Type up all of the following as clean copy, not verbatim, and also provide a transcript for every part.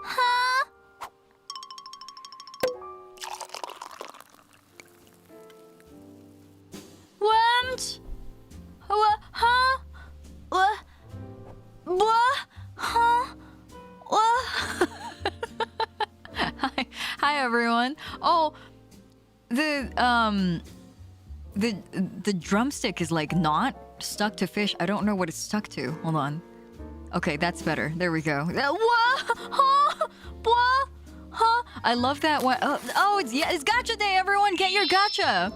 Huh? What? What? Huh? What? What? Huh? What? Hi everyone. Oh, the drumstick is like not stuck to fish. I don't know what it's stuck to. Hold on. Okay, that's better. There we go. What? Huh? What? Huh? I love that one. Oh, it's gacha day, everyone. Get your gacha.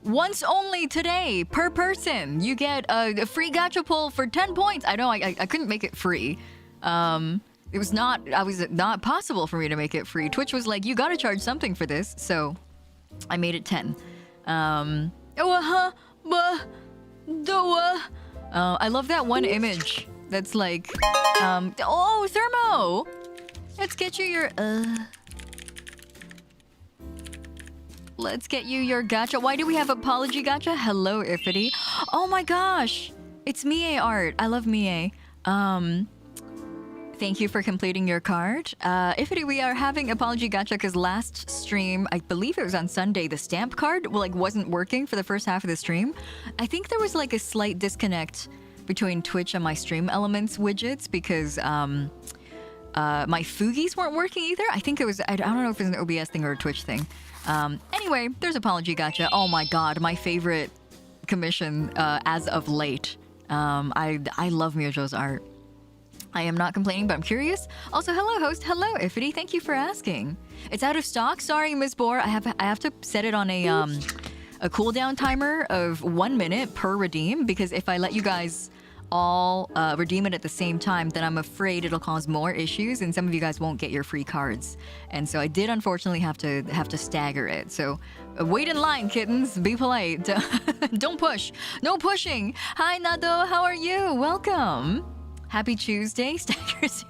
Once only today per person. You get a free gacha pull for 10 points. I know I couldn't make it free. It was not possible for me to make it free. Twitch was like, you gotta charge something for this. So I made it 10. I love that one image. That's like, oh, Thermo! Let's get you your, let's get you your gacha. Why do we have apology gacha? Hello, Ifity. Oh my gosh! It's Mie art. I love Mie. Thank you for completing your card. Ifity, we are having apology gacha because last stream, I believe it was on Sunday, the stamp card wasn't working for the first half of the stream. I think there was like a slight disconnect between Twitch and my stream elements widgets because my Fugies weren't working either. I think it was, I don't know if it was an OBS thing or a Twitch thing. Anyway, there's apology gacha. Oh my god, my favorite commission as of late. I love Myojo's art. I am not complaining, but I'm curious. Also, hello, host. Hello, Ifity. Thank you for asking. It's out of stock. Sorry, Ms. Boar. I have to set it on a cooldown timer of 1 minute per redeem because if I let you guys all redeem it at the same time, then I'm afraid it'll cause more issues and some of you guys won't get your free cards. And so I did unfortunately have to stagger it. So wait in line, kittens. Be polite. Don't push. No pushing. Hi, Nado. How are you? Welcome. Happy Tuesday. Staggers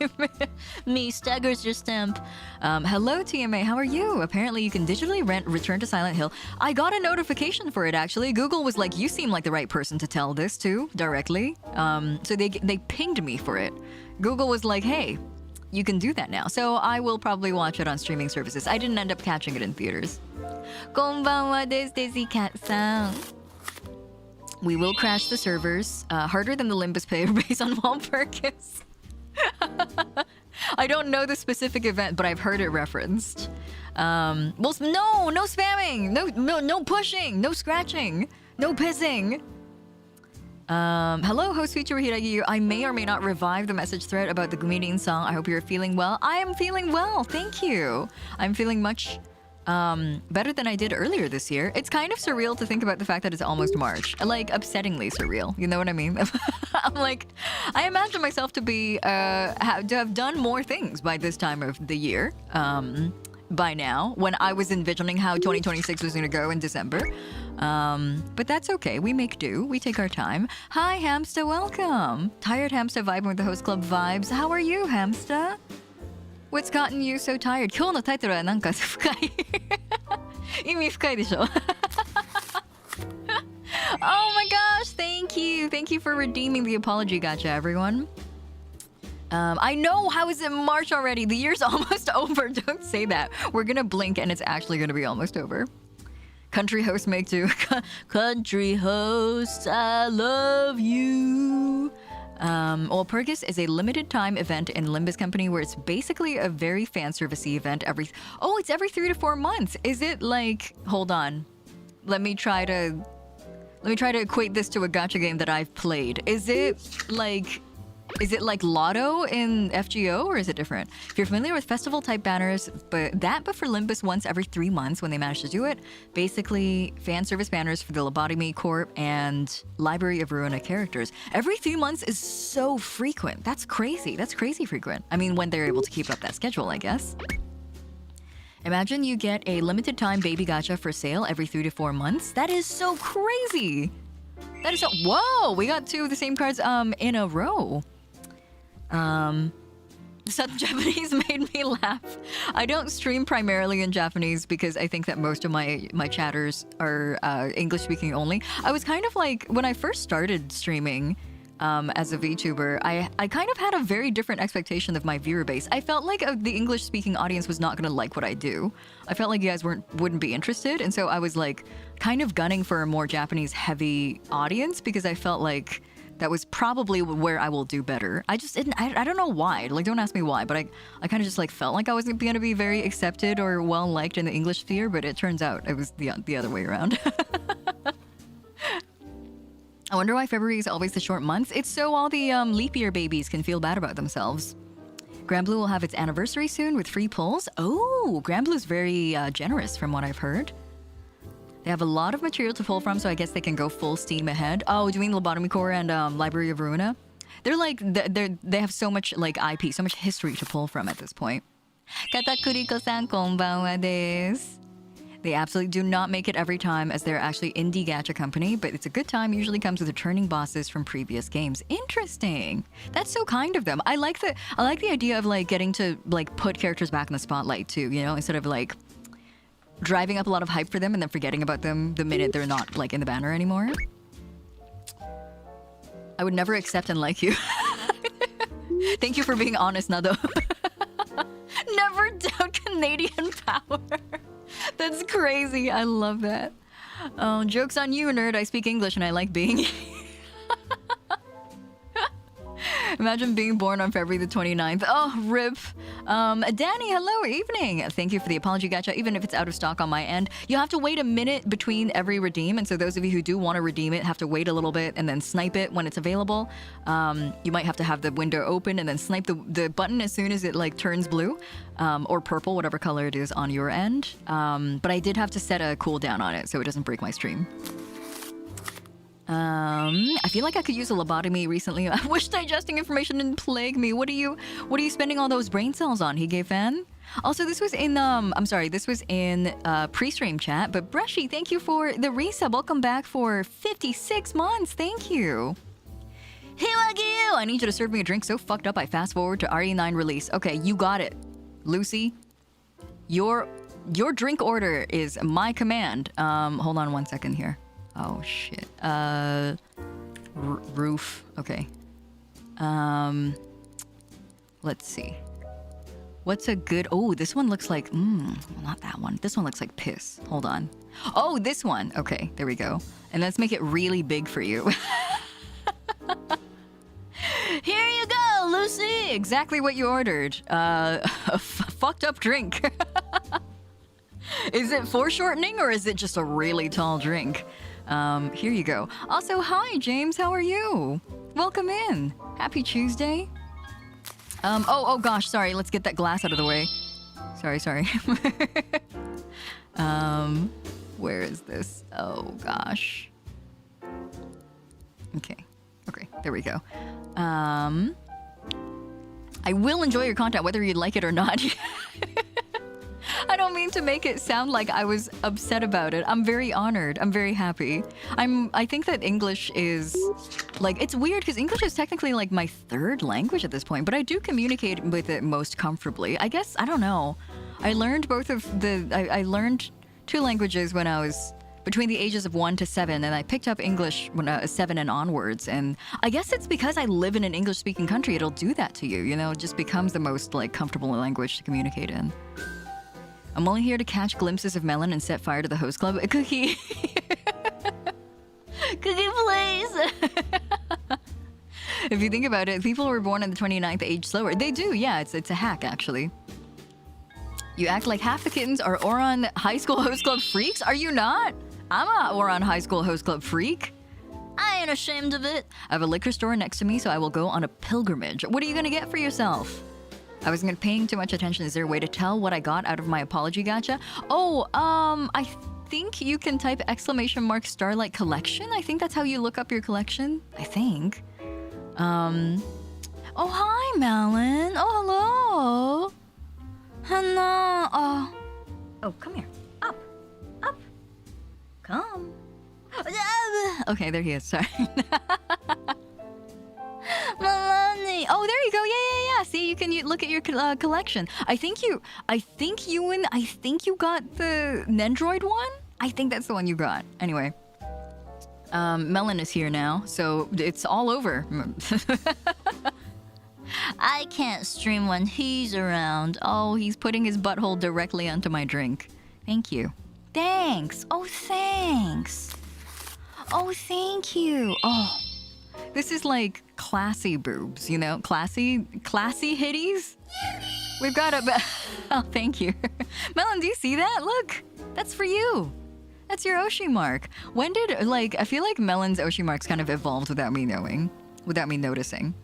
me. Staggers your stamp. Hello, TMA. How are you? Apparently, you can digitally rent Return to Silent Hill. I got a notification for it, actually. Google was like, you seem like the right person to tell this to directly. So they pinged me for it. Google was like, hey, you can do that now. So I will probably watch it on streaming services. I didn't end up catching it in theaters. Konbanwa desu, Daisy Cat-san. We will crash the servers harder than the Limbus player based on Walpurgis. I don't know the specific event, but I've heard it referenced. Well, no spamming, no pushing, no scratching, no pissing. Hello, host feature Hiiragi. I may or may not revive the message thread about the comedian song. I hope you're feeling well. I am feeling well, thank you. I'm feeling much better than I did earlier this year. It's kind of surreal to think about the fact that it's almost March. Like, upsettingly surreal. You know what I mean? I'm like, I imagine myself to be, to have done more things by this time of the year. By now, when I was envisioning how 2026 was going to go in December. But that's okay. We make do. We take our time. Hi, Hamsta. Welcome. Tired Hamsta vibing with the host club vibes. How are you, Hamsta? What's gotten you so tired? 今日のタイトルはなんか深い。意味深いでしょ? Oh my gosh, thank you. Thank you for redeeming the apology gacha, everyone. I know, how is it March already? The year's almost over. Don't say that. We're gonna blink and it's actually gonna be almost over. Country host make do. Country host, I love you. Walpurgis is a limited time event in Limbus Company where it's basically a very fan servicey event it's every 3 to 4 months. Is it like, hold on. Let me try to equate this to a gacha game that I've played. Is it like Lotto in FGO or is it different? If you're familiar with festival type banners, but for Limbus once every 3 months when they manage to do it, basically fan service banners for the Lobotomy Corp and Library of Ruina characters. Every 3 months is so frequent. That's crazy. That's crazy frequent. I mean, when they're able to keep up that schedule, I guess. Imagine you get a limited time baby gacha for sale every 3 to 4 months. That is so crazy. That is so, whoa, we got 2 of the same cards in a row. Some Japanese made me laugh. I don't stream primarily in Japanese because I think that most of my chatters are English speaking only. I was kind of like, when I first started streaming as a VTuber, I kind of had a very different expectation of my viewer base. I felt like the English speaking audience was not gonna like what I do. I felt like you guys wouldn't be interested, and so I was like kind of gunning for a more Japanese heavy audience because I felt like that was probably where I will do better. I don't know why. Like, don't ask me why, but I kind of just like felt like I wasn't going to be very accepted or well liked in the English sphere, but it turns out it was the other way around. I wonder why February is always the short month. It's so all the leap year babies can feel bad about themselves. Granblue will have its anniversary soon with free pulls. Oh, Granblue's very generous from what I've heard. They have a lot of material to pull from, so I guess they can go full steam ahead. Oh, do you mean Lobotomy Core and Library of Ruina? They're like, they have so much like IP, so much history to pull from at this point. Katakuriko-san, konbanwa desu. They absolutely do not make it every time, as they're actually indie gacha company, but it's a good time. Usually comes with returning bosses from previous games. Interesting. That's so kind of them. I like the idea of like getting to like put characters back in the spotlight too, you know, instead of like driving up a lot of hype for them and then forgetting about them the minute they're not like in the banner anymore. I would never accept and like you. Thank you for being honest, Nado. Never doubt Canadian power. That's crazy. I love that. Joke's on you, nerd. I speak English and I like being... Imagine being born on February the 29th. Oh, rip. Danny, hello, evening. Thank you for the apology gacha, even if it's out of stock on my end. You have to wait a minute between every redeem, and so those of you who do want to redeem it have to wait a little bit and then snipe it when it's available. You might have to have the window open and then snipe the button as soon as it like turns blue or purple, whatever color it is on your end. But I did have to set a cooldown on it so it doesn't break my stream. I feel like I could use a lobotomy recently. I wish digesting information didn't plague me. What are you spending all those brain cells on, Hige fan? Also, this was in, this was in pre-stream chat, but Brushy, thank you for the resub. Welcome back for 56 months. Thank you. Hiiragi! I need you to serve me a drink so fucked up I fast forward to RE9 release. Okay, you got it. Lucy, your drink order is my command. Hold on one second here. Oh shit. Roof. Okay. Let's see. What's a good... Oh, this one looks like... not that one. This one looks like piss. Hold on. Oh, this one. Okay, there we go. And let's make it really big for you. Here you go, Lucy! Exactly what you ordered. A fucked up drink. Is it foreshortening or is it just a really tall drink? Here you go. Also, hi, James. How are you? Welcome in. Happy Tuesday. Oh gosh, sorry. Let's get that glass out of the way. Sorry. Where is this? Oh gosh. Okay, there we go. I will enjoy your content whether you like it or not. I don't mean to make it sound like I was upset about it. I'm very honored. I'm very happy. I think that English is like, it's weird because English is technically like my third language at this point, but I do communicate with it most comfortably. I guess, I don't know. I learned I learned 2 languages when I was between the ages of 1 to 7, and I picked up English when I was 7 and onwards. And I guess it's because I live in an English-speaking country, it'll do that to you, you know? It just becomes the most like comfortable language to communicate in. I'm only here to catch glimpses of Melon and set fire to the host club. Cookie. Cookie, please. If you think about it, people were born on the 29th age slower. They do, yeah. It's a hack, actually. You act like half the kittens are Oron High School Host Club freaks? Are you not? I'm a Oron High School Host Club freak. I ain't ashamed of it. I have a liquor store next to me, so I will go on a pilgrimage. What are you gonna get for yourself? I wasn't paying too much attention. Is there a way to tell what I got out of my apology gacha? Oh, I think you can type ! Starlight Collection. I think that's how you look up your collection. I think. Oh, hi, Melon. Oh, hello. Hello. Oh, come here. Up. Come. Okay, there he is. Sorry. Melanie. Oh, there you go. Yeah. See, you can look at your collection. I think you got the Nendroid one. I think that's the one you got. Anyway, Melon is here now, so it's all over. I can't stream when he's around. Oh, he's putting his butthole directly onto my drink. Thank you. Thanks. Oh, thanks. Oh, thank you. Oh. This is like classy boobs, you know? Classy hitties? We've got a... Oh, thank you. Melon, do you see that? Look, that's for you. That's your Oshi mark. When did, like, I feel like Melon's Oshi marks kind of evolved without me knowing, without me noticing.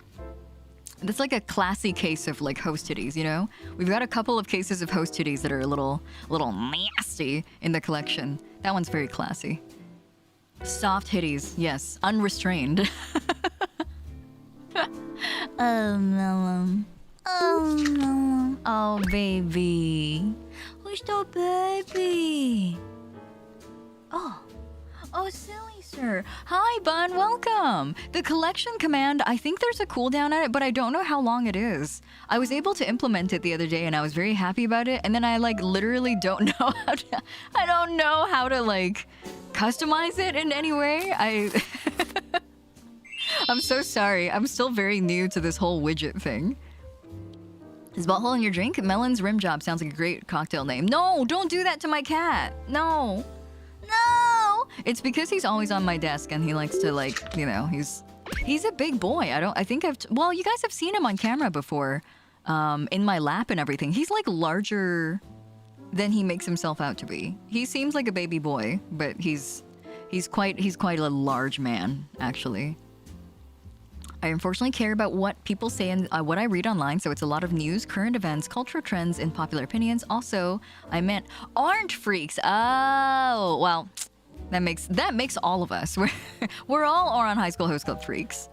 That's like a classy case of like host titties, you know? We've got a couple of cases of host titties that are a little nasty in the collection. That one's very classy. Soft hitties, yes, unrestrained. Oh, Melon. Oh, Melon. Oh, baby. Who's the baby? Oh, silly sir. Hi, Bun, welcome. The collection command, I think there's a cooldown on it, but I don't know how long it is. I was able to implement it the other day and I was very happy about it, and then I like literally don't know how to like customize it in any way. I'm so sorry. I'm still very new to this whole widget thing. Is butthole in your drink? Melon's rim job sounds like a great cocktail name. No, don't do that to my cat. No. No. It's because he's always on my desk and he likes to, like, you know, he's a big boy. I think well, you guys have seen him on camera before. In my lap and everything. He's like larger than he makes himself out to be. He seems like a baby boy, but he's quite a large man, actually. I unfortunately care about what people say and what I read online, so it's a lot of news, current events, cultural trends, and popular opinions. Also, I meant aren't freaks. Oh, well, that makes all of us. We're all on High School Host Club freaks.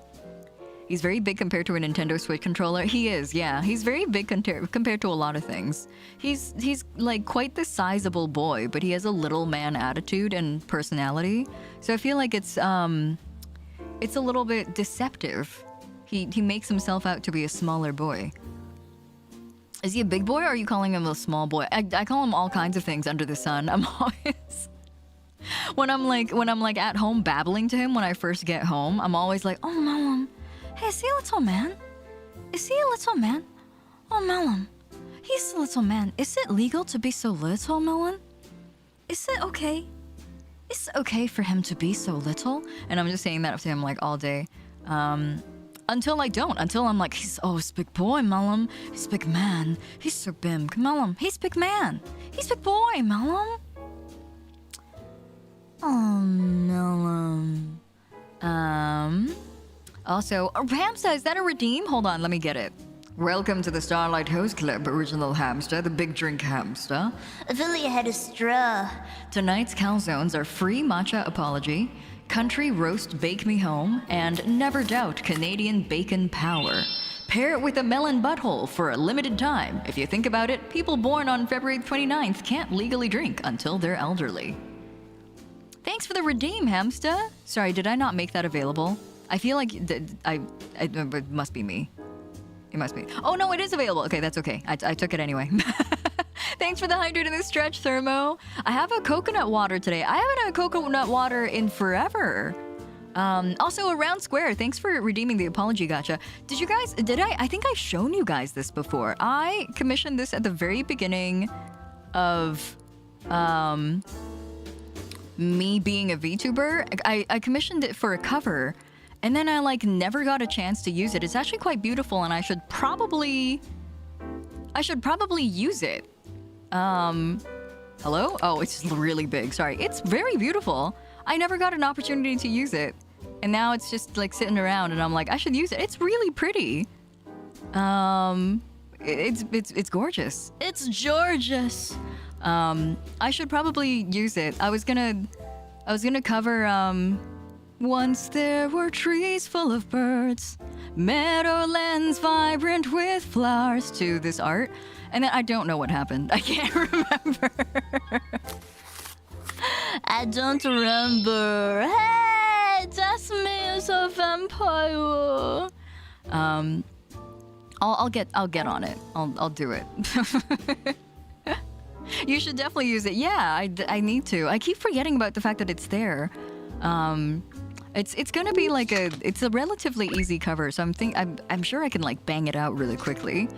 He's very big compared to a Nintendo Switch controller. He is, yeah. He's very big compared to a lot of things. He's like quite the sizable boy, but he has a little man attitude and personality. So I feel like it's a little bit deceptive. He makes himself out to be a smaller boy. Is he a big boy or are you calling him a small boy? I call him all kinds of things under the sun. I'm always when I'm like at home babbling to him when I first get home, I'm always like, oh Mom. Hey, is he a little man? Is he a little man? Oh, Melon. He's a little man. Is it legal to be so little, Melon? Is it okay? Is it okay for him to be so little? And I'm just saying that to him like all day. Until I don't. Until I'm like, he's big boy, Melon. He's big man. He's so big, Melon. He's big man. He's big boy, Melon. Oh, Melon. Also, Hamster, is that a redeem? Hold on, let me get it. Welcome to the Starlight Host Club, original hamster, the big drink hamster. If only I had a straw. Tonight's calzones are free matcha apology, country roast bake me home, and never doubt Canadian bacon power. Pair it with a melon butthole for a limited time. If you think about it, people born on February 29th can't legally drink until they're elderly. Thanks for the redeem, hamster. Sorry, did I not make that available? I feel like it must be me. It must be. Oh no, it is available. Okay, that's okay. I took it anyway. Thanks for the hydrate in the stretch, Thermo. I have a coconut water today. I haven't had coconut water in forever. Also, a round square. Thanks for redeeming the apology gacha. I think I've shown you guys this before. I commissioned this at the very beginning of me being a VTuber. I commissioned it for a cover. And then I like never got a chance to use it. It's actually quite beautiful and I should probably use it. Hello? Oh, it's really big. Sorry. It's very beautiful. I never got an opportunity to use it. And now it's just like sitting around and I'm like, I should use it. It's really pretty. It's gorgeous. It's gorgeous. I should probably use it. I was gonna cover once there were trees full of birds, meadowlands vibrant with flowers to this art. And then I don't know what happened. I can't remember. I don't remember. Hey, that's me as a vampire. I'll get on it. I'll do it. You should definitely use it. Yeah, I need to. I keep forgetting about the fact that it's there. It's gonna be like it's a relatively easy cover, so I'm sure I can like bang it out really quickly.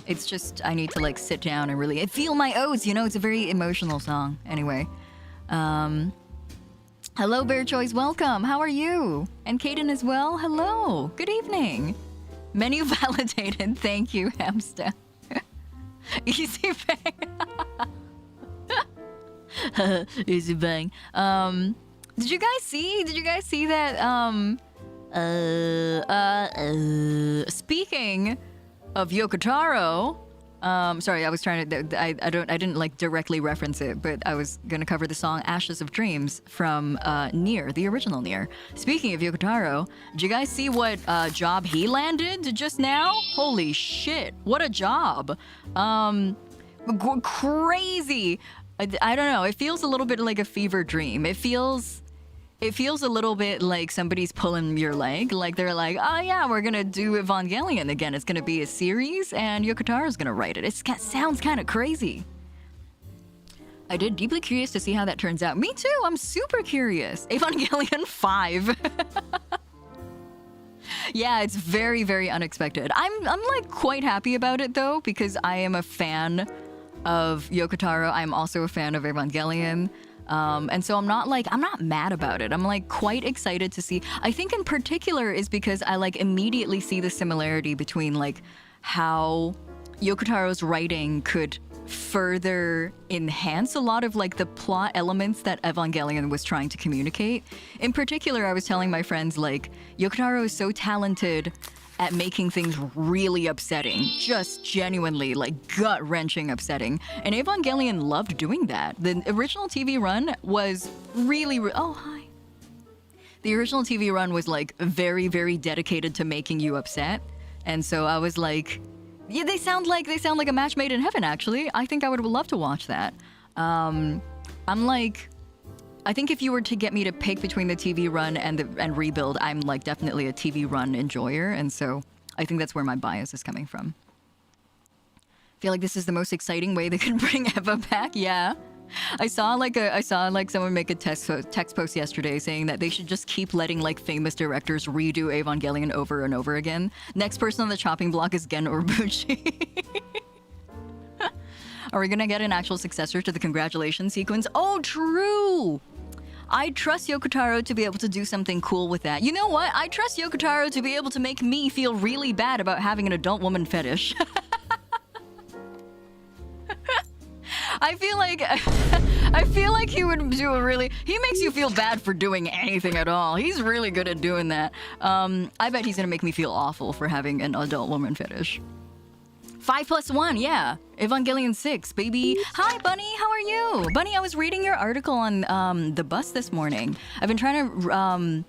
It's just I need to like sit down and really feel my oats, you know. It's a very emotional song. Anyway, hello Bear Choice, welcome. How are you? And Kaden as well. Hello. Good evening. Menu validated. Thank you, Hamster. Easy bang. Easy bang. Did you guys see that? Speaking of Yokotaro, sorry, I was trying to. I didn't like directly reference it, but I was gonna cover the song "Ashes of Dreams" from Nier, the original Nier. Speaking of Yokotaro, did you guys see what job he landed just now? Holy shit! What a job! Crazy. I don't know. It feels a little bit like a fever dream. It feels a little bit like somebody's pulling your leg. Like they're like, oh yeah, we're gonna do Evangelion again. It's gonna be a series and Yokotaro's gonna write it. It sounds kind of crazy. I did deeply curious to see how that turns out. Me too, I'm super curious. Evangelion 5. Yeah, it's very, very unexpected. I'm like quite happy about it though, because I am a fan of Yoko Taro. I'm also a fan of Evangelion. And so I'm not mad about it. I'm like quite excited to see. I think in particular is because I like immediately see the similarity between like how Yoko Taro's writing could further enhance a lot of like the plot elements that Evangelion was trying to communicate. In particular, I was telling my friends like Yoko Taro is so talented at making things really upsetting, just genuinely like gut-wrenching upsetting. And Evangelion loved doing that. The original TV run was really, oh hi. The original TV run was like very, very dedicated to making you upset. And so I was like, yeah, they sound like a match made in heaven. Actually, I think I would love to watch that. I'm like, I think if you were to get me to pick between the TV run and Rebuild, I'm like definitely a TV run enjoyer, and so I think that's where my bias is coming from. I feel like this is the most exciting way they could bring Eva back. Yeah, I saw like someone make a text post yesterday saying that they should just keep letting like famous directors redo Evangelion over and over again. Next person on the chopping block is Gen Urbuchi. Are we gonna get an actual successor to the congratulations sequence? Oh, true! I trust Yoko Taro to be able to do something cool with that. You know what? I trust Yoko Taro to be able to make me feel really bad about having an adult woman fetish. I feel like he would do a really... He makes you feel bad for doing anything at all. He's really good at doing that. I bet he's gonna make me feel awful for having an adult woman fetish. 5+1, yeah. Evangelion 6, baby. Hi, Bunny. How are you? Bunny, I was reading your article on the bus this morning. I've been trying to...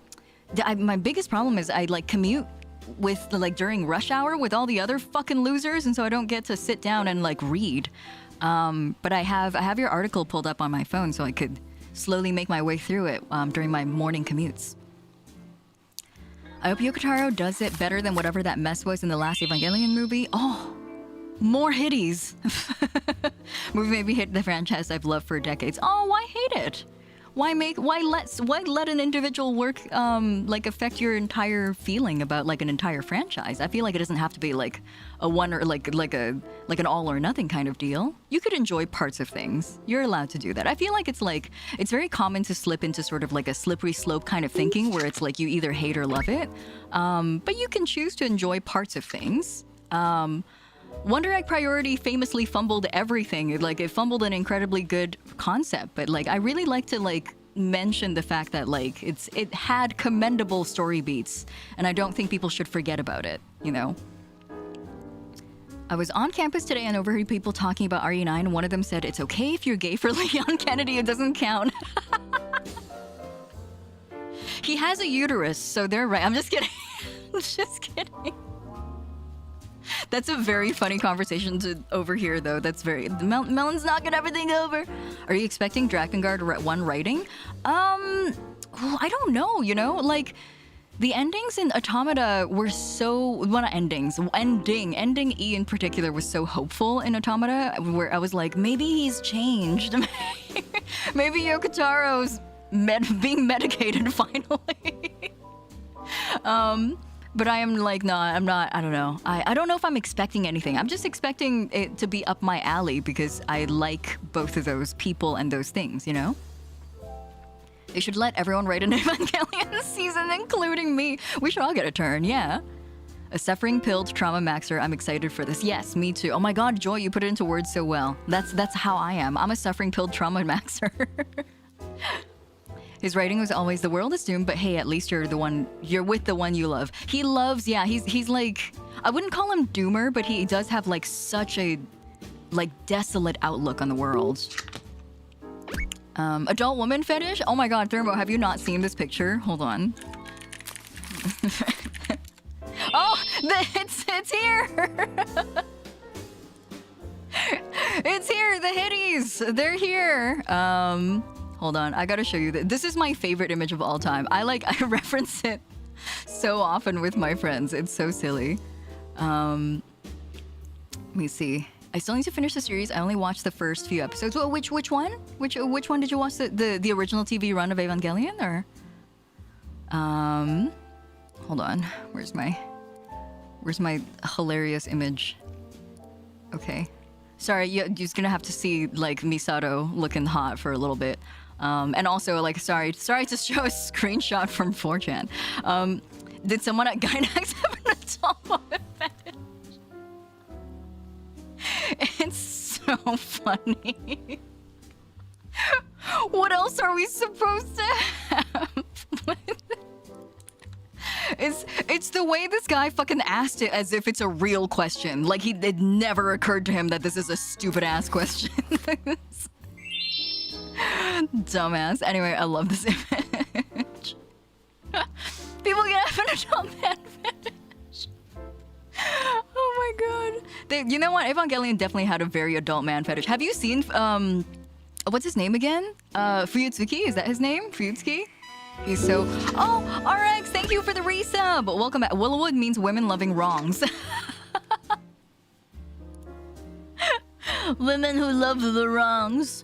my biggest problem is I like commute with like during rush hour with all the other fucking losers, and so I don't get to sit down and like read. But I have your article pulled up on my phone so I could slowly make my way through it during my morning commutes. I hope Yoko Taro does it better than whatever that mess was in the last Evangelion movie. Oh, more hitties. Movie made me hate the franchise I've loved for decades. Oh, why hate it? Why let an individual work like affect your entire feeling about like an entire franchise? I feel like it doesn't have to be like a one or like an all or nothing kind of deal. You could enjoy parts of things. You're allowed to do that. I feel like it's very common to slip into sort of like a slippery slope kind of thinking where it's like you either hate or love it. But you can choose to enjoy parts of things. Wonder Egg Priority famously fumbled everything. Like it fumbled an incredibly good concept, but like I really like to like mention the fact that like it had commendable story beats, and I don't think people should forget about it, you know? I was on campus today and overheard people talking about RE9, and one of them said, "It's okay if you're gay for Leon Kennedy, it doesn't count." He has a uterus, so they're right. I'm just kidding. I'm just kidding. That's a very funny conversation to overhear, though. That's very... Melon's knocking everything over. Are you expecting Drakengard 1 writing? I don't know, you know? Like, the endings in Automata were so... Well, not endings. Ending E in particular was so hopeful in Automata, where I was like, maybe he's changed. Maybe Yoko Taro's being medicated finally. But I am like, no, I'm not, I don't know. I don't know if I'm expecting anything. I'm just expecting it to be up my alley because I like both of those people and those things, you know? They should let everyone write an Evangelion season, including me. We should all get a turn, yeah. A suffering pilled trauma maxer. I'm excited for this. Yes, me too. Oh my God, Joy, you put it into words so well. That's how I am. I'm a suffering pilled trauma maxer. His writing was always the world is doomed, but hey, at least you're with the one you love. He loves, yeah, he's like, I wouldn't call him doomer, but he does have like such a like desolate outlook on the world. Adult woman fetish? Oh my God, Thermo, have you not seen this picture? Hold on. Oh, it's here. It's here, the hitties, they're here. Hold on, I gotta show you this. This is my favorite image of all time. I reference it so often with my friends. It's so silly. Let me see. I still need to finish the series. I only watched the first few episodes. Well, which one? Which one did you watch? The original TV run of Evangelion, or? hold on. Where's my hilarious image? Okay. Sorry, you're just gonna have to see like Misato looking hot for a little bit. And also like sorry to show a screenshot from 4chan. Did someone at Gynax have an adult moment fetish? It's so funny. What else are we supposed to have? It's the way this guy fucking asked it as if it's a real question. Like it never occurred to him that this is a stupid ass question. Dumbass. Anyway, I love this image. People get have an adult man fetish. Oh my god. You know what? Evangelion definitely had a very adult man fetish. Have you seen what's his name again? Fuyutsuki? Is that his name? Fuyutsuki? He's so... Oh, RX, thank you for the resub. Welcome back. Willowwood means women loving wrongs. Women who love the wrongs.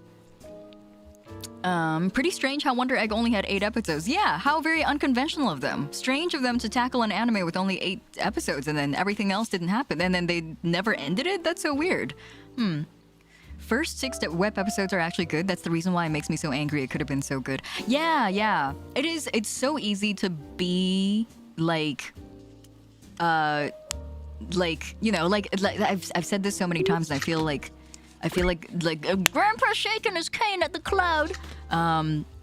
Pretty strange how Wonder Egg only had 8 episodes. Yeah, how very unconventional of them. Strange of them to tackle an anime with only 8 episodes and then everything else didn't happen. And then they never ended it? That's so weird. First 6 web episodes are actually good. That's the reason why it makes me so angry. It could have been so good. Yeah. It is. It's so easy to be like, you know, like I've said this so many times, and I feel like Grandpa shaking his cane at the cloud.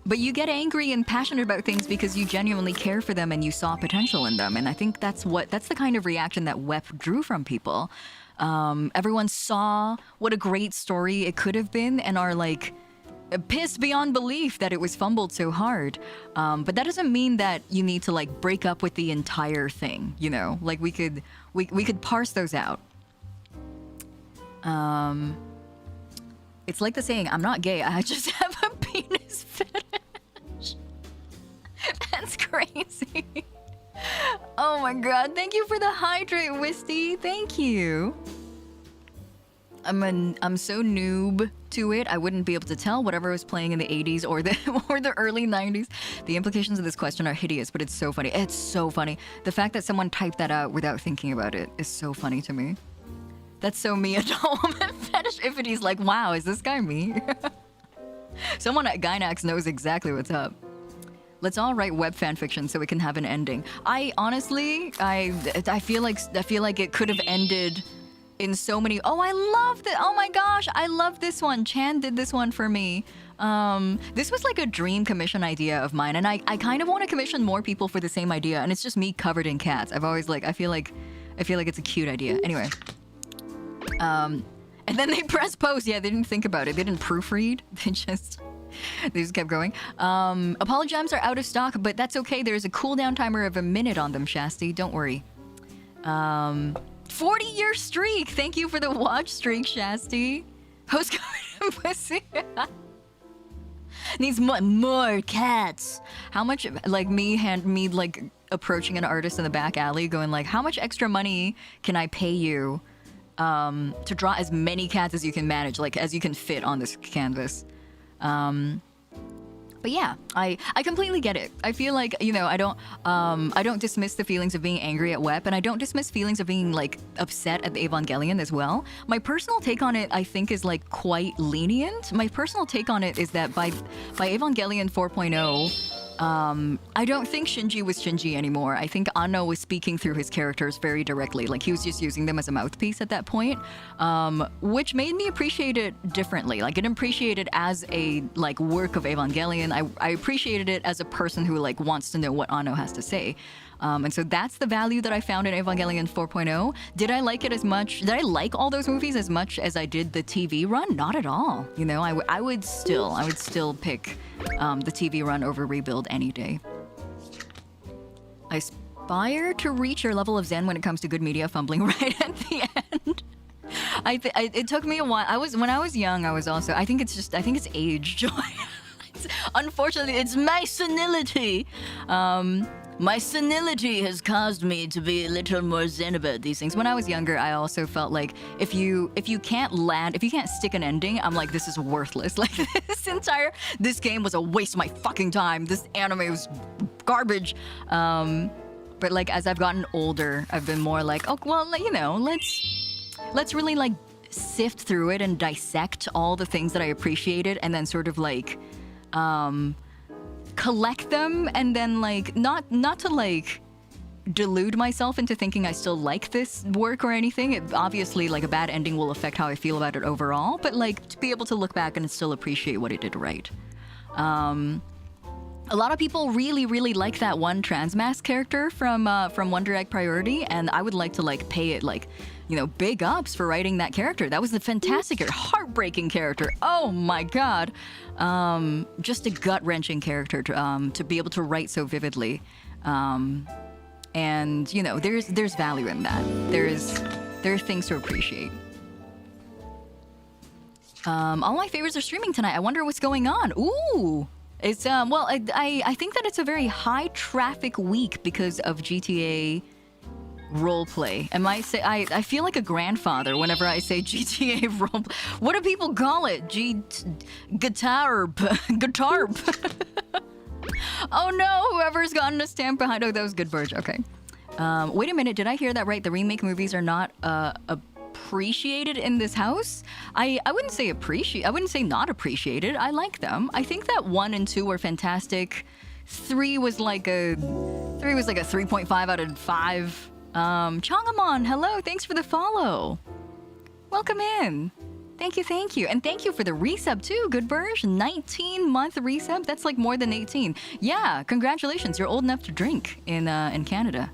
But you get angry and passionate about things because you genuinely care for them and you saw potential in them. And I think that's the kind of reaction that WEP drew from people. Everyone saw what a great story it could have been and are like pissed beyond belief that it was fumbled so hard. But that doesn't mean that you need to like break up with the entire thing, you know? Like we could parse those out. It's like the saying, I'm not gay, I just have a penis fetish. That's crazy. Oh my god, thank you for the hydrate, Wisty. Thank you. I'm so noob to it, I wouldn't be able to tell whatever was playing in the 80s or the early 90s. The implications of this question are hideous, but it's so funny. It's so funny. The fact that someone typed that out without thinking about it is so funny to me. That's so me, adult woman fetish. If he's like, wow, is this guy me? Someone at Gynax knows exactly what's up. Let's all write web fan fiction so we can have an ending. I honestly feel like it could have ended in so many. Oh, I love that. Oh my gosh, I love this one. Chan did this one for me. This was like a dream commission idea of mine, and I kind of want to commission more people for the same idea, and it's just me covered in cats. I've always like I feel like it's a cute idea. Anyway. And then they press post. Yeah, they didn't think about it. They didn't proofread. They just kept going. Apologems are out of stock, but that's okay. There's a cooldown timer of a minute on them, Shasti. Don't worry. 40-year streak. Thank you for the watch streak, Shasti. Host covered in pussy. Needs more cats. How much, like me like approaching an artist in the back alley going like, how much extra money can I pay you to draw as many cats as you can manage, like as you can fit on this canvas. But yeah, I completely get it. I feel like, you know, I don't dismiss the feelings of being angry at WEP, and I don't dismiss feelings of being like upset at the Evangelion as well. My personal take on it, I think, is like quite lenient. My personal take on it is that by Evangelion 4.0, I don't think Shinji was Shinji anymore. I think Anno was speaking through his characters very directly. Like he was just using them as a mouthpiece at that point, which made me appreciate it differently. Like I didn't appreciate it as a like work of Evangelion. I appreciated it as a person who like wants to know what Anno has to say. And so that's the value that I found in Evangelion 4.0. Did I like it as much? Did I like all those movies as much as I did the TV run? Not at all. You know, I would still pick the TV run over Rebuild any day. I aspire to reach your level of zen when it comes to good media, fumbling right at the end. It took me a while. When I was young, I was also. I think it's age, Joy. Unfortunately, it's my senility. My senility has caused me to be a little more zen about these things. When I was younger, I also felt like if you can't stick an ending, I'm like, this is worthless. Like this game was a waste of my fucking time. This anime was garbage. But like as I've gotten older, I've been more like, oh well, like, you know, let's really like sift through it and dissect all the things that I appreciated, and then sort of like collect them, and then like not to like delude myself into thinking I still like this work or anything. Obviously, like a bad ending will affect how I feel about it overall, but like to be able to look back and still appreciate what it did right. A lot of people really, really like that one Transmask character from Wonder Egg Priority, and I would like to like pay it like, you know, big ups for writing that character. That was a fantastic, heartbreaking character. Oh my god, just a gut-wrenching character to be able to write so vividly, and you know, there's value in that. There are things to appreciate. All my favorites are streaming tonight. I wonder what's going on. Ooh. It's well, I think that it's a very high traffic week because of GTA roleplay. I feel like a grandfather whenever I say GTA roleplay. What do people call it? Guitar. Oh no, whoever's gotten a stamp behind. Oh, that was good, Burge. Okay. Wait a minute, did I hear that right? The remake movies are not appreciated in this house? I wouldn't say appreciate. I wouldn't say not appreciated. I like them. I think that 1 and 2 were fantastic. 3 was like a 3.5 out of 5. Changamon, hello. Thanks for the follow. Welcome in. Thank you. And thank you for the resub too, good Burge. 19-month resub. That's like more than 18. Yeah, congratulations. You're old enough to drink in Canada.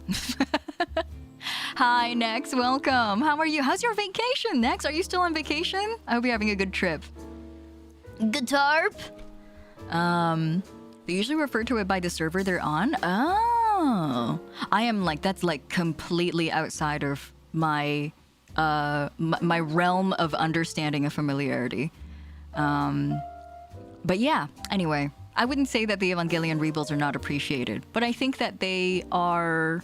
Hi, Nex. Welcome. How are you? How's your vacation, Nex? Are you still on vacation? I hope you're having a good trip. Guitar. They usually refer to it by the server they're on. Oh, I am like, that's like completely outside of my my realm of understanding of familiarity. But yeah, anyway, I wouldn't say that the Evangelion rebuilds are not appreciated, but I think that they're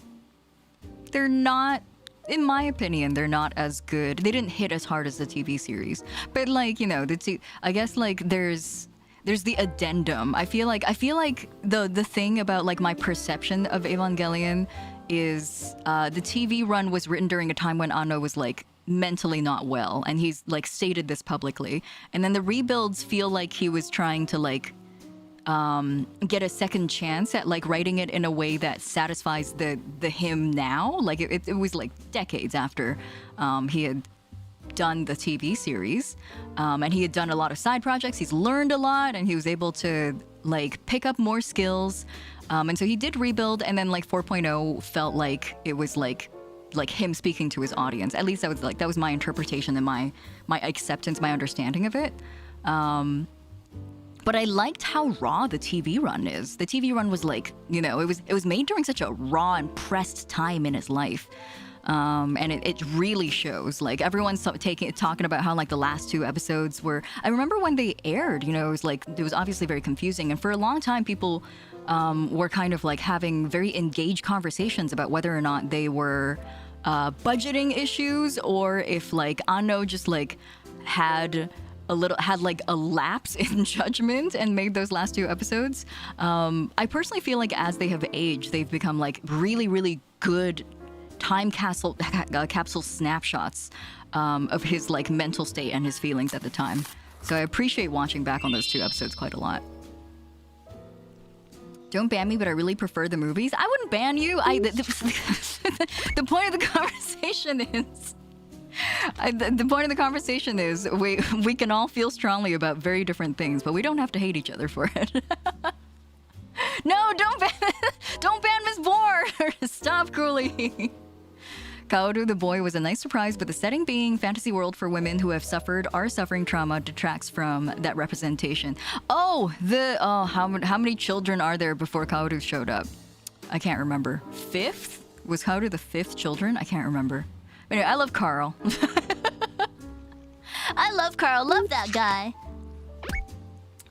not, in my opinion, they're not as good. They didn't hit as hard as the TV series. But like, you know, I guess like there's the addendum. I feel like the thing about like my perception of Evangelion is the TV run was written during a time when Anno was like mentally not well, and he's like stated this publicly. And then the rebuilds feel like he was trying to like get a second chance at like writing it in a way that satisfies the him now. Like it was like decades after he had done the TV series, and he had done a lot of side projects. He's learned a lot, and he was able to like pick up more skills, and so he did rebuild. And then like 4.0 felt like it was like him speaking to his audience. At least that was my interpretation and my acceptance, my understanding of it. But I liked how raw the TV run is. The TV run was like, you know, it was made during such a raw and pressed time in his life. And it really shows. Like everyone's talking about how like the last 2 episodes were. I remember when they aired, you know, it was obviously very confusing, and for a long time people were kind of like having very engaged conversations about whether or not they were budgeting issues, or if like Anno just like had like a lapse in judgment and made those last 2 episodes. I personally feel like as they have aged, they've become like really, really good time capsule snapshots of his like mental state and his feelings at the time. So I appreciate watching back on those 2 episodes quite a lot. Don't ban me, but I really prefer the movies. I wouldn't ban you. The point of the conversation is... the point of the conversation is we can all feel strongly about very different things, but we don't have to hate each other for it. No, don't ban Miss Bohr. Stop, Cooley. Kaoru the boy was a nice surprise, but the setting being fantasy world for women who have are suffering trauma detracts from that representation. Oh, how many children are there before Kaoru showed up? I can't remember. 5th? Was Kaoru the 5th children? I can't remember. Anyway, I love Carl. I love Carl. Love that guy.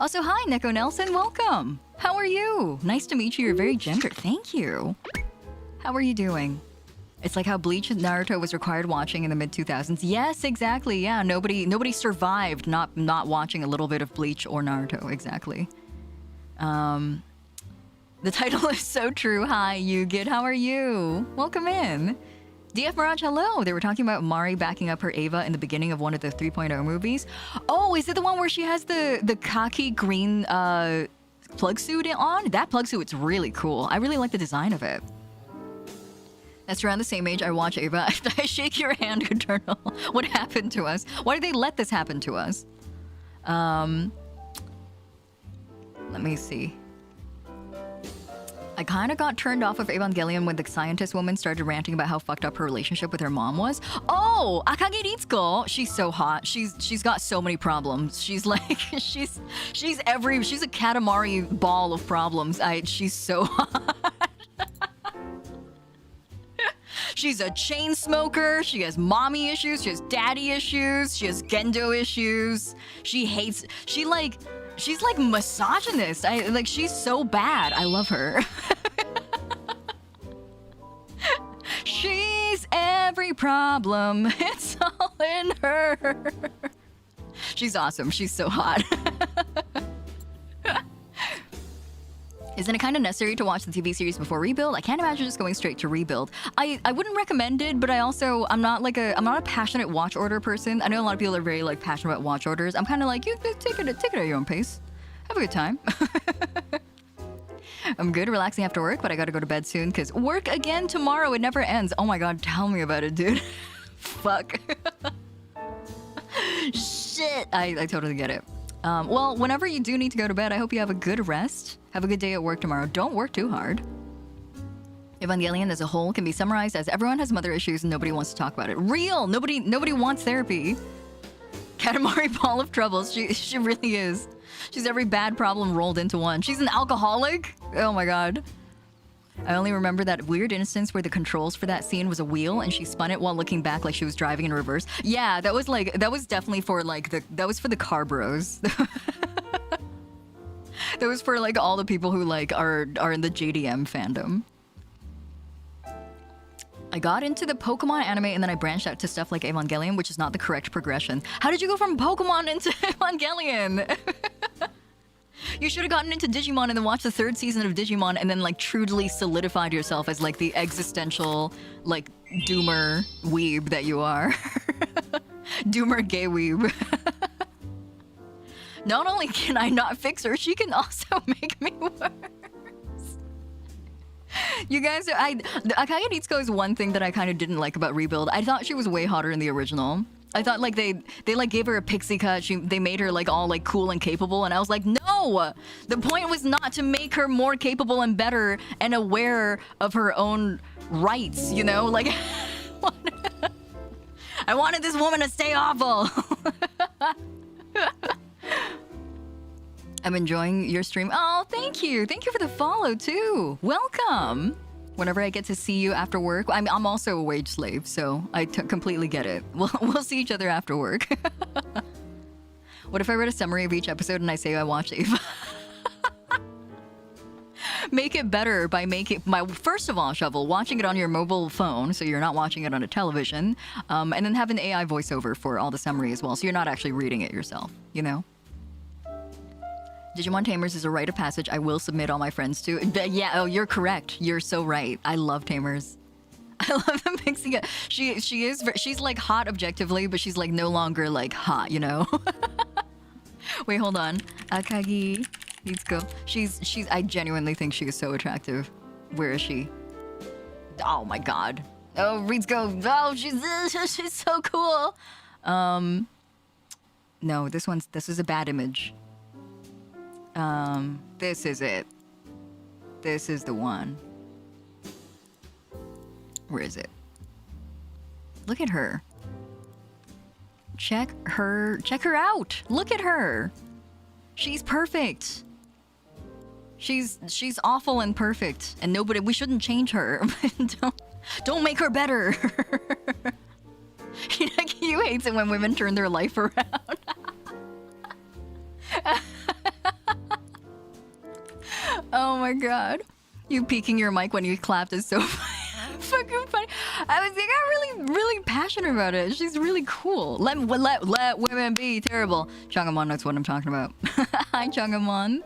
Also, hi, Neko Nelson. Welcome. How are you? Nice to meet you. You're very gendered. Thank you. How are you doing? It's like how Bleach and Naruto was required watching in the mid-2000s. Yes, exactly. Yeah, nobody survived not watching a little bit of Bleach or Naruto. Exactly. The title is so true. Hi, Yugid. How are you? Welcome in. DF Mirage, hello. They were talking about Mari backing up her Ava in the beginning of one of the 3.0 movies. Oh, is it the one where she has the khaki green plug suit on? That plug suit's really cool. I really like the design of it. That's around the same age I watch Ava. I shake your hand, Eternal. What happened to us? Why did they let this happen to us? Let me see. I kind of got turned off of Evangelion when the scientist woman started ranting about how fucked up her relationship with her mom was. Oh, Akagi Ritsuko, she's so hot. She's got so many problems. She's like she's a Katamari ball of problems. She's so hot. She's a chain smoker. She has mommy issues. She has daddy issues. She has Gendo issues. She's like misogynist. She's so bad. I love her. She's every problem. It's all in her. She's awesome. She's so hot. Isn't it kind of necessary to watch the TV series before Rebuild? I can't imagine just going straight to Rebuild. I wouldn't recommend it, but I'm not a passionate watch order person. I know a lot of people are very passionate about watch orders. I'm kind of like, you take it at your own pace. Have a good time. I'm good, relaxing after work, but I gotta go to bed soon because work again tomorrow. It never ends. Oh my god, tell me about it, dude. Fuck. Shit. I totally get it. Well, whenever you do need to go to bed, I hope you have a good rest. Have a good day at work tomorrow. Don't work too hard. Evangelion as a whole can be summarized as everyone has mother issues and nobody wants to talk about it. Real! Nobody wants therapy. Katamari ball of troubles. She really is. She's every bad problem rolled into one. She's an alcoholic? Oh my god. I only remember that weird instance where the controls for that scene was a wheel and she spun it while looking back like she was driving in reverse. Yeah, that was definitely for that was for the car bros. That was for all the people who are in the JDM fandom. I got into the Pokemon anime and then I branched out to stuff like Evangelion, which is not the correct progression. How did you go from Pokemon into Evangelion? You should have gotten into Digimon and then watched the 3rd season of Digimon and then truly solidified yourself as the existential doomer weeb that you are. Doomer gay weeb. Not only can I not fix her, she can also make me worse. You guys, Akagi Nitsuko is one thing that I kind of didn't like about Rebuild. I thought she was way hotter in the original. I thought they gave her a pixie cut. They made her all cool and capable, and I was like, no! The point was not to make her more capable and better and aware of her own rights, you know? I wanted this woman to stay awful. I'm enjoying your stream. Oh, thank you. Thank you for the follow, too. Welcome. Whenever I get to see you after work, I'm also a wage slave, so I completely get it. We'll see each other after work. What if I read a summary of each episode and I say I watched Ava? Make it better by first of all, Shovel, watching it on your mobile phone, so you're not watching it on a television, and then have an AI voiceover for all the summary as well, so you're not actually reading it yourself, you know? Digimon Tamers is a rite of passage I will submit all my friends to. Yeah, oh, you're correct. You're so right. I love Tamers. I love them mixing it. She's hot objectively, but she's no longer hot, you know? Wait, hold on. Akagi Ritsuko. I genuinely think she is so attractive. Where is she? Oh my god. Oh, Ritsuko. Oh, she's so cool. No, this is a bad image. This is it. This is the one. Where is it? Look at her. Check her out. Look at her. She's perfect. She's awful and perfect. And we shouldn't change her. Don't make her better. You hate it when women turn their life around. my god. You peeking your mic when you clapped is so fucking funny. I got really passionate about it. She's really cool. Let women be terrible. Changamon knows what I'm talking about. Hi, Changamon.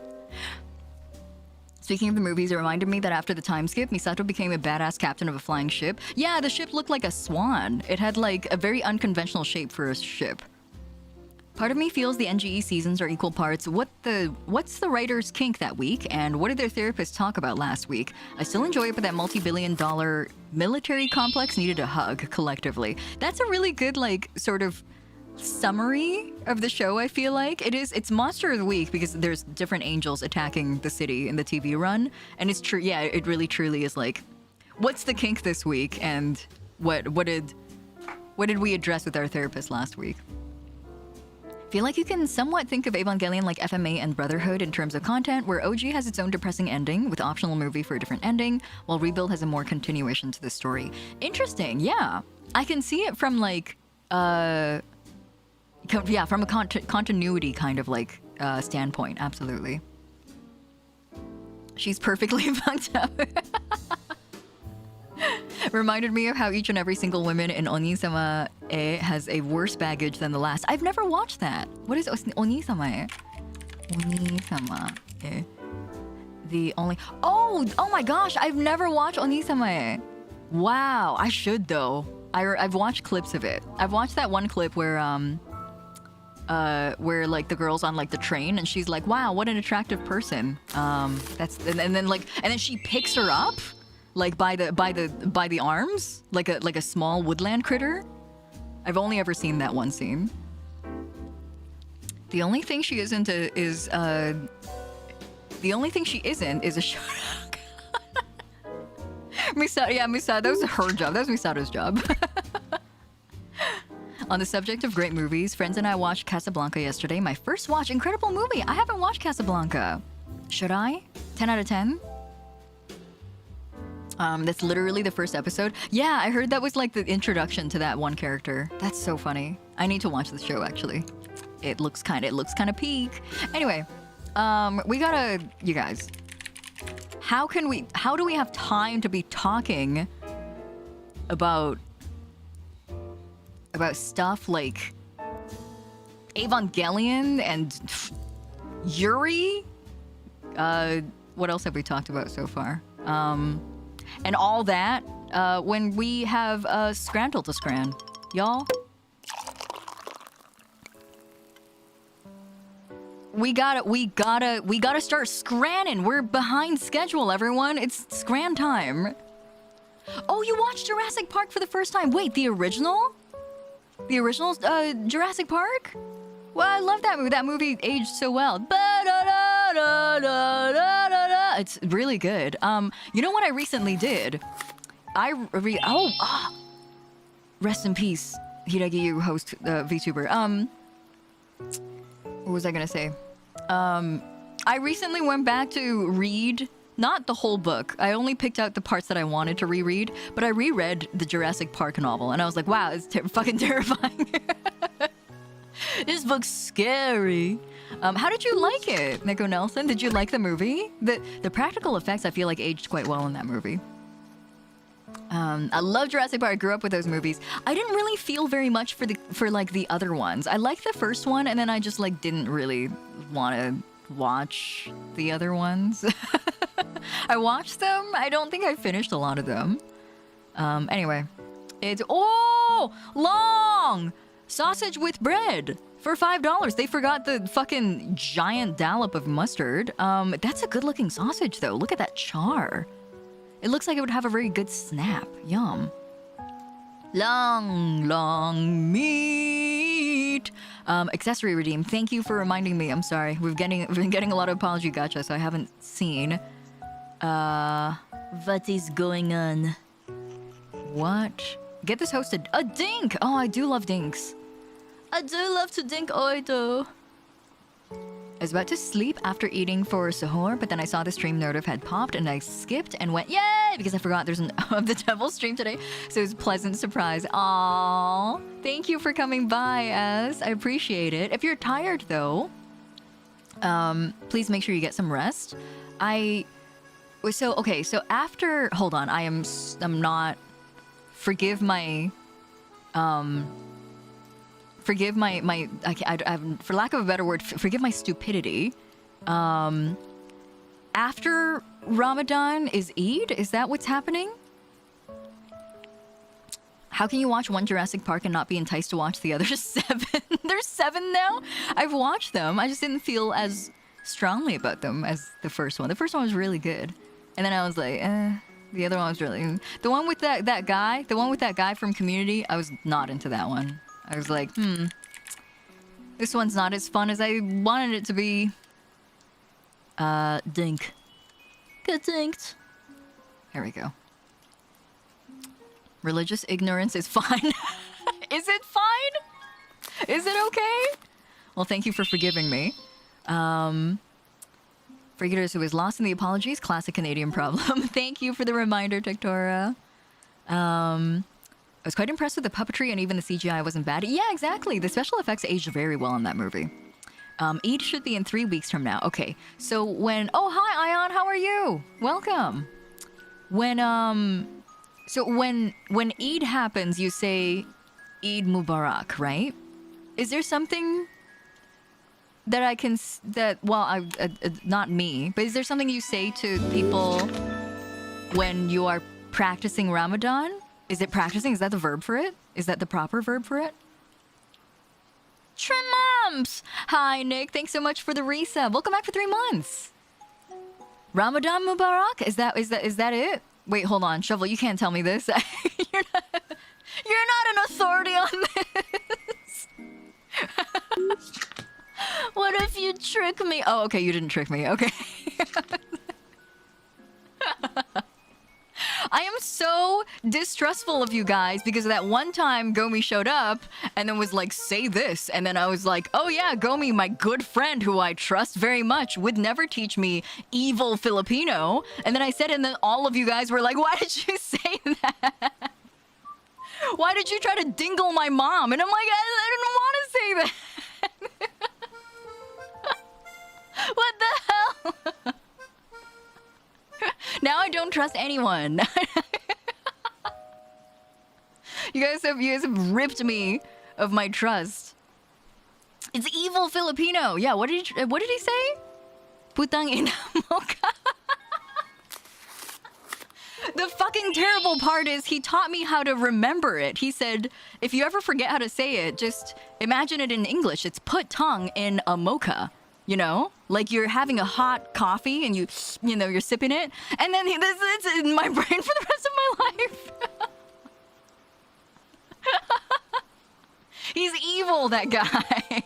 Speaking of the movies, it reminded me that after the time skip, Misato became a badass captain of a flying ship. Yeah, the ship looked like a swan. It had like a very unconventional shape for a ship. Part of me feels the NGE seasons are equal parts. What's the writer's kink that week, and what did their therapists talk about last week? I still enjoy it, but that multi-billion-dollar military complex needed a hug collectively. That's a really good like sort of summary of the show. I feel like it's Monster of the Week because there's different angels attacking the city in the TV run, and it's true. Yeah, it really truly is like, what's the kink this week, and what did we address with our therapist last week? Feel like you can somewhat think of Evangelion like FMA and Brotherhood in terms of content, where OG has its own depressing ending with optional movie for a different ending, while Rebuild has a more continuation to the story. Interesting, yeah. I can see it from like, from a continuity kind of like standpoint, absolutely. She's perfectly fucked up. Reminded me of how each and every single woman in Onisama-e has a worse baggage than the last. I've never watched that. What is Onisama-e? Onisama-e. The only... Oh my gosh, I've never watched Onisama-e. Wow, I should though. I've watched clips of it. I've watched that one clip where like the girl's on like the train and she's like, wow, what an attractive person. And then she picks her up like by the arms, like a small woodland critter. I've only ever seen that one scene. The only thing she isn't is a Shorak. Misato, that was her job. That was Misato's job. On the subject of great movies, friends and I watched Casablanca yesterday. My first watch, incredible movie. I haven't watched Casablanca. Should I? 10 out of 10? That's literally the first episode. Yeah, I heard that was like the introduction to that one character. That's so funny. I need to watch the show actually. It looks kind of peak. Anyway, you guys. How do we have time to be talking about stuff like Evangelion and Yuri? What else have we talked about so far? And all that when we have Scrantle to scran, y'all. We gotta start scranning. We're behind schedule, everyone. It's scran time. Oh, you watched Jurassic Park for the first time. Wait, the original? The original Jurassic Park? Well, I love that movie. That movie aged so well. It's really good. You know what I recently did? Rest in peace, Hiiragi, you host VTuber. What was I gonna say? I recently went back to read, not the whole book. I only picked out the parts that I wanted to reread, but I reread the Jurassic Park novel, and I was like, wow, it's fucking terrifying. This book's scary. How did you like it, Neko Nelson? Did you like the movie? The practical effects, I feel like, aged quite well in that movie. I love Jurassic Park. I grew up with those movies. I didn't really feel very much for like the other ones. I liked the first one, and then I just like didn't really want to watch the other ones. I watched them. I don't think I finished a lot of them. Anyway, it's long sausage with bread for $5. They forgot the fucking giant dollop of mustard. That's a good-looking sausage, though. Look at that char. It looks like it would have a very good snap. Yum. Long meat. Accessory redeem. Thank you for reminding me. I'm sorry. We've been getting a lot of apology gacha, so I haven't seen. What is going on? What? Get this hosted. A dink! Oh, I do love dinks. I do love to dink oito. I was about to sleep after eating for suhoor, but then I saw the stream notif had popped and I skipped and went, yay! Because I forgot there's an of the devil stream today. So it was a pleasant surprise. Aww. Thank you for coming by, S. I appreciate it. If you're tired though, please make sure you get some rest. So okay, so after hold on, I'm not forgive my for lack of a better word, forgive my stupidity. After Ramadan is Eid? Is that what's happening? How can you watch one Jurassic Park and not be enticed to watch the other 7? There's 7 now? I've watched them. I just didn't feel as strongly about them as the first one. The first one was really good. And then I was like, the other one was really... The one with that guy, the one with that guy from Community, I was not into that one. I was like, this one's not as fun as I wanted it to be. Dink. Get dinked. Here we go. Religious ignorance is fine. Is it fine? Is it okay? Well, thank you for forgiving me. Frigators who is lost in the apologies, classic Canadian problem. Thank you for the reminder, Tektora. I was quite impressed with the puppetry and even the CGI wasn't bad. Yeah, exactly. The special effects aged very well in that movie. Eid should be in 3 weeks from now. Okay, so when... Oh, hi, Ion. How are you? Welcome. When Eid happens, you say Eid Mubarak, right? Is there something that I can... not me, but is there something you say to people when you are practicing Ramadan? Is it practicing? Is that the verb for it? Is that the proper verb for it? Tremumps! Hi, Nick. Thanks so much for the resub. Welcome back for 3 months. Ramadan Mubarak? Is that it? Wait, hold on. Shovel, you can't tell me this. You're not an authority on this. What if you trick me? Oh, okay, you didn't trick me. Okay. I am so distrustful of you guys because of that one time Gomi showed up and then was like, say this. And then I was like, oh yeah, Gomi, my good friend who I trust very much, would never teach me evil Filipino. And then I said, and then all of you guys were like, why did you say that? Why did you try to dingle my mom? And I'm like, I didn't want to say that. What the hell? Now I don't trust anyone. You guys have ripped me of my trust. It's evil Filipino. Yeah, what did he say? Putang ina mo ka. The fucking terrible part is he taught me how to remember it. He said, if you ever forget how to say it, just imagine it in English. It's put tongue in a mocha. You know, like you're having a hot coffee and you're sipping it, and then it's in my brain for the rest of my life. He's evil, that guy.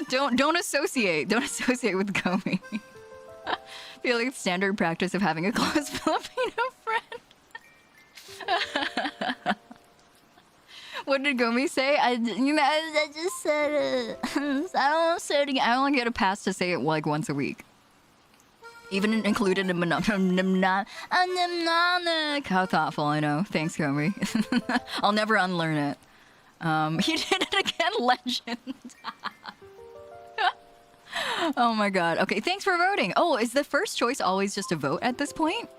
Don't associate with Gomi. I feel like it's standard practice of having a close Filipino friend. What did Gomi say? I just said it. I don't want to say it again. I only get a pass to say it like once a week. Even included in How thoughtful, I know. Thanks, Gomi. I'll never unlearn it. He did it again, legend. Oh my god. Okay, thanks for voting. Oh, is the first choice always just a vote at this point?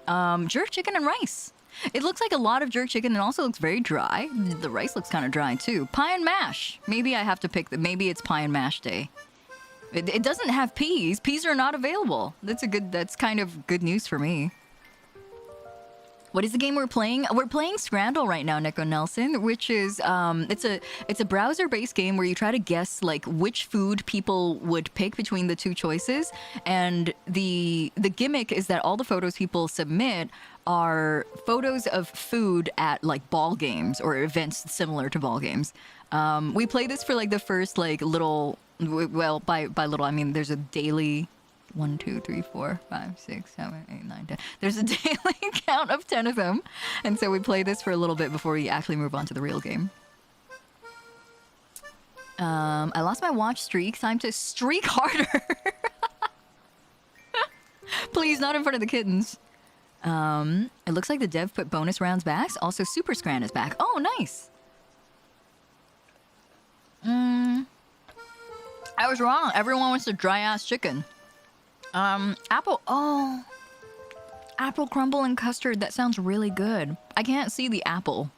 Jerk chicken and rice. It looks like a lot of jerk chicken and also looks very dry. The rice looks kind of dry too. Pie and mash. Maybe I have to pick maybe it's pie and mash day. It doesn't have peas. Peas are not available. That's kind of good news for me. What is the game we're playing? We're playing Scrandle right now, Nico Nelson, which is it's a browser-based game where you try to guess like which food people would pick between the two choices, and the gimmick is that all the photos people submit are photos of food at like ball games or events similar to ball games. We play this for like the first like little, well, by little I mean there's a daily 1, 2, 3, 4, 5, 6, 7, 8, 9, 10. There's a daily count of 10 of them. And so we play this for a little bit before we actually move on to the real game. I lost my watch streak. Time to streak harder. Please, not in front of the kittens. It looks like the dev put bonus rounds back. Also, Super Scran is back. Oh, nice. I was wrong. Everyone wants a dry-ass chicken. Apple... Oh. Apple crumble and custard. That sounds really good. I can't see the apple.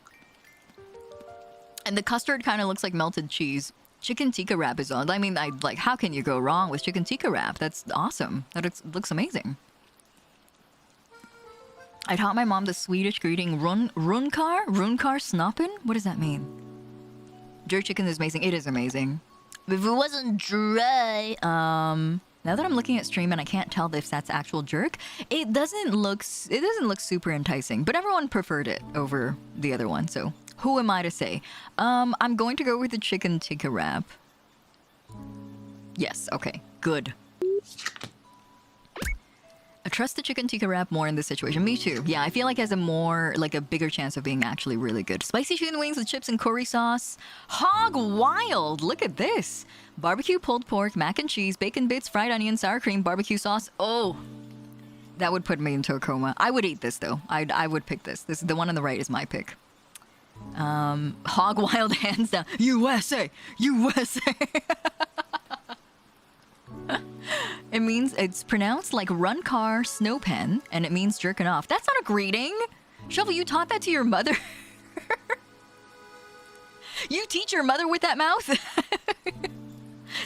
And the custard kind of looks like melted cheese. Chicken tikka wrap is on. I mean, how can you go wrong with chicken tikka wrap? That's awesome. Looks amazing. I taught my mom the Swedish greeting runkar snoppen. What does that mean? Jerk chicken is amazing. It is amazing. If it wasn't dry. Now that I'm looking at stream and I can't tell if that's actual jerk, it doesn't look super enticing. But everyone preferred it over the other one, so who am I to say? I'm going to go with the chicken tikka wrap. Yes, okay, good. I trust the chicken tikka wrap more in this situation. Me too. Yeah, I feel like it has a bigger chance of being actually really good. Spicy chicken wings with chips and curry sauce. Hog wild! Look at this. Barbecue pulled pork, mac and cheese, bacon bits, fried onion, sour cream, barbecue sauce. Oh, that would put me into a coma. I would eat this though. I would pick this. The one on the right is my pick. Hog wild hands down. USA! USA! It's pronounced like run car, snow pen, and it means jerking off. That's not a greeting. Shovel, you taught that to your mother? You teach your mother with that mouth?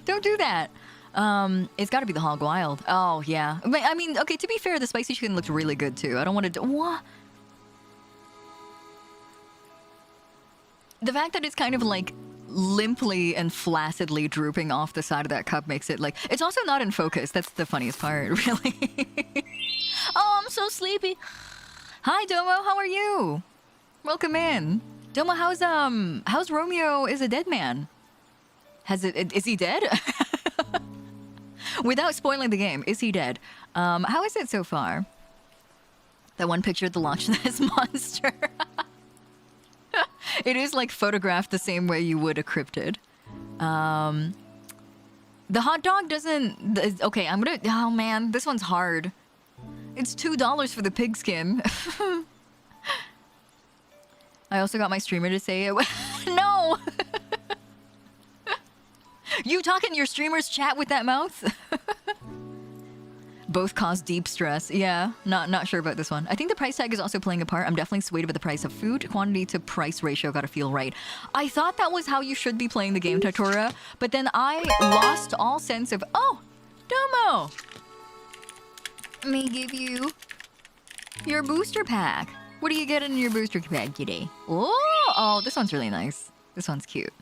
Don't do that. It's got to be the hog wild. Oh, yeah. I mean, okay, to be fair, the spicy chicken looked really good, too. I don't want to... What? The fact that it's kind of like limply and flaccidly drooping off the side of that cup makes it like... It's also not in focus. That's the funniest part, really. Oh, I'm so sleepy. Hi, Domo. How are you? Welcome in. Domo, how's Romeo is a dead man? Is he dead? Without spoiling the game, is he dead? How is it so far? That one picture of the Loch Ness monster. It is like photographed the same way you would a cryptid. The hot dog doesn't... Okay, I'm gonna... Oh man, this one's hard. It's $2 for the pig skin. I also got my streamer to say it. No! You talk in your streamer's chat with that mouth? Both cause deep stress. Yeah, not sure about this one. I think the price tag is also playing a part. I'm definitely swayed by the price of food. Quantity to price ratio gotta feel right. I thought that was how you should be playing the game, Tatora, but then I lost all sense of... Oh! Domo! Let me give you your booster pack. What do you get in your booster pack today? Oh, this one's really nice. This one's cute.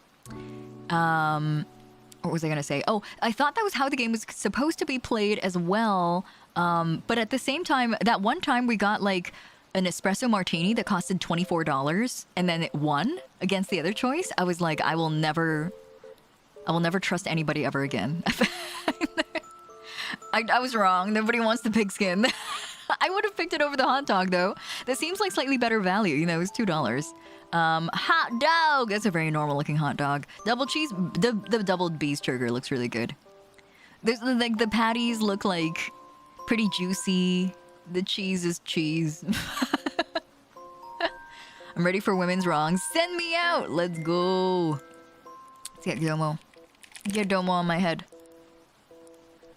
What was I gonna say? Oh, I thought that was how the game was supposed to be played as well. But at the same time, that one time we got like an espresso martini that costed $24 and then it won against the other choice. I was like, I will never trust anybody ever again. I was wrong. Nobody wants the pigskin. I would have picked it over the hot dog though. That seems like slightly better value. You know, it's $2. Hot dog! That's a very normal looking hot dog. Double cheese, the doubled beefsteak looks really good. There's like the patties look like pretty juicy. The cheese is cheese. I'm ready for women's wrongs. Send me out! Let's go. Let's get Domo. Get Domo on my head.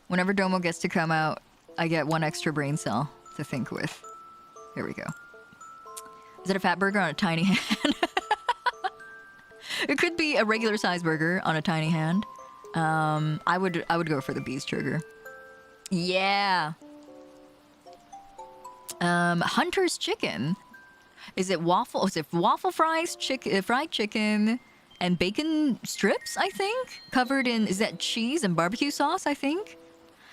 Whenever Domo gets to come out, I get one extra brain cell to think with. Here we go. Is it a fat burger on a tiny hand? It could be a regular size burger on a tiny hand. I would go for the beefsteak. Yeah. Hunter's chicken. Is it waffle? Is it waffle fries, fried chicken, and bacon strips? I think covered in cheese and barbecue sauce? I think.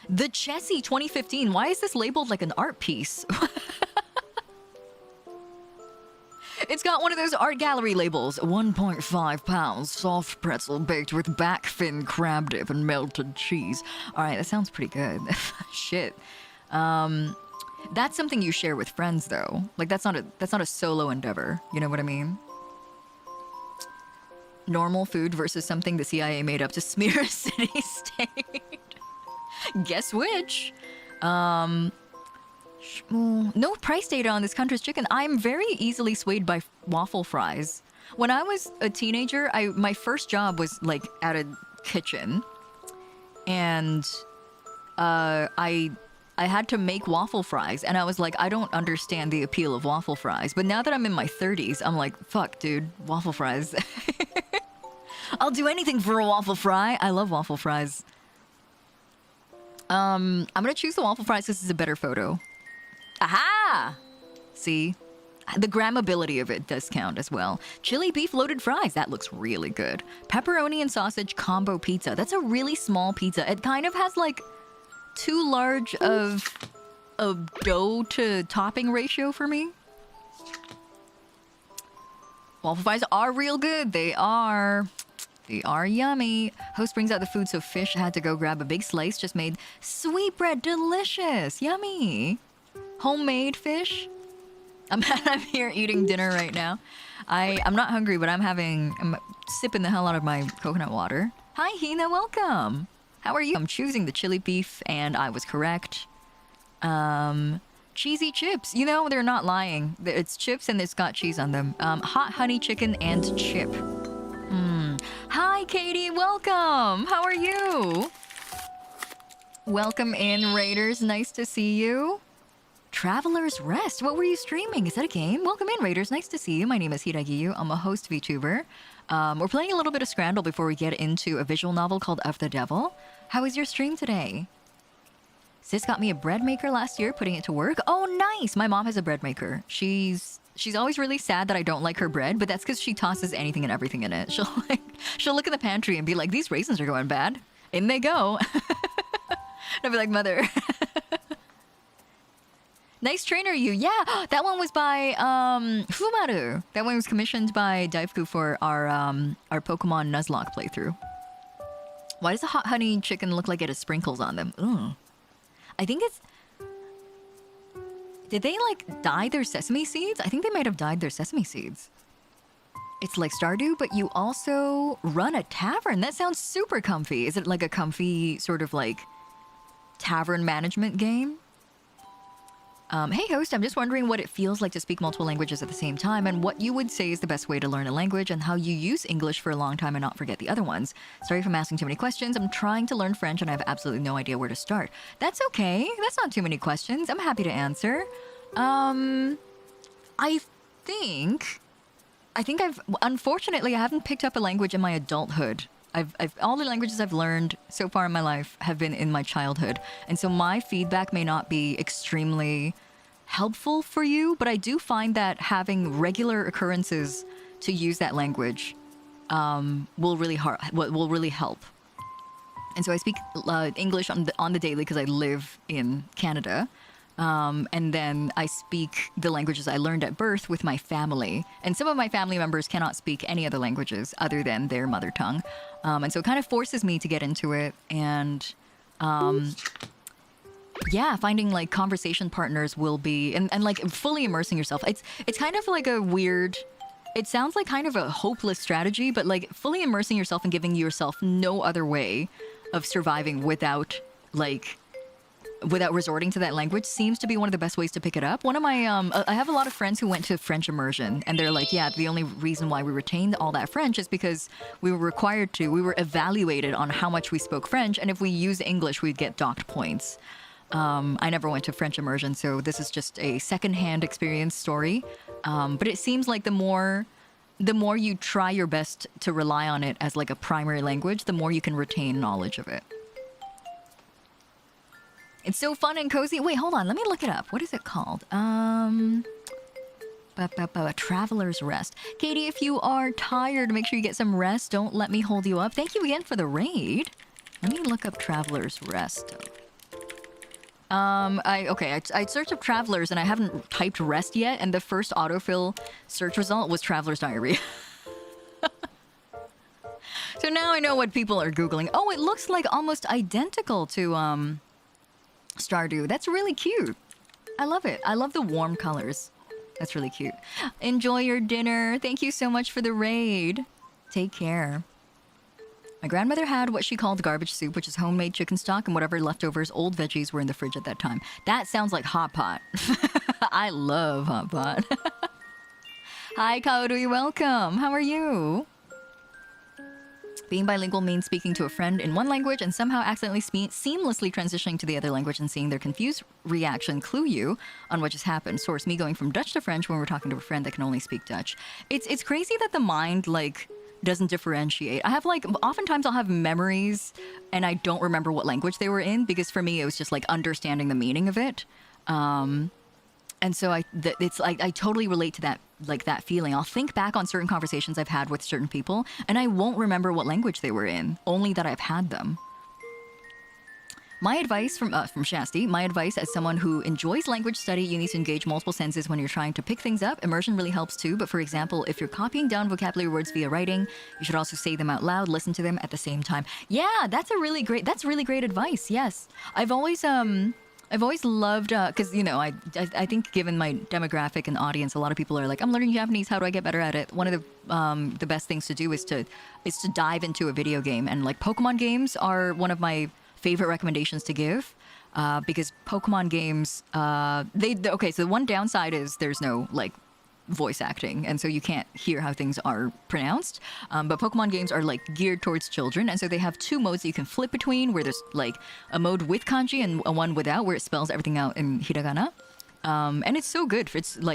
The Chessie 2015. Why is this labeled like an art piece? It's got one of those art gallery labels. 1.5 pounds soft pretzel baked with back fin crab dip and melted cheese. All right, that sounds pretty good. Shit. That's something you share with friends, though. Like that's not a solo endeavor. You know what I mean? Normal food versus something the CIA made up to smear a city-state. Guess which? No price data on this country's chicken. I'm very easily swayed by waffle fries. When I was a teenager, my first job was like at a kitchen, and I I had to make waffle fries, and I was like, I don't understand the appeal of waffle fries. But now that I'm in my 30s, I'm like, fuck, dude, waffle fries. I'll do anything for a waffle fry. I love waffle fries. I'm gonna choose the waffle fries because it's a better photo. Aha! See? The grammability of it does count as well. Chili beef loaded fries. That looks really good. Pepperoni and sausage combo pizza. That's a really small pizza. It kind of has like too large of a dough to topping ratio for me. Waffle fries are real good. They are. They are yummy. Host brings out the food, so Fish had to go grab a big slice. Just made sweetbread. Delicious. Yummy. Homemade fish. I'm here eating dinner right now. I'm not hungry, but I'm sipping the hell out of my coconut water. Hi, Hina. Welcome. How are you? I'm choosing the chili beef, and I was correct. Cheesy chips. You know, they're not lying. It's chips, and it's got cheese on them. Hot honey chicken and chip. Hi, Katie. Welcome. How are you? Welcome in, Raiders. Nice to see you. Traveler's Rest. What were you streaming? Is that a game? Welcome in, Raiders. Nice to see you. My name is Hiiragi. I'm a host VTuber. We're playing a little bit of Scrandle before we get into a visual novel called Of the Devil. How was your stream today? Sis got me a bread maker last year, putting it to work. Oh, nice. My mom has a bread maker. She's always really sad that I don't like her bread, but that's because she tosses anything and everything in it. She'll look in the pantry and be like, these raisins are going bad. In they go. And I'll be like, mother. Nice trainer, you. Yeah, that one was by Fumaru. That one was commissioned by Daifuku for our Pokemon Nuzlocke playthrough. Why does the hot honey chicken look like it has sprinkles on them? Ugh. I think it's... Did they, like, dye their sesame seeds? I think they might have dyed their sesame seeds. It's like Stardew, but you also run a tavern. That sounds super comfy. Is it like a comfy sort of, like, tavern management game? Hey host, I'm just wondering what it feels like to speak multiple languages at the same time and what you would say is the best way to learn a language and how you use English for a long time and not forget the other ones. Sorry if I'm asking too many questions. I'm trying to learn French and I have absolutely no idea where to start. That's okay. That's not too many questions. I'm happy to answer. I think unfortunately I haven't picked up a language in my adulthood. All the languages I've learned so far in my life have been in my childhood. And so my feedback may not be extremely helpful for you, but I do find that having regular occurrences to use that language will really help. And so I speak English on the daily because I live in Canada. And then I speak the languages I learned at birth with my family. And some of my family members cannot speak any other languages other than their mother tongue. And so it kind of forces me to get into it. And yeah, finding like conversation partners will be, and like fully immersing yourself. It's kind of like a weird, it sounds like kind of a hopeless strategy, but like fully immersing yourself and giving yourself no other way of surviving without resorting to that language seems to be one of the best ways to pick it up. One of my, I have a lot of friends who went to French immersion, and they're like, yeah, the only reason why we retained all that French is because we were required to. We were evaluated on how much we spoke French, and if we use English, we'd get docked points. I never went to French immersion, so this is just a secondhand experience story. But it seems like the more you try your best to rely on it as like a primary language, the more you can retain knowledge of it. It's so fun and cozy. Wait, hold on. Let me look it up. What is it called? Traveler's Rest. Katie, if you are tired, make sure you get some rest. Don't let me hold you up. Thank you again for the raid. Let me look up Traveler's Rest. I searched up Travelers and I haven't typed rest yet, and the first autofill search result was Traveler's Diarrhea. So now I know what people are Googling. Oh, it looks like almost identical to, Stardew. That's really cute. I love it. I love the warm colors. That's really cute. Enjoy your dinner. Thank you so much for the raid. Take care. My grandmother had what she called garbage soup, which is homemade chicken stock and whatever leftovers old veggies were in the fridge at that time. That sounds like hot pot. I love hot pot. Hi, Kaoru. Welcome. How are you? Being bilingual means speaking to a friend in one language and somehow accidentally seamlessly transitioning to the other language and seeing their confused reaction clue you on what just happened. Source, me going from Dutch to French when we're talking to a friend that can only speak Dutch. It's crazy that the mind, like, doesn't differentiate. I have, like, oftentimes I'll have memories and I don't remember what language they were in because for me it was just, like, understanding the meaning of it. And so I totally relate to that, like that feeling. I'll think back on certain conversations I've had with certain people, and I won't remember what language they were in, only that I've had them. My advice from Shasti, my advice as someone who enjoys language study, you need to engage multiple senses when you're trying to pick things up. Immersion really helps too, but for example, if you're copying down vocabulary words via writing, you should also say them out loud, listen to them at the same time. Yeah, that's really great advice, yes. I've always loved, because, you know, I think given my demographic and audience, a lot of people are like, I'm learning Japanese, how do I get better at it? One of the best things to do is to dive into a video game. And, like, Pokemon games are one of my favorite recommendations to give, because Pokemon games, okay, so the one downside is there's no, like, voice acting, and so you can't hear how things are pronounced, but Pokemon games are, like, geared towards children, and so they have two modes that you can flip between, where there's, like, a mode with kanji and a one without, where it spells everything out in hiragana, and it's so good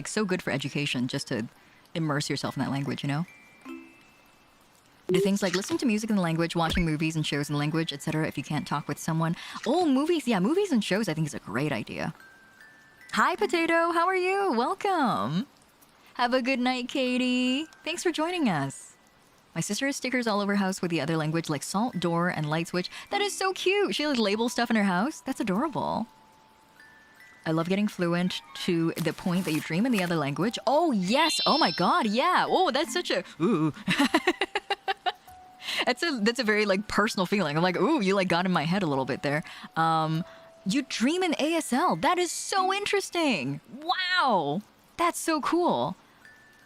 so good for education, just to immerse yourself in that language, you know. Do things like listening to music in the language, watching movies and shows in the language, etc. if you can't talk with someone. Oh, movies and shows I think is a great idea. Hi, Potato, how are you? Welcome. Have a good night, Katie. Thanks for joining us. My sister has stickers all over her house with the other language, like salt, door, and light switch. That is so cute. She like labels stuff in her house. That's adorable. I love getting fluent to the point that you dream in the other language. Oh, yes. Oh, my God. Yeah. Oh, that's such a... Ooh. That's a very, like, personal feeling. I'm like, ooh, you, like, got in my head a little bit there. You dream in ASL. That is so interesting. Wow. That's so cool.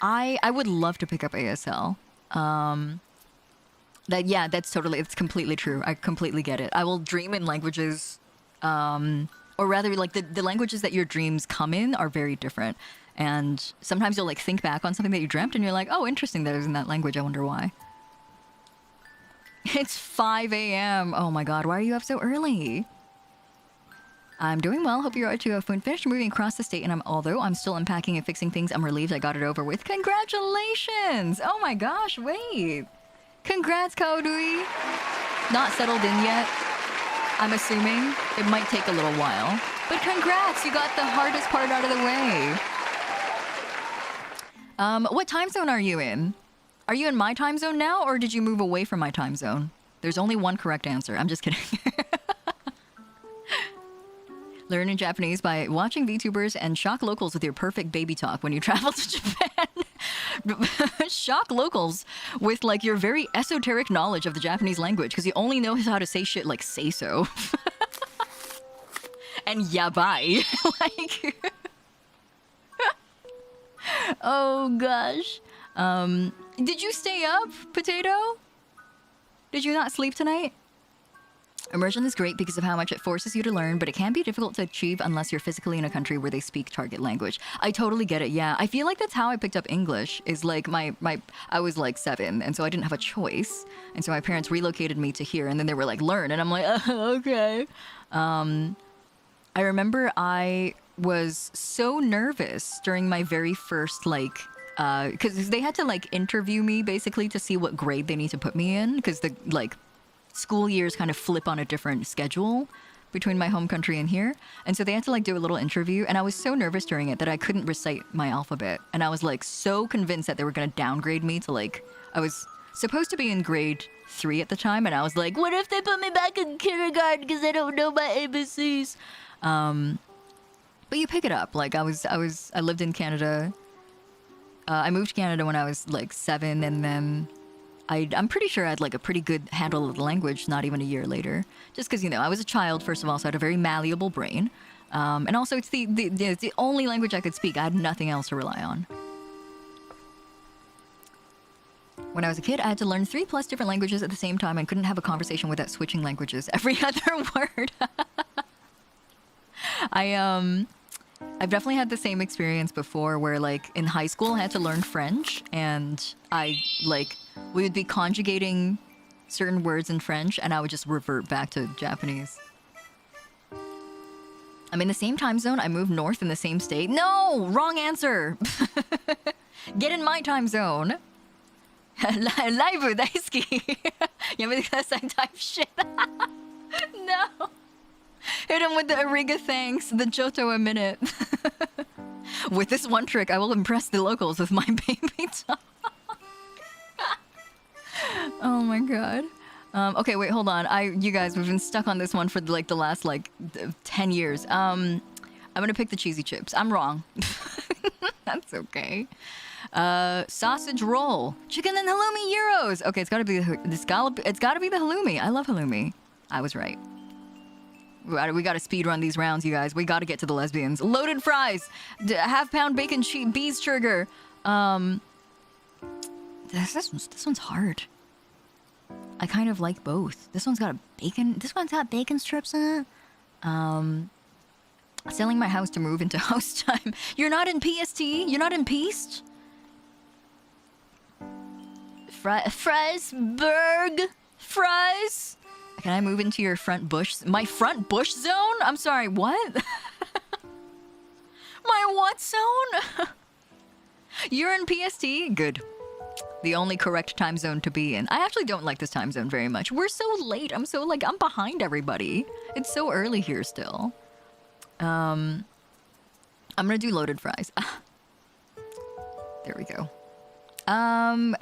I would love to pick up ASL. It's completely true. I completely get it. I will dream in languages, or rather, like, the languages that your dreams come in are very different. And sometimes you'll, like, think back on something that you dreamt and you're like, oh, interesting that it was in that language. I wonder why. It's 5 a.m. Oh my God, why are you up so early? I'm doing well. Hope you're to have finished moving across the state, and although I'm still unpacking and fixing things, I'm relieved I got it over with. Congratulations! Oh my gosh, wait. Congrats, Kaodui. Not settled in yet. I'm assuming it might take a little while. But congrats, you got the hardest part out of the way. What time zone are you in? Are you in my time zone now, or did you move away from my time zone? There's only one correct answer. I'm just kidding. Learning Japanese by watching VTubers and shock locals with your perfect baby talk when you travel to Japan. Shock locals with, like, your very esoteric knowledge of the Japanese language, because you only know how to say shit like say so. And yabai. Like... Oh gosh. Did you stay up, Potato? Did you not sleep tonight? Immersion is great because of how much it forces you to learn, but it can be difficult to achieve unless you're physically in a country where they speak target language. I totally get it, yeah. I feel like that's how I picked up English, is like I was like 7, and so I didn't have a choice. And so my parents relocated me to here, and then they were like, learn. And I'm like, okay. I remember I was so nervous during my very first, like, because they had to, like, interview me basically to see what grade they need to put me in, because the, like, school years kind of flip on a different schedule between my home country and here. And so they had to, like, do a little interview, and I was so nervous during it that I couldn't recite my alphabet. And I was, like, so convinced that they were going to downgrade me to, like, I was supposed to be in grade 3 at the time, and I was like, what if they put me back in kindergarten because I don't know my ABCs? But you pick it up. Like, I lived in Canada. I moved to Canada when I was, like, 7, and then I'm pretty sure I had, like, a pretty good handle of the language not even a year later. Just because, you know, I was a child, first of all, so I had a very malleable brain. And also, it's the only language I could speak. I had nothing else to rely on. When I was a kid, I had to learn 3+ different languages at the same time and couldn't have a conversation without switching languages every other word. I've definitely had the same experience before where, like, in high school I had to learn French, and we would be conjugating certain words in French, and I would just revert back to Japanese. I'm in the same time zone. I moved north in the same state. No, wrong answer. Get in my time zone. Live 大好き。やめてください type shit. No. Hit him with the Ariga thanks, the Johto a minute. With this one trick, I will impress the locals with my baby talk. Oh my god. Okay, wait, hold on. You guys, we've been stuck on this one for like the last 10 years. I'm gonna pick the cheesy chips. I'm wrong. That's okay. Sausage roll, chicken and halloumi gyros. Okay, it's gotta be the halloumi. I love halloumi. I was right. We gotta speed run these rounds, you guys. We gotta get to the lesbians. Loaded fries, half-pound bacon bees trigger. This one's hard. I kind of like both. This one's got bacon strips in it. Selling my house to move into house time. You're not in PST? You're not in Peast? Friesberg? Fries? Can I move into your front bush? My front bush zone? I'm sorry, what? My what zone? You're in PST? Good. The only correct time zone to be in. I actually don't like this time zone very much. We're so late. I'm behind everybody. It's so early here still. I'm gonna do loaded fries. There we go.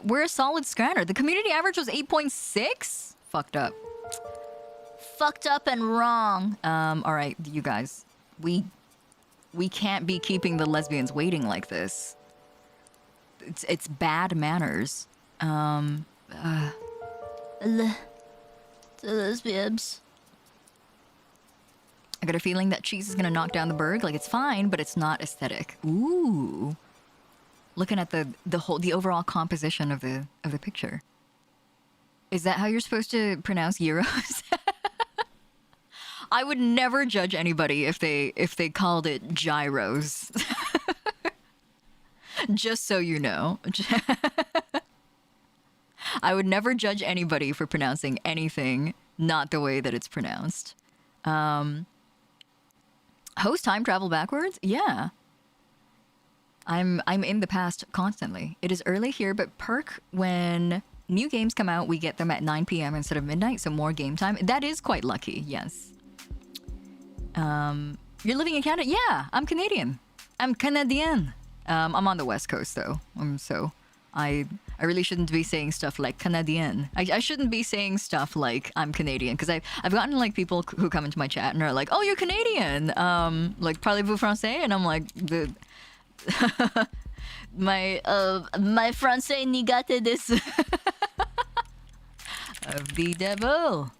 We're a solid scanner. The community average was 8.6? Fucked up. Fucked up and wrong. All right, you guys. We can't be keeping the lesbians waiting like this. It's bad manners. The lesbians. I got a feeling that cheese is gonna knock down the burg. Like, it's fine, but it's not aesthetic. Ooh. Looking at the overall composition of the picture. Is that how you're supposed to pronounce gyros? I would never judge anybody if they called it gyros. Just so you know. I would never judge anybody for pronouncing anything not the way that it's pronounced. Host time travel backwards? Yeah. I'm in the past constantly. It is early here, but perk when new games come out, we get them at 9 p.m. instead of midnight, so more game time. That is quite lucky, yes. You're living in Canada? Yeah, I'm Canadian. I'm Canadian. I'm on the West Coast though, so I really shouldn't be saying stuff like Canadien. I shouldn't be saying stuff like I'm Canadian, because I've gotten like people who come into my chat and are like, oh, you're Canadian, like parlez-vous français, and I'm like, my français nigate desu. Of the devil.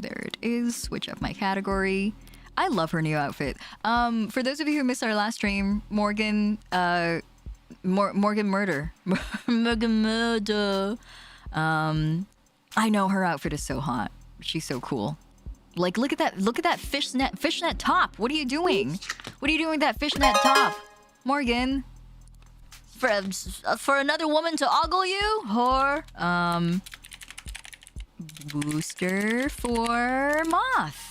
There it is. Switch up my category. I love her new outfit. For those of you who missed our last stream, Morgan Murder. Morgan Murder. I know her outfit is so hot. She's so cool. Like, look at that fishnet top. What are you doing? What are you doing with that fishnet top? Morgan. For another woman to ogle you? Whore. Booster for Moth.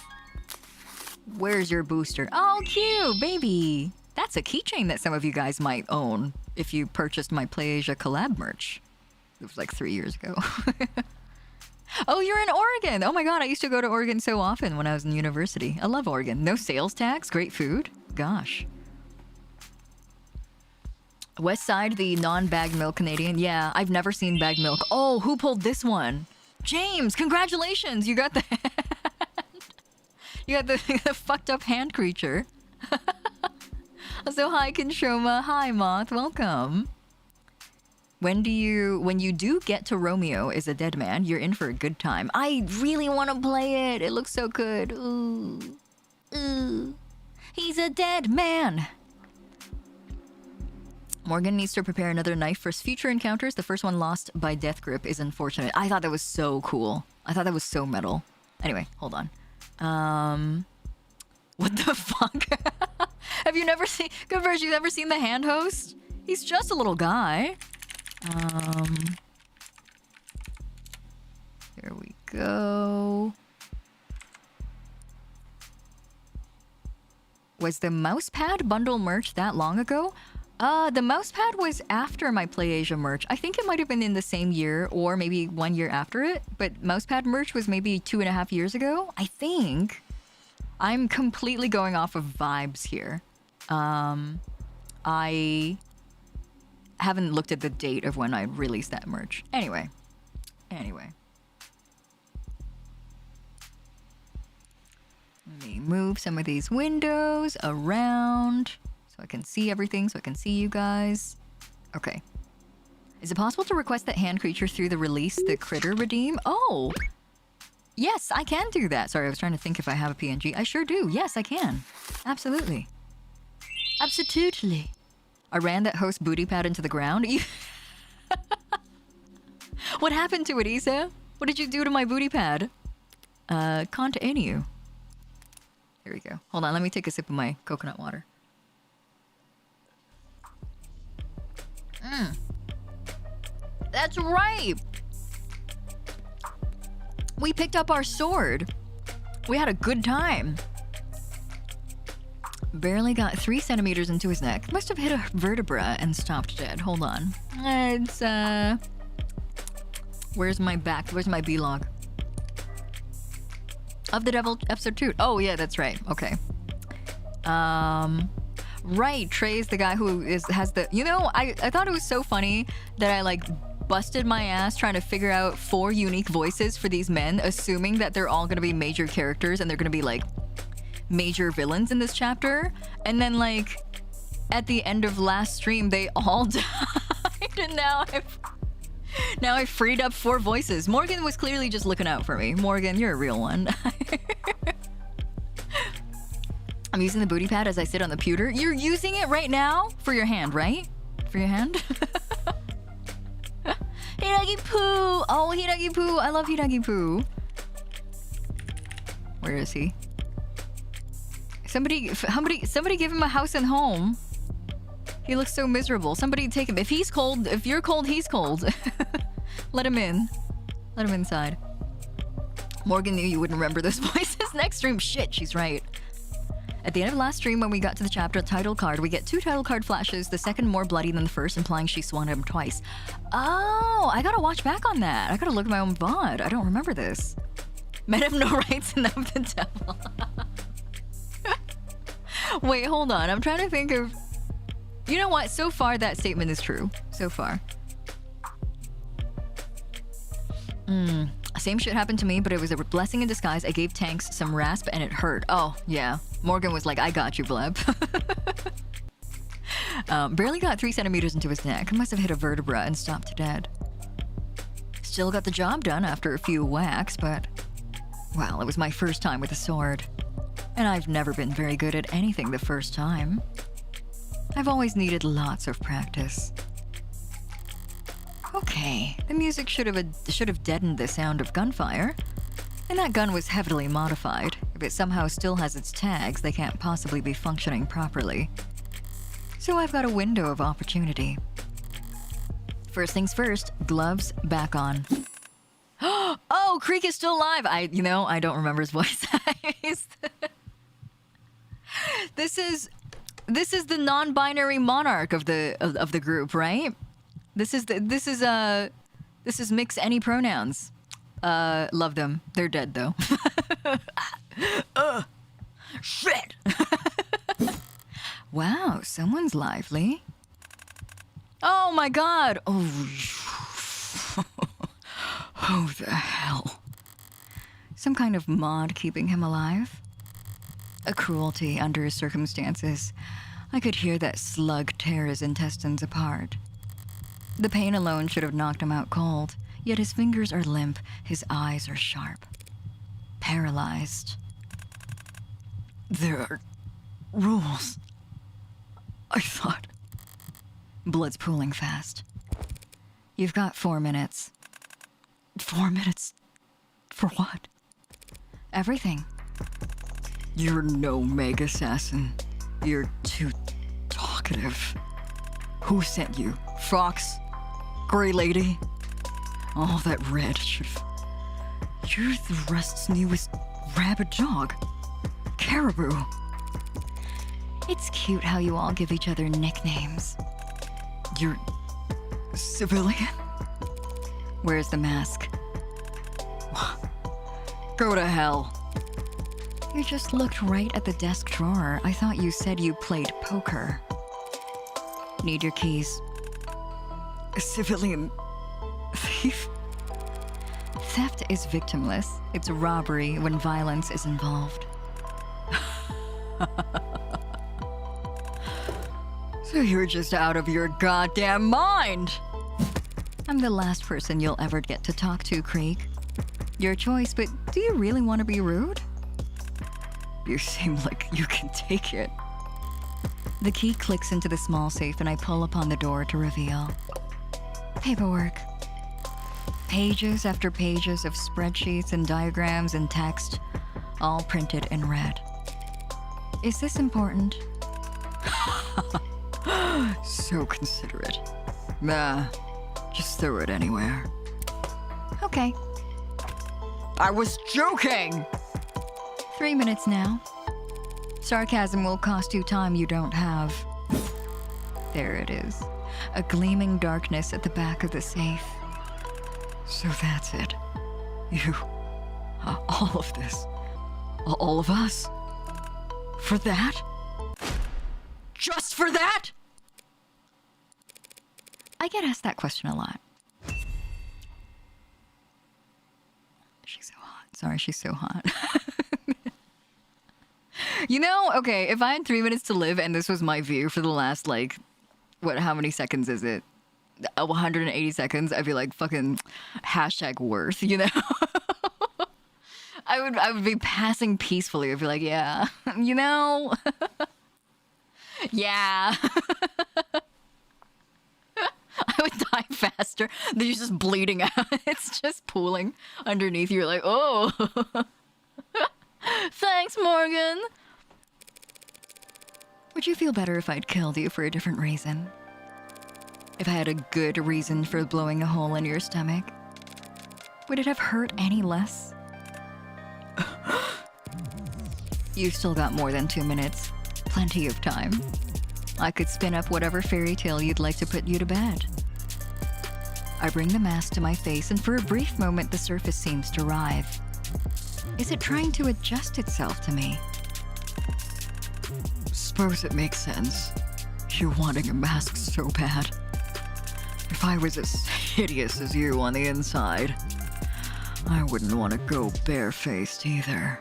Where's your booster? Oh, cute, baby. That's a keychain that some of you guys might own if you purchased my PlayAsia collab merch. It was like 3 years ago. Oh, you're in Oregon. Oh my god, I used to go to Oregon so often when I was in university. I love Oregon. No sales tax, great food. Gosh. West Side, the non-bagged milk Canadian. Yeah, I've never seen bagged milk. Oh, who pulled this one? James, congratulations. You got the You got the fucked up hand creature. So hi, Kinshoma. Hi, Moth. Welcome. When you do get to Romeo is a dead man, you're in for a good time. I really want to play it. It looks so good. Ooh. Ooh. He's a dead man. Morgan needs to prepare another knife for future encounters. The first one lost by death grip is unfortunate. I thought that was so cool. I thought that was so metal. Anyway, hold on. What the fuck? Have you never seen... Good version, you've never seen the hand host? He's just a little guy. There we go. Was the mousepad bundle merch that long ago? The mousepad was after my PlayAsia merch. I think it might have been in the same year or maybe 1 year after it, but mousepad merch was maybe 2.5 years ago, I think. I'm completely going off of vibes here. I haven't looked at the date of when I released that merch. Anyway. Let me move some of these windows around so I can see everything, so I can see you guys. Okay. Is it possible to request that hand creature through the release the critter redeem? Oh! Yes, I can do that. Sorry, I was trying to think if I have a PNG. I sure do. Yes, I can. Absolutely. Absolutely. I ran that host booty pad into the ground. What happened to it, Isa? What did you do to my booty pad? Continue. There we go. Hold on, let me take a sip of my coconut water. That's right! We picked up our sword. We had a good time. Barely got 3 centimeters into his neck. Must have hit a vertebra and stopped dead. Hold on. It's, Where's my back? Where's my B-log? Of the Devil, episode 2. Oh, yeah, that's right. Okay. Right, Trey's the guy who has the... You know, I thought it was so funny that I, like, busted my ass trying to figure out 4 unique voices for these men, assuming that they're all gonna be major characters and they're gonna be, like, major villains in this chapter. And then, like, at the end of last stream, they all died. And now I've freed up 4 voices. Morgan was clearly just looking out for me. Morgan, you're a real one. I'm using the booty pad as I sit on the pewter. You're using it right now? For your hand, right? For your hand? Hiiragi Poo! Oh, Hiiragi Poo! I love Hiiragi Poo. Where is he? Somebody give him a house and home. He looks so miserable. Somebody take him. If he's cold, if you're cold, he's cold. Let him in. Let him inside. Morgan knew you wouldn't remember those voices. Next stream, shit, she's right. At the end of last stream, when we got to the chapter title card, we get 2 title card flashes, the second more bloody than the first, implying she swung at him twice. Oh, I gotta watch back on that. I gotta look at my own VOD. I don't remember this. Men have no rights and I'm the devil. Wait, hold on. I'm trying to think of... You know what? So far, that statement is true. So far. Same shit happened to me, but it was a blessing in disguise. I gave Tanks some rasp and it hurt. Oh, yeah. Morgan was like, I got you, Bleb. Barely got 3 centimeters into his neck. Must have hit a vertebra and stopped dead. Still got the job done after a few whacks, but... Well, it was my first time with a sword. And I've never been very good at anything the first time. I've always needed lots of practice. Okay, the music should have deadened the sound of gunfire. And that gun was heavily modified. If it somehow still has its tags, they can't possibly be functioning properly. So I've got a window of opportunity. First things first, gloves back on. Oh, Creek is still alive! I don't remember his voice. This is the non-binary monarch of the group, right? This is mix any pronouns. Love them. They're dead though. Shit. Wow, someone's lively. Oh my god. Oh. Oh the hell. Some kind of mod keeping him alive. A cruelty under his circumstances. I could hear that slug tear his intestines apart. The pain alone should have knocked him out cold, yet his fingers are limp, his eyes are sharp. Paralyzed. There are rules. I thought. Blood's pooling fast. You've got 4 minutes. 4 minutes? For what? Everything. You're no Meg assassin. You're too talkative. Who sent you? Fox? Grey lady. Oh, that red should've... You're the Rust's newest rabid dog. Caribou. It's cute how you all give each other nicknames. You're... civilian? Where's the mask? Go to hell. You just looked right at the desk drawer. I thought you said you played poker. Need your keys. A civilian... thief? Theft is victimless. It's robbery when violence is involved. So you're just out of your goddamn mind! I'm the last person you'll ever get to talk to, Creek. Your choice, but do you really want to be rude? You seem like you can take it. The key clicks into the small safe and I pull upon the door to reveal paperwork. Pages after pages of spreadsheets and diagrams and text, all printed in red. Is this important? So considerate. Nah, just throw it anywhere. Okay. I was joking! 3 minutes now. Sarcasm will cost you time you don't have. There it is. A gleaming darkness at the back of the safe. So that's it. You. All of this. All of us. For that? Just for that? I get asked that question a lot. She's so hot. Sorry, she's so hot. You know, okay, if I had 3 minutes to live and this was my view for the last, like, how many seconds is it? 180 seconds, I'd be like, fucking hashtag worth, you know? I would be passing peacefully. I'd be like, yeah, you know? Yeah. I would die faster. Then you're just bleeding out. It's just pooling underneath you. You're like, oh. Thanks, Morgan. Would you feel better if I'd killed you for a different reason? If I had a good reason for blowing a hole in your stomach? Would it have hurt any less? You've still got more than 2 minutes. Plenty of time. I could spin up whatever fairy tale you'd like to put you to bed. I bring the mask to my face, and for a brief moment the surface seems to writhe. Is it trying to adjust itself to me? Suppose it makes sense. You're wanting a mask so bad. If I was as hideous as you on the inside, I wouldn't want to go barefaced either.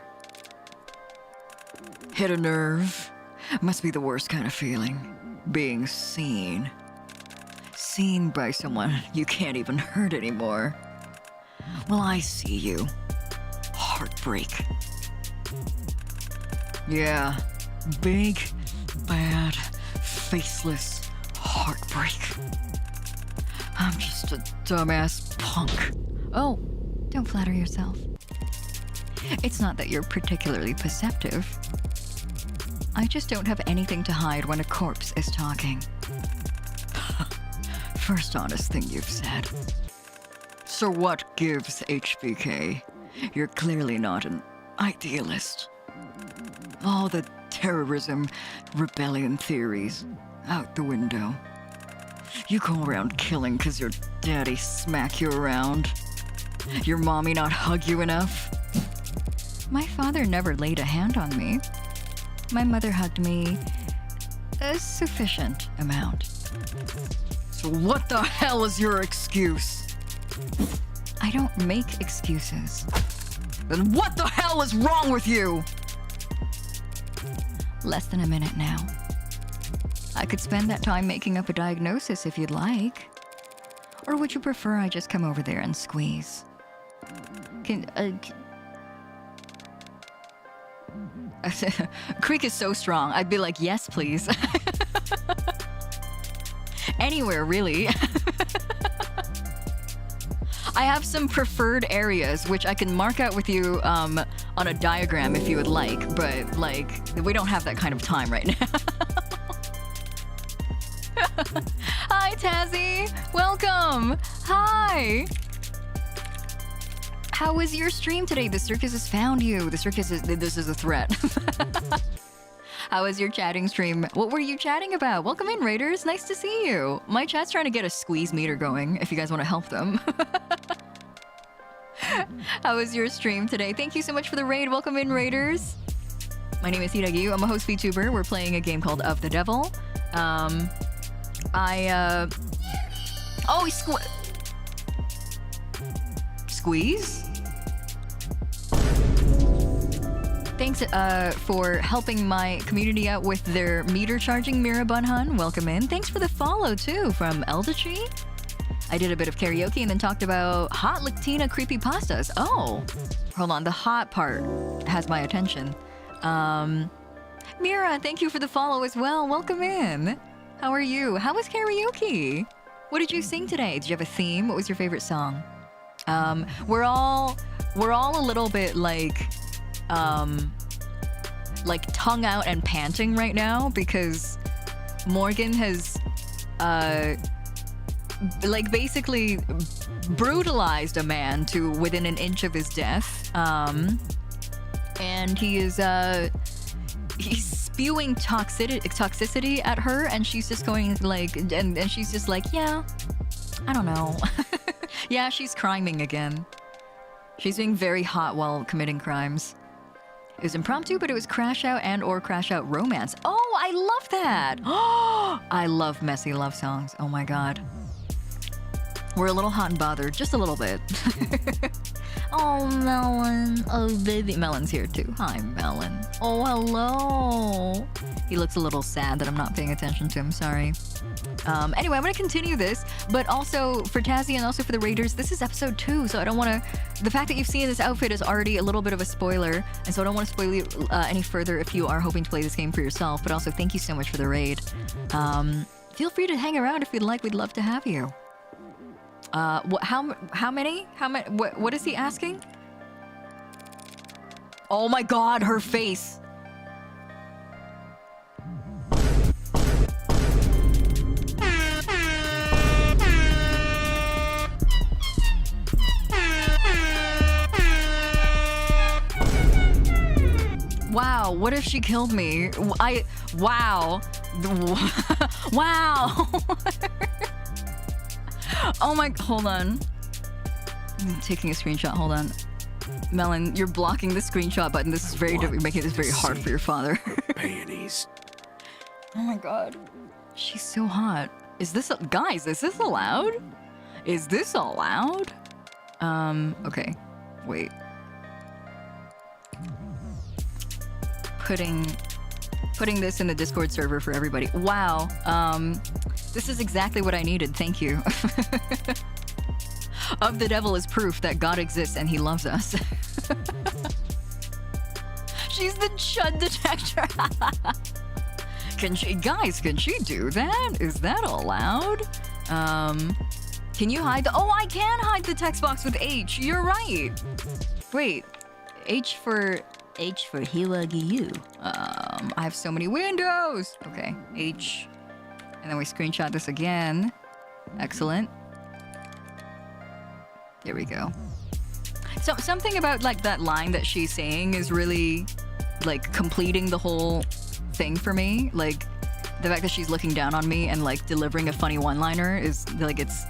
Hit a nerve. Must be the worst kind of feeling. Being seen. Seen by someone you can't even hurt anymore. Well, I see you. Heartbreak. Yeah, big, bad, faceless heartbreak. I'm just a dumbass punk. Oh, don't flatter yourself. It's not that you're particularly perceptive. I just don't have anything to hide when a corpse is talking. First honest thing you've said. So what gives, HBK? You're clearly not an idealist. All the terrorism, rebellion theories, out the window. You go around killing 'cause your daddy smack you around. Your mommy not hug you enough. My father never laid a hand on me. My mother hugged me a sufficient amount. So what the hell is your excuse? I don't make excuses. Then what the hell is wrong with you? Less than a minute now. I could spend that time making up a diagnosis if you'd like. Or would you prefer I just come over there and squeeze? Creek is so strong. I'd be like, yes, please. Anywhere, really. I have some preferred areas, which I can mark out with you on a diagram if you would like, but, like, we don't have that kind of time right now. Hi, Hi, Tazzy. Welcome. Hi. How was your stream today? The circus has found you. The circus is... This is a threat. How was your chatting stream? What were you chatting about? Welcome in, Raiders. Nice to see you. My chat's trying to get a squeeze meter going, if you guys want to help them. How was your stream today? Thank you so much for the raid. Welcome in, Raiders. My name is Hiiragi. I'm a host VTuber. We're playing a game called Of the Devil. Oh, Squeeze? Thanks for helping my community out with their meter charging, Mira Bunhun. Welcome in. Thanks for the follow, too, from Eldachi. I did a bit of karaoke and then talked about hot Latina creepypastas. Oh, hold on. The hot part has my attention. Mira, thank you for the follow as well. Welcome in. How are you? How was karaoke? What did you sing today? Did you have a theme? What was your favorite song? We're all a little bit like tongue out and panting right now because Morgan has basically brutalized a man to within an inch of his death. And he is he's spewing toxicity at her, and she's just going like, and she's just like, yeah, I don't know. Yeah, she's criming again. She's being very hot while committing crimes. It was impromptu, but it was crash out and or crash out romance. Oh, I love that. Oh, I love messy love songs. Oh my God. We're a little hot and bothered, just a little bit. Oh, Melon. Oh, baby. Melon's here too. Hi, Melon. Oh, hello. He looks a little sad that I'm not paying attention to him. Sorry. Anyway, I'm going to continue this, but also for Tazzy and also for the Raiders, this is episode 2, so I don't want to... The fact that you've seen this outfit is already a little bit of a spoiler, and so I don't want to spoil you any further if you are hoping to play this game for yourself, but also thank you so much for the raid. Feel free to hang around if you'd like. We'd love to have you. How many? What is he asking? Oh my God, her face. Wow, what if she killed me? Wow. Wow. Oh my, hold on. I'm taking a screenshot, hold on. Melon, you're blocking the screenshot button. This is very difficult, making this very hard for your father. Panties. Oh my God. She's so hot. Is this, guys, is this allowed? Is this allowed? Okay, wait. Putting this in the Discord server for everybody. Wow. This is exactly what I needed. Thank you. Of the Devil is proof that God exists and he loves us. She's the chud detector. Can she do that? Is that allowed? Can you hide oh, I can hide the text box with H. You're right. Wait, H for Hiiragi. I have so many windows. Okay, H. And then we screenshot this again. Excellent. There we go. So something about like that line that she's saying is really like completing the whole thing for me. Like the fact that she's looking down on me and like delivering a funny one-liner is like it's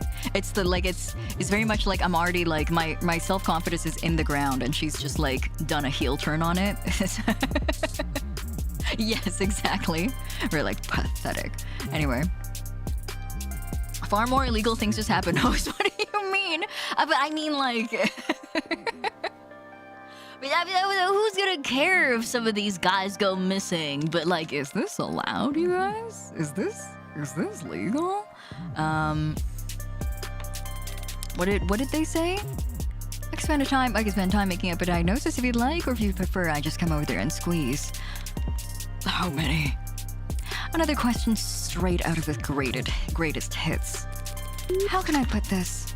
very much like I'm already like my self-confidence is in the ground and she's just like done a heel turn on it. Yes, exactly. We're like pathetic. Anyway. Far more illegal things just happen. What do you mean? But I mean like... who's gonna care if some of these guys go missing? But like, is this allowed, you guys? Is this legal? What did they say? I can spend time making up a diagnosis if you'd like, or if you prefer, I just come over there and squeeze. How many? Another question straight out of the greatest hits. How can I put this?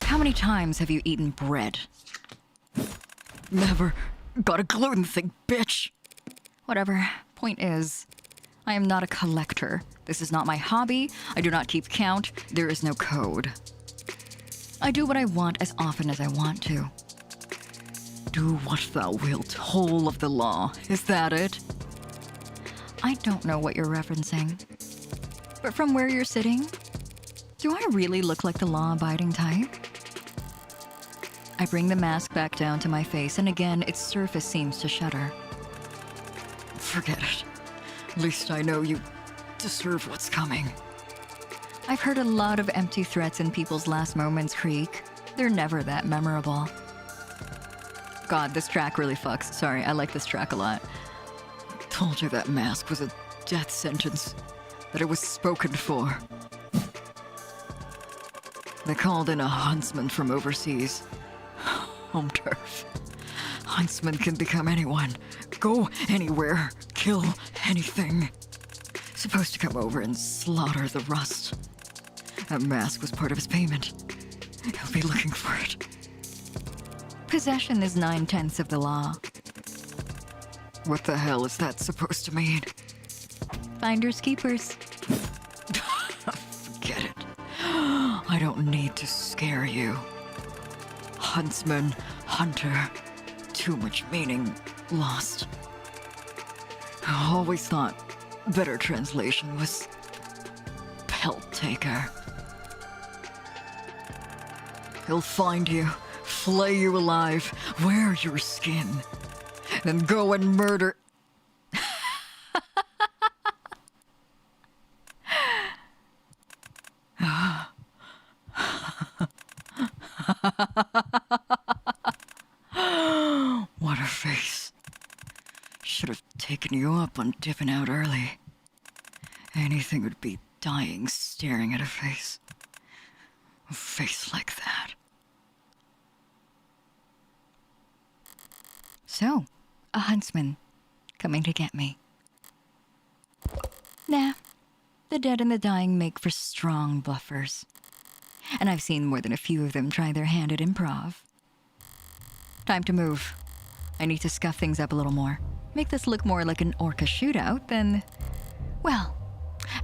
How many times have you eaten bread? Never. Got a gluten thing, bitch. Whatever. Point is, I am not a collector. This is not my hobby. I do not keep count. There is no code. I do what I want as often as I want to. Do what thou wilt, whole of the law. Is that it? I don't know what you're referencing. But from where you're sitting, do I really look like the law-abiding type? I bring the mask back down to my face, and again, its surface seems to shudder. Forget it. At least I know you deserve what's coming. I've heard a lot of empty threats in people's last moments creak. They're never that memorable. God, this track really fucks. Sorry, I like this track a lot. Told you that mask was a death sentence. That it was spoken for. They called in a huntsman from overseas. Home turf. Huntsmen can become anyone. Go anywhere. Kill anything. Supposed to come over and slaughter the rust. That mask was part of his payment. He'll be looking for it. Possession is 9/10 of the law. What the hell is that supposed to mean? Finders keepers. Forget it. I don't need to scare you. Huntsman, hunter. Too much meaning lost. I always thought better translation was pelt taker. He'll find you, flay you alive, wear your skin, then go and murder. What a face. Should have taken you up on dipping out early. Anything would be dying staring at a face. A face like that. So, a huntsman coming to get me. Nah, the dead and the dying make for strong buffers. And I've seen more than a few of them try their hand at improv. Time to move. I need to scuff things up a little more. Make this look more like an orca shootout than, well,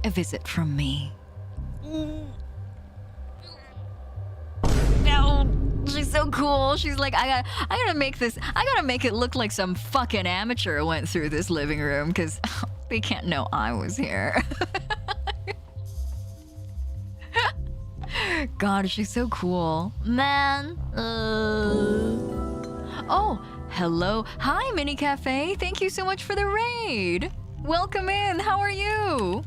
a visit from me. No, she's so cool. She's like, I gotta make it look like some fucking amateur went through this living room, because they can't know I was here. God, she's so cool. Man. Oh, hello. Hi, Mini Cafe. Thank you so much for the raid. Welcome in. How are you?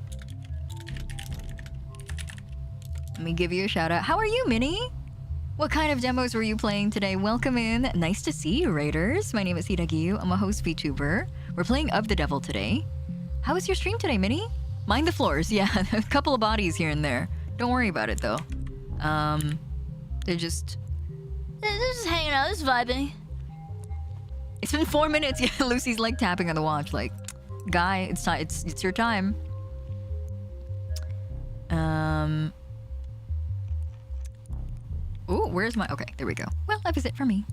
Let me give you a shout out. How are you, Minnie? What kind of demos were you playing today? Welcome in. Nice to see you, Raiders. My name is Hiiragi. I'm a host VTuber. We're playing Of the Devil today. How was your stream today, Minnie? Mind the floors. Yeah, a couple of bodies here and there. Don't worry about it, though. They're just hanging out. Just vibing. It's been 4 minutes. Yeah, Lucy's like tapping on the watch, like, guy, it's time. It's your time. Ooh, where's my? Okay, there we go. Well, that was it for me.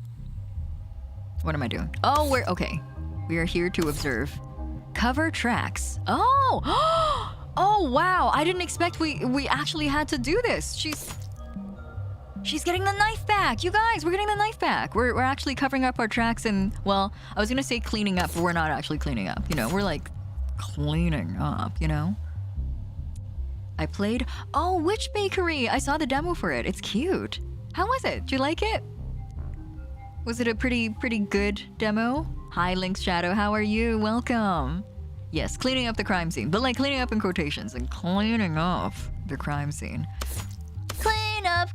What am I doing? Oh, we're okay. We are here to observe. Cover tracks. Oh, oh wow! I didn't expect we actually had to do this. She's getting the knife back. You guys, we're getting the knife back. We're actually covering up our tracks and, well, I was gonna say cleaning up, but we're not actually cleaning up. You know, we're like cleaning up, you know? I played, oh, Witch Bakery. I saw the demo for it. It's cute. How was it? Did you like it? Was it a pretty good demo? Hi, Link's Shadow. How are you? Welcome. Yes, cleaning up the crime scene, but like cleaning up in quotations and cleaning up the crime scene.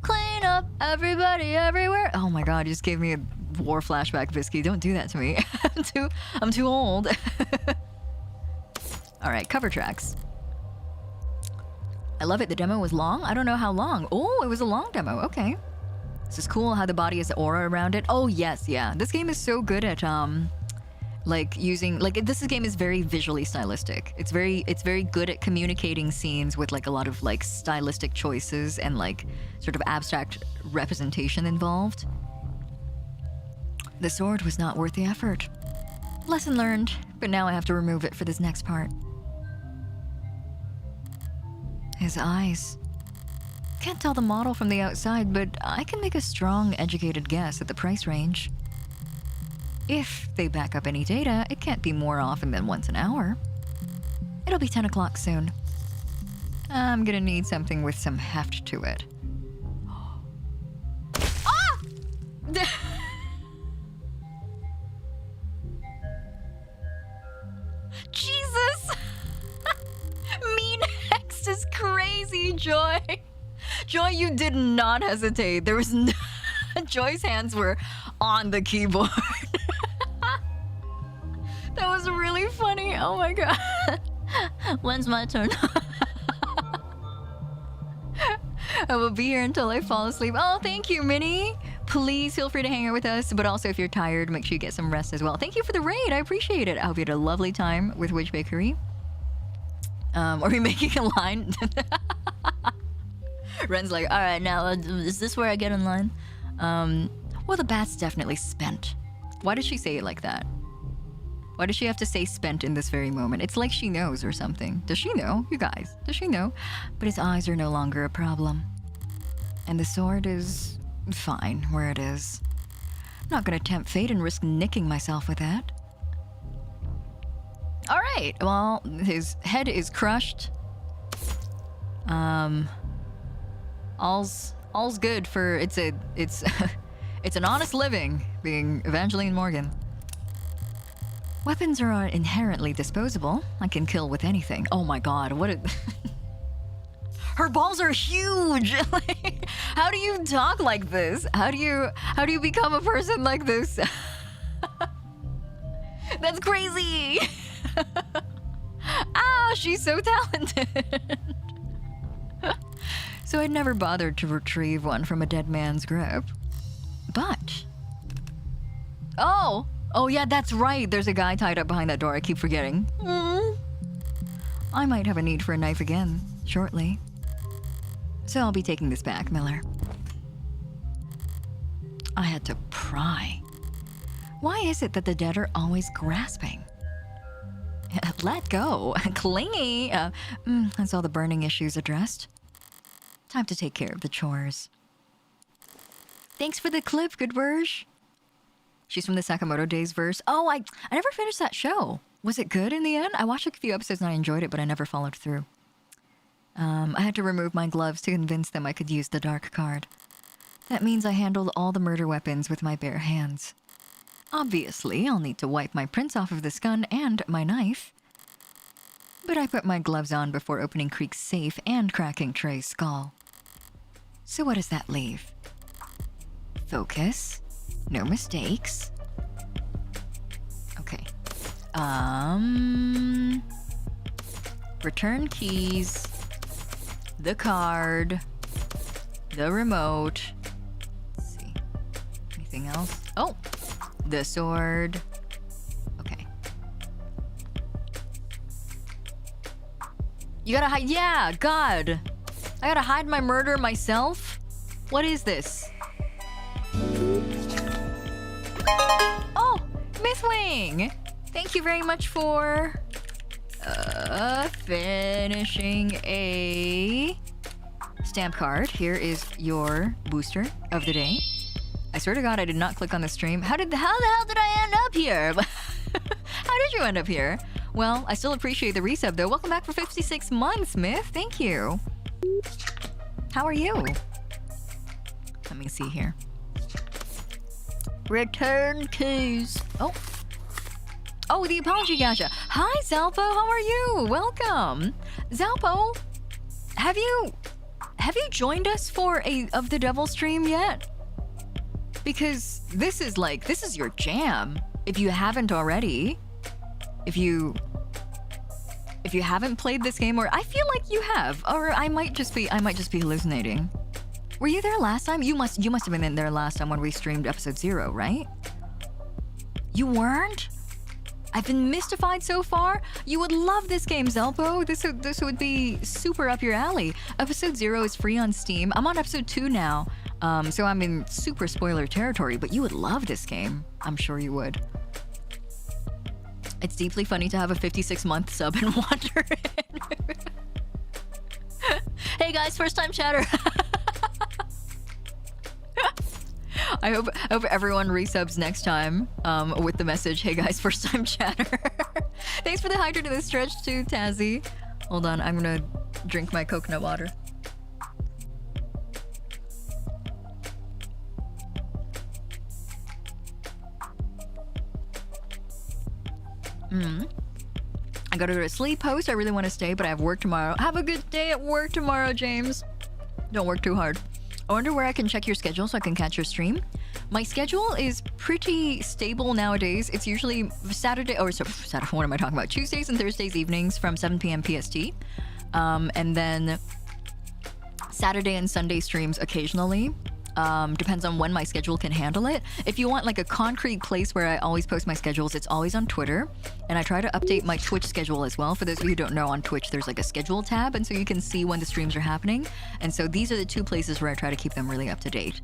Clean up, everybody, everywhere. Oh my God, you just gave me a war flashback, Bluesky. Don't do that to me. I'm too old. All right, cover tracks. I love it. The demo was long. I don't know how long. Oh, it was a long demo. Okay. This is cool how the body has aura around it. Oh yes, yeah. This game is so good at like using, like, this game is very visually stylistic. It's very good at communicating scenes with like a lot of like stylistic choices and like sort of abstract representation involved. The sword was not worth the effort. Lesson learned, but now I have to remove it for this next part. his eyes. Can't tell the model from the outside, but I can make a strong, educated guess at the price range. If they back up any data, it can't be more often than once an hour. It'll be 10 o'clock soon. I'm gonna need something with some heft to it. Ah! Jesus! Mean Hex is crazy, Joy. Joy, you did not hesitate. There was no... Joy's hands were on the keyboard. That was really funny. Oh my god. When's my turn? I will be here until I fall asleep. Oh, thank you, Minnie. Please feel free to hang out with us, but also if you're tired, make sure you get some rest as well. Thank you for the raid. I appreciate it. I hope you had a lovely time with Witch Bakery. Are we making a line? Ren's like, all right, now, is this where I get in line? Well, the bat's definitely spent. Why does she say it like that? Why does she have to say spent in this very moment? It's like she knows or something. Does she know? You guys, does she know? But his eyes are no longer a problem. And the sword is fine where it is. I'm not gonna tempt fate and risk nicking myself with that. All right, well, his head is crushed. All's good for it's an honest living being Evangeline Morgan. Weapons are inherently disposable. I can kill with anything. Oh my god, what a... Her balls are huge! Like, how do you talk like this? How do you become a person like this? That's crazy! Ah, she's so talented! So I'd never bothered to retrieve one from a dead man's grip. But... Oh yeah, that's right. There's a guy tied up behind that door. I keep forgetting. I might have a need for a knife again, shortly. So I'll be taking this back, Miller. I had to pry. Why is it that the dead are always grasping? Let go. Clingy. That's all the burning issues addressed. Time to take care of the chores. Thanks for the clip, good verge. She's from the Sakamoto Days verse. Oh, I never finished that show. Was it good in the end? I watched a few episodes and I enjoyed it, but I never followed through. I had to remove my gloves to convince them I could use the dark card. That means I handled all the murder weapons with my bare hands. Obviously, I'll need to wipe my prints off of this gun and my knife. But I put my gloves on before opening Creek's safe and cracking Trey's skull. So what does that leave? Focus. No mistakes. Okay. Return keys. The card. The remote. Let's see. Anything else? Oh! The sword. Okay. You gotta hide. Yeah, God! I gotta hide my murder myself? What is this? Oh, Mythwing! Thank you very much for finishing a stamp card. Here is your booster of the day. I swear to God, I did not click on the stream. How the hell did I end up here? How did you end up here? Well, I still appreciate the resub though. Welcome back for 56 months, Myth. Thank you. How are you? Let me see here. Return keys. Oh, the apology gacha. Hi, Zalpo. How are you? Welcome. Zalpo, have you joined us for a Of the Devil stream yet? Because this is your jam. If you haven't already, if you haven't played this game, or I feel like you have, or I might just be hallucinating. Were you there last time? You must have been in there last time when we streamed episode 0, right? You weren't? I've been mystified so far. You would love this game, Zelpo. This would be super up your alley. Episode 0 is free on Steam. I'm on episode 2 now, so I'm in super spoiler territory, but you would love this game. I'm sure you would. It's deeply funny to have a 56-month sub and wander in. Hey guys, first time chatter. I hope everyone resubs next time with the message, hey guys, first time chatter. Thanks for the hydrate to the stretch too, Tazzy. Hold on, I'm gonna drink my coconut water. I gotta go to sleep post. I really want to stay, but I have work tomorrow. Have a good day at work tomorrow, James. Don't work too hard. I wonder where I can check your schedule so I can catch your stream. My schedule is pretty stable nowadays. It's usually Saturday, what am I talking about? Tuesdays and Thursdays evenings from 7 p.m. PST. And then Saturday and Sunday streams occasionally. Depends on when my schedule can handle it. If you want like a concrete place where I always post my schedules, it's always on Twitter. And I try to update my Twitch schedule as well. For those of you who don't know, on Twitch there's like a schedule tab, and so you can see when the streams are happening. And so these are the two places where I try to keep them really up to date.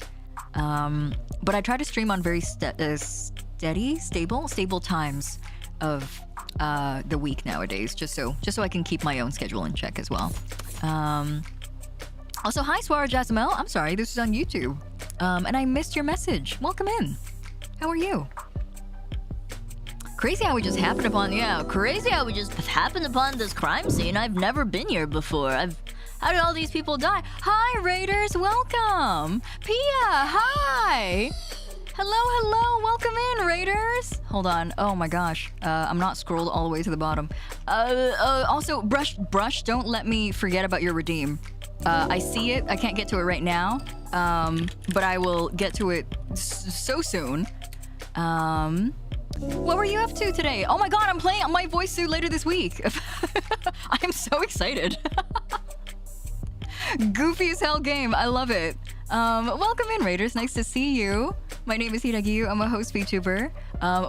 But I try to stream on very stable times of the week nowadays, just so I can keep my own schedule in check as well. Also, hi, Swara Jazamel. I'm sorry, this is on YouTube. And I missed your message. Welcome in. How are you? Crazy how we just happened upon... Yeah, crazy how we just happened upon this crime scene. I've never been here before. How did all these people die? Hi, Raiders. Welcome. Pia, hi. Hello. Welcome in, Raiders. Hold on. Oh, my gosh. I'm not scrolled all the way to the bottom. Also, Brush, don't let me forget about your redeem. I see it. I can't get to it right now, but I will get to it so soon. What were you up to today? Oh my god, I'm playing my voice suit later this week. I am so excited. Goofy as hell game. I love it. Welcome in, Raiders. Nice to see you. My name is Hiiragi. I'm a host VTuber.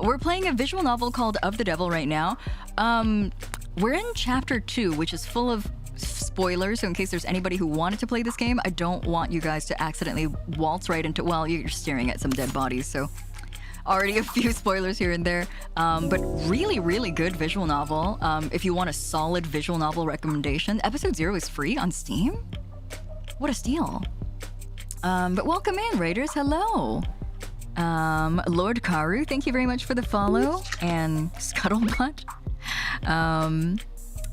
We're playing a visual novel called Of the Devil right now. We're in chapter 2, which is full of spoilers, so in case there's anybody who wanted to play this game, I don't want you guys to accidentally waltz right into... Well, you're staring at some dead bodies, so already a few spoilers here and there. But really good visual novel. If you want a solid visual novel recommendation, episode 0 is free on Steam? What a steal. But welcome in, Raiders. Hello. Lord Karu, thank you very much for the follow. And Scuttlebutt.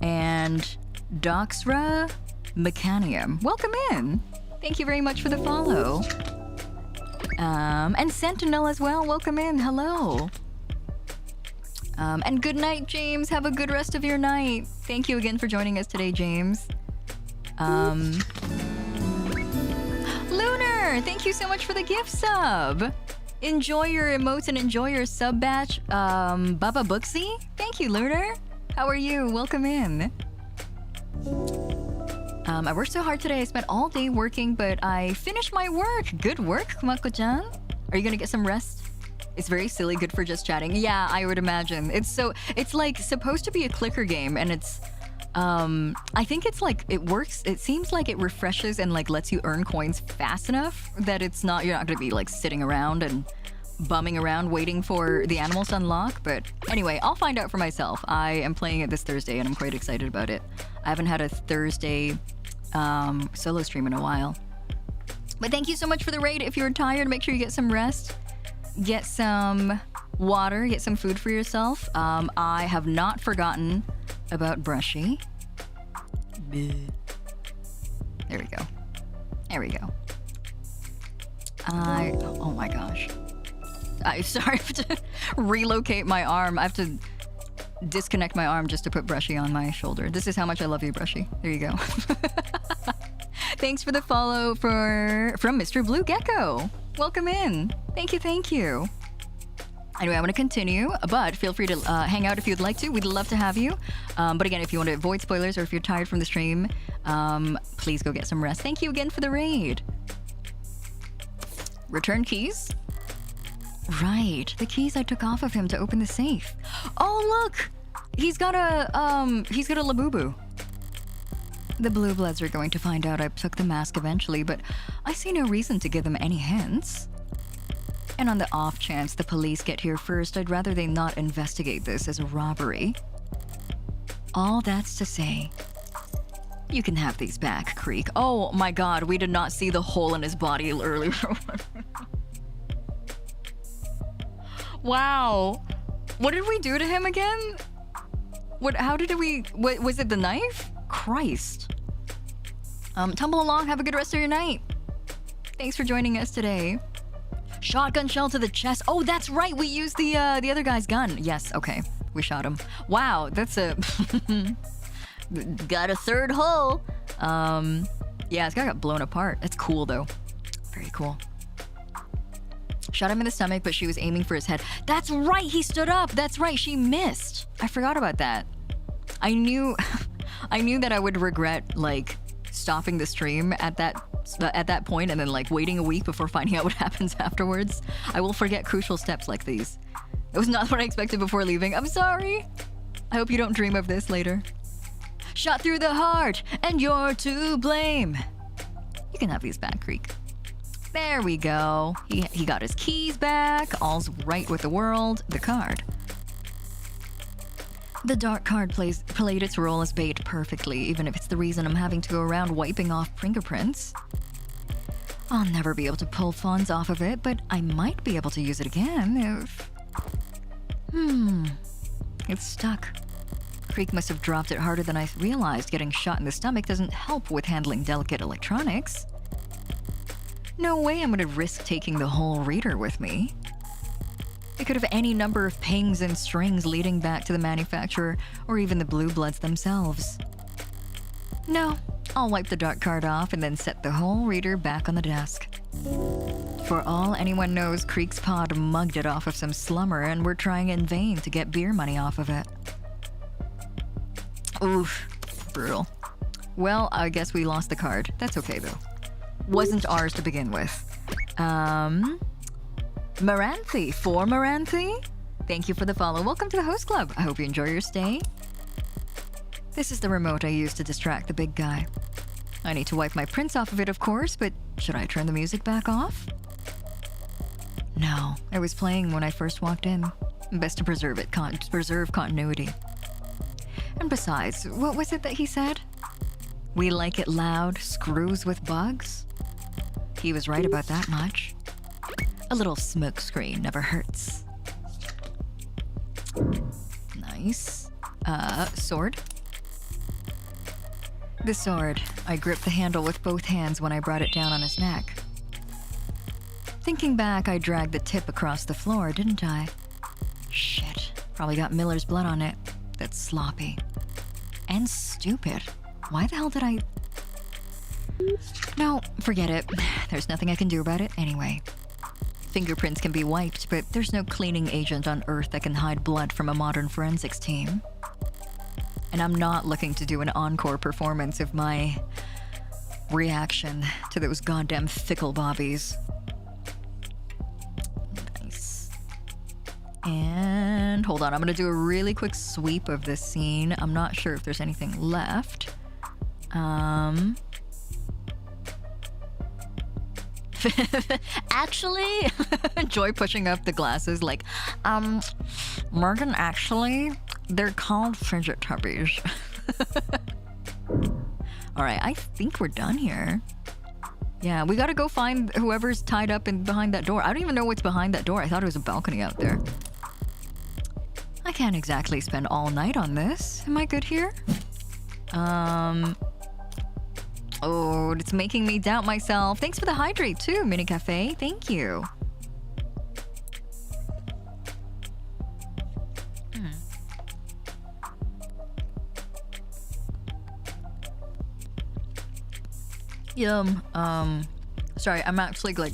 And Doxra Mechanium, welcome in. Thank you very much for the follow. And Sentinel as well, welcome in. Hello. And good night, James. Have a good rest of your night. Thank you again for joining us today, James. Lunar, thank you so much for the gift sub. Enjoy your emotes and enjoy your sub batch. Baba Booksy, thank you, Lunar. How are you? Welcome in. I worked so hard today. I spent all day working, but I finished my work. Good work, Kumako-chan. Are you gonna get some rest? It's very silly, good for just chatting. Yeah, I would imagine. It's like supposed to be a clicker game, and it's I think it's like it works. It seems like it refreshes and like lets you earn coins fast enough that you're not gonna be like sitting around and bumming around waiting for the animals to unlock. But anyway, I'll find out for myself. I am playing it this Thursday and I'm quite excited about it. I haven't had a Thursday solo stream in a while. But thank you so much for the raid. If you're tired, make sure you get some rest, get some water, get some food for yourself. I have not forgotten about Brushy. There we go. Oh my gosh. Sorry, I have to relocate my arm. I have to disconnect my arm just to put Brushy on my shoulder. This is how much I love you, Brushy. There you go. Thanks for the follow from Mr. Blue Gecko. Welcome in. Thank you. Anyway, I'm going to continue, but feel free to hang out if you'd like to. We'd love to have you. But again, if you want to avoid spoilers or if you're tired from the stream, please go get some rest. Thank you again for the raid. Return keys. Right, the keys I took off of him to open the safe. Oh, look! He's got a Labubu. The Blue Bloods are going to find out I took the mask eventually, but I see no reason to give them any hints. And on the off chance the police get here first, I'd rather they not investigate this as a robbery. All that's to say, You can have these back, Creek. Oh my god, we did not see the hole in his body earlier. Wow. What did we do to him again? How did we... was it the knife? Christ. Tumble along, have a good rest of your night. Thanks for joining us today. Shotgun shell to the chest. Oh, that's right, we used the other guy's gun. Yes, okay. We shot him. Wow, that's a... Got a third hole. Yeah, this guy got blown apart. That's cool, though. Very cool. Shot him in the stomach, but she was aiming for his head. That's right, he stood up. That's right, she missed. I forgot about that. I knew that I would regret, like, stopping the stream at that point and then, like, waiting a week before finding out what happens afterwards. I will forget crucial steps like these. It was not what I expected before leaving. I'm sorry. I hope you don't dream of this later. Shot through the heart, and you're to blame. You can have these back, Creek. There we go. He got his keys back. All's right with the world. The card. The dark card played its role as bait perfectly, even if it's the reason I'm having to go around wiping off fingerprints. I'll never be able to pull funds off of it, but I might be able to use it again if... It's stuck. Creek must have dropped it harder than I realized. Getting shot in the stomach doesn't help with handling delicate electronics. No way I'm gonna risk taking the whole reader with me. It could have any number of pings and strings leading back to the manufacturer or even the Blue Bloods themselves. No, I'll wipe the dark card off and then set the whole reader back on the desk. For all anyone knows, Creek's pod mugged it off of some slummer and we're trying in vain to get beer money off of it. Oof, brutal. Well, I guess we lost the card. That's okay though. Wasn't ours to begin with. Maranthe, for Maranthe? Thank you for the follow. Welcome to the host club. I hope you enjoy your stay. This is the remote I use to distract the big guy. I need to wipe my prints off of it, of course, but should I turn the music back off? No, it was playing when I first walked in. Best to preserve it, preserve continuity. And besides, what was it that he said? We like it loud, screws with bugs? He was right about that much. A little smoke screen never hurts. Nice. Sword? The sword. I gripped the handle with both hands when I brought it down on his neck. Thinking back, I dragged the tip across the floor, didn't I? Shit. Probably got Miller's blood on it. That's sloppy. And stupid. Why the hell did I... No, forget it. There's nothing I can do about it anyway. Fingerprints can be wiped, but there's no cleaning agent on Earth that can hide blood from a modern forensics team. And I'm not looking to do an encore performance of my reaction to those goddamn fickle bobbies. Nice. And hold on, I'm gonna do a really quick sweep of this scene. I'm not sure if there's anything left. Actually, Joy pushing up the glasses like, Morgan, actually, they're called fidget tubbies. All right, I think we're done here. Yeah, we gotta go find whoever's tied up behind that door. I don't even know what's behind that door. I thought it was a balcony out there. I can't exactly spend all night on this. Am I good here? Oh, it's making me doubt myself. Thanks for the hydrate too, Mini Cafe. Thank you. Yum. Sorry, I'm actually like,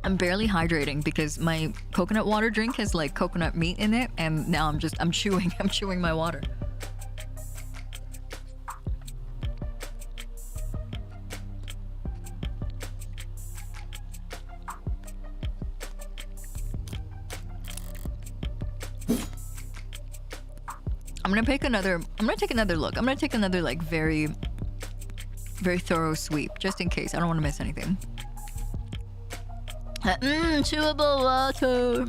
I'm barely hydrating because my coconut water drink has like coconut meat in it, and now I'm chewing my water. I'm gonna take another look. I'm gonna take another like very thorough sweep just in case. I don't want to miss anything. Chewable water.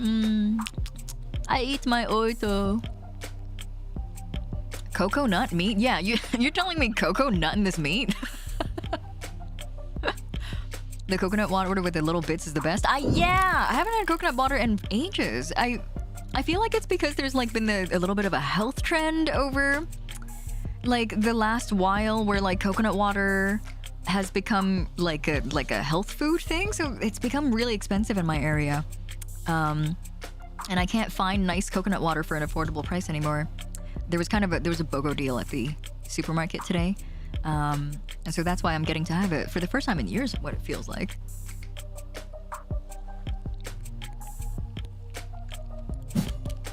I eat my oito. Coconut meat? Yeah, you're telling me cocoa nut in this meat? The coconut water with the little bits is the best. Yeah, I haven't had coconut water in ages. I feel like it's because there's like been a little bit of a health trend over like the last while where like coconut water has become like a health food thing. So it's become really expensive in my area. And I can't find nice coconut water for an affordable price anymore. There was a BOGO deal at the supermarket today. And so that's why I'm getting to have it for the first time in years, what it feels like.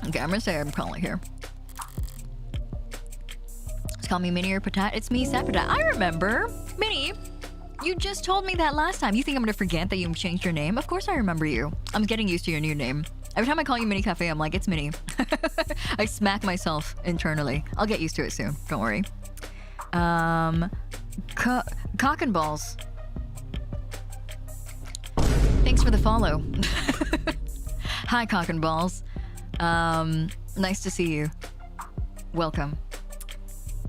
Okay, I'm gonna say I'm calling here. Just call me Minnie or Patat. It's me, Sapatat. I remember. Minnie, you just told me that last time. You think I'm gonna forget that you changed your name? Of course I remember you. I'm getting used to your new name. Every time I call you Mini Cafe, I'm like, it's Minnie. I smack myself internally. I'll get used to it soon. Don't worry. Cock and balls. Thanks for the follow. Hi, Cock and balls. Nice to see you. Welcome.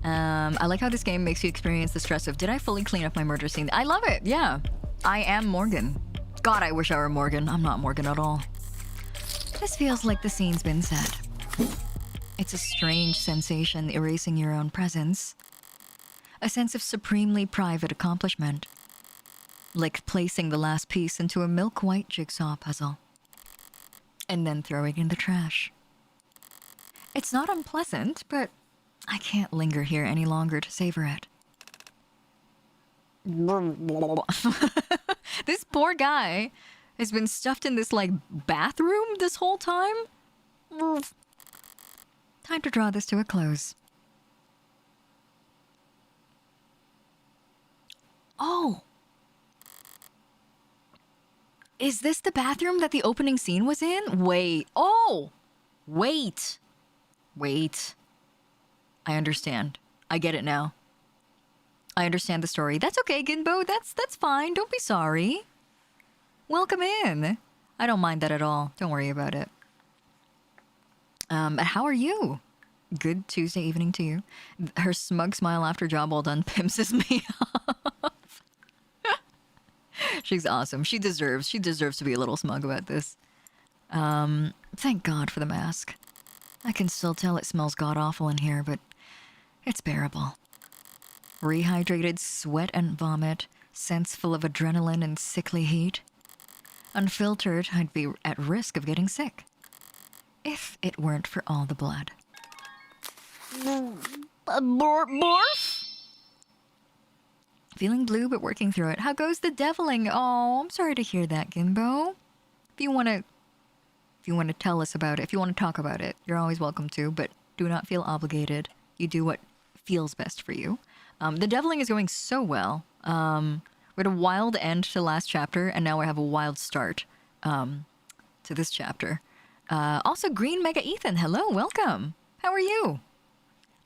I like how this game makes you experience the stress of, did I fully clean up my murder scene? I love it, yeah. I am Morgan. God, I wish I were Morgan. I'm not Morgan at all. This feels like the scene's been set. It's a strange sensation erasing your own presence. A sense of supremely private accomplishment. Like placing the last piece into a milk-white jigsaw puzzle. And then throwing in the trash. It's not unpleasant, but I can't linger here any longer to savor it. This poor guy has been stuffed in this, like, bathroom this whole time? Time to draw this to a close. Oh! Is this the bathroom that the opening scene was in? Wait. Oh! Wait. Wait. I understand. I get it now. I understand the story. That's okay, Ginbo. That's fine. Don't be sorry. Welcome in. I don't mind that at all. Don't worry about it. How are you? Good Tuesday evening to you. Her smug smile after job well done pimps me off. She's awesome. She deserves to be a little smug about this. Thank God for the mask. I can still tell it smells god-awful in here, but it's bearable. Rehydrated sweat and vomit, scents full of adrenaline and sickly heat. Unfiltered, I'd be at risk of getting sick. If it weren't for all the blood. Borf? Feeling blue but working through it. How goes the deviling? Oh, I'm sorry to hear that, Gimbo. If you want to tell us about it, if you want to talk about it, you're always welcome to, but do not feel obligated. You do what feels best for you. The deviling is going so well. We had a wild end to last chapter, and now I have a wild start to this chapter. Also, Green Mega Ethan, hello, welcome. How are you?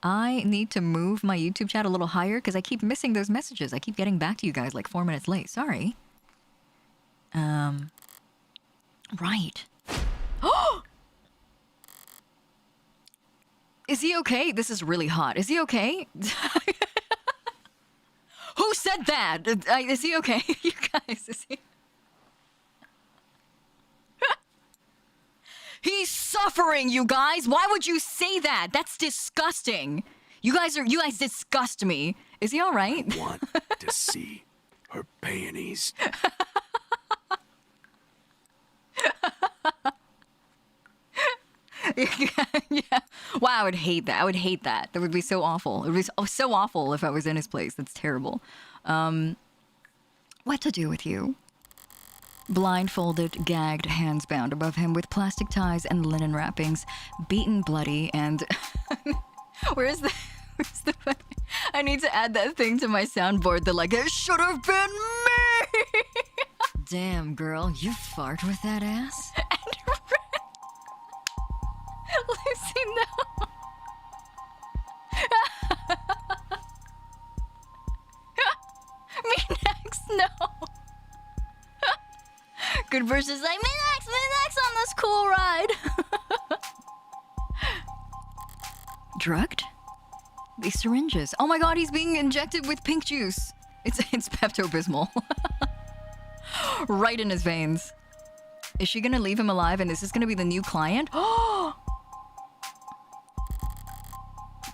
I need to move my YouTube chat a little higher because I keep missing those messages. I keep getting back to you guys like 4 minutes late. Sorry. Right. Oh! Is he okay? This is really hot. Is he okay? Who said that? Is he okay? You guys, is he... He's suffering, you guys. Why would you say that? That's disgusting. You guys disgust me. Is he all right? I want to see her panties. Yeah. Wow, I would hate that. I would hate that. That would be so awful. It would be so awful if I was in his place. That's terrible. What to do with you? Blindfolded, gagged, hands bound above him with plastic ties and linen wrappings, beaten bloody, and... Where's the... I need to add that thing to my soundboard. The like, it should have been me! Damn, girl, you fart with that ass? Lucy, no! Me next, no! Good versus like, me next on this cool ride! Drugged? These syringes. Oh my god, he's being injected with pink juice. It's Pepto-Bismol. Right in his veins. Is she gonna leave him alive and this is gonna be the new client? Oh!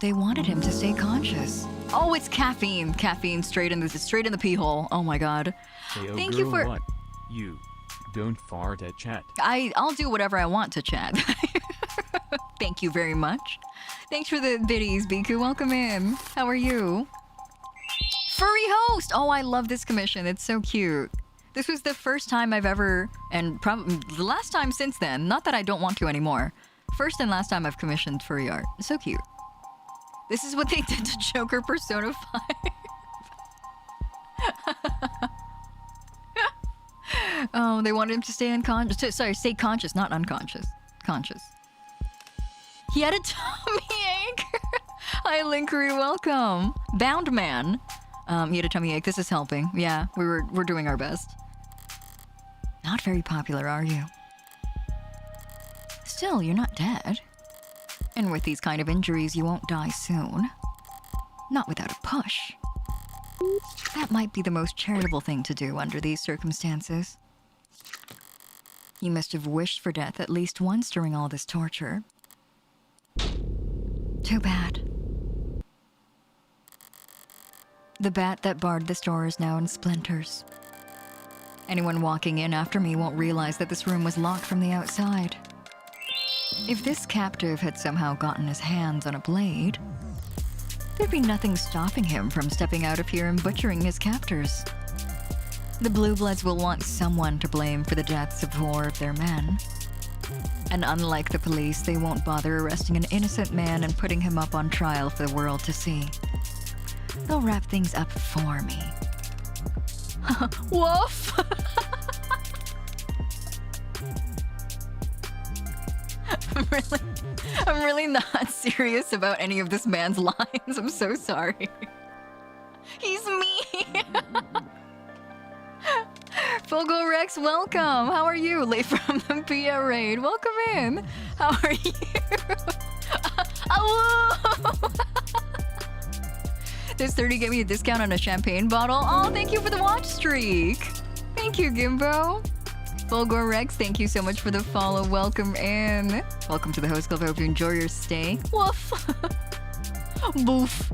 They wanted him to stay conscious. Oh, it's caffeine. Caffeine straight in the pee hole. Oh my god. Hey, oh Thank girl, you for... What? You don't fart at chat. I'll do whatever I want to chat. Thank you very much. Thanks for the biddies, Biku. Welcome in. How are you? Furry host! Oh, I love this commission. It's so cute. This was the first time I've ever, and probably the last time since then, not that I don't want to anymore. First and last time I've commissioned furry art. It's so cute. This is what they did to Joker Persona 5. Oh, they wanted him to stay unconscious. Sorry, stay conscious, not unconscious. Conscious. He had a tummy ache. Hi, Linkery, welcome. Bound Man. He had a tummy ache. This is helping. Yeah, we're doing our best. Not very popular, are you? Still, you're not dead. And with these kind of injuries, you won't die soon. Not without a push. That might be the most charitable thing to do under these circumstances. You must have wished for death at least once during all this torture. Too bad. The bat that barred this door is now in splinters. Anyone walking in after me won't realize that this room was locked from the outside. If this captive had somehow gotten his hands on a blade, there'd be nothing stopping him from stepping out of here and butchering his captors. The Blue Bloods will want someone to blame for the deaths of 4 of their men. And unlike the police, they won't bother arresting an innocent man and putting him up on trial for the world to see. They'll wrap things up for me. Woof! I'm really not serious about any of this man's lines. I'm so sorry. He's me! Fogo Rex, welcome! How are you? Late from the Pia raid. Welcome in! How are you? Does 30 get me a discount on a champagne bottle? Oh, thank you for the watch streak! Thank you, Gimbo! Fulgor Rex, thank you so much for the follow. Welcome in. Welcome to the host club. I hope you enjoy your stay. Woof. Boof.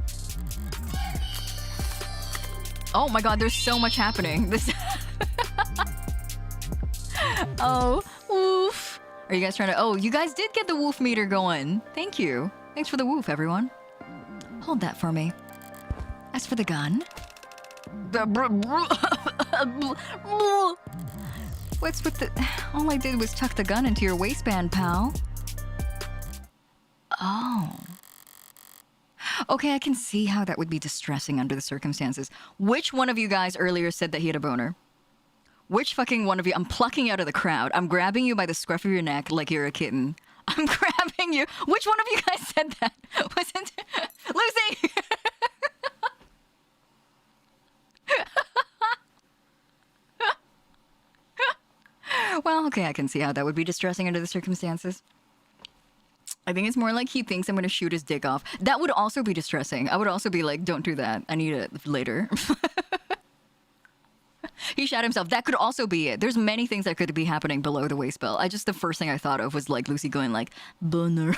Oh my god, there's so much happening. This. Oh, woof. Are you guys trying to? Oh, you guys did get the woof meter going. Thank you. Thanks for the woof, everyone. Hold that for me. As for the gun. What's with the... All I did was tuck the gun into your waistband, pal. Oh. Okay, I can see how that would be distressing under the circumstances. Which one of you guys earlier said that he had a boner? Which fucking one of you? I'm plucking you out of the crowd. I'm grabbing you by the scruff of your neck like you're a kitten. I'm grabbing you. Which one of you guys said that? Was it... Lucy! Well, okay, I can see how that would be distressing under the circumstances. I think it's more like he thinks I'm going to shoot his dick off. That would also be distressing. I would also be like, don't do that. I need it later. He shot himself. That could also be it. There's many things that could be happening below the waist belt. The first thing I thought of was like Lucy going like, boner.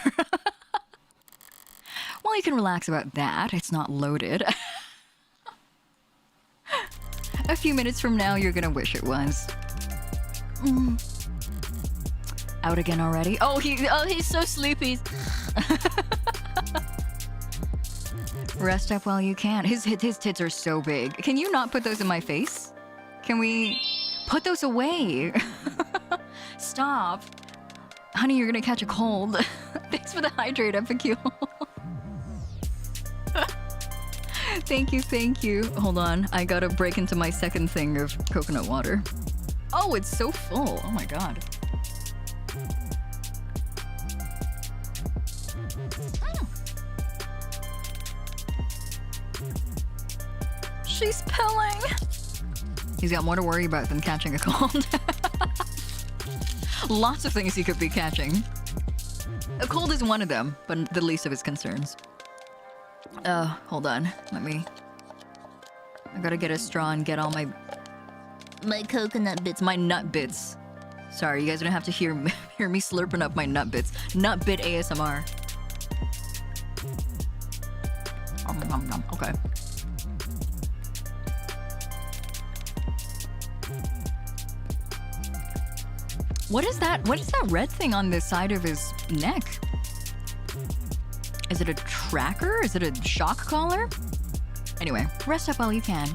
Well, you can relax about that. It's not loaded. A few minutes from now, you're going to wish it was. Out again already? Oh, he's so sleepy. Rest up while you can. His tits are so big. Can you not put those in my face? Can we put those away? Stop. Honey, you're gonna catch a cold. Thanks for the hydrate, Epicule. Thank you. Hold on, I gotta break into my second thing of coconut water. Oh, it's so full. Oh my god. She's pilling. He's got more to worry about than catching a cold. Lots of things he could be catching. A cold is one of them, but the least of his concerns. Hold on. I gotta get a straw and get all my coconut bits. my nut bits. Sorry, you guys don't have to hear me slurping up my nut bits. Nut bit ASMR. Okay. What is that? What is that red thing on the side of his neck? Is it a tracker? Is it a shock collar? Anyway, rest up while you can.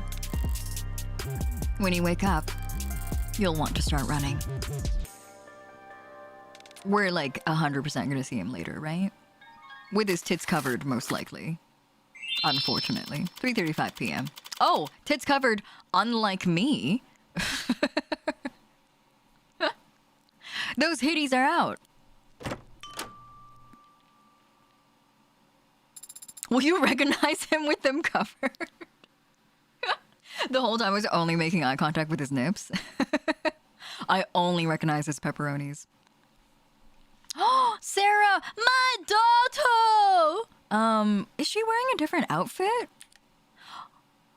When you wake up, you'll want to start running. We're like 100% gonna see him later, right? With his tits covered, most likely. Unfortunately. 3:35 p.m. Oh, tits covered, unlike me. Those hitties are out. Will you recognize him with them covered? The whole time I was only making eye contact with his nips. I only recognize his pepperonis. Oh, Sarah, my daughter! Is she wearing a different outfit?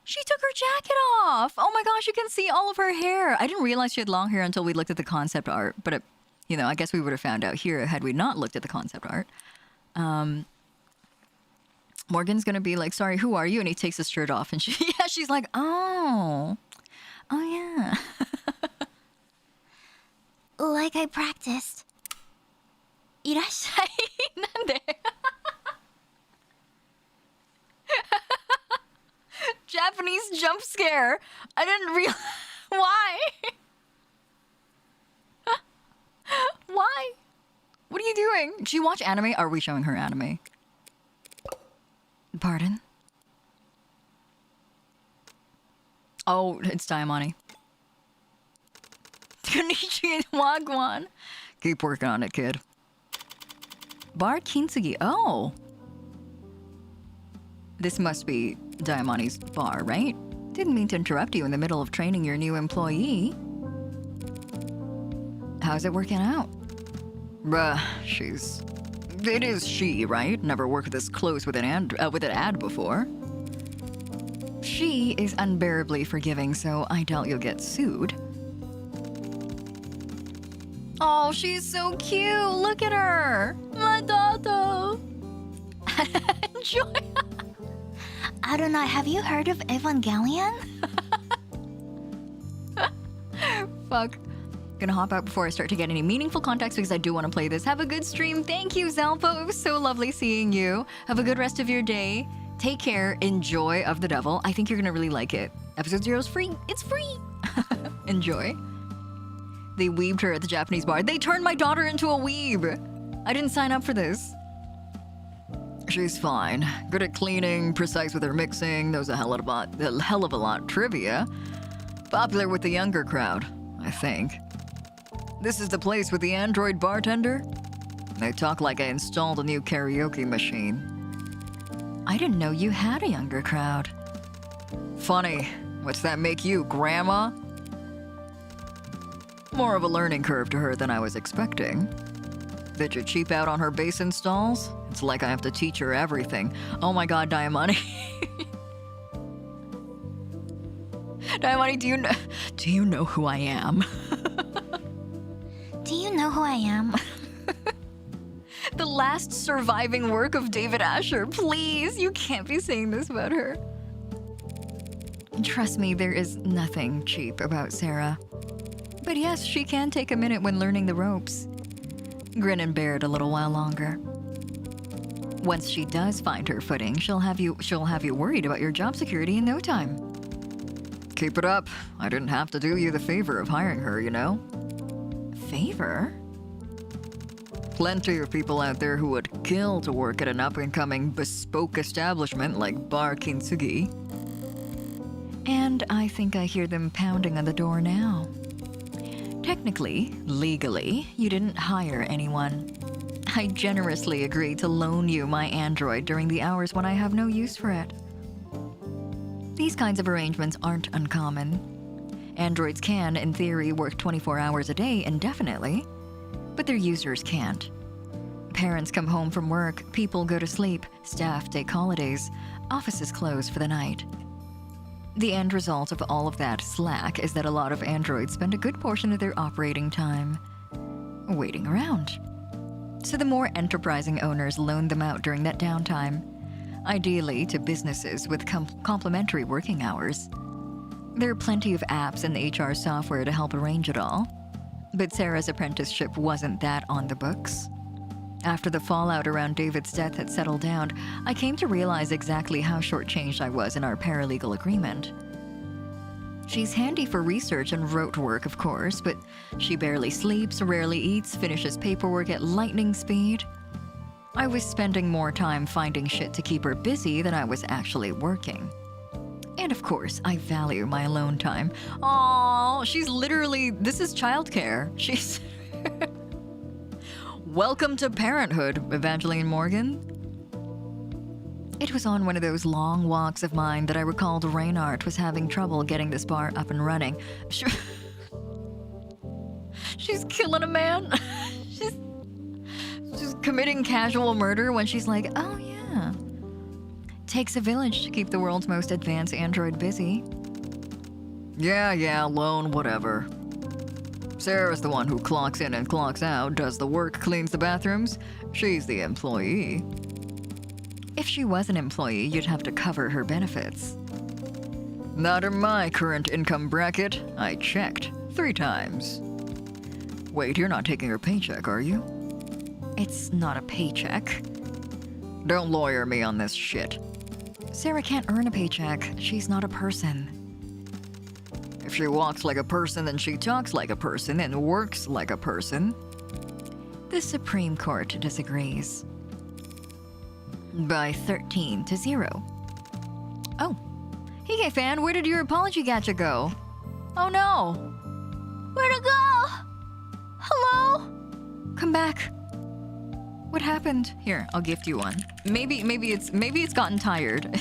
She took her jacket off! Oh my gosh, you can see all of her hair. I didn't realize she had long hair until we looked at the concept art, but you know, I guess we would have found out here had we not looked at the concept art. Morgan's gonna be like, sorry, who are you? And he takes his shirt off and she's like, oh yeah. Like I practiced. いらっしゃい。なんで? Japanese jump scare. I didn't realize. Why? Why? What are you doing? Did she watch anime? Are we showing her anime? Pardon? Oh, it's Diamante. Konnichiwa Wagwan. Keep working on it, kid. Bar Kintsugi. Oh. This must be Diamante's bar, right? Didn't mean to interrupt you in the middle of training your new employee. How's it working out? Bruh, it is she, right? Never worked this close with an ad before. She is unbearably forgiving, so I doubt you'll get sued. Oh, she's so cute. Look at her. My daughter. Enjoy. I don't know, have you heard of Evangelion? Fuck. Gonna hop out before I start to get any meaningful context because I do want to play this. Have a good stream. Thank you, Zalpo. It was so lovely seeing you. Have a good rest of your day. Take care. Enjoy Of the Devil. I think you're gonna really like it. Episode 0 is free. It's free. Enjoy. They weebed her at the Japanese bar. They turned my daughter into a weeb. I didn't sign up for this. She's fine. Good at cleaning, precise with her mixing, knows a hell of a lot trivia. Popular with the younger crowd, I think. This is the place with the android bartender? They talk like I installed a new karaoke machine. I didn't know you had a younger crowd. Funny. What's that make you, Grandma? More of a learning curve to her than I was expecting. Did you cheap out on her bass installs? It's like I have to teach her everything. Oh my god, Diamante. Diamante, do you know who I am? Do you know who I am? The last surviving work of David Asher. Please, you can't be saying this about her. Trust me, there is nothing cheap about Sarah. But yes, she can take a minute when learning the ropes. Grin and bear it a little while longer. Once she does find her footing, she'll have you worried about your job security in no time. Keep it up. I didn't have to do you the favor of hiring her, you know? Favor? Plenty of people out there who would kill to work at an up-and-coming bespoke establishment like Bar Kintsugi. And I think I hear them pounding on the door now. Technically, legally, you didn't hire anyone. I generously agreed to loan you my android during the hours when I have no use for it. These kinds of arrangements aren't uncommon. Androids can, in theory, work 24 hours a day indefinitely, but their users can't. Parents come home from work, people go to sleep, staff take holidays, offices close for the night. The end result of all of that slack is that a lot of androids spend a good portion of their operating time waiting around. So the more enterprising owners loan them out during that downtime, ideally to businesses with complementary working hours. There are plenty of apps and HR software to help arrange it all. But Sarah's apprenticeship wasn't that on the books. After the fallout around David's death had settled down, I came to realize exactly how shortchanged I was in our paralegal agreement. She's handy for research and rote work, of course, but she barely sleeps, rarely eats, finishes paperwork at lightning speed. I was spending more time finding shit to keep her busy than I was actually working. And of course, I value my alone time. Aww, she's literally, this is childcare. She's... Welcome to parenthood, Evangeline Morgan. It was on one of those long walks of mine that I recalled Reynard was having trouble getting this bar up and running. She's killing a man. She's committing casual murder when she's like, oh yeah. Takes a village to keep the world's most advanced android busy. Yeah, alone, whatever. Sarah's the one who clocks in and clocks out, does the work, cleans the bathrooms. She's the employee. If she was an employee, you'd have to cover her benefits. Not in my current income bracket. I checked 3 times. Wait, you're not taking her paycheck, are you? It's not a paycheck. Don't lawyer me on this shit. Sarah can't earn a paycheck. She's not a person. If she walks like a person, then she talks like a person and works like a person. The Supreme Court disagrees. By 13-0. Oh. Hey, fan, where did your apology gacha go? Oh no. Where'd it go? Hello? Come back. What happened? Here, I'll gift you one. Maybe it's gotten tired.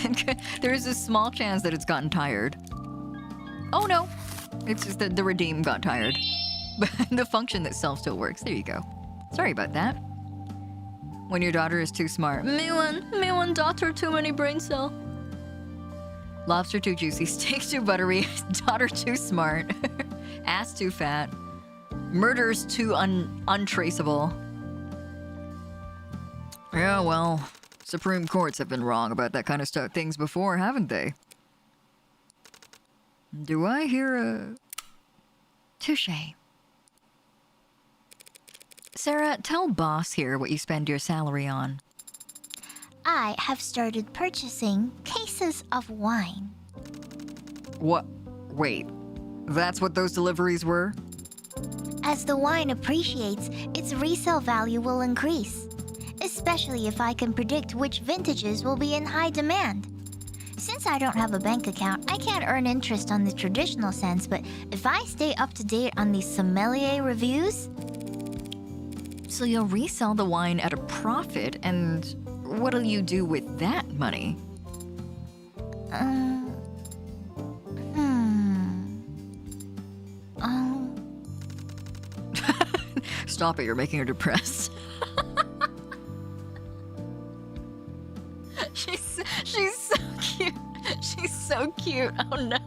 There is a small chance that it's gotten tired. Oh no. It's just that the redeem got tired. But the function itself still works. There you go. Sorry about that. When your daughter is too smart. Me one daughter too many brain cell. Lobster too juicy, steak too buttery, daughter too smart, ass too fat, murder's too untraceable. Yeah, well, Supreme Courts have been wrong about that kind of things before, haven't they? Do I hear a... Touché. Sarah, tell boss here what you spend your salary on. I have started purchasing cases of wine. What? Wait. That's what those deliveries were? As the wine appreciates, its resale value will increase. Especially if I can predict which vintages will be in high demand. Since I don't have a bank account, I can't earn interest on the traditional sense, but if I stay up to date on these sommelier reviews... So you'll resell the wine at a profit, and what'll you do with that money? Stop it, you're making her depressed. She's so cute. She's so cute. Oh no.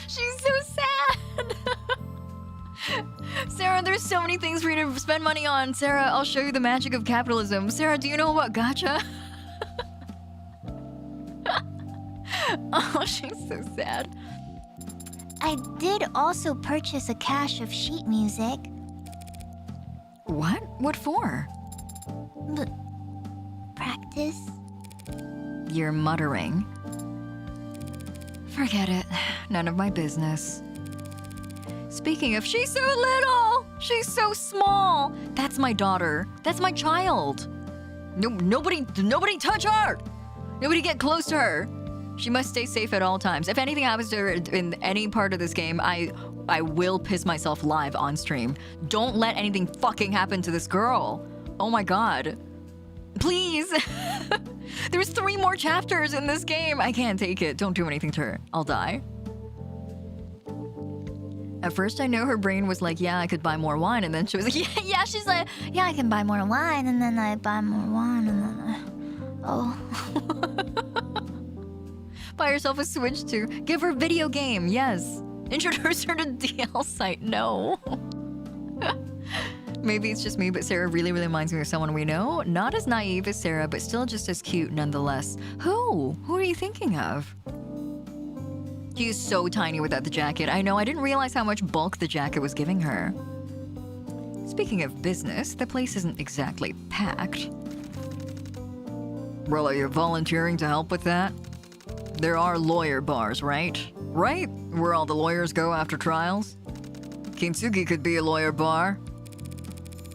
She's so sad. Sarah, there's so many things for you to spend money on. Sarah, I'll show you the magic of capitalism. Sarah, do you know about gacha? Oh, she's so sad. I did also purchase a cache of sheet music. What? What for? Practice. You're muttering. Forget it. None of my business. Speaking of, she's so little! She's so small! That's my daughter. That's my child. Nobody touch her! Nobody get close to her. She must stay safe at all times. If anything happens to her in any part of this game, I will piss myself live on stream. Don't let anything fucking happen to this girl. Oh my god. Please! There's 3 more chapters in this game. I can't take it. Don't do anything to her. I'll die. At first, I know her brain was like, yeah, I could buy more wine. And then she was like, Yeah, she's like, yeah, I can buy more wine, and then I buy more wine, and then oh. buy yourself a Switch too. Give her video game, yes. Introduce her to DL site, no. Maybe it's just me, but Sarah really reminds me of someone we know. Not as naive as Sarah, but still just as cute nonetheless. Who? Who are you thinking of? She is so tiny without the jacket. I know, I didn't realize how much bulk the jacket was giving her. Speaking of business, the place isn't exactly packed. Well, are you volunteering to help with that? There are lawyer bars, right? Right? Where all the lawyers go after trials? Kintsugi could be a lawyer bar.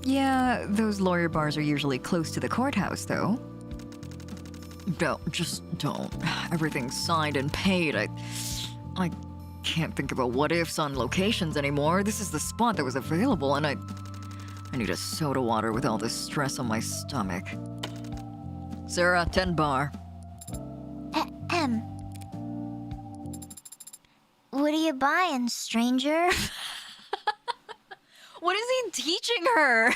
Yeah, those lawyer bars are usually close to the courthouse, though. Don't, just don't. Everything's signed and paid. I can't think about what ifs on locations anymore. This is the spot that was available, and I need a soda water with all this stress on my stomach. Sarah, 10 bar. What are you buying, stranger? What is he teaching her?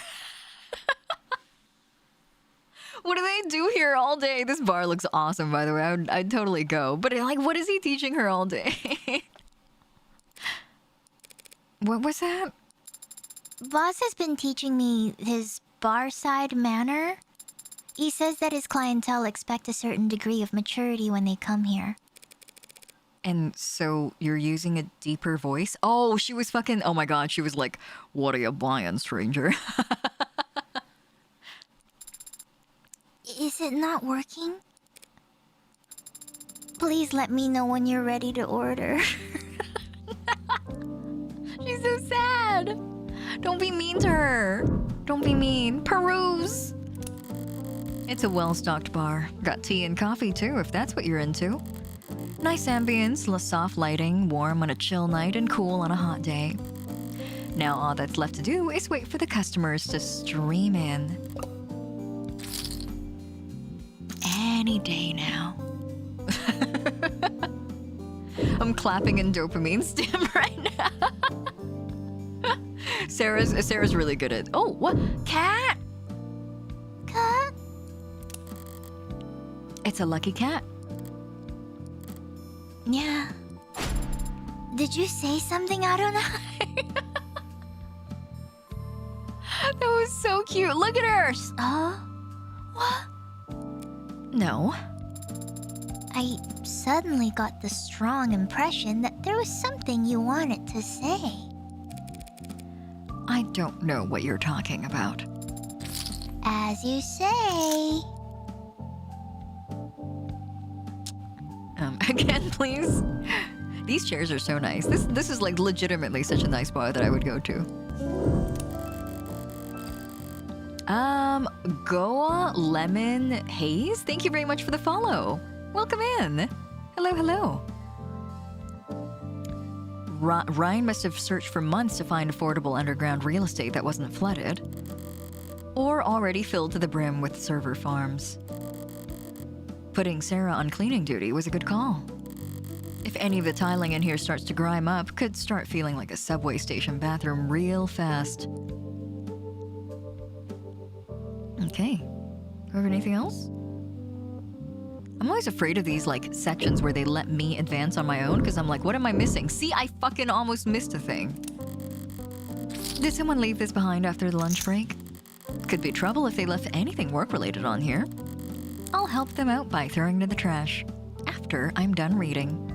What do they do here all day? This bar looks awesome, by the way. I'd totally go. But like, what is he teaching her all day? What was that? Boss has been teaching me his bar-side manner. He says that his clientele expect a certain degree of maturity when they come here. And so you're using a deeper voice? Oh, she was fucking... Oh my god, she was like, what are you buying, stranger? Is it not working? Please let me know when you're ready to order. She's so sad. Don't be mean to her. Don't be mean. Peruse. It's a well-stocked bar. Got tea and coffee too, if that's what you're into. Nice ambience, soft lighting, warm on a chill night and cool on a hot day. Now all that's left to do is wait for the customers to stream in. Any day now. I'm clapping in dopamine stim right now. Sarah's really good at... Oh, what? Cat? Cat? It's a lucky cat. Yeah. Did you say something, Adonai? That was so cute. Look at her. What? No. I suddenly got the strong impression that there was something you wanted to say. I don't know what you're talking about. As you say. Again, please. These chairs are so nice. This is like legitimately such a nice bar that I would go to. Goa Lemon Haze, thank you very much for the follow. Welcome in. Hello, hello. Ryan must have searched for months to find affordable underground real estate that wasn't flooded. Or already filled to the brim with server farms. Putting Sarah on cleaning duty was a good call. If any of the tiling in here starts to grime up, could start feeling like a subway station bathroom real fast. Okay. Have anything else? I'm always afraid of these, like, sections where they let me advance on my own, because I'm like, what am I missing? See, I fucking almost missed a thing. Did someone leave this behind after the lunch break? Could be trouble if they left anything work-related on here. I'll help them out by throwing it in the trash. After I'm done reading.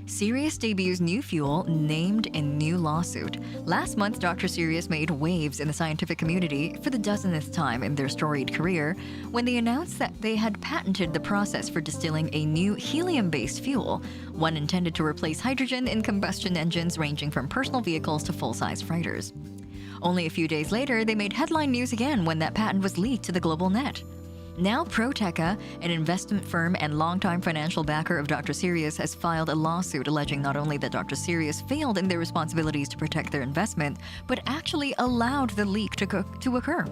Sirius debuts new fuel named in new lawsuit. Last month, Dr. Sirius made waves in the scientific community for the dozenth time in their storied career when they announced that they had patented the process for distilling a new helium-based fuel, one intended to replace hydrogen in combustion engines ranging from personal vehicles to full-size freighters. Only a few days later, they made headline news again when that patent was leaked to the global net. Now Proteca, an investment firm and longtime financial backer of Dr. Sirius, has filed a lawsuit alleging not only that Dr. Sirius failed in their responsibilities to protect their investment, but actually allowed the leak to occur.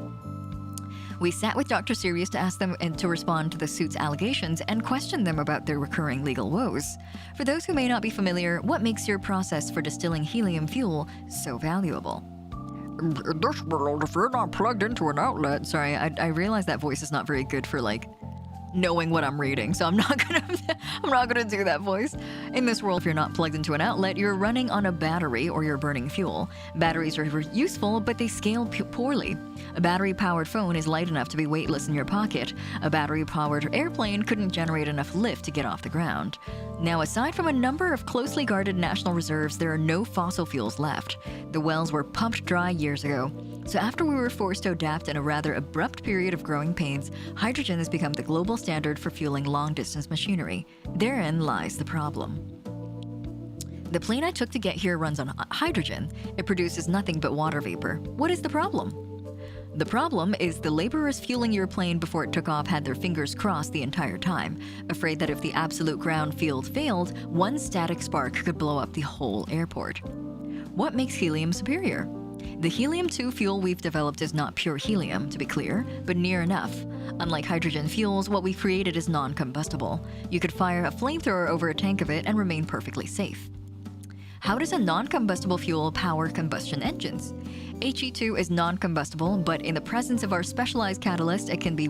We sat with Dr. Sirius to ask them and to respond to the suit's allegations and question them about their recurring legal woes. For those who may not be familiar, what makes your process for distilling helium fuel so valuable? In this world, if you're not plugged into an outlet... Sorry, I realize that voice is not very good for, like, knowing what I'm reading, so I'm not gonna do that voice. In this world, if you're not plugged into an outlet, you're running on a battery or you're burning fuel. Batteries are useful, but they scale poorly. A battery-powered phone is light enough to be weightless in your pocket. A battery-powered airplane couldn't generate enough lift to get off the ground. Now, aside from a number of closely guarded national reserves, there are no fossil fuels left. The wells were pumped dry years ago. So after we were forced to adapt in a rather abrupt period of growing pains, hydrogen has become the global standard for fueling long-distance machinery. Therein lies the problem. The plane I took to get here runs on hydrogen. It produces nothing but water vapor. What is the problem? The problem is the laborers fueling your plane before it took off had their fingers crossed the entire time, afraid that if the absolute ground field failed, one static spark could blow up the whole airport. What makes helium superior? The helium-2 fuel we've developed is not pure helium, to be clear, but near enough. Unlike hydrogen fuels, what we've created is non-combustible. You could fire a flamethrower over a tank of it and remain perfectly safe. How does a non-combustible fuel power combustion engines? He2 is non-combustible, but in the presence of our specialized catalyst, it can be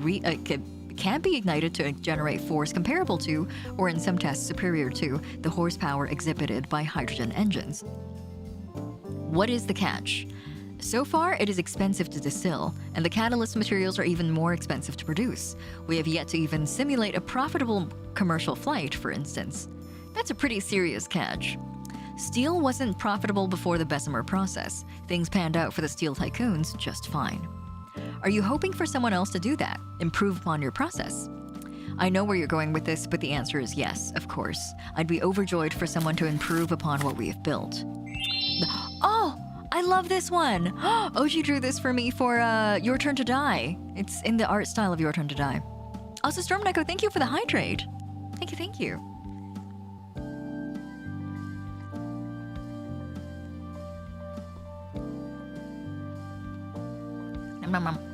ignited to generate force comparable to, or in some tests superior to, the horsepower exhibited by hydrogen engines. What is the catch? So far, it is expensive to distill, and the catalyst materials are even more expensive to produce. We have yet to even simulate a profitable commercial flight, for instance. That's a pretty serious catch. Steel wasn't profitable before the Bessemer process. Things panned out for the steel tycoons just fine. Are you hoping for someone else to do that? Improve upon your process? I know where you're going with this, but the answer is yes, of course. I'd be overjoyed for someone to improve upon what we have built. Oh! I love this one! Oji drew this for me for Your Turn to Die. It's in the art style of Your Turn to Die. Also, Stormneco, thank you for the hydrate. Thank you.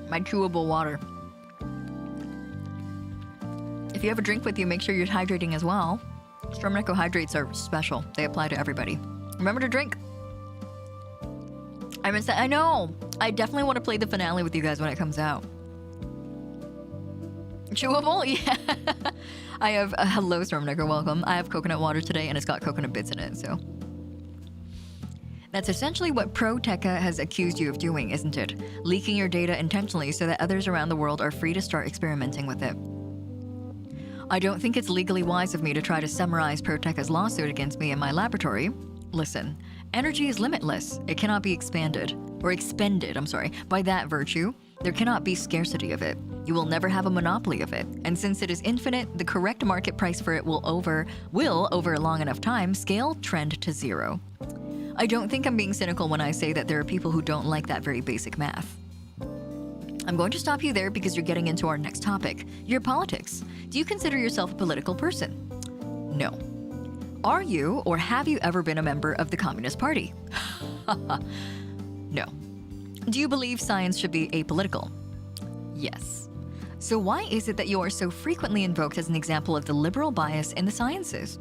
My chewable water. If you have a drink with you, make sure you're hydrating as well. Stormneco hydrates are special. They apply to everybody. Remember to drink. I know! I definitely want to play the finale with you guys when it comes out. Chewable? Yeah. I have... hello, Stormneco, welcome. I have coconut water today, and it's got coconut bits in it, so... That's essentially what ProTecha has accused you of doing, isn't it? Leaking your data intentionally so that others around the world are free to start experimenting with it. I don't think it's legally wise of me to try to summarize ProTecha's lawsuit against me in my laboratory. Listen, energy is limitless. It cannot be expended. By that virtue, there cannot be scarcity of it. You will never have a monopoly of it. And since it is infinite, the correct market price for it will over a long enough time, scale trend to zero. I don't think I'm being cynical when I say that there are people who don't like that very basic math. I'm going to stop you there because you're getting into our next topic, your politics. Do you consider yourself a political person? No. Are you or have you ever been a member of the Communist Party? No. Do you believe science should be apolitical? Yes. So why is it that you are so frequently invoked as an example of the liberal bias in the sciences?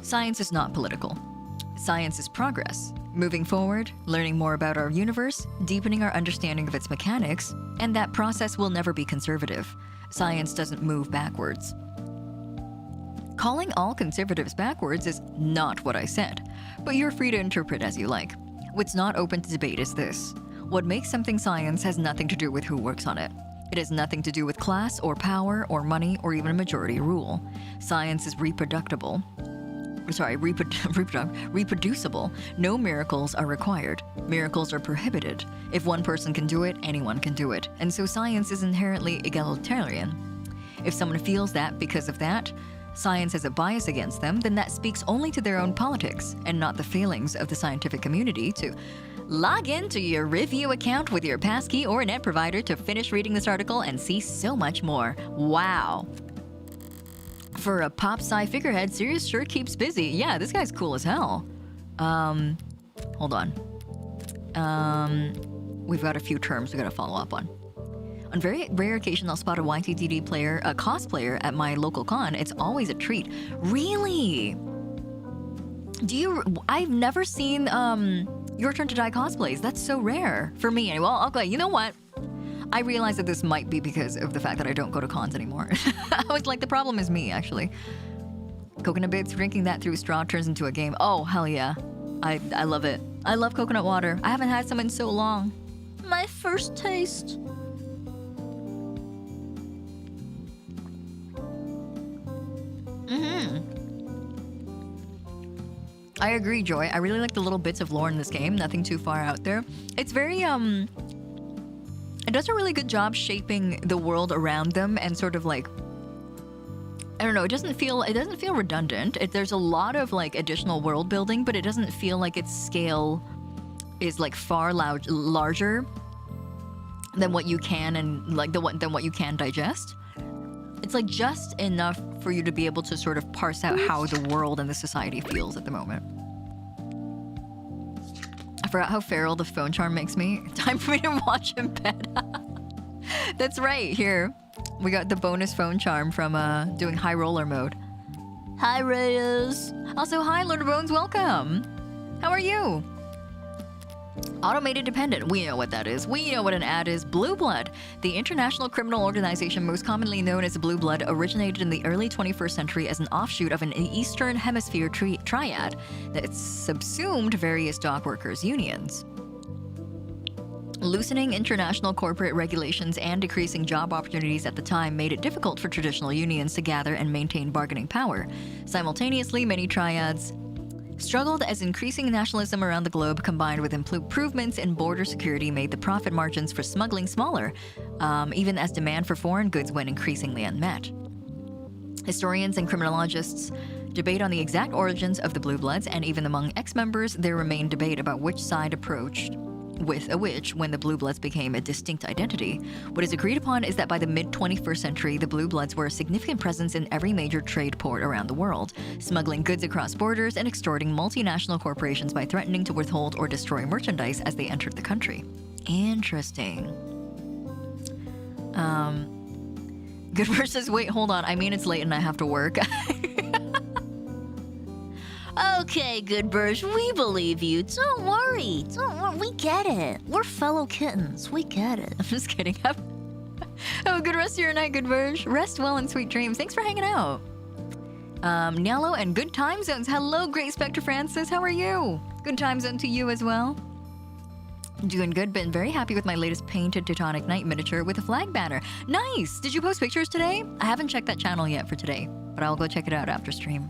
Science is not political. Science is progress. Moving forward, learning more about our universe, deepening our understanding of its mechanics, and that process will never be conservative. Science doesn't move backwards. Calling all conservatives backwards is not what I said, but you're free to interpret as you like. What's not open to debate is this. What makes something science has nothing to do with who works on it. It has nothing to do with class or power or money or even majority rule. Science is reproducible. No miracles are required. Miracles are prohibited. If one person can do it, anyone can do it. And so science is inherently egalitarian. If someone feels that because of that, science has a bias against them, then that speaks only to their own politics and not the failings of the scientific community to log into your review account with your passkey or a net provider to finish reading this article and see so much more. Wow. For a pop sci figurehead, Sirius sure keeps busy. Yeah, this guy's cool as hell. Hold on. We've got a few terms we gotta follow up on. On very rare occasion, I'll spot a YTTD player, a cosplayer at my local con. It's always a treat. Really? I've never seen Your Turn to Die cosplays. That's so rare for me. Anyway, well, okay, you know what? I realize that this might be because of the fact that I don't go to cons anymore. I was like, the problem is me, actually. Coconut bits, drinking that through a straw turns into a game. Oh, hell yeah. I love it. I love coconut water. I haven't had some in so long. My first taste. I agree, Joy. I really like the little bits of lore in this game. Nothing too far out there. It's very, it does a really good job shaping the world around them and sort of like, I don't know, it doesn't feel redundant. There's a lot of like additional world building, but it doesn't feel like its scale is like far larger than what you can than what you can digest. It's like just enough for you to be able to sort of parse out how the world and the society feels at the moment. I forgot how feral the phone charm makes me. Time for me to watch in bed. That's right, here. We got the bonus phone charm from doing high roller mode. Hi, Reyes. Also, hi, Lord Bones, welcome. How are you? Automated dependent, we know what that is. We know what an ad is. Blue Blood, the international criminal organization most commonly known as Blue Blood, originated in the early 21st century as an offshoot of an Eastern Hemisphere triad that subsumed various dockworkers' unions. Loosening international corporate regulations and decreasing job opportunities at the time made it difficult for traditional unions to gather and maintain bargaining power. Simultaneously, many triads struggled as increasing nationalism around the globe combined with improvements in border security made the profit margins for smuggling smaller, even as demand for foreign goods went increasingly unmet. Historians and criminologists debate on the exact origins of the Blue Bloods, and even among ex-members, there remained debate about which side approached with a which when the Blue Bloods became a distinct identity. What is agreed upon is that by the mid-21st century, the Blue Bloods were a significant presence in every major trade port around the world, smuggling goods across borders and extorting multinational corporations by threatening to withhold or destroy merchandise as they entered the country. Interesting. Good versus wait, hold on. I mean, it's late and I have to work. Okay, Good Burge, we believe you. Don't worry. We get it. We're fellow kittens. We get it. I'm just kidding. Have a good rest of your night, Good Verge. Rest well and sweet dreams. Thanks for hanging out. Niello and Good Time Zones. Hello, Great Spectre Francis. How are you? Good time zone to you as well. Doing good. Been very happy with my latest painted Teutonic Knight miniature with a flag banner. Nice. Did you post pictures today? I haven't checked that channel yet for today, but I'll go check it out after stream.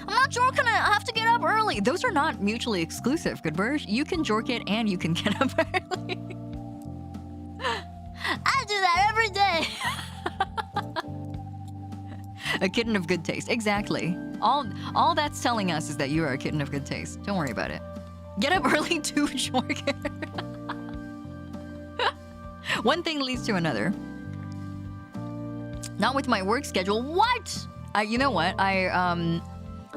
I'm not jorking it. I have to get up early. Those are not mutually exclusive, Good Verge. You can jork it and you can get up early. I do that every day. A kitten of good taste. Exactly. All that's telling us is that you are a kitten of good taste. Don't worry about it. Get up early to jork it. One thing leads to another. Not with my work schedule. What? You know what?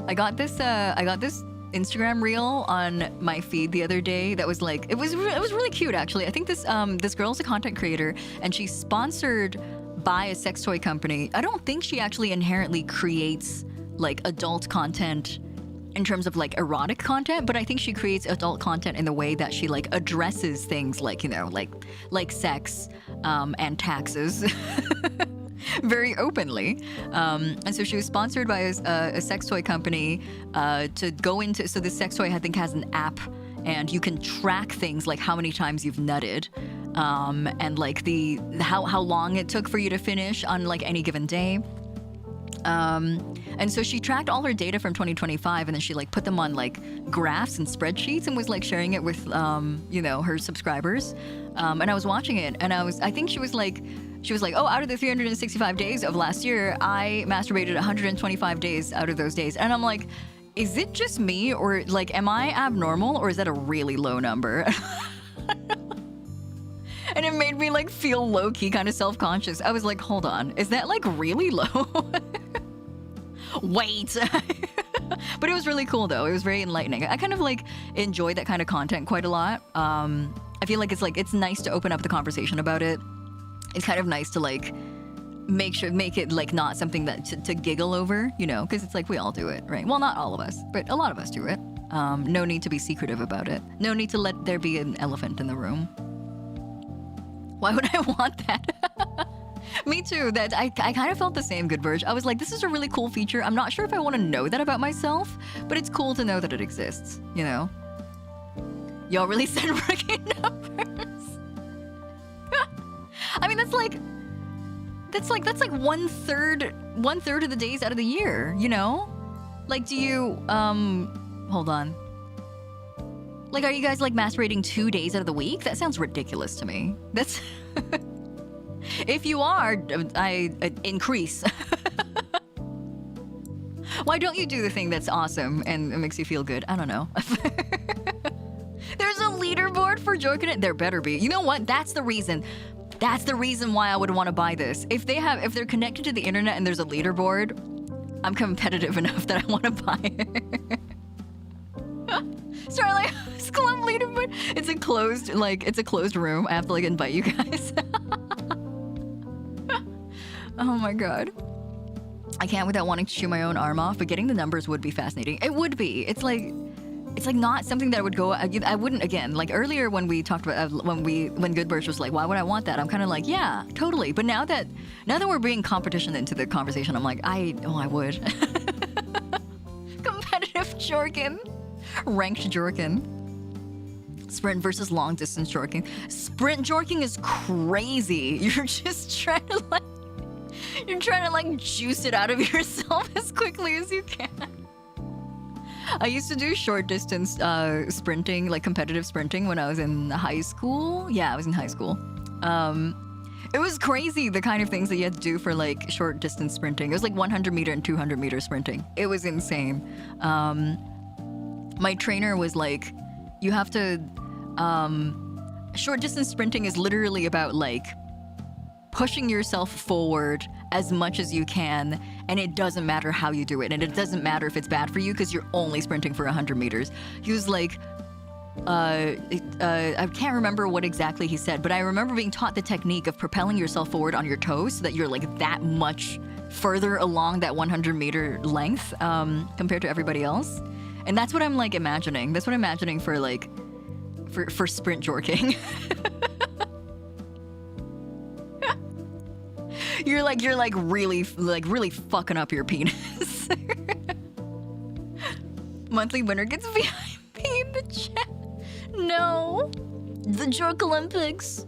I got this Instagram reel on my feed the other day that was like it was really cute actually. I think this girl's a content creator and she's sponsored by a sex toy company. I don't think she actually inherently creates like adult content in terms of like erotic content, but I think she creates adult content in the way that she like addresses things like, you know, like sex and taxes. Very openly. And so she was sponsored by a sex toy company to go into, so this sex toy I think has an app and you can track things like how many times you've nutted and like how long it took for you to finish on like any given day. And so she tracked all her data from 2025 and then she like put them on like graphs and spreadsheets and was like sharing it with, you know, her subscribers. And I was watching it and I think she was like, oh, out of the 365 days of last year, I masturbated 125 days out of those days. And I'm like, is it just me or like, am I abnormal or is that a really low number? And it made me like feel low-key kind of self-conscious. I was like, hold on, is that like really low? Wait. But it was really cool though. It was very enlightening. I kind of like enjoy that kind of content quite a lot. I feel like it's nice to open up the conversation about it. It's kind of nice to like make it like not something that to giggle over, you know, because it's like we all do it, right? Well, not all of us, but a lot of us do it. No need to be secretive about it. No need to let there be an elephant in the room. Why would I want that? Me too. That I kind of felt the same, Goodverge. I was like, this is a really cool feature. I'm not sure if I want to know that about myself, but it's cool to know that it exists, you know? Y'all really send rookie numbers. I mean, that's like one third of the days out of the year, you know? Like, do you, hold on. Like, are you guys like masturbating 2 days out of the week? That sounds ridiculous to me. That's, if you are, I increase. Why don't you do the thing that's awesome and it makes you feel good? I don't know. There's a leaderboard for joking it. There better be. You know what? That's the reason. That's the reason why I would want to buy this. If they're connected to the internet and there's a leaderboard, I'm competitive enough that I want to buy it. Sorry, like Sclum leaderboard. It's a closed room. I have to like invite you guys. Oh my god. I can't without wanting to chew my own arm off, but getting the numbers would be fascinating. It would be. It's like not something that I would go. I wouldn't again. Like earlier when we talked about when Goodberg was like, why would I want that? I'm kind of like, yeah, totally. But now that we're bringing competition into the conversation, I'm like, I would. Competitive jorkin, ranked jorkin. Sprint versus long distance jorking. Sprint jorking is crazy. You're just trying to like juice it out of yourself as quickly as you can. I used to do short distance sprinting, like competitive sprinting when I was in high school. Yeah, I was in high school. It was crazy the kind of things that you had to do for like short distance sprinting. It was like 100 meter and 200 meter sprinting. It was insane. My trainer was like, you have to, short distance sprinting is literally about like pushing yourself forward as much as you can, and it doesn't matter how you do it, and it doesn't matter if it's bad for you because you're only sprinting for 100 meters. He was like, I can't remember what exactly he said, but I remember being taught the technique of propelling yourself forward on your toes so that you're like that much further along that 100 meter length compared to everybody else. And that's what I'm like imagining. That's what I'm imagining for like, for sprint jorking. You're like really fucking up your penis. Monthly winner gets VIP in the chat. No, the Jork Olympics.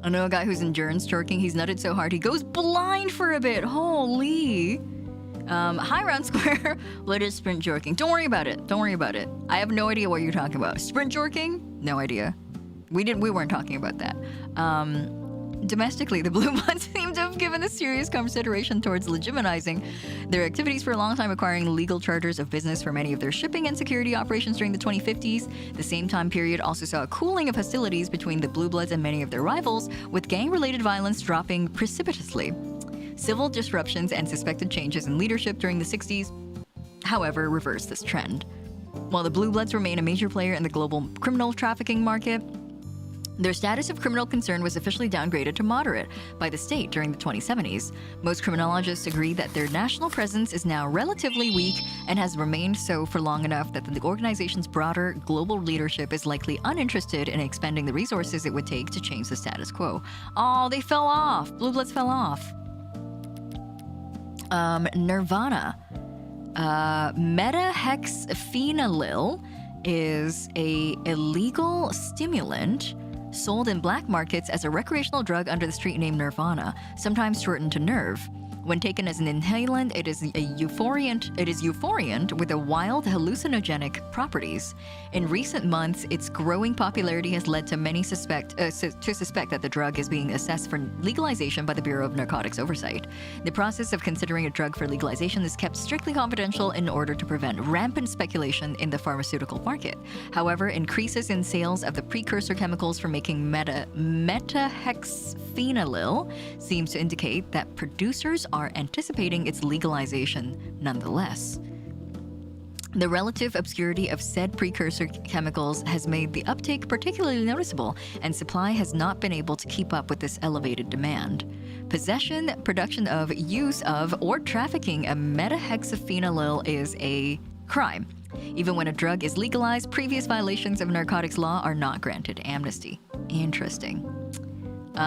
I know a guy who's endurance jorking. He's nutted so hard he goes blind for a bit. Holy. Hi, Round Square. What is sprint jorking? Don't worry about it. Don't worry about it. I have no idea what you're talking about. Sprint jorking? No idea. We weren't talking about that. Domestically, the Blue Bloods seem to have given a serious consideration towards legitimizing their activities for a long time, acquiring legal charters of business for many of their shipping and security operations during the 2050s. The same time period also saw a cooling of hostilities between the Blue Bloods and many of their rivals, with gang-related violence dropping precipitously. Civil disruptions and suspected changes in leadership during the 60s, however, reversed this trend. While the Blue Bloods remain a major player in the global criminal trafficking market, their status of criminal concern was officially downgraded to moderate by the state during the 2070s. Most criminologists agree that their national presence is now relatively weak and has remained so for long enough that the organization's broader global leadership is likely uninterested in expending the resources it would take to change the status quo. Oh, they fell off. Blue Bloods fell off. Nirvana. Metahexphenolil is a illegal stimulant sold in black markets as a recreational drug under the street name Nirvana, sometimes shortened to Nerve. When taken as an inhalant, it is euphoriant with a wild hallucinogenic properties. In recent months, its growing popularity has led to many suspect that the drug is being assessed for legalization by the Bureau of Narcotics Oversight. The process of considering a drug for legalization is kept strictly confidential in order to prevent rampant speculation in the pharmaceutical market. However, increases in sales of the precursor chemicals for making metahexphenolil seems to indicate that producers are anticipating its legalization nonetheless. The relative obscurity of said precursor chemicals has made the uptake particularly noticeable, and supply has not been able to keep up with this elevated demand. Possession, production of, use of, or trafficking a metahexaphenolil is a crime. Even when a drug is legalized, previous violations of narcotics law are not granted amnesty. Interesting.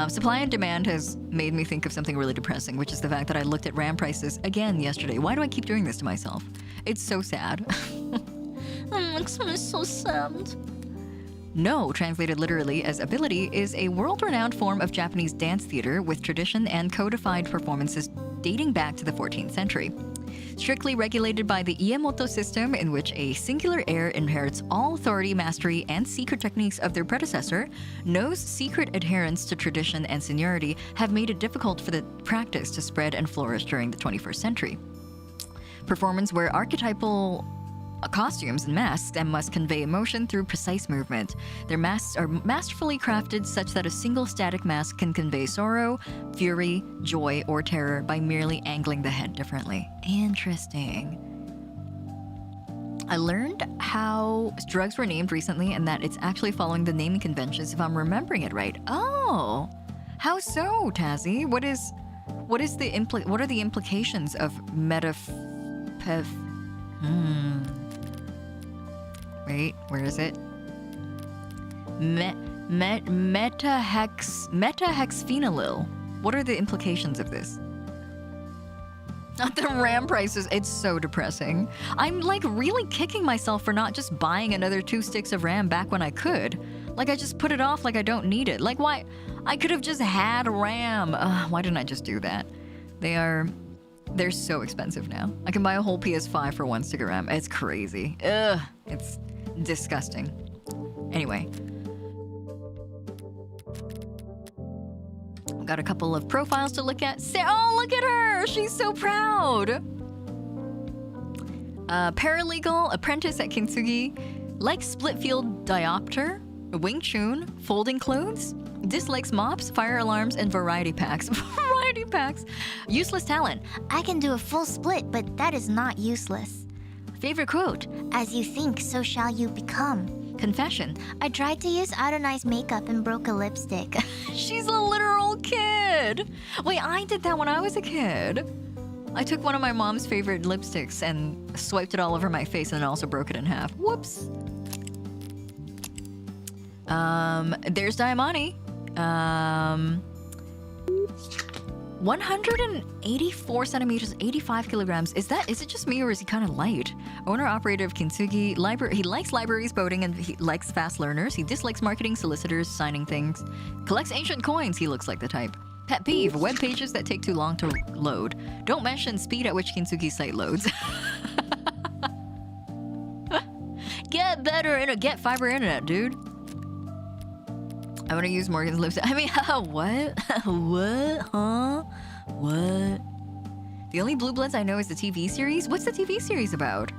Supply and demand has made me think of something really depressing, which is the fact that I looked at RAM prices again yesterday. Why do I keep doing this to myself? It's so sad. It makes me so sad. No, translated literally as ability, is a world-renowned form of Japanese dance theater with tradition and codified performances dating back to the 14th century. Strictly regulated by the Iemoto system, in which a singular heir inherits all authority, mastery, and secret techniques of their predecessor, No's secret adherence to tradition and seniority have made it difficult for the practice to spread and flourish during the 21st century. Performers wear archetypal costumes and masks and must convey emotion through precise movement. Their masks are masterfully crafted such that a single static mask can convey sorrow, fury, joy, or terror by merely angling the head differently. Interesting. I learned how drugs were named recently and that it's actually following the naming conventions if I'm remembering it right. Oh, how so, Tazzy? What are the implications of Wait, where is it? Metahexaphenolil. What are the implications of this? Not the RAM prices. It's so depressing. I'm like really kicking myself for not just buying another 2 sticks of RAM back when I could. Like I just put it off like I don't need it. Like why? I could have just had RAM. Why didn't I just do that? They're so expensive now. I can buy a whole PS5 for 1 stick of RAM. It's crazy. Ugh, it's disgusting. Anyway. I've got a couple of profiles to look at. Oh, look at her! She's so proud! Paralegal, apprentice at Kintsugi, likes split field diopter, Wing Chun, folding clothes, dislikes mops, fire alarms, and variety packs. Variety packs. Useless talent. I can do a full split, but that is not useless. Favorite quote. As you think, so shall you become. Confession. I tried to use iodinized makeup and broke a lipstick. She's a literal kid. Wait, I did that when I was a kid. I took one of my mom's favorite lipsticks and swiped it all over my face and also broke it in half. Whoops. There's Diamani. 184 centimeters, 85 kilograms. Is it just me or is he kind of light? Owner-operator of Kintsugi Library. He likes libraries, boating, and he likes fast learners. He dislikes marketing, solicitors, signing things. Collects ancient coins. He looks like the type. Pet peeve, web pages that take too long to load. Don't mention speed at which Kintsugi's site loads. Get fiber internet, dude. I want to use Morgan's lipstick. I mean, what? What? Huh? What? The only Blue Bloods I know is the TV series. What's the TV series about?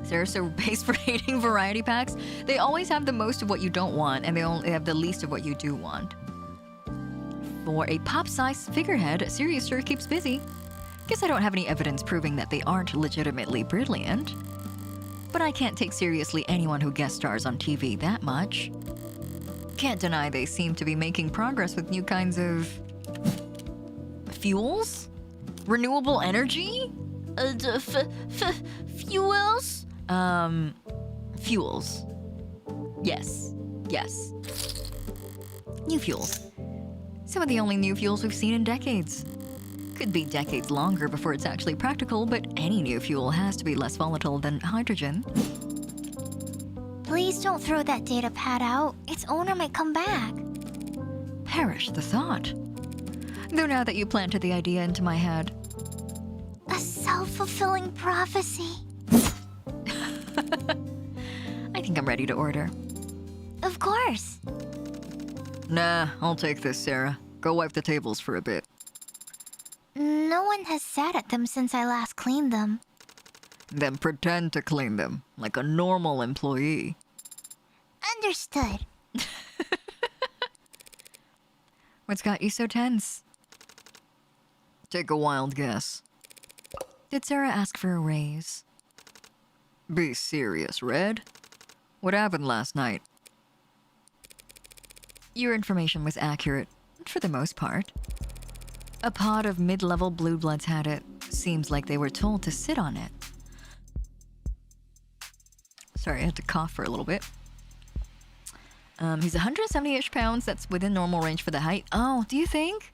Sarah's so based for hating variety packs. They always have the most of what you don't want, and they only have the least of what you do want. For a pop-sized figurehead, Sirius sure keeps busy. Guess I don't have any evidence proving that they aren't legitimately brilliant. But I can't take seriously anyone who guest stars on TV that much. Can't deny they seem to be making progress with new kinds of fuels? Renewable energy? Fuels? Fuels. Yes. New fuels. Some of the only new fuels we've seen in decades. Could be decades longer before it's actually practical, but any new fuel has to be less volatile than hydrogen. Please don't throw that data pad out. Its owner might come back. Perish the thought. Though now that you planted the idea into my head. A self-fulfilling prophecy. I think I'm ready to order. Of course. Nah, I'll take this, Sarah. Go wipe the tables for a bit. No one has sat at them since I last cleaned them. Then pretend to clean them, like a normal employee. Understood. What's got you so tense? Take a wild guess. Did Sarah ask for a raise? Be serious, Red. What happened last night? Your information was accurate, for the most part. A pod of mid-level blue bloods had it. Seems like they were told to sit on it. Sorry, I had to cough for a little bit. He's 170-ish pounds. That's within normal range for the height. Oh, do you think?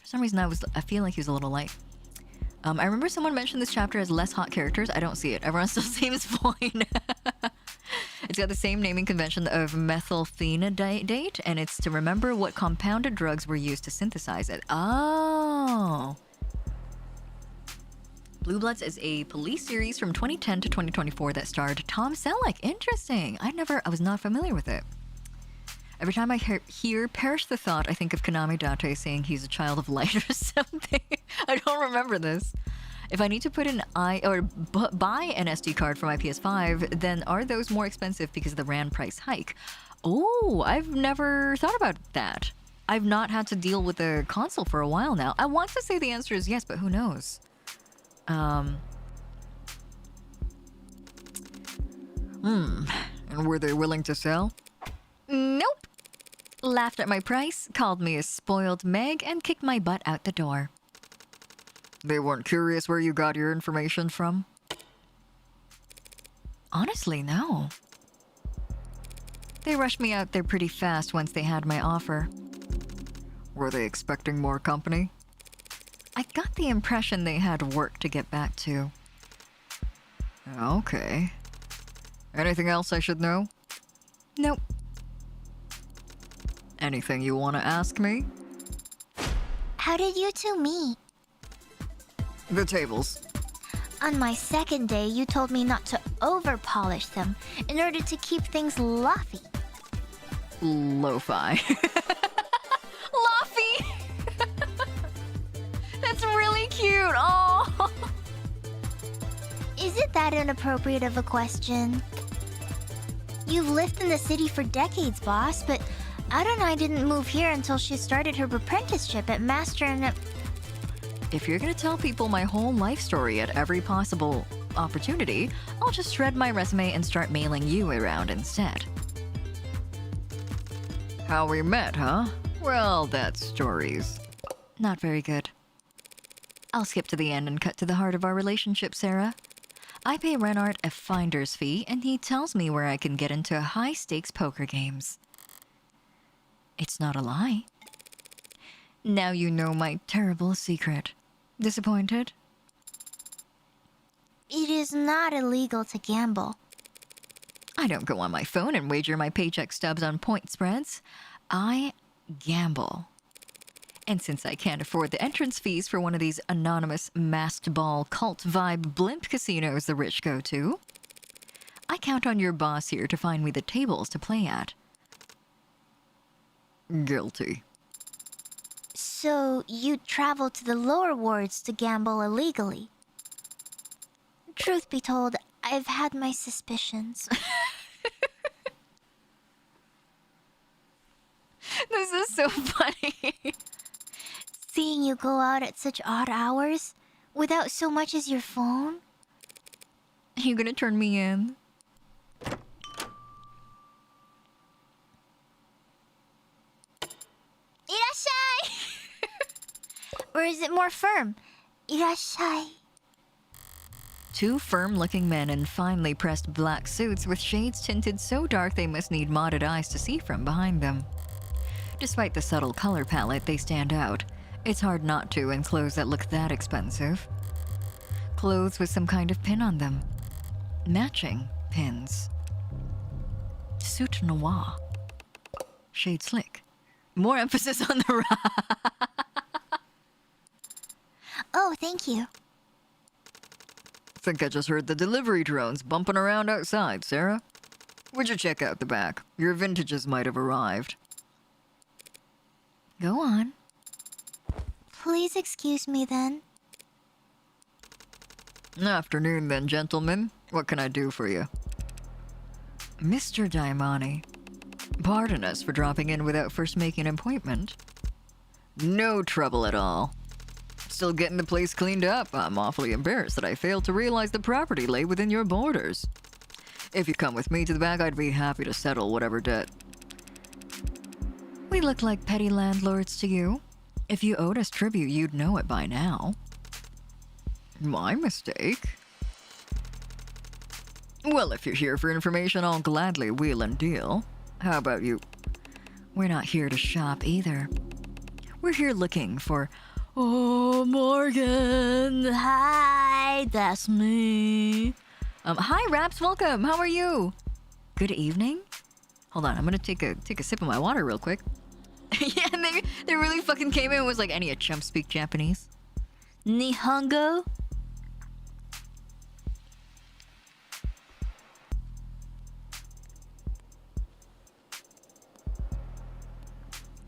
For some reason, I feel like he was a little light. I remember someone mentioned this chapter has less hot characters. I don't see it. Everyone still seems fine. It's got the same naming convention of methylphenidate, and it's to remember what compounded drugs were used to synthesize it. Oh. Blue Bloods is a police series from 2010 to 2024 that starred Tom Selleck. Interesting. I was not familiar with it. Every time I hear Perish the Thought, I think of Konami Date saying he's a child of light or something. I don't remember this. If I need to put buy an SD card for my PS5, then are those more expensive because of the RAND price hike? Oh, I've never thought about that. I've not had to deal with a console for a while now. I want to say the answer is yes, but who knows? And were they willing to sell? Nope. Laughed at my price, called me a spoiled Meg, and kicked my butt out the door. They weren't curious where you got your information from? Honestly, no. They rushed me out there pretty fast once they had my offer. Were they expecting more company? I got the impression they had work to get back to. Okay. Anything else I should know? Nope. Anything you want to ask me? How did you two meet? The tables. On my second day, you told me not to over-polish them in order to keep things loffy. Lo-fi. Loffy! That's really cute. Oh. Is it that inappropriate of a question? You've lived in the city for decades, boss, but Adonai didn't move here until she started her apprenticeship at Master and... If you're gonna tell people my whole life story at every possible opportunity, I'll just shred my resume and start mailing you around instead. How we met, huh? Well, that's stories. Not very good. I'll skip to the end and cut to the heart of our relationship, Sarah. I pay Renard a finder's fee, and he tells me where I can get into high-stakes poker games. It's not a lie. Now you know my terrible secret. Disappointed? It is not illegal to gamble. I don't go on my phone and wager my paycheck stubs on point spreads. I gamble. And since I can't afford the entrance fees for one of these anonymous masked ball cult vibe blimp casinos the rich go to, I count on your boss here to find me the tables to play at. Guilty. So you travel to the lower wards to gamble illegally. Truth be told, I've had my suspicions. This is so funny. Seeing you go out at such odd hours, without so much as your phone? You gonna turn me in? Irashai! Or is it more firm? Irashai. Two firm-looking men in finely pressed black suits with shades tinted so dark they must need modded eyes to see from behind them. Despite the subtle color palette, they stand out. It's hard not to in clothes that look that expensive. Clothes with some kind of pin on them. Matching pins. Suit noir. Shade slick. More emphasis on the Oh, thank you. Think I just heard the delivery drones bumping around outside, Sarah. Would you check out the back? Your vintages might have arrived. Go on. Please excuse me then. Afternoon then, gentlemen. What can I do for you? Mr. Daimani, pardon us for dropping in without first making an appointment. No trouble at all. Still getting the place cleaned up. I'm awfully embarrassed that I failed to realize the property lay within your borders. If you come with me to the back, I'd be happy to settle whatever debt. We look like petty landlords to you. If you owed us tribute, you'd know it by now. My mistake. Well, if you're here for information, I'll gladly wheel and deal. How about you? We're not here to shop either. We're here looking for... Oh, Morgan. Hi, that's me. Hi, Raps. Welcome. How are you? Good evening. Hold on. I'm gonna take a sip of my water real quick. Yeah, and they really fucking came in and was like, any a chump speak Japanese? Nihongo?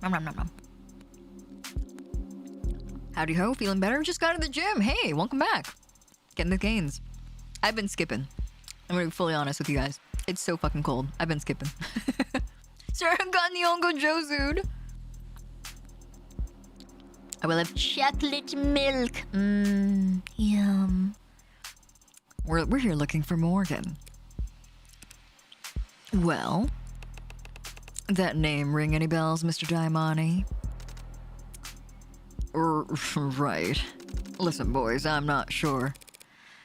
Nom nom nom nom. Howdy ho, feeling better? Just got to the gym. Hey, welcome back. Getting the gains. I've been skipping. I'm gonna be fully honest with you guys. It's so fucking cold. I've been skipping. Sir, I've got Nihongo Josude. I will have Chocolate milk. Yum. We're here looking for Morgan. Well, that name ring any bells, Mr. Daimani? Right. Listen, boys, I'm not sure.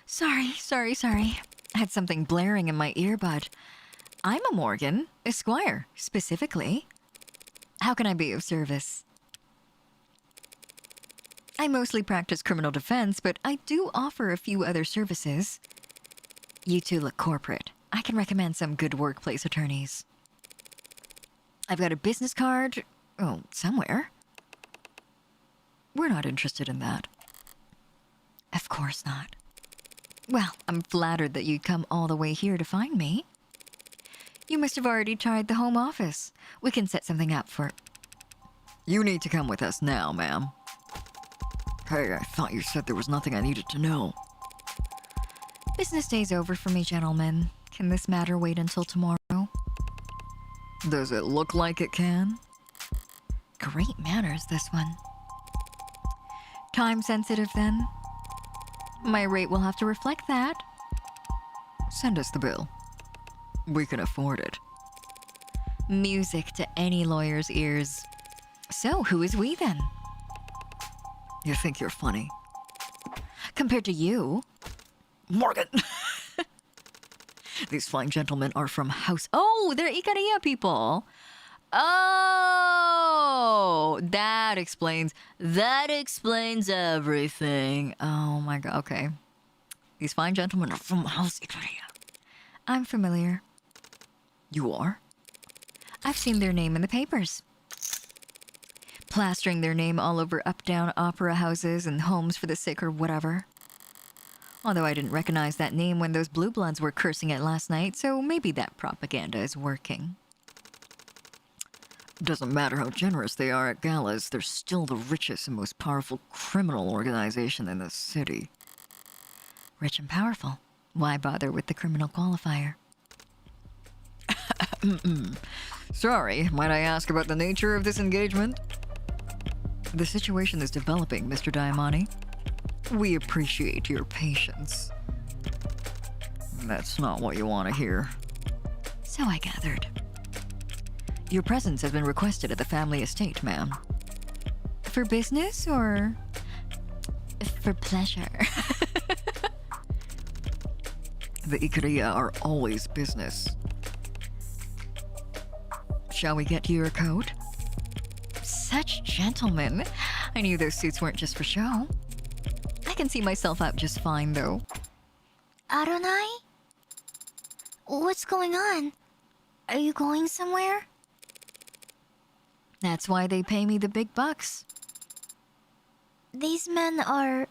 Sorry. I had something blaring in my earbud. I'm a Morgan, Esquire, specifically. How can I be of service? I mostly practice criminal defense, but I do offer a few other services. You two look corporate. I can recommend some good workplace attorneys. I've got a business card. Oh, somewhere. We're not interested in that. Of course not. Well, I'm flattered that you'd come all the way here to find me. You must have already tried the home office. We can set something up for... You need to come with us now, ma'am. Hey, I thought you said there was nothing I needed to know. Business day's over for me, gentlemen. Can this matter wait until tomorrow? Does it look like it can? Great manners, this one. Time sensitive, then? My rate will have to reflect that. Send us the bill. We can afford it. Music to any lawyer's ears. So, who is we, then? You think you're funny. Compared to you. Morgan! These fine gentlemen are from House... Oh, they're Ikariya people! Oh! That explains everything. Oh my god, okay. These fine gentlemen are from House Ikariya. I'm familiar. You are? I've seen their name in the papers. Plastering their name all over up-down opera houses and homes for the sick or whatever. Although I didn't recognize that name when those blue bloods were cursing it last night, so maybe that propaganda is working. Doesn't matter how generous they are at galas, they're still the richest and most powerful criminal organization in the city. Rich and powerful. Why bother with the criminal qualifier? Sorry, might I ask about the nature of this engagement? The situation is developing, Mr. Daimani. We appreciate your patience. That's not what you want to hear. So I gathered. Your presence has been requested at the family estate, ma'am. For business or for pleasure? The Ikariya are always business. Shall we get you your coat? Such gentlemen. I knew those suits weren't just for show. I can see myself out just fine, though. Adonai? What's going on? Are you going somewhere? That's why they pay me the big bucks. These men are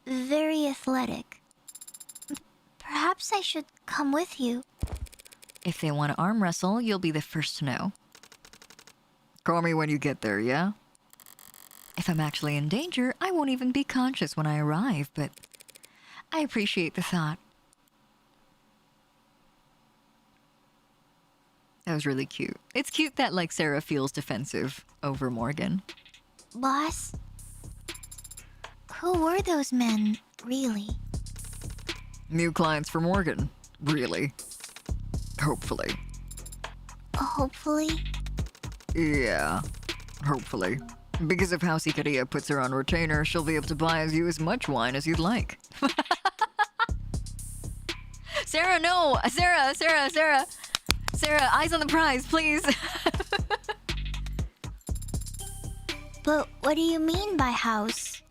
very athletic. Perhaps I should come with you. If they want to arm wrestle, you'll be the first to know. Call me when you get there, yeah? If I'm actually in danger, I won't even be conscious when I arrive, but I appreciate the thought. That was really cute. It's cute that, like, Sarah feels defensive over Morgan. Boss? Who were those men, really? New clients for Morgan. Really. Hopefully. Hopefully? Yeah. Hopefully. Because if House Ikaria puts her on retainer, she'll be able to buy you as much wine as you'd like. Sarah, no! Sarah, eyes on the prize, please! But what do you mean by house?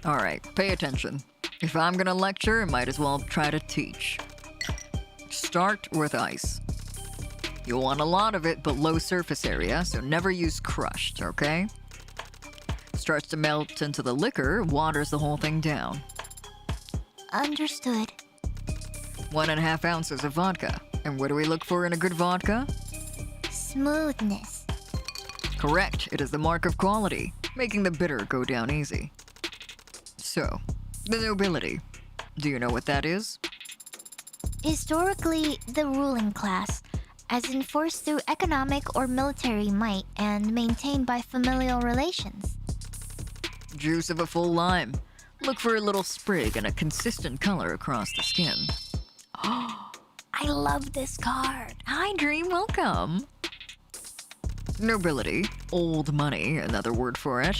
Alright, pay attention. If I'm gonna lecture, I might as well try to teach. Start with ice. You'll want a lot of it, but low surface area, so never use crushed, okay? Starts to melt into the liquor, waters the whole thing down. Understood. 1.5 ounces of vodka. And what do we look for in a good vodka? Smoothness. Correct, it is the mark of quality, making the bitter go down easy. So, the nobility. Do you know what that is? Historically, the ruling class, as enforced through economic or military might and maintained by familial relations. Juice of a full lime. Look for a little sprig and a consistent color across the skin. I love this card. Hi, Dream, welcome. Nobility, old money, another word for it.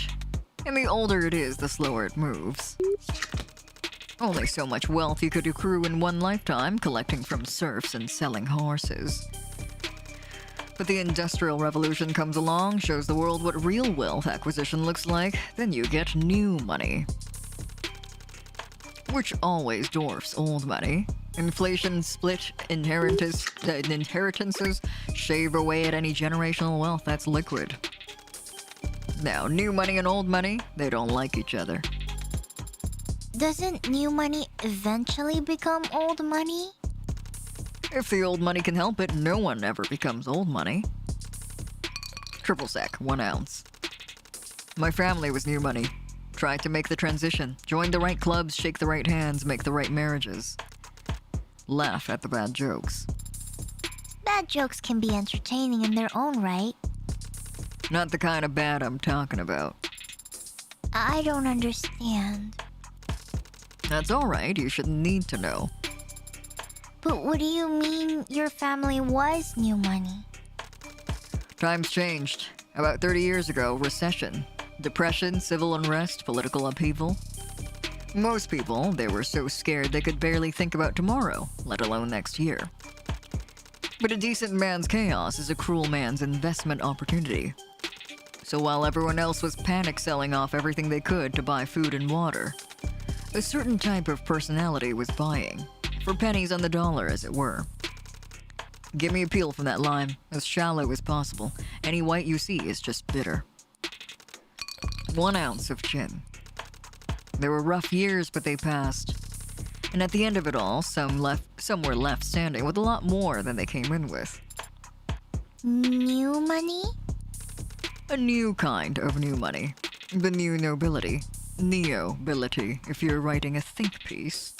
And the older it is, the slower it moves. Only so much wealth you could accrue in one lifetime, collecting from serfs and selling horses. But the Industrial Revolution comes along, shows the world what real wealth acquisition looks like, then you get new money. Which always dwarfs old money. Inflation split inheritances shave away at any generational wealth that's liquid. Now, new money and old money, they don't like each other. Doesn't new money eventually become old money? If the old money can help it, no one ever becomes old money. Triple sec, 1 ounce. My family was new money. Tried to make the transition. Joined the right clubs, shake the right hands, make the right marriages. Laugh at the bad jokes. Bad jokes can be entertaining in their own right. Not the kind of bad I'm talking about. I don't understand. That's alright, you shouldn't need to know. But what do you mean your family was new money? Times changed. About 30 years ago, recession. Depression, civil unrest, political upheaval. Most people, they were so scared they could barely think about tomorrow, let alone next year. But a decent man's chaos is a cruel man's investment opportunity. So while everyone else was panic selling off everything they could to buy food and water, a certain type of personality was buying, for pennies on the dollar as it were. Give me a peel from that lime, as shallow as possible. Any white you see is just bitter. 1 ounce of gin. There were rough years, but they passed. And at the end of it all, some were left standing with a lot more than they came in with. New money? A new kind of new money. The new nobility. Neo-bility, if you're writing a think piece.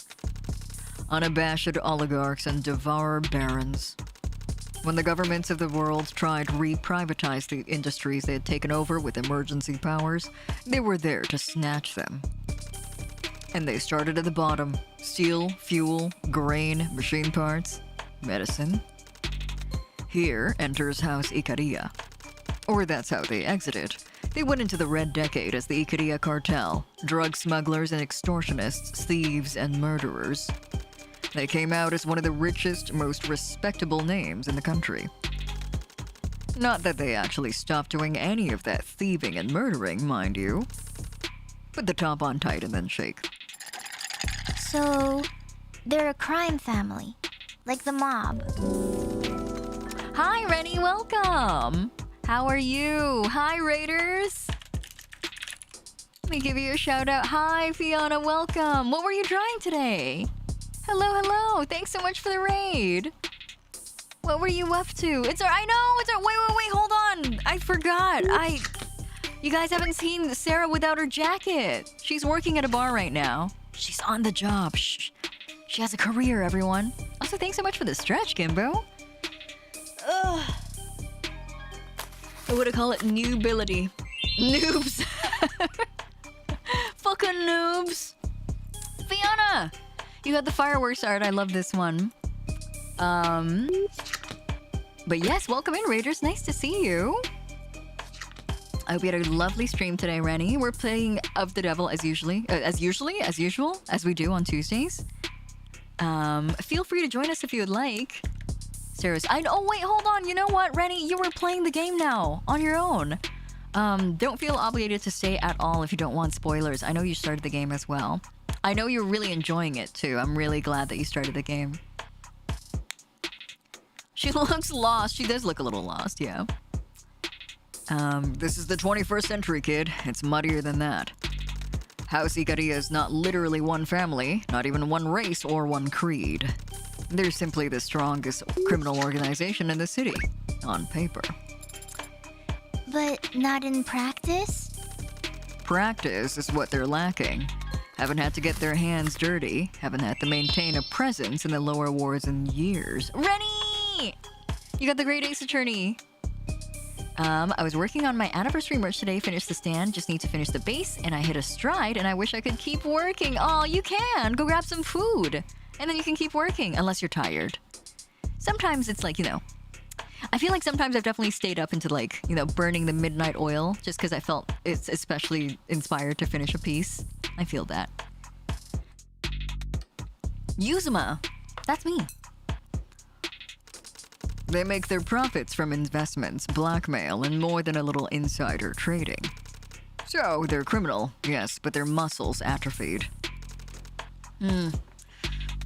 Unabashed oligarchs and devourer barons. When the governments of the world tried to re-privatize the industries they had taken over with emergency powers, they were there to snatch them. And they started at the bottom. Steel, fuel, grain, machine parts, medicine. Here enters House Ikaria. Or that's how they exited. They went into the Red Decade as the Ikaria cartel, drug smugglers and extortionists, thieves and murderers. They came out as one of the richest, most respectable names in the country. Not that they actually stopped doing any of that thieving and murdering, mind you. Put the top on tight and then shake. So, they're a crime family, like the mob. Hi, Rennie, welcome! How are you? Hi, Raiders! Let me give you a shout out. Hi, Fiona, welcome! What were you trying today? Hello, thanks so much for the raid! What were you up to? I know, wait, hold on! I forgot, You guys haven't seen Sarah without her jacket. She's working at a bar right now. She's on the job. Shh. She has a career, everyone. Also, thanks so much for the stretch, Gimbo. Ugh. I would call it nobility. Noobs. on, noobs! Fiona! You got the fireworks art. I love this one. But yes, welcome in, Raiders. Nice to see you. I hope you had a lovely stream today, Rennie. We're playing Of the Devil as usual, as we do on Tuesdays. Feel free to join us if you would like. Sarah's. Oh wait, hold on. You know what, Rennie? You were playing the game now on your own. Don't feel obligated to stay at all if you don't want spoilers. I know you started the game as well. I know you're really enjoying it too. I'm really glad that you started the game. She looks lost. She does look a little lost, yeah. This is the 21st century, kid. It's muddier than that. House Hiiragi is not literally one family, not even one race or one creed. They're simply the strongest criminal organization in the city, on paper. But not in practice? Practice is what they're lacking. Haven't had to get their hands dirty, haven't had to maintain a presence in the lower wards in years. Rennie! You got the Great Ace Attorney. I was working on my anniversary merch today, finished the stand, just need to finish the base, and I hit a stride, and I wish I could keep working. Oh, you can! Go grab some food! And then you can keep working, unless you're tired. Sometimes it's like, you know, I feel like sometimes I've definitely stayed up into like, you know, burning the midnight oil, just because I felt it's especially inspired to finish a piece. I feel that. Yuzuma! That's me. They make their profits from investments, blackmail, and more than a little insider trading. So, they're criminal, yes, but their muscles atrophied.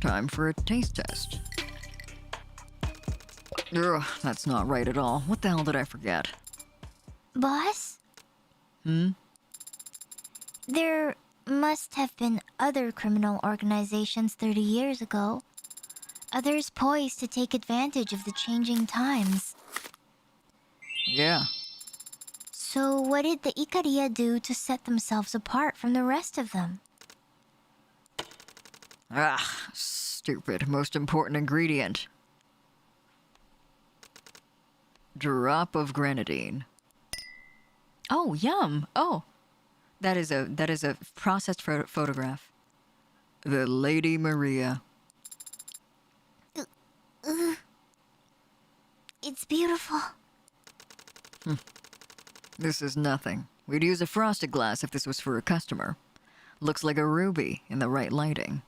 Time for a taste test. Ugh, that's not right at all. What the hell did I forget? Boss? There must have been other criminal organizations 30 years ago. Others poised to take advantage of the changing times. Yeah. So what did the Hiiragi do to set themselves apart from the rest of them? Ah, stupid. Most important ingredient. Drop of grenadine. Oh, yum. Oh. That is a processed photograph. The Lady Maria. It's beautiful. This is nothing. We'd use a frosted glass if this was for a customer. Looks like a ruby in the right lighting.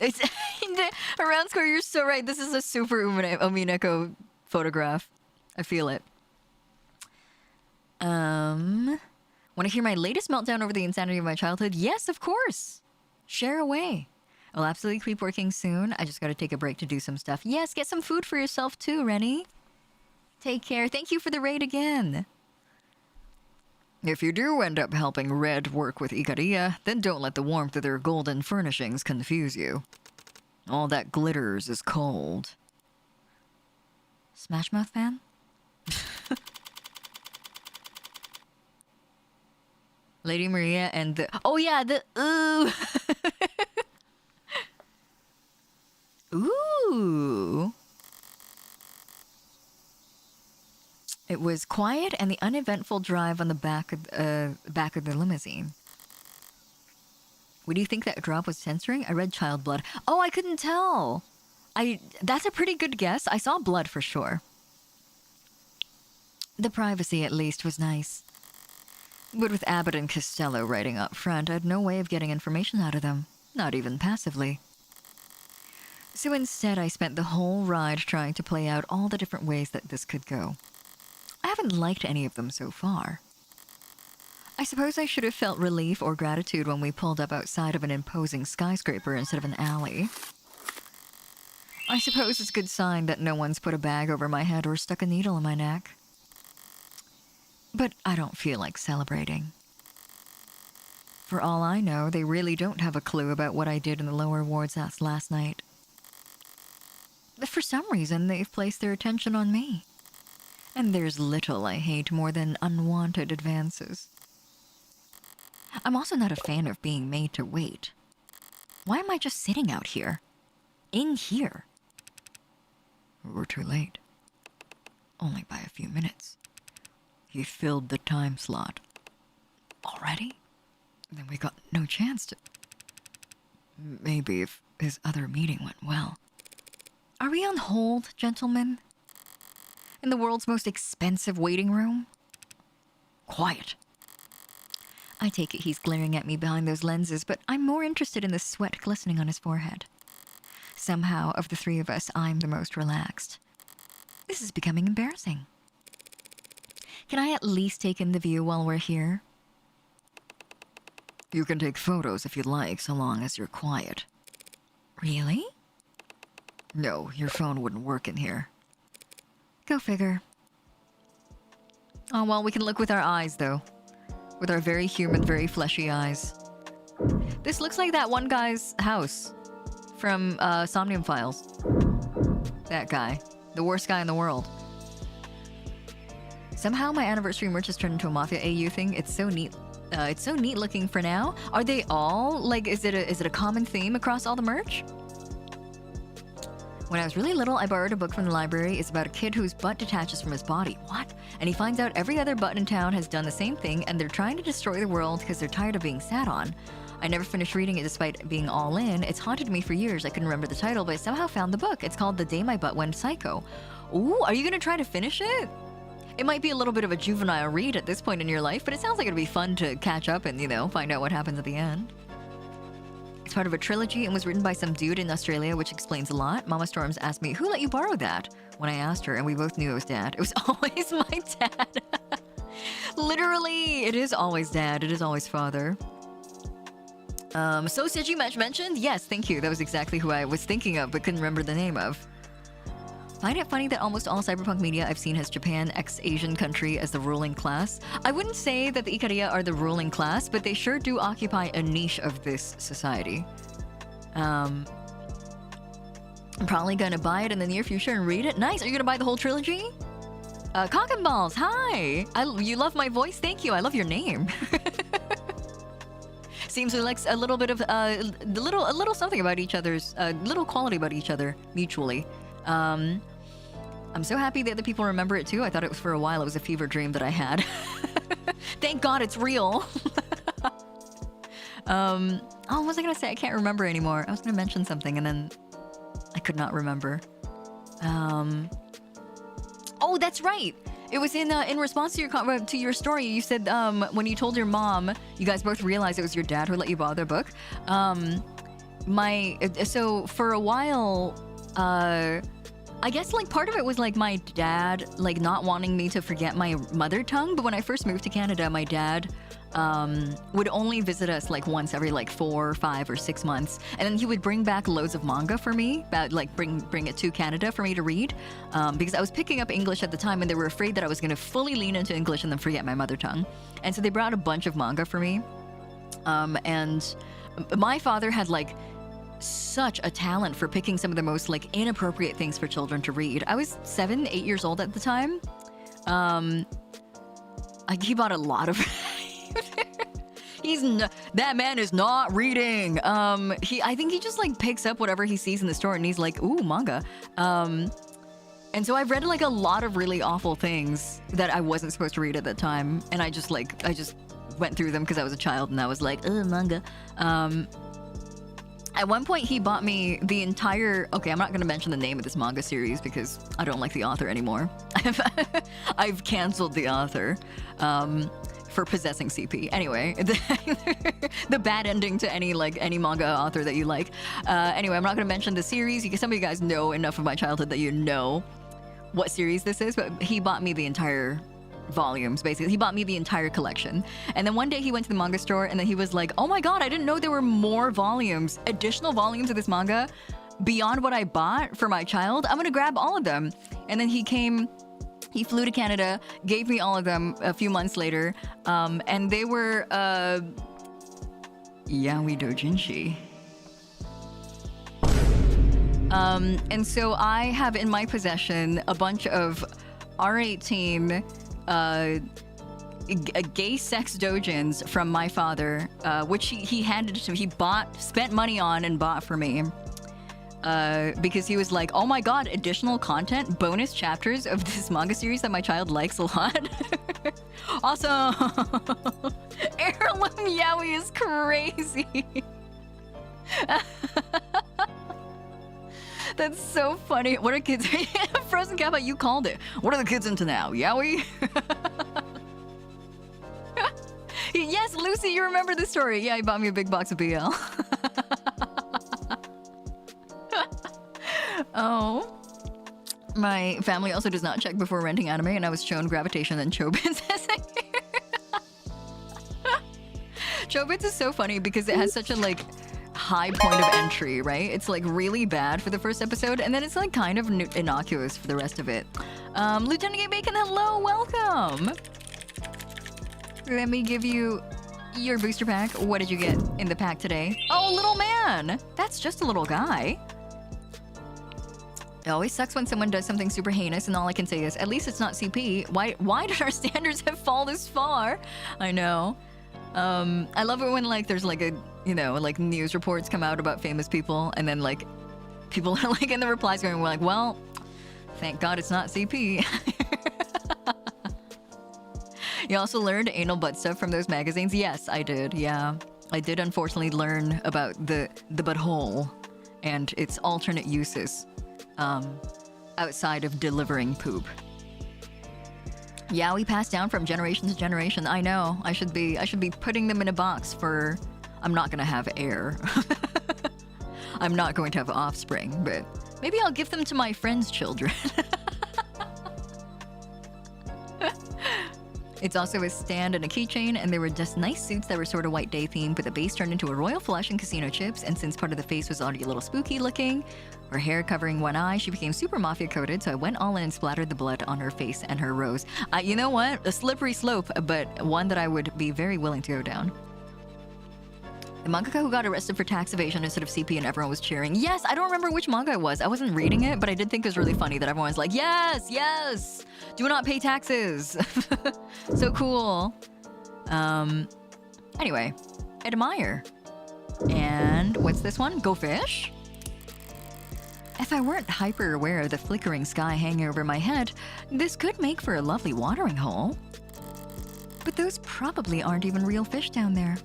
It's around score. You're so right. This is a super Omineko photograph. I feel it. Want to hear my latest meltdown over the insanity of my childhood? Yes, of course. Share away. I'll absolutely keep working soon. I just got to take a break to do some stuff. Yes, get some food for yourself too, Rennie. Take care. Thank you for the raid again. If you do end up helping Red work with Hiiragi, then don't let the warmth of their golden furnishings confuse you. All that glitters is cold. Smash Mouth fan? Lady Maria and the... Oh yeah, the... Ooh! Ooh! It was quiet and the uneventful drive on the back of the limousine. What do you think that drop was censoring? I read child blood. Oh, I couldn't tell. That's a pretty good guess. I saw blood for sure. The privacy, at least, was nice. But with Abbott and Costello writing up front, I had no way of getting information out of them. Not even passively. So instead, I spent the whole ride trying to play out all the different ways that this could go. I haven't liked any of them so far. I suppose I should have felt relief or gratitude when we pulled up outside of an imposing skyscraper instead of an alley. I suppose it's a good sign that no one's put a bag over my head or stuck a needle in my neck. But I don't feel like celebrating. For all I know, they really don't have a clue about what I did in the lower wards last night. But for some reason, they've placed their attention on me. And there's little I hate more than unwanted advances. I'm also not a fan of being made to wait. Why am I just sitting out here? In here? We're too late. Only by a few minutes. He filled the time slot. Already? then we got no chance to... Maybe if his other meeting went well. Are we on hold, gentlemen? In the world's most expensive waiting room? Quiet. I take it he's glaring at me behind those lenses, but I'm more interested in the sweat glistening on his forehead. Somehow, of the three of us, I'm the most relaxed. This is becoming embarrassing. Can I at least take in the view while we're here? You can take photos if you'd like, so long as you're quiet. Really? No, your phone wouldn't work in here. Go figure. Oh, well, we can look with our eyes, though. With our very human, very fleshy eyes. This looks like that one guy's house from Somnium Files. That guy. The worst guy in the world. Somehow my anniversary merch has turned into a Mafia AU thing. It's so neat. It's so neat looking for now. Are they all, like, is it a common theme across all the merch? When I was really little, I borrowed a book from the library. It's about a kid whose butt detaches from his body. What? And he finds out every other butt in town has done the same thing, and they're trying to destroy the world because they're tired of being sat on. I never finished reading it despite being all in. It's haunted me for years. I couldn't remember the title, but I somehow found the book. It's called The Day My Butt Went Psycho. Ooh, are you gonna try to finish it? It might be a little bit of a juvenile read at this point in your life, but it sounds like it'd be fun to catch up and, you know, find out what happens at the end. It's part of a trilogy and was written by some dude in Australia, which explains a lot. Mama Storms asked me, who let you borrow that? When I asked her, and we both knew it was Dad. It was always my dad. Literally, it is always Dad. It is always Father. So Siji mentioned? Yes, thank you. That was exactly who I was thinking of, but couldn't remember the name of. Find it funny that almost all cyberpunk media I've seen has Japan, ex-Asian country, as the ruling class. I wouldn't say that the Ikaria are the ruling class, but they sure do occupy a niche of this society. I'm probably gonna buy it in the near future and read it. Nice! Are you gonna buy the whole trilogy? Cock and Balls, hi! You love my voice? Thank you, I love your name. Seems we like a little bit of, a little something about each other's, a little quality about each other, mutually. I'm so happy that the people remember it too. I thought it was for a while. It was a fever dream that I had. Thank God it's real. Oh, what was I gonna say? I can't remember anymore. I was gonna mention something and then I could not remember. Oh, that's right. It was in response to your story. You said when you told your mom, you guys both realized it was your dad who let you borrow their book. So for a while, I guess like part of it was like my dad like not wanting me to forget my mother tongue. But when I first moved to Canada, my dad would only visit us like once every like 4, 5, or 6 months, and then he would bring back loads of manga for me, like bring it to Canada for me to read, because I was picking up English at the time, and they were afraid that I was going to fully lean into English and then forget my mother tongue, and so they brought a bunch of manga for me, and my father had like such a talent for picking some of the most like inappropriate things for children to read. I was 7, 8 years old at the time. He bought a lot of that man is not reading. I think he just like picks up whatever he sees in the store and he's like, ooh, manga. And so I've read like a lot of really awful things that I wasn't supposed to read at that time, and I just went through them because I was a child and I was like, manga. At one point, he bought me the entire... Okay, I'm not going to mention the name of this manga series because I don't like the author anymore. I've canceled the author for possessing CP. Anyway, the bad ending to any manga author that you like. Anyway, I'm not going to mention the series. Some of you guys know enough of my childhood that you know what series this is, but he bought me the entire... volumes, basically. He bought me the entire collection. And then one day he went to the manga store and then he was like, oh my god, I didn't know there were more volumes, additional volumes of this manga beyond what I bought for my child. I'm gonna grab all of them. And then he flew to Canada, gave me all of them a few months later, and they were yaoi doujinshi. And so I have in my possession a bunch of R18 gay sex doujins from my father, which he handed to me. He spent money on and bought for me, because he was like, oh my god, additional content, bonus chapters of this manga series that my child likes a lot. Awesome. Eric, Heirloom Yowie is crazy. That's so funny. What are kids? Frozen Kappa, you called it. What are the kids into now? Yowie? Yes, Lucy, you remember the story. Yeah, he bought me a big box of BL. Oh. My family also does not check before renting anime, and I was shown Gravitation and Chobits as a Chobits is so funny because it has such a like high point of entry, right? It's like really bad for the first episode, and then it's like kind of innocuous for the rest of it. Lieutenant Gay Bacon, hello, welcome. Let me give you your booster pack. What did you get in the pack today? Oh, little man. That's just a little guy. It always sucks when someone does something super heinous, and all I can say is, at least it's not CP. Why did our standards have fall this far? I know. I love it when like there's like a, you know, like news reports come out about famous people, and then like people are like in the replies going, we're like, well, thank God it's not CP. You also learned anal butt stuff from those magazines? Yes, I did. Yeah, I did unfortunately learn about the butthole and its alternate uses. Outside of delivering poop. Yeah, we pass down from generation to generation. I know. I should be putting them in a box for. I'm not gonna have heir. I'm not going to have offspring, but maybe I'll give them to my friends' children. It's also a stand and a keychain, and they were just nice suits that were sort of white day themed, but the base turned into a royal flush and casino chips, and since part of the face was already a little spooky looking, her hair covering one eye, she became super mafia coated, so I went all in and splattered the blood on her face and her rose. You know what? A slippery slope, but one that I would be very willing to go down. The mangaka who got arrested for tax evasion instead of CP and everyone was cheering. Yes, I don't remember which manga it was. I wasn't reading it, but I did think it was really funny that everyone was like, yes, yes, do not pay taxes. So cool. Anyway, admire. And what's this one? Go fish? If I weren't hyper aware of the flickering sky hanging over my head, this could make for a lovely watering hole. But those probably aren't even real fish down there.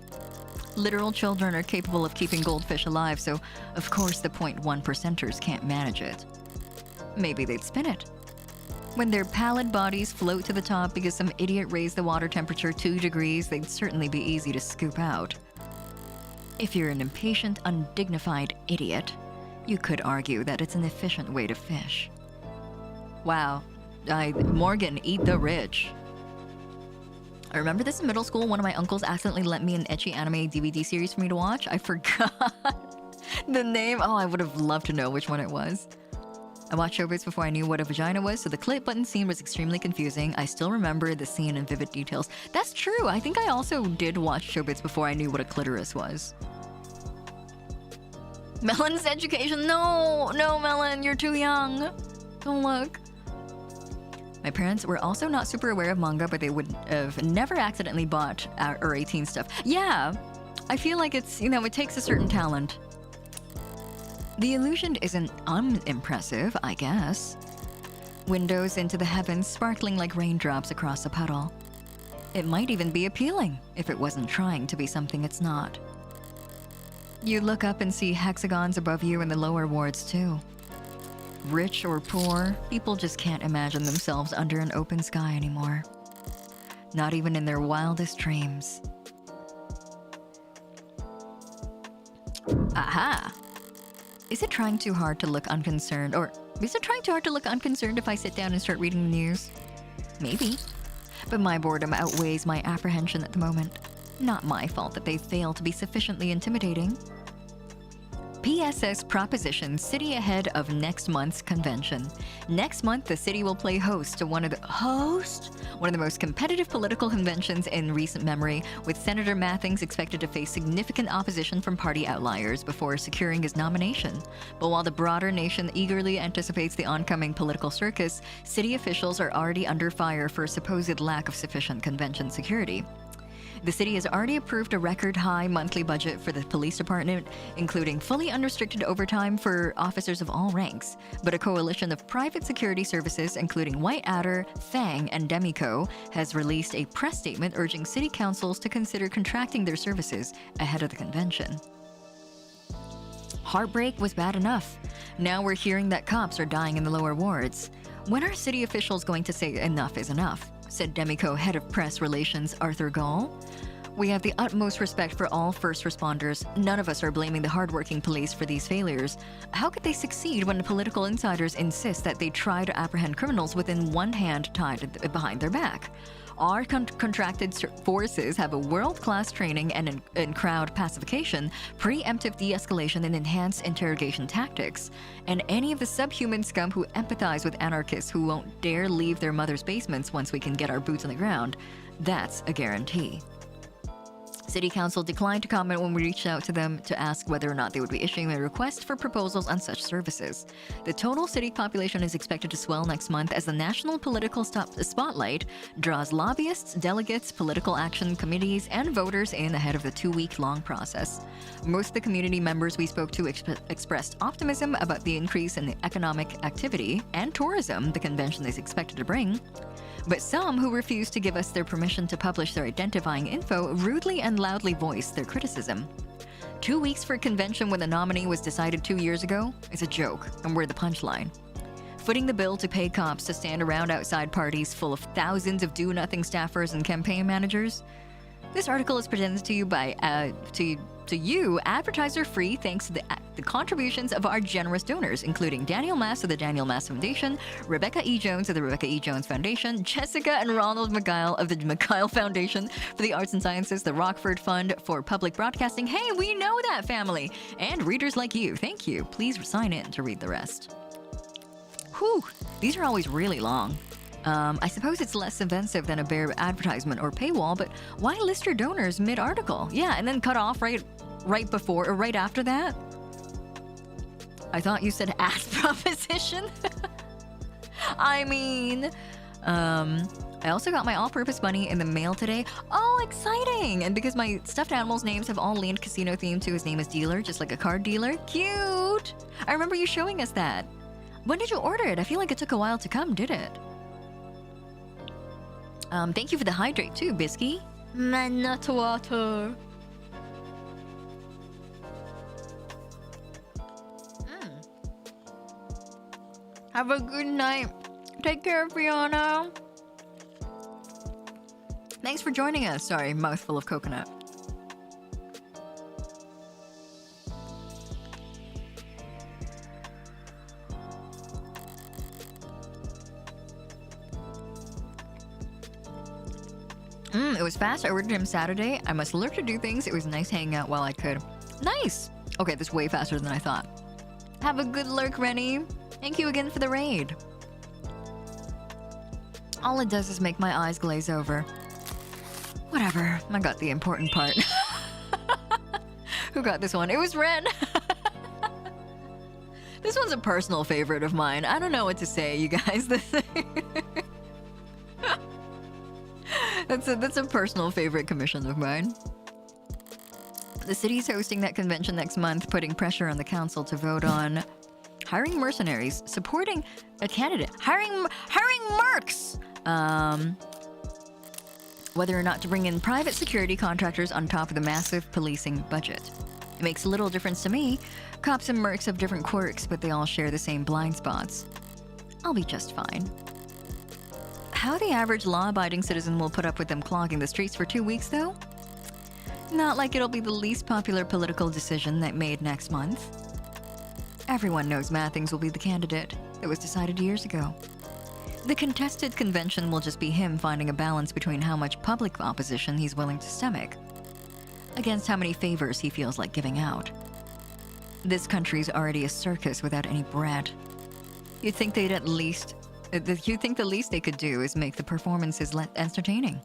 Literal children are capable of keeping goldfish alive, so of course the 0.1%ers can't manage it. Maybe they'd spin it. When their pallid bodies float to the top because some idiot raised the water temperature 2 degrees, they'd certainly be easy to scoop out. If you're an impatient, undignified idiot, you could argue that it's an efficient way to fish. Wow. Morgan, eat the rich. I remember this in middle school. One of my uncles accidentally lent me an ecchi anime DVD series for me to watch. I forgot the name. Oh, I would have loved to know which one it was. I watched Showbiz before I knew what a vagina was, so the clip button scene was extremely confusing. I still remember the scene in vivid details. That's true. I think I also did watch Showbiz before I knew what a clitoris was. Melon's education. No, Melon, you're too young. Don't look. My parents were also not super aware of manga, but they would have never accidentally bought or 18 stuff. Yeah, I feel like it's, you know, it takes a certain talent. The illusion isn't unimpressive, I guess. Windows into the heavens sparkling like raindrops across a puddle. It might even be appealing if it wasn't trying to be something it's not. You look up and see hexagons above you in the lower wards too. Rich or poor, people just can't imagine themselves under an open sky anymore. Not even in their wildest dreams. Aha! Is it trying too hard to look unconcerned? Or is it trying too hard to look unconcerned if I sit down and start reading the news? Maybe. But my boredom outweighs my apprehension at the moment. Not my fault that they fail to be sufficiently intimidating. PSS proposition city ahead of next month's convention. Next month, the city will play host to one of the most competitive political conventions in recent memory, with Senator Mathings expected to face significant opposition from party outliers before securing his nomination. But while the broader nation eagerly anticipates the oncoming political circus, city officials are already under fire for a supposed lack of sufficient convention security. The city has already approved a record-high monthly budget for the police department, including fully unrestricted overtime for officers of all ranks. But a coalition of private security services, including White Adder, Fang, and Demico, has released a press statement urging city councils to consider contracting their services ahead of the convention. Heartbreak was bad enough. Now we're hearing that cops are dying in the lower wards. When are city officials going to say enough is enough? Said Demico head of press relations Arthur Gall. We have the utmost respect for all first responders. None of us are blaming the hardworking police for these failures. How could they succeed when political insiders insist that they try to apprehend criminals with one hand tied behind their back? Our contracted forces have a world-class training and in crowd pacification, preemptive de-escalation, and enhanced interrogation tactics. And any of the subhuman scum who empathize with anarchists who won't dare leave their mother's basements once we can get our boots on the ground, that's a guarantee. City Council declined to comment when we reached out to them to ask whether or not they would be issuing a request for proposals on such services. The total city population is expected to swell next month as the national political spotlight draws lobbyists, delegates, political action committees, and voters in ahead of the 2-week-long process. Most of the community members we spoke to expressed optimism about the increase in the economic activity and tourism the convention is expected to bring. But some who refused to give us their permission to publish their identifying info rudely and loudly voiced their criticism. 2 weeks for a convention when the nominee was decided 2 years ago is a joke, and we're the punchline. Footing the bill to pay cops to stand around outside parties full of thousands of do-nothing staffers and campaign managers. This article is presented to you by you, advertiser-free, thanks to the contributions of our generous donors, including Daniel Mass of the Daniel Mass Foundation, Rebecca E. Jones of the Rebecca E. Jones Foundation, Jessica and Ronald McGile of the McGile Foundation for the Arts and Sciences, the Rockford Fund for Public Broadcasting. Hey, we know that family! And readers like you, thank you. Please sign in to read the rest. Whew, these are always really long. I suppose it's less offensive than a bare advertisement or paywall, but why list your donors mid-article? Yeah, and then cut off right before or right after that? I thought you said ad proposition. I mean, I also got my all-purpose bunny in the mail today. Oh, exciting! And because my stuffed animals' names have all leaned casino theme to his name as dealer, just like a card dealer. Cute! I remember you showing us that. When did you order it? I feel like it took a while to come, did it? Thank you for the hydrate too, Bisky. Manat water. Have a good night. Take care, Fiona. Thanks for joining us. Sorry, mouthful of coconut. It was fast. I ordered him Saturday. I must lurk to do things. It was nice hanging out while I could. Nice! Okay, that's way faster than I thought. Have a good lurk, Rennie. Thank you again for the raid. All it does is make my eyes glaze over. Whatever. I got the important part. Who got this one? It was Ren. This one's a personal favorite of mine. I don't know what to say, you guys. That's a personal favorite commission of mine. The city's hosting that convention next month, putting pressure on the council to vote on hiring mercenaries, supporting a candidate, hiring mercs, whether or not to bring in private security contractors on top of the massive policing budget. It makes little difference to me. Cops and mercs have different quirks, but they all share the same blind spots. I'll be just fine. How the average law-abiding citizen will put up with them clogging the streets for 2 weeks, though? Not like it'll be the least popular political decision that made next month. Everyone knows Mathings will be the candidate. That was decided years ago. The contested convention will just be him finding a balance between how much public opposition he's willing to stomach, against how many favors he feels like giving out. This country's already a circus without any bread. You'd think the least they could do is make the performances entertaining.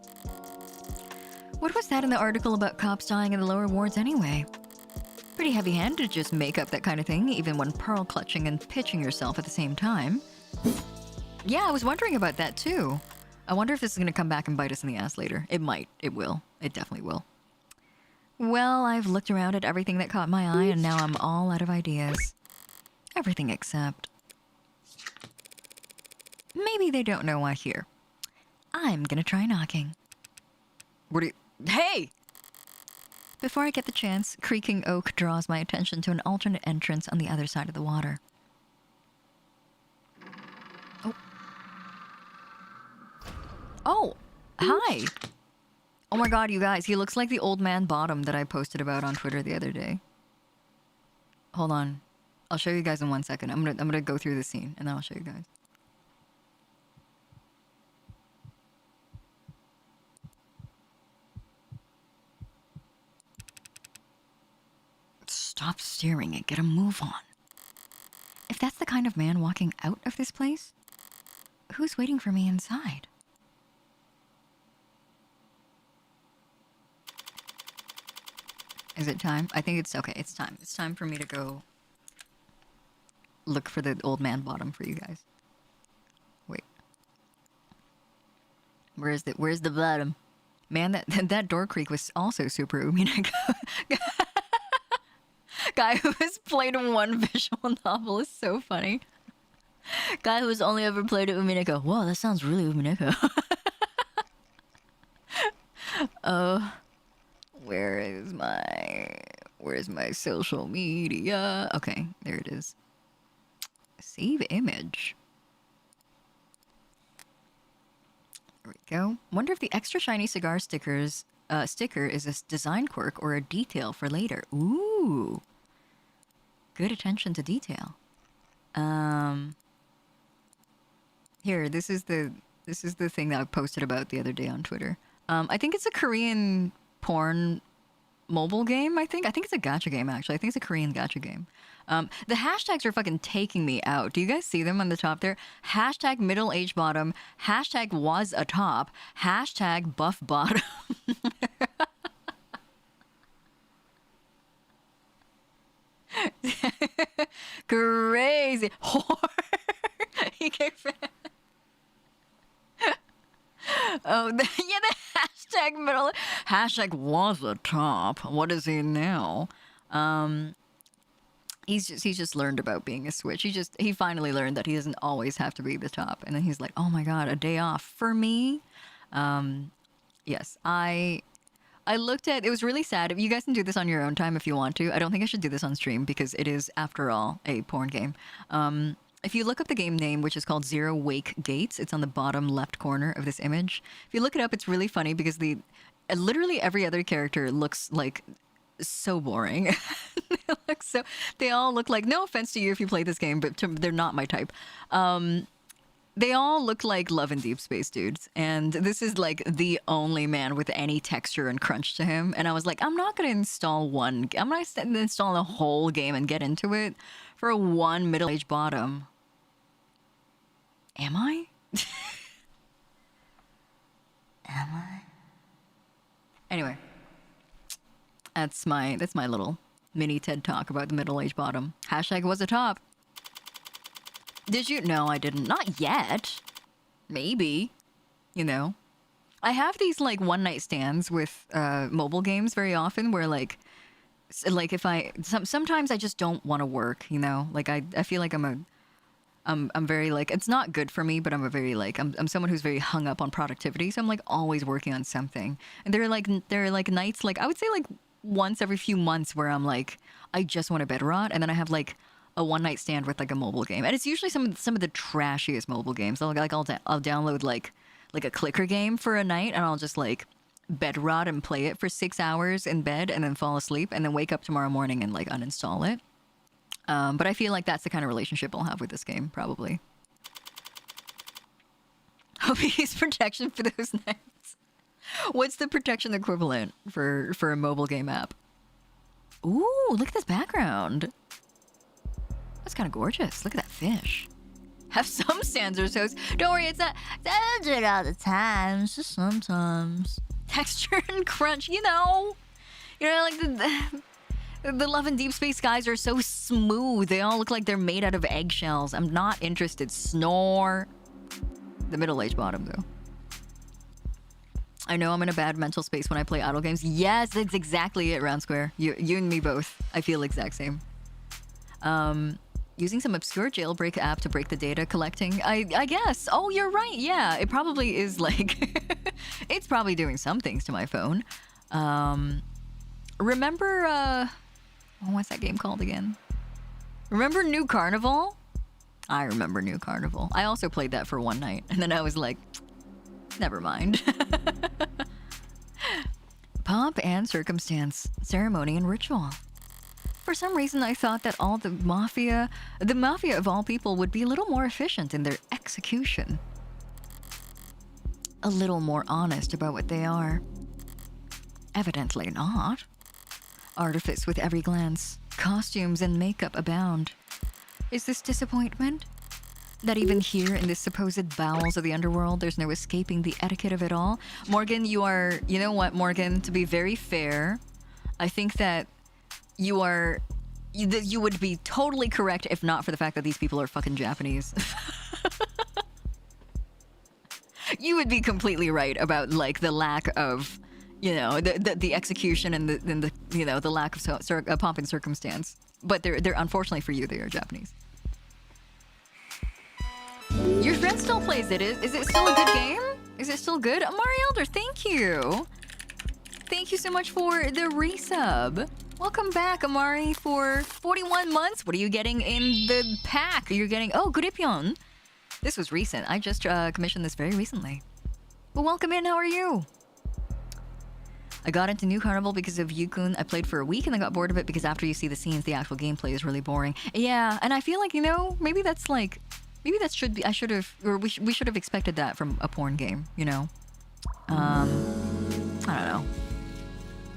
What was that in the article about cops dying in the lower wards anyway? Pretty heavy-handed to just make up that kind of thing, even when pearl clutching and pitching yourself at the same time. Yeah, I was wondering about that too. I wonder if this is gonna come back and bite us in the ass later. It might. It will. It definitely will. Well, I've looked around at everything that caught my eye, and now I'm all out of ideas. Everything except... maybe they don't know why here. I'm gonna try knocking. What do you... Hey! Before I get the chance, creaking oak draws my attention to an alternate entrance on the other side of the water. Oh. Oh! Hi! Oh my god, you guys, he looks like the old man bottom that I posted about on Twitter the other day. Hold on. I'll show you guys in 1 second. I'm gonna go through the scene, and then I'll show you guys. Stop staring and get a move on. If that's the kind of man walking out of this place, who's waiting for me inside? Is it time? I think it's okay. It's time. It's time for me to go look for the old man bottom for you guys. Wait. Where's the bottom? Man, that door creak was also super Umineko. Guy who has played one visual novel is so funny. Guy who's only ever played Umineko. Whoa, that sounds really Umineko. Oh, where's my social media? Okay, there it is. Save image. There we go. Wonder if the extra shiny cigar sticker is a design quirk or a detail for later. Ooh. Good attention to detail. Here, this is the thing that I posted about the other day on Twitter. I think it's a Korean porn mobile game, I think it's a gacha game, actually. I think it's a Korean gacha game. The hashtags are fucking taking me out. Do you guys see them on the top there? Hashtag middle-aged bottom, hashtag was a top, hashtag buff bottom. Crazy. He gave oh, the hashtag middle. Hashtag was a top. What is he now? He's just learned about being a switch. He finally learned that he doesn't always have to be the top. And then he's like, oh my god, a day off for me. Yes, I looked at, it was really sad. You guys can do this on your own time if you want to. I don't think I should do this on stream because it is, after all, a porn game. If you look up the game name, which is called Zero Wake Gates, it's on the bottom left corner of this image. If you look it up, it's really funny because literally every other character looks like so boring. They all look like, no offense to you if you play this game, but they're not my type. They all look like Love and Deep Space dudes. And this is like the only man with any texture and crunch to him. And I was like, I'm not going to install one. I'm not going to install the whole game and get into it for one middle-aged bottom. Am I? Am I? Anyway. That's my little mini TED talk about the middle-aged bottom. Hashtag was a top. Did you? No, I didn't. Not yet. Maybe. You know. I have these like one-night stands with mobile games very often where like if sometimes I just don't want to work, you know? Like I feel like I'm very like, it's not good for me, but I'm a very like, I'm someone who's very hung up on productivity. So I'm like always working on something. And there are like nights, like I would say like once every few months where I'm like, I just want to bed rot. And then I have like a one-night stand with like a mobile game. And it's usually some of the trashiest mobile games. I'll download like a clicker game for a night and I'll just like bed rot and play it for 6 hours in bed and then fall asleep and then wake up tomorrow morning and like uninstall it. But I feel like that's the kind of relationship I'll have with this game, probably. Hope he needs protection for those nights. What's the protection equivalent for a mobile game app? Ooh, look at this background. That's kind of gorgeous. Look at that fish. Have some sands or so. Don't worry, it's not. I don't do it all the time. It's just sometimes. Texture and crunch, you know, like the Love and Deep Space guys are so smooth. They all look like they're made out of eggshells. I'm not interested. Snore. The middle-aged bottom, though. I know I'm in a bad mental space when I play idle games. Yes, that's exactly it, Round Square. You and me both. I feel exact same. Using some obscure jailbreak app to break the data collecting. I guess. Oh, you're right. Yeah, it probably is like... it's probably doing some things to my phone. Remember... what's that game called again? Remember New Carnival? I remember New Carnival. I also played that for one night. And then I was like... Never mind. Pomp and circumstance, ceremony and ritual. For some reason, I thought that all the mafia of all people would be a little more efficient in their execution. A little more honest about what they are. Evidently not. Artifice with every glance, costumes and makeup abound. Is this disappointment? That even here in the supposed bowels of the underworld, there's no escaping the etiquette of it all? Morgan, you know what, Morgan, to be very fair, I think that you would be totally correct if not for the fact that these people are fucking Japanese. You would be completely right about, like, the lack of, you know, the execution and the you know, the lack of pomp and circumstance. But they're unfortunately for you, they are Japanese. Your friend still plays it. Is it still a good game? Is it still good? Amari Elder, thank you. Thank you so much for the resub. Welcome back, Amari, for 41 months. What are you getting in the pack? You're getting... Oh, Guripyon. This was recent. I just commissioned this very recently. Well, welcome in. How are you? I got into New Carnival because of Yukun. I played for a week and I got bored of it because after you see the scenes, the actual gameplay is really boring. Yeah, and I feel like, you know, maybe that's like... Maybe that should be... I should have... Or we should have expected that from a porn game, you know? I don't know.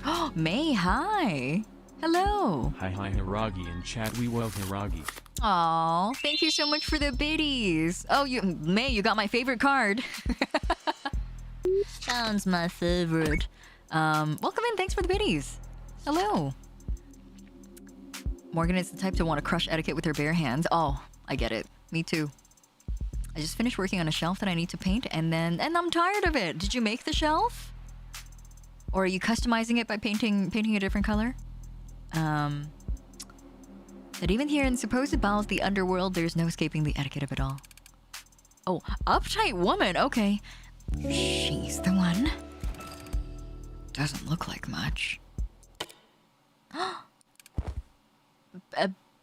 Oh, May, hi! Hello! Hi Hiiragi in chat, we love Hiiragi. Aw, thank you so much for the biddies. Oh, May, you got my favorite card. Sounds my favorite. Welcome in, thanks for the biddies. Hello. Morgan is the type to want to crush etiquette with her bare hands. Oh, I get it. Me too. I just finished working on a shelf that I need to paint and I'm tired of it. Did you make the shelf? Or are you customizing it by painting a different color? That even here in supposed bowels of the underworld, there's no escaping the etiquette of it all. Oh, uptight woman, okay. She's the one. Doesn't look like much.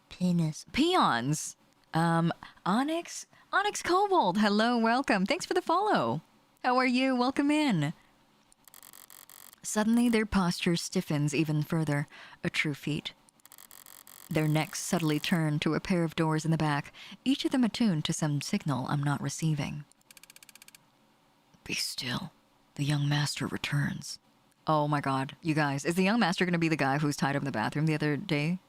Penis. Peons. Onyx Kobold, hello, welcome. Thanks for the follow. How are you? Welcome in. Suddenly, their posture stiffens even further, a true feat. Their necks subtly turn to a pair of doors in the back, each of them attuned to some signal I'm not receiving. Be still. The young master returns. Oh my god, you guys, is the young master going to be the guy who was tied up in the bathroom yesterday?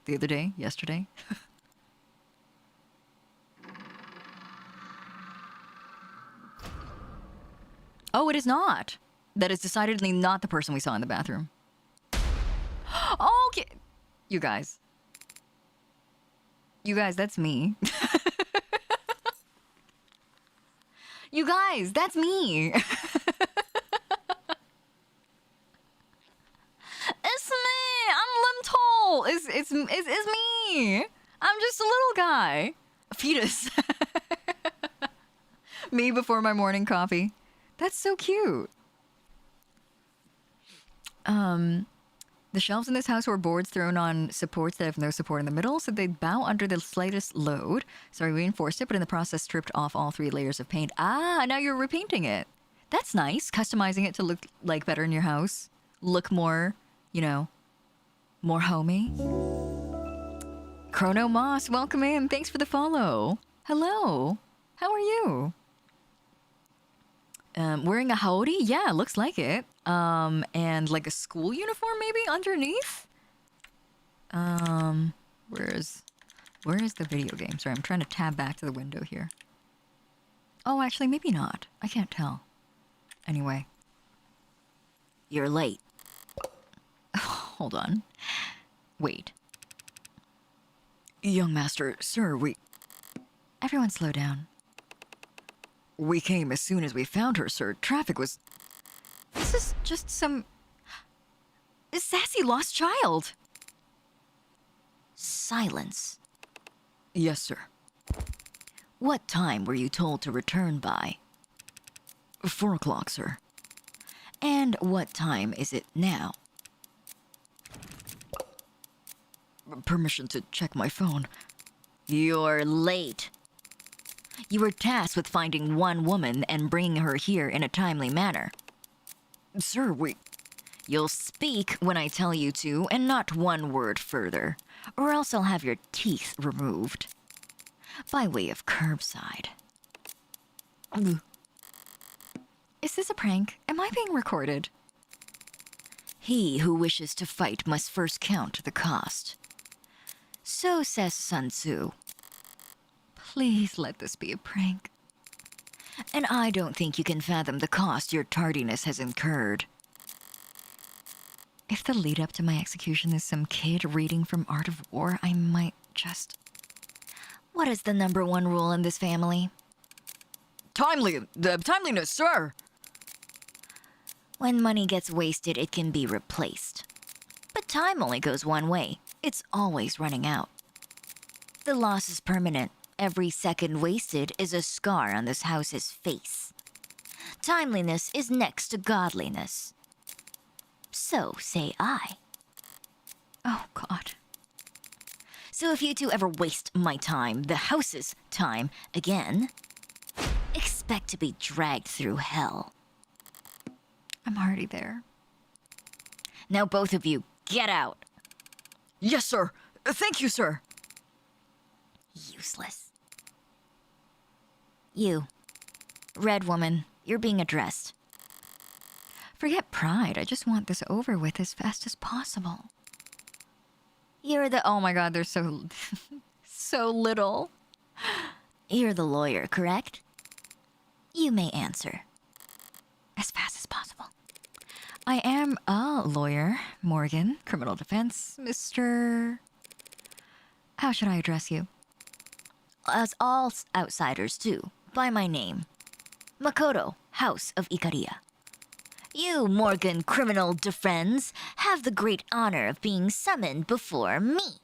Oh, it is not. That is decidedly not the person we saw in the bathroom. Okay. You guys, that's me. You guys, that's me. It's me. I'm Limtol. It's me. I'm just a little guy. A fetus. Me before my morning coffee. That's so cute. The shelves in this house were boards thrown on supports that have no support in the middle, so they'd bow under the slightest load. So I reinforced it, but in the process stripped off all 3 layers of paint. Ah, now you're repainting it. That's nice. Customizing it to look like better in your house. Look more, you know, more homey. Chrono Moss, welcome in. Thanks for the follow. Hello. How are you? Wearing a hoodie? Yeah, looks like it. And like a school uniform maybe underneath? Where is the video game? Sorry, I'm trying to tab back to the window here. Oh, actually, maybe not. I can't tell. Anyway. You're late. Hold on. Wait. Young master, sir, Everyone slow down. We came as soon as we found her, sir. Traffic was... This is just some sassy lost child. Silence. Yes, sir. What time were you told to return by? 4 o'clock, sir. And what time is it now? Permission to check my phone. You're late. You were tasked with finding one woman and bringing her here in a timely manner. Sir, You'll speak when I tell you to, and not one word further, or else I'll have your teeth removed. By way of curbside. Is this a prank? Am I being recorded? He who wishes to fight must first count the cost. So says Sun Tzu. Please let this be a prank. And I don't think you can fathom the cost your tardiness has incurred. If the lead up to my execution is some kid reading from Art of War, I might just... What is the #1 rule in this family? Timeliness, sir! When money gets wasted, it can be replaced. But time only goes one way. It's always running out. The loss is permanent. Every second wasted is a scar on this house's face. Timeliness is next to godliness. So say I. Oh, God. So if you two ever waste my time, the house's time, again, expect to be dragged through hell. I'm already there. Now both of you, get out. Yes, sir. Thank you, sir. Useless. You, red woman, you're being addressed. Forget pride. I just want this over with as fast as possible. You're the... Oh my God, they're so... so little. You're the lawyer, correct? You may answer. As fast as possible. I am a lawyer, Morgan, criminal defense, Mr... How should I address you? As all outsiders do, by my name. Makoto, House of Ikaria. You, Morgan criminal defense, have the great honor of being summoned before me.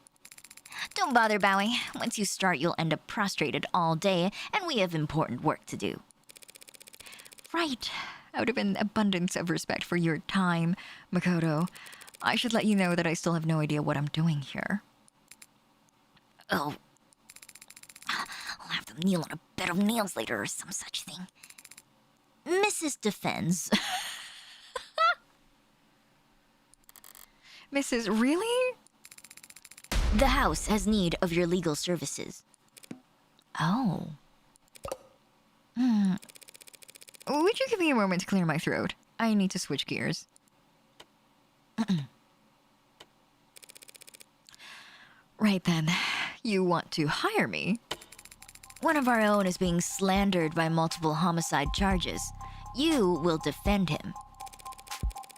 Don't bother bowing. Once you start, you'll end up prostrated all day, and we have important work to do. Right. Out of an abundance of respect for your time, Makoto, I should let you know that I still have no idea what I'm doing here. Oh. I'll have them kneel on a bed of nails later or some such thing. Mrs. Defense. Mrs. Really? The house has need of your legal services. Oh. Would you give me a moment to clear my throat? I need to switch gears. Right then. You want to hire me? One of our own is being slandered by multiple homicide charges. You will defend him.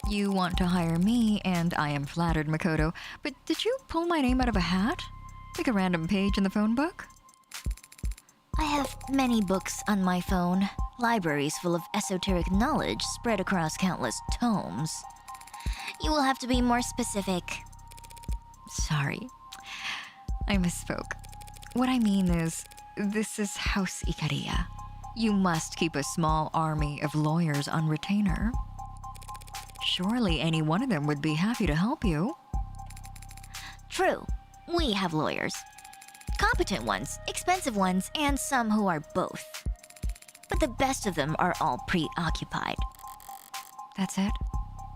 You want to hire me, and I am flattered, Makoto. But did you pull my name out of a hat? Like a random page in the phone book? I have many books on my phone. Libraries full of esoteric knowledge spread across countless tomes. You will have to be more specific. Sorry. I misspoke. What I mean is, this is House Ikaria. You must keep a small army of lawyers on retainer. Surely any one of them would be happy to help you. True, we have lawyers. Competent ones, expensive ones, and some who are both. But the best of them are all preoccupied. That's it?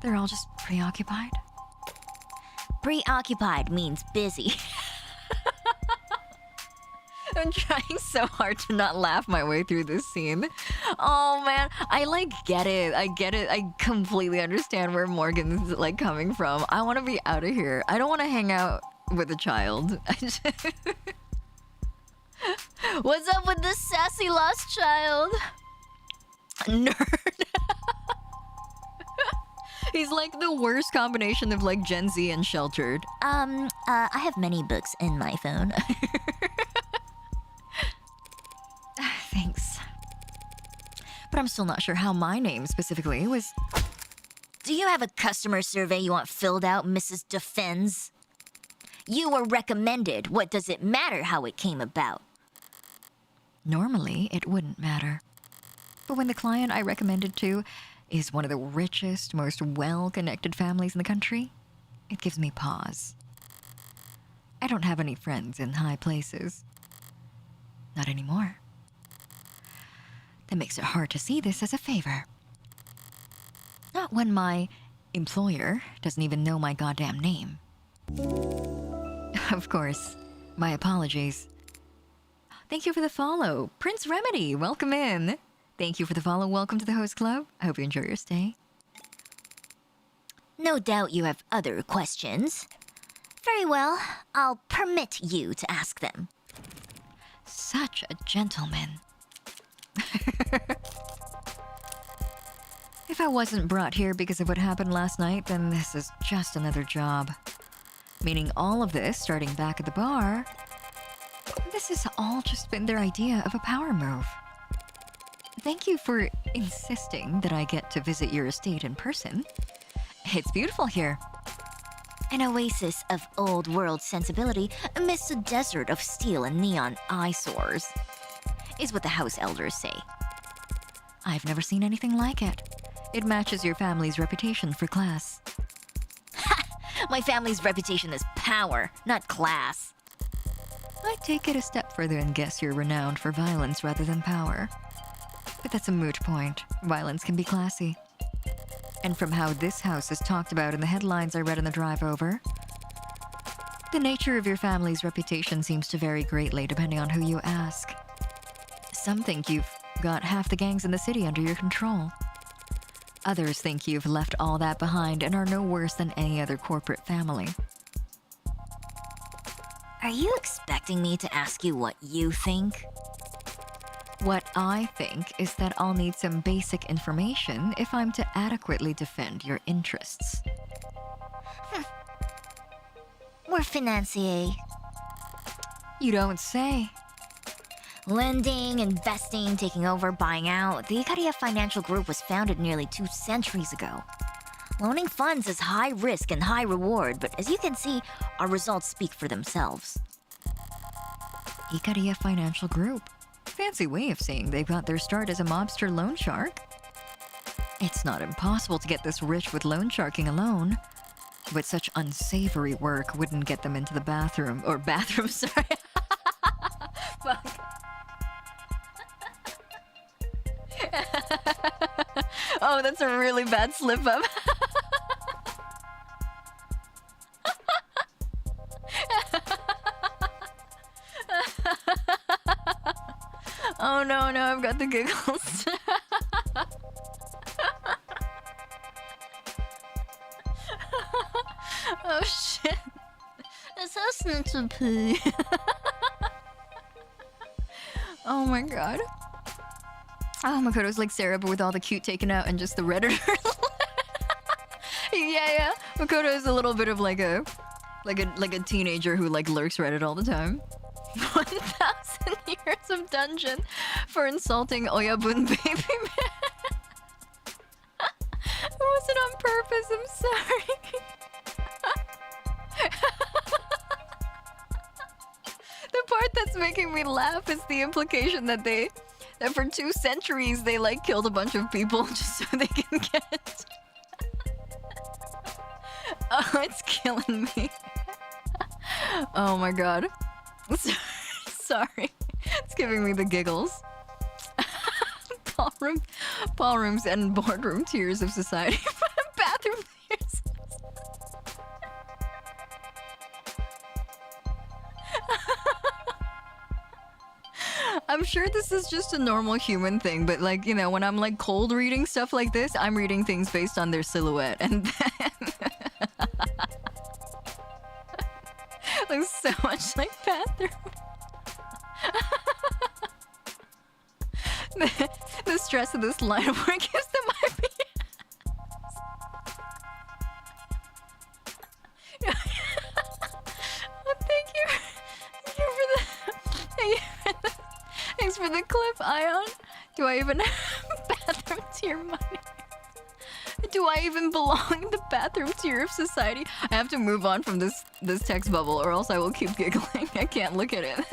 They're all just preoccupied? Preoccupied means busy. I'm trying so hard to not laugh my way through this scene. Oh man, I get it. I get it. I completely understand where Morgan's coming from. I want to be out of here. I don't want to hang out with a child. What's up with this sassy lost child? Nerd. He's like the worst combination of Gen Z and sheltered. I have many books in my phone. Thanks. But I'm still not sure how my name specifically was... Do you have a customer survey you want filled out, Mrs. Defense? You were recommended. What does it matter how it came about? Normally, it wouldn't matter. But when the client I recommended to is one of the richest, most well-connected families in the country, it gives me pause. I don't have any friends in high places. Not anymore. That makes it hard to see this as a favor. Not when my employer doesn't even know my goddamn name. Of course, my apologies. Thank you for the follow. Prince Remedy, welcome in. Thank you for the follow. Welcome to the host club. I hope you enjoy your stay. No doubt you have other questions. Very well, I'll permit you to ask them. Such a gentleman. If I wasn't brought here because of what happened last night, then this is just another job. Meaning all of this, starting back at the bar, this has all just been their idea of a power move. Thank you for insisting that I get to visit your estate in person. It's beautiful here. An oasis of old-world sensibility amidst a desert of steel and neon eyesores, is what the house elders say. I've never seen anything like it. It matches your family's reputation for class. My family's reputation is power, not class. I'd take it a step further and guess you're renowned for violence rather than power. But that's a moot point. Violence can be classy. And from how this house is talked about in the headlines I read on the drive over, the nature of your family's reputation seems to vary greatly depending on who you ask. Some think you've got half the gangs in the city under your control. Others think you've left all that behind and are no worse than any other corporate family. Are you expecting me to ask you what you think? What I think is that I'll need some basic information if I'm to adequately defend your interests. We're financiers. You don't say. Lending, investing, taking over, buying out. The Hiiragi Financial Group was founded nearly 2 centuries ago. Loaning funds is high risk and high reward, but as you can see, our results speak for themselves. Hiiragi Financial Group. Fancy way of saying they got their start as a mobster loan shark. It's not impossible to get this rich with loan sharking alone, but such unsavory work wouldn't get them into the bathroom, sorry. Fuck. Oh, that's a really bad slip up. Oh no, I've got the giggles. Oh shit. It's listening to pee. Oh my god. Oh, Makoto's like Sarah, but with all the cute taken out and just the Redditor. Yeah. Makoto is a little bit of like a teenager who like lurks Reddit all the time. 1,000 years of dungeon for insulting Oyabun baby man. It wasn't on purpose, I'm sorry. The part that's making me laugh is the implication that for 2 centuries they like killed a bunch of people just so they can get. Oh, it's killing me. Oh my god. Sorry. It's giving me the giggles. Ballrooms and boardroom tears of society. Bathroom tears. I'm sure this is just a normal human thing, but like, you know, when I'm like cold reading stuff like this, I'm reading things based on their silhouette, and then looks so much like bathroom. The stress of this line of work gives them IBS. Oh, thanks for the clip, Ion. Do I even have bathroom tier money? Do I even belong in the bathroom tier of society? I have to move on from this text bubble or else I will keep giggling. I can't look at it.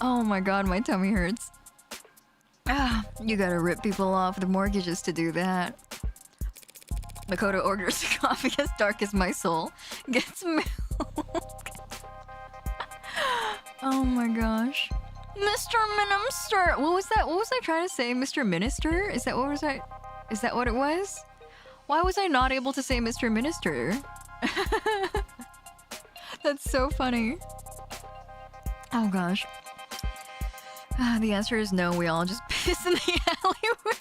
Oh my god, my tummy hurts. Ah, you gotta rip people off the mortgages to do that. Makoto orders a coffee as dark as my soul. Gets milk. Oh my gosh. Mr. Minister! What was that? What was I trying to say? Mr. Minister? Is that what it was? Why was I not able to say Mr. Minister? That's so funny. Oh gosh. The answer is no, we all just piss in the alleyway.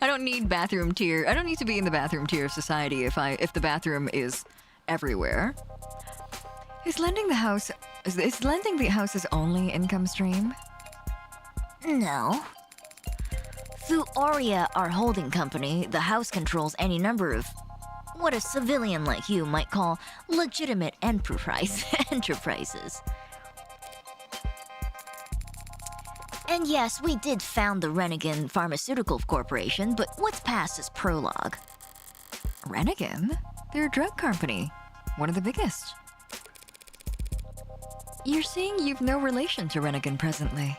I don't need bathroom tier. I don't need to be in the bathroom tier of society if the bathroom is everywhere. Is lending the house his only income stream? No. Through Aurea, our holding company, the house controls any number of what a civilian like you might call legitimate enterprises. And yes, we did found the Renegan Pharmaceutical Corporation, but what's past is prologue. Renegan? They're a drug company. One of the biggest. You're saying you've no relation to Renegan presently?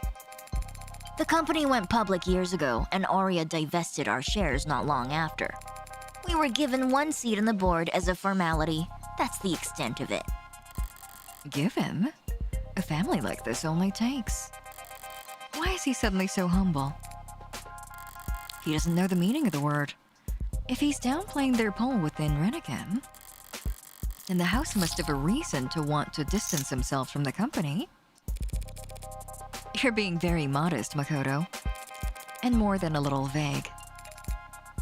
The company went public years ago, and Aurea divested our shares not long after. We were given one seat on the board as a formality. That's the extent of it. Given? A family like this only takes. Why is he suddenly so humble? He doesn't know the meaning of the word. If he's downplaying their pull within Renegan, then the house must have a reason to want to distance himself from the company. You're being very modest, Makoto. And more than a little vague.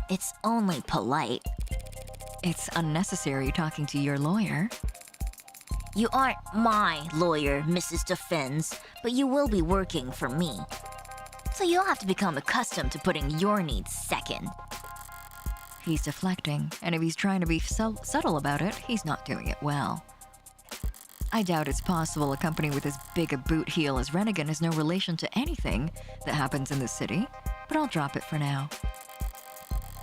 It's only polite. It's unnecessary talking to your lawyer. You aren't my lawyer, Mrs. Defense, but you will be working for me. So you'll have to become accustomed to putting your needs second. He's deflecting, and if he's trying to be subtle about it, he's not doing it well. I doubt it's possible a company with as big a boot heel as Renegan has no relation to anything that happens in this city, but I'll drop it for now.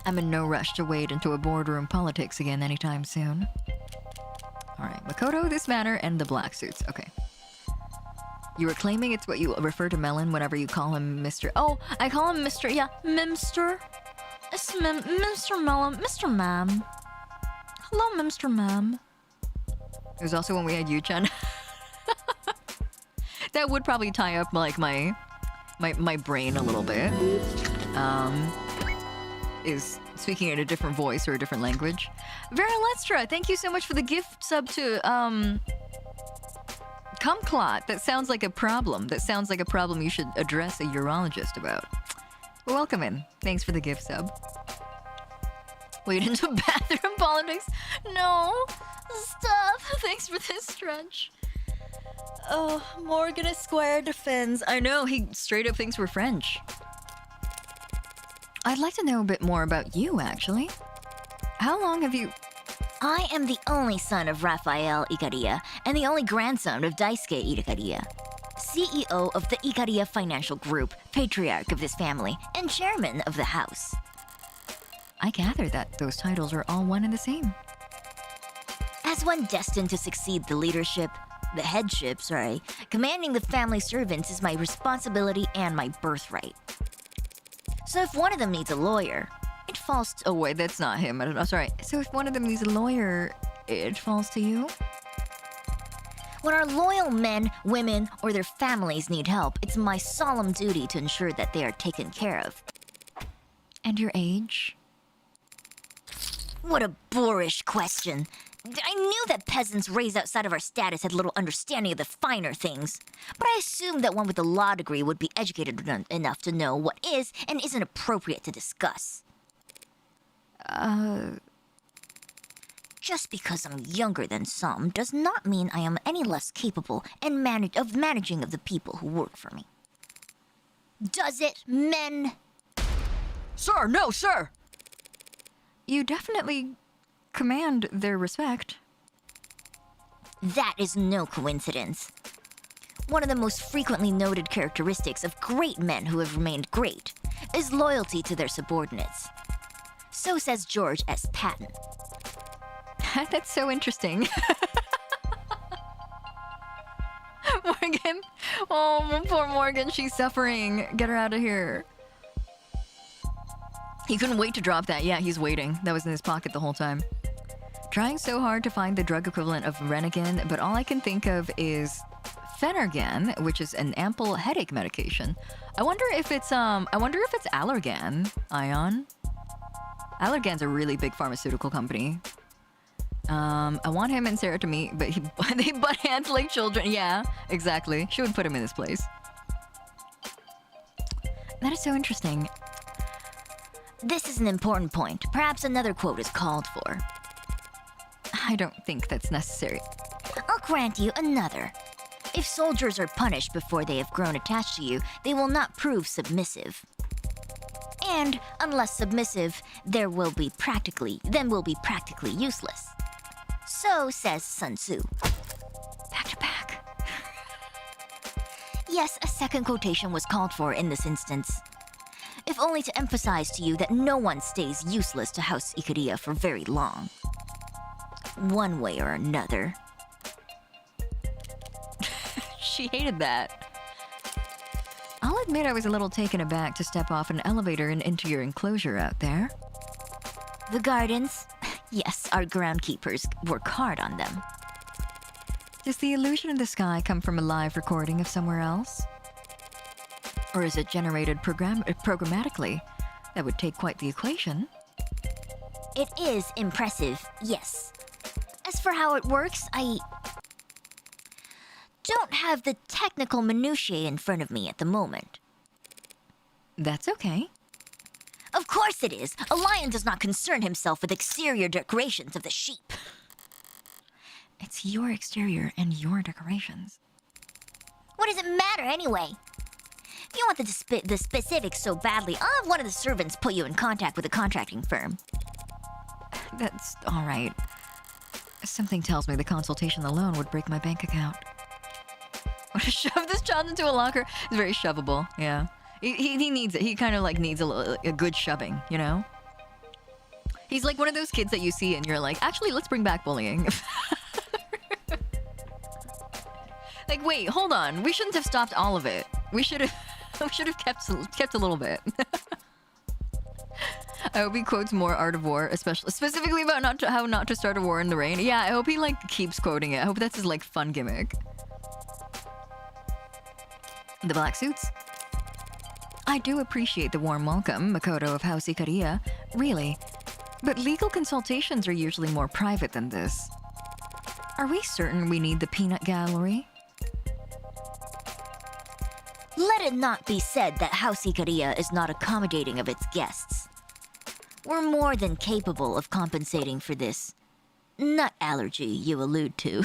I'm in no rush to wade into a boardroom politics again anytime soon. Alright, Makoto, this matter, and the black suits. Okay. You were claiming it's what you refer to Melon whenever you call him Mr. Oh, I call him Mr. Yeah, Mimster. It's Mr. Melon, Mr. Ma'am. Hello, Mr. Ma'am. It was also when we had Yu-chan. That would probably tie up like my brain a little bit. Is speaking in a different voice or a different language. Vera Lestra, thank you so much for the gift sub to Kumclot. That sounds like a problem. That sounds like a problem you should address a urologist about. Welcome in. Thanks for the gift sub. Wade into bathroom politics? No. Stop. Thanks for this stretch. Oh, Morgan Esquire defends. I know, he straight up thinks we're French. I'd like to know a bit more about you, actually. How long have you... I am the only son of Rafael Ikaria and the only grandson of Daisuke Ikaria, CEO of the Ikaria Financial Group, patriarch of this family, and chairman of the house. I gather that those titles are all one and the same. As one destined to succeed the headship, commanding the family servants is my responsibility and my birthright. So if one of them needs a lawyer, it falls to... Oh wait, that's not him. I don't know. Sorry. So if one of them needs a lawyer, it falls to you? When our loyal men, women, or their families need help, it's my solemn duty to ensure that they are taken care of. And your age? What a boorish question. I knew that peasants raised outside of our status had little understanding of the finer things, but I assumed that one with a law degree would be educated enough to know what is and isn't appropriate to discuss. Just because I'm younger than some does not mean I am any less capable of managing of the people who work for me. Does it, men? Sir, no, sir! You definitely command their respect. That is no coincidence. One of the most frequently noted characteristics of great men who have remained great is loyalty to their subordinates. So says George S. Patton. That's so interesting. Morgan. Oh, poor Morgan. She's suffering. Get her out of here. He couldn't wait to drop that. Yeah, he's waiting. That was in his pocket the whole time. Trying so hard to find the drug equivalent of Renegan, but all I can think of is Phenergan, which is an ample headache medication. I wonder if it's Allergan, Ion. Allergan's a really big pharmaceutical company. I want him and Sarah to meet, but they butt heads like children. Yeah, exactly. She would put him in this place. That is so interesting. This is an important point. Perhaps another quote is called for. I don't think that's necessary. I'll grant you another. If soldiers are punished before they have grown attached to you, they will not prove submissive. And unless submissive, then will be practically useless. So says Sun Tzu. Back to back. Yes, a second quotation was called for in this instance. If only to emphasize to you that no one stays useless to House Ikaria for very long. One way or another. She hated that. I'll admit I was a little taken aback to step off an elevator and into your enclosure out there. The gardens? Yes, our groundkeepers work hard on them. Does the illusion of the sky come from a live recording of somewhere else? Or is it generated programmatically? That would take quite the equation. It is impressive, yes. As for how it works, I don't have the technical minutiae in front of me at the moment. That's okay. Of course it is. A lion does not concern himself with exterior decorations of the sheep. It's your exterior and your decorations. What does it matter anyway? If you want the specifics so badly, I'll have one of the servants put you in contact with a contracting firm. That's all right. Something tells me the consultation alone would break my bank account. Want to shove this child into a locker? It's very shovable, yeah. He needs it. He kind of like needs a good shoving, you know? He's like one of those kids that you see and you're like, actually, let's bring back bullying. Like, wait, hold on. We shouldn't have stopped all of it. We should have kept a little bit. I hope he quotes more Art of War, specifically about how not to start a war in the rain. Yeah, I hope he like keeps quoting it. I hope that's his like fun gimmick. The black suits. I do appreciate the warm welcome, Makoto of House Ikaria. Really. But legal consultations are usually more private than this. Are we certain we need the peanut gallery? Let it not be said that House Ikaria is not accommodating of its guests. We're more than capable of compensating for this nut allergy you allude to.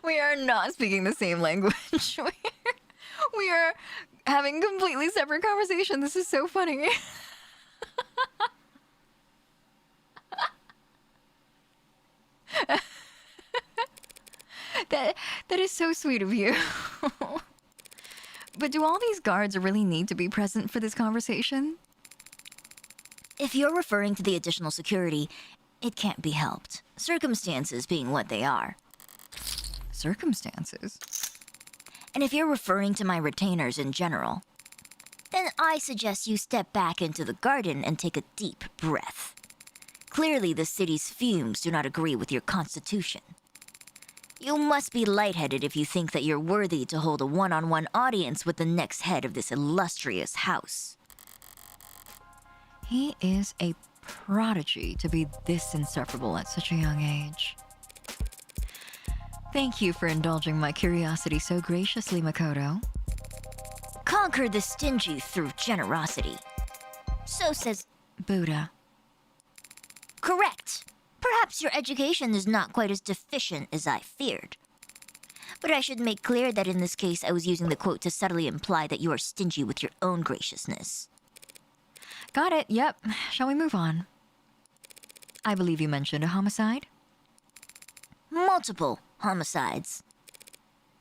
We are not speaking the same language. We are having completely separate conversation. This is so funny. That is so sweet of you. But do all these guards really need to be present for this conversation? If you're referring to the additional security, it can't be helped. Circumstances being what they are. Circumstances? And if you're referring to my retainers in general, then I suggest you step back into the garden and take a deep breath. Clearly, the city's fumes do not agree with your constitution. You must be lightheaded if you think that you're worthy to hold a one-on-one audience with the next head of this illustrious house. He is a prodigy to be this insufferable at such a young age. Thank you for indulging my curiosity so graciously, Makoto. Conquer the stingy through generosity. So says Buddha. Correct. Perhaps your education is not quite as deficient as I feared. But I should make clear that in this case I was using the quote to subtly imply that you are stingy with your own graciousness. Got it, yep. Shall we move on? I believe you mentioned a homicide. Multiple homicides.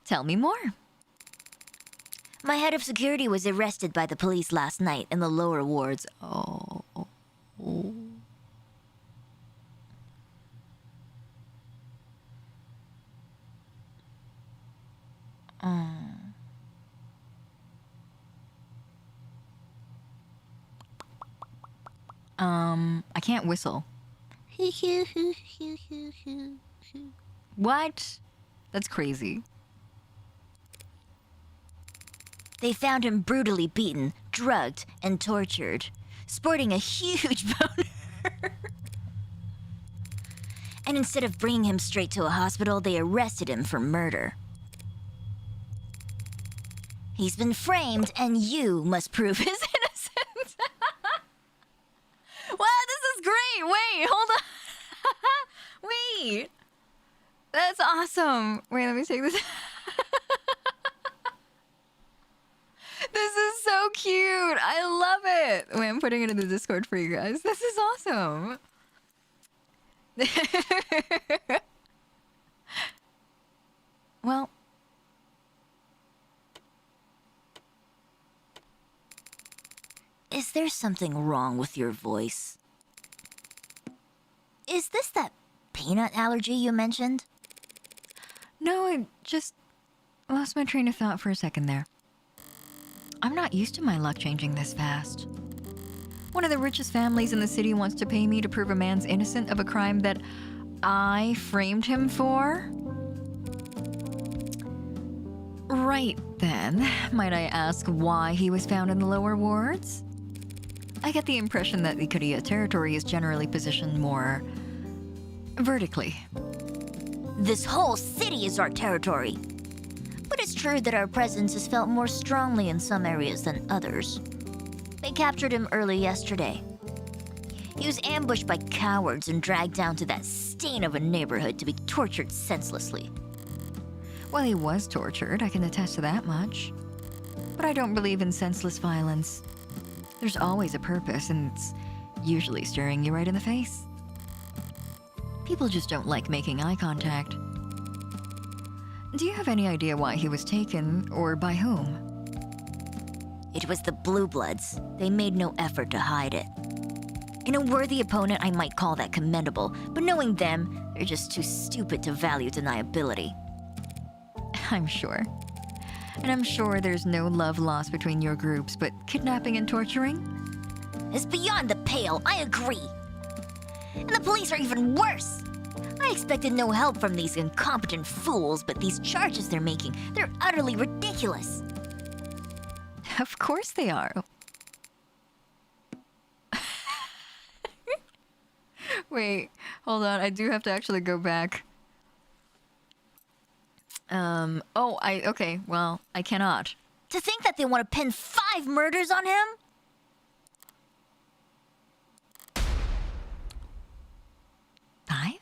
Tell me more. My head of security was arrested by the police last night in the lower wards. Oh. I can't whistle. What? That's crazy. They found him brutally beaten, drugged, and tortured, sporting a huge boner. And instead of bringing him straight to a hospital, they arrested him for murder. He's been framed, and you must prove his innocence. Wow, this is great! Wait, hold on. Wait. That's awesome. Wait, let me take this. This is so cute. I love it. Wait, I'm putting it in the Discord for you guys. This is awesome. Well. Is there something wrong with your voice? Is this that peanut allergy you mentioned? No, I just lost my train of thought for a second there. I'm not used to my luck changing this fast. One of the richest families in the city wants to pay me to prove a man's innocent of a crime that I framed him for? Right then, might I ask why he was found in the lower wards? I get the impression that the Korea territory is generally positioned more vertically. This whole city is our territory. But it's true that our presence is felt more strongly in some areas than others. They captured him early yesterday. He was ambushed by cowards and dragged down to that stain of a neighborhood to be tortured senselessly. Well, he was tortured, I can attest to that much. But I don't believe in senseless violence. There's always a purpose, and it's usually staring you right in the face. People just don't like making eye contact. Do you have any idea why he was taken, or by whom? It was the Blue Bloods. They made no effort to hide it. In a worthy opponent, I might call that commendable, but knowing them, they're just too stupid to value deniability. I'm sure. And I'm sure there's no love lost between your groups, but kidnapping and torturing? It's beyond the pale, I agree. And the police are even worse. I expected no help from these incompetent fools, but these charges they're making, they're utterly ridiculous. Of course they are. Wait, hold on. I do have to actually go back. Okay, well, I cannot. To think that they want to pin 5 murders on him? Five?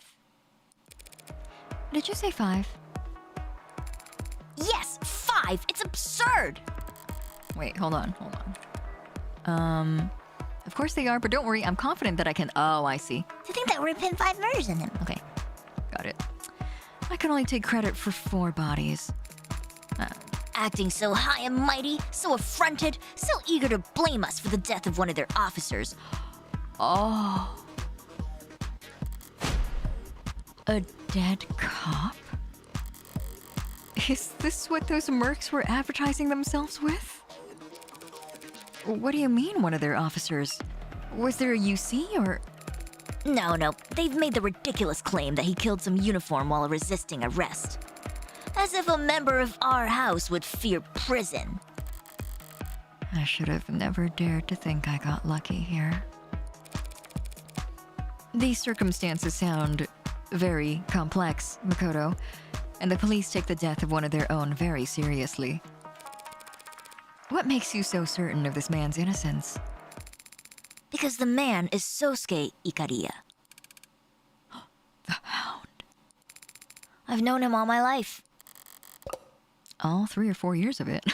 Did you say 5? Yes, 5! It's absurd! Wait, hold on. Of course they are, but don't worry, I'm confident that I can. Oh, I see. To think that we're gonna pin 5 murders on him. Okay, got it. I can only take credit for 4 bodies. Acting so high and mighty, so affronted, so eager to blame us for the death of one of their officers. Oh. A dead cop? Is this what those mercs were advertising themselves with? What do you mean, one of their officers? Was there a UC or... No, they've made the ridiculous claim that he killed some uniform while resisting arrest. As if a member of our house would fear prison. I should have never dared to think I got lucky here. These circumstances sound very complex, Makoto, and the police take the death of one of their own very seriously. What makes you so certain of this man's innocence? Because the man is Sosuke Ikariya. The Hound. I've known him all my life. All 3 or 4 years of it.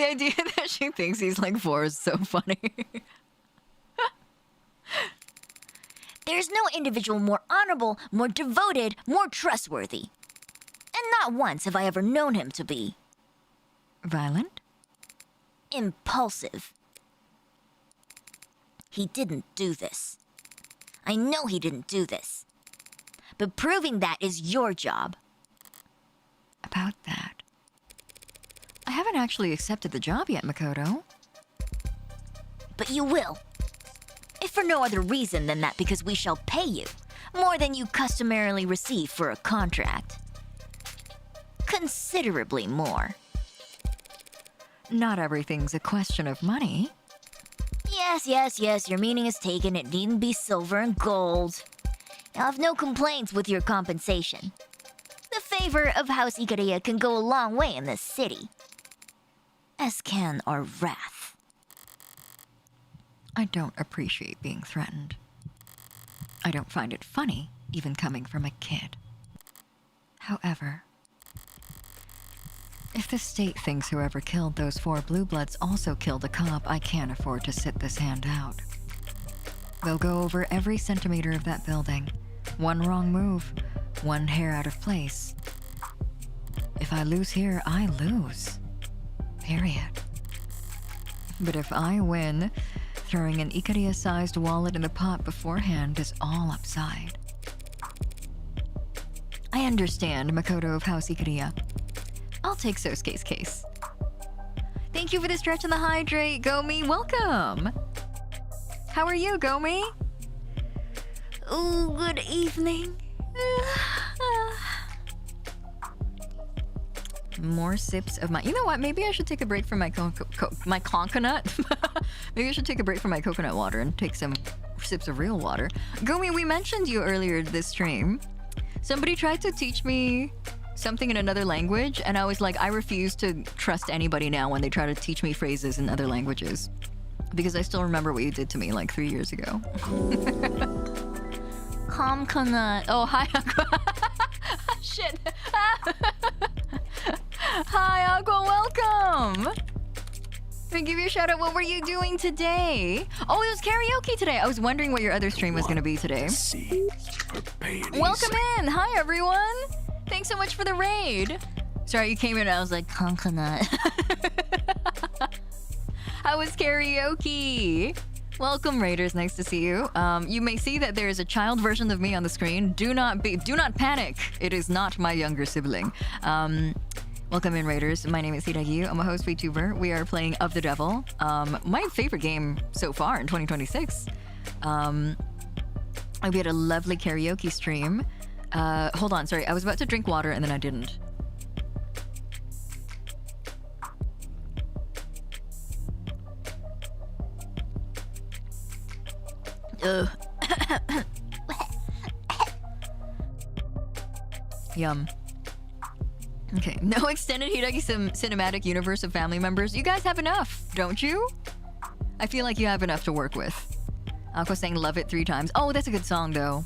The idea that she thinks he's like 4 is so funny. There's no individual more honorable, more devoted, more trustworthy. And not once have I ever known him to be Violent? impulsive. He didn't do this. I know he didn't do this. But proving that is your job. About that. I haven't actually accepted the job yet, Makoto. But you will. If for no other reason than that because we shall pay you more than you customarily receive for a contract. Considerably more. Not everything's a question of money. Yes, your meaning is taken. It needn't be silver and gold. I'll have no complaints with your compensation. The favor of House Ikaria can go a long way in this city. As can our wrath. I don't appreciate being threatened. I don't find it funny, even coming from a kid. However, if the state thinks whoever killed those 4 blue bloods also killed a cop, I can't afford to sit this hand out. They'll go over every centimeter of that building. One wrong move, 1 hair out of place. If I lose here, I lose. Period. But if I win, throwing an Ikaria-sized wallet in the pot beforehand is all upside. I understand, Makoto of House Ikaria. I'll take Sosuke's case. Thank you for the stretch and the hydrate, Gomi. Welcome. How are you, Gomi? Ooh, good evening. More sips of my... You know what? Maybe I should take a break from my coconut. Maybe I should take a break from my coconut water and take some sips of real water. Gomi, we mentioned you earlier this stream. Somebody tried to teach me something in another language, and I was like, I refuse to trust anybody now when they try to teach me phrases in other languages. Because I still remember what you did to me like 3 years ago. Coconut. Oh, hi, Aqua. Shit. Hi, Aqua, welcome. Let me give you a shout out. What were you doing today? Oh, it was karaoke today. I was wondering what your other stream was going to be today. See her panties. Welcome in. Hi, everyone. Thanks so much for the raid. Sorry, you came in and I was like, coconut. How was karaoke? Welcome, Raiders. Nice to see you. You may see that there is a child version of me on the screen. Do not panic. It is not my younger sibling. Welcome in, Raiders. My name is Hiiragi. I'm a host VTuber. We are playing Of the Devil. My favorite game so far in 2026. We had a lovely karaoke stream. Hold on, sorry. I was about to drink water and then I didn't. Yum. Okay, no extended Hiiragi cinematic universe of family members. You guys have enough, don't you? I feel like you have enough to work with. Aqua saying love it 3 times. Oh, that's a good song though.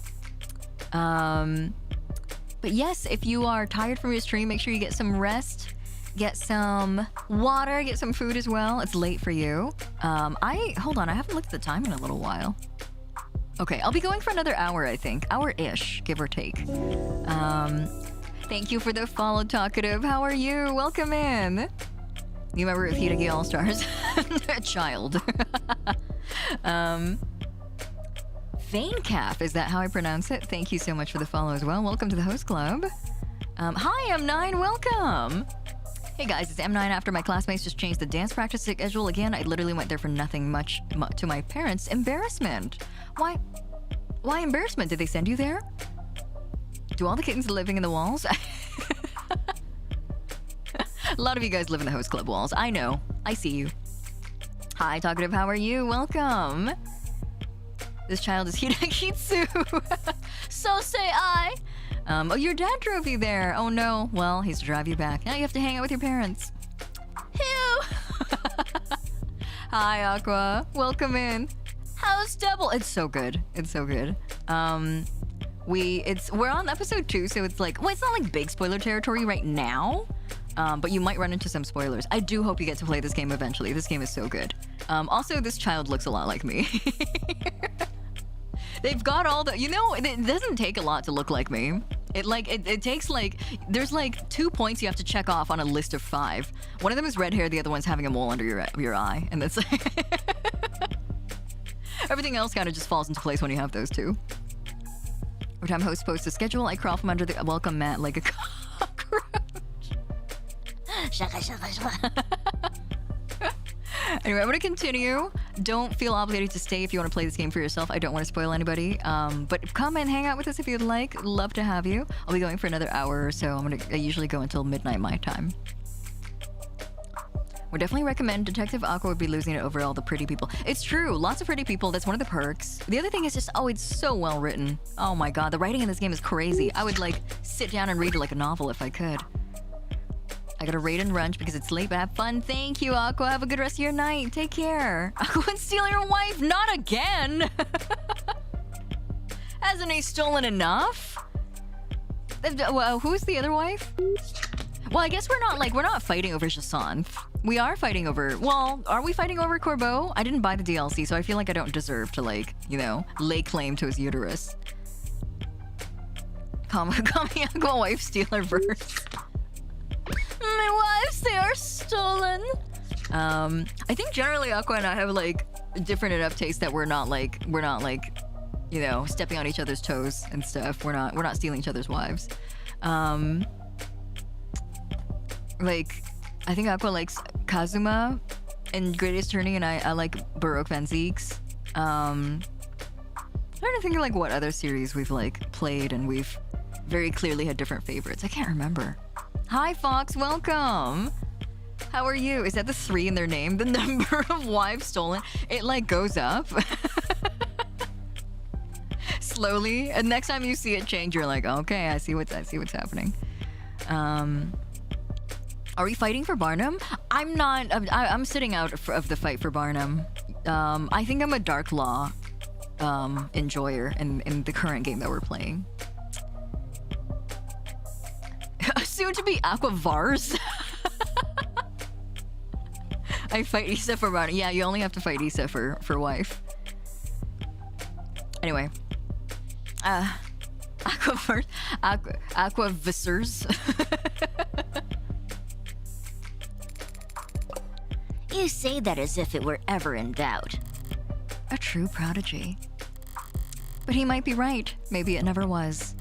But yes, if you are tired from your stream, make sure you get some rest, get some water, get some food as well. It's late for you. Hold on, I haven't looked at the time in a little while. Okay, I'll be going for another hour, I think. Hour-ish, give or take. Thank you for the follow, Talkative. How are you? Welcome in. New member of Hiiragi All-Stars. A child. Vaincaf, is that how I pronounce it? Thank you so much for the follow as well. Welcome to the host club. Hi, M9, welcome. Hey guys, it's M9 after my classmates just changed the dance practice schedule again. I literally went there for nothing much to my parents' embarrassment. Why embarrassment? Did they send you there? Do all the kittens living in the walls? A lot of you guys live in the host club walls. I know. I see you. Hi, Talkative. How are you? Welcome. This child is Hiiragi-tsu. So say I. Oh, your dad drove you there. Oh no. Well, he's to drive you back. Now you have to hang out with your parents. Ew. Hi, Aqua. Welcome in. How's Double? It's so good. It's so good. We're on episode 2, so it's like, well, it's not like big spoiler territory right now. But you might run into some spoilers. I do hope you get to play this game eventually. This game is so good. Also, this child looks a lot like me. They've got all the, you know, it doesn't take a lot to look like me. It takes like, there's like 2 points you have to check off on a list of 5. One of them is red hair, the other one's having a mole under your eye. And that's everything else kind of just falls into place when you have those two. Every time host posts a schedule, I crawl from under the welcome mat like a cockroach. Shaka, shaka, shaka. Anyway, I'm gonna continue. Don't feel obligated to stay if you want to play this game for yourself. I don't want to spoil anybody. But come and hang out with us if you'd like. Love to have you. I'll be going for another hour or so. I usually go until midnight my time. Would definitely recommend Detective Aqua would be losing it over all the pretty people. It's true, lots of pretty people. That's one of the perks. The other thing is just, oh, it's so well written. Oh my god, the writing in this game is crazy. I would like sit down and read it like a novel if I could. I gotta raid and runch because it's late, but have fun. Thank you, Aqua. Have a good rest of your night. Take care. Aqua and steal your wife. Not again. Hasn't he stolen enough? Well, who's the other wife? Well, I guess we're not fighting over Jason. We are fighting over, well, are we fighting over Corbeau? I didn't buy the DLC, so I feel like I don't deserve to, like, you know, lay claim to his uterus. Call me Aqua wife stealer verse. My wives, they are stolen. I think generally Aqua and I have like different enough tastes that we're not like, you know, stepping on each other's toes and stuff. We're not stealing each other's wives. Like, I think Aqua likes Kazuma in Greatest Journey, and I like Baroque Van Zieks. I'm trying to think of like what other series we've like played and we've very clearly had different favorites. I can't remember. Hi Fox, welcome. How are you? Is that the 3 in their name? The number of wives stolen? It like goes up. Slowly. And next time you see it change, you're like, okay, I see what's happening. Are we fighting for Barnum? I'm not. I'm sitting out of the fight for Barnum. I think I'm a Dark Law enjoyer in the current game that we're playing. Soon to be Aquavars. I fight Issa for Barnum. Yeah, you only have to fight Issa for wife. Anyway. Aquavars. Aquavissers. You say that as if it were ever in doubt. A true prodigy. But he might be right. Maybe it never was.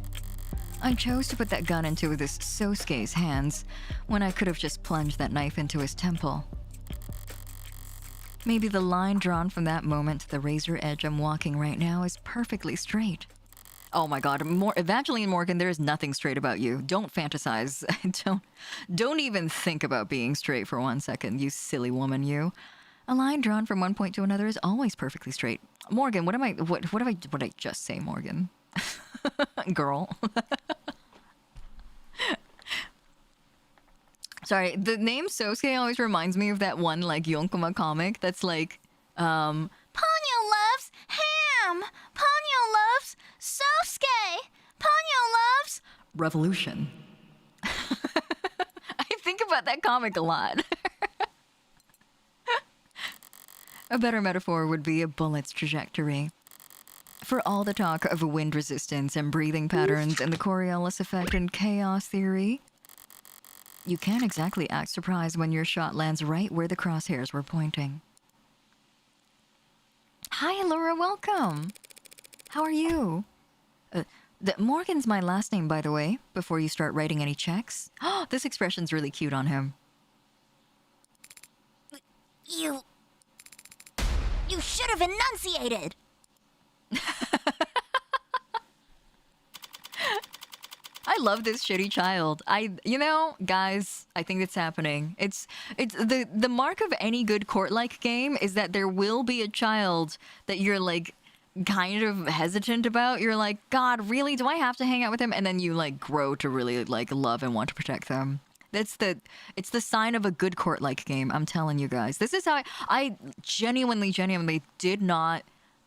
I chose to put that gun into this Sosuke's hands when I could have just plunged that knife into his temple. Maybe the line drawn from that moment to the razor edge I'm walking right now is perfectly straight. Oh my god, Evangeline Morgan, there is nothing straight about you. Don't fantasize. Don't even think about being straight for 1 second, you silly woman, you. A line drawn from one point to another is always perfectly straight. Morgan, what did I just say, Morgan? Girl. Sorry, the name Sosuke always reminds me of that one like Yonkoma comic that's like, Ponyo loves ham. Ponyo loves Sosuke. Ponyo loves revolution. I think about that comic a lot. A better metaphor would be a bullet's trajectory. For all the talk of wind resistance and breathing patterns and the Coriolis effect and chaos theory, you can't exactly act surprised when your shot lands right where the crosshairs were pointing. Hi, Laura, welcome. How are you? Morgan's my last name, by the way, before you start writing any checks. Oh, this expression's really cute on him. You should have enunciated. I love this shitty child. You know, guys, I think it's happening. It's the mark of any good court-like game is that there will be a child that you're like kind of hesitant about. You're like, God, really? Do I have to hang out with him? And then you like grow to really like love and want to protect them. It's the sign of a good court-like game. I'm telling you guys. This is how I genuinely did not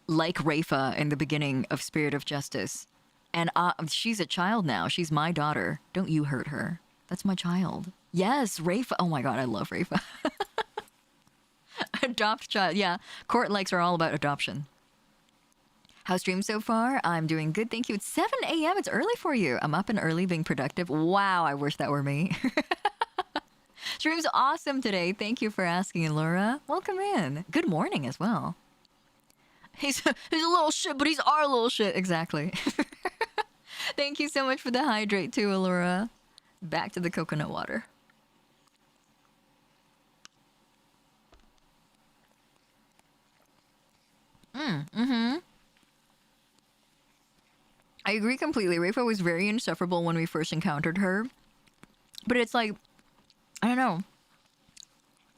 like Rafa in the beginning of Spirit of Justice. And she's a child now. She's my daughter. Don't you hurt her. That's my child. Yes, Rafa. Oh my god, I love Rafa. Adopt child. Yeah, court likes are all about adoption. How's stream so far? I'm doing good, thank you. It's 7 a.m. It's early for you. I'm up and early being productive. Wow, I wish that were me. Stream's awesome today. Thank you for asking, Laura. Welcome in. Good morning as well. He's a little shit, but he's our little shit. Exactly. Thank you so much for the hydrate too, Allura. Back to the coconut water. I agree completely. Rafa was very insufferable when we first encountered her. But it's like, I don't know.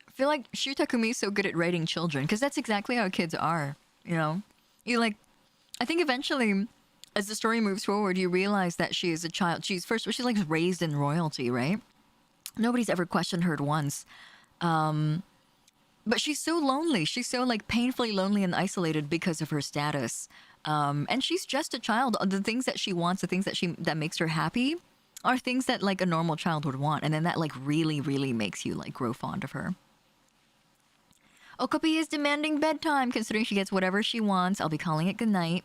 I feel like Shutakumi is so good at writing children, because that's exactly how kids are, you know? You like, I think eventually, as the story moves forward, you realize that she is a child. She's like raised in royalty, right? Nobody's ever questioned her once. But she's so lonely. She's so like painfully lonely and isolated because of her status. And she's just a child. The things that she wants, the things that makes her happy, are things that like a normal child would want. And then that like really, really makes you like grow fond of her. Okapi is demanding bedtime, considering she gets whatever she wants. I'll be calling it goodnight.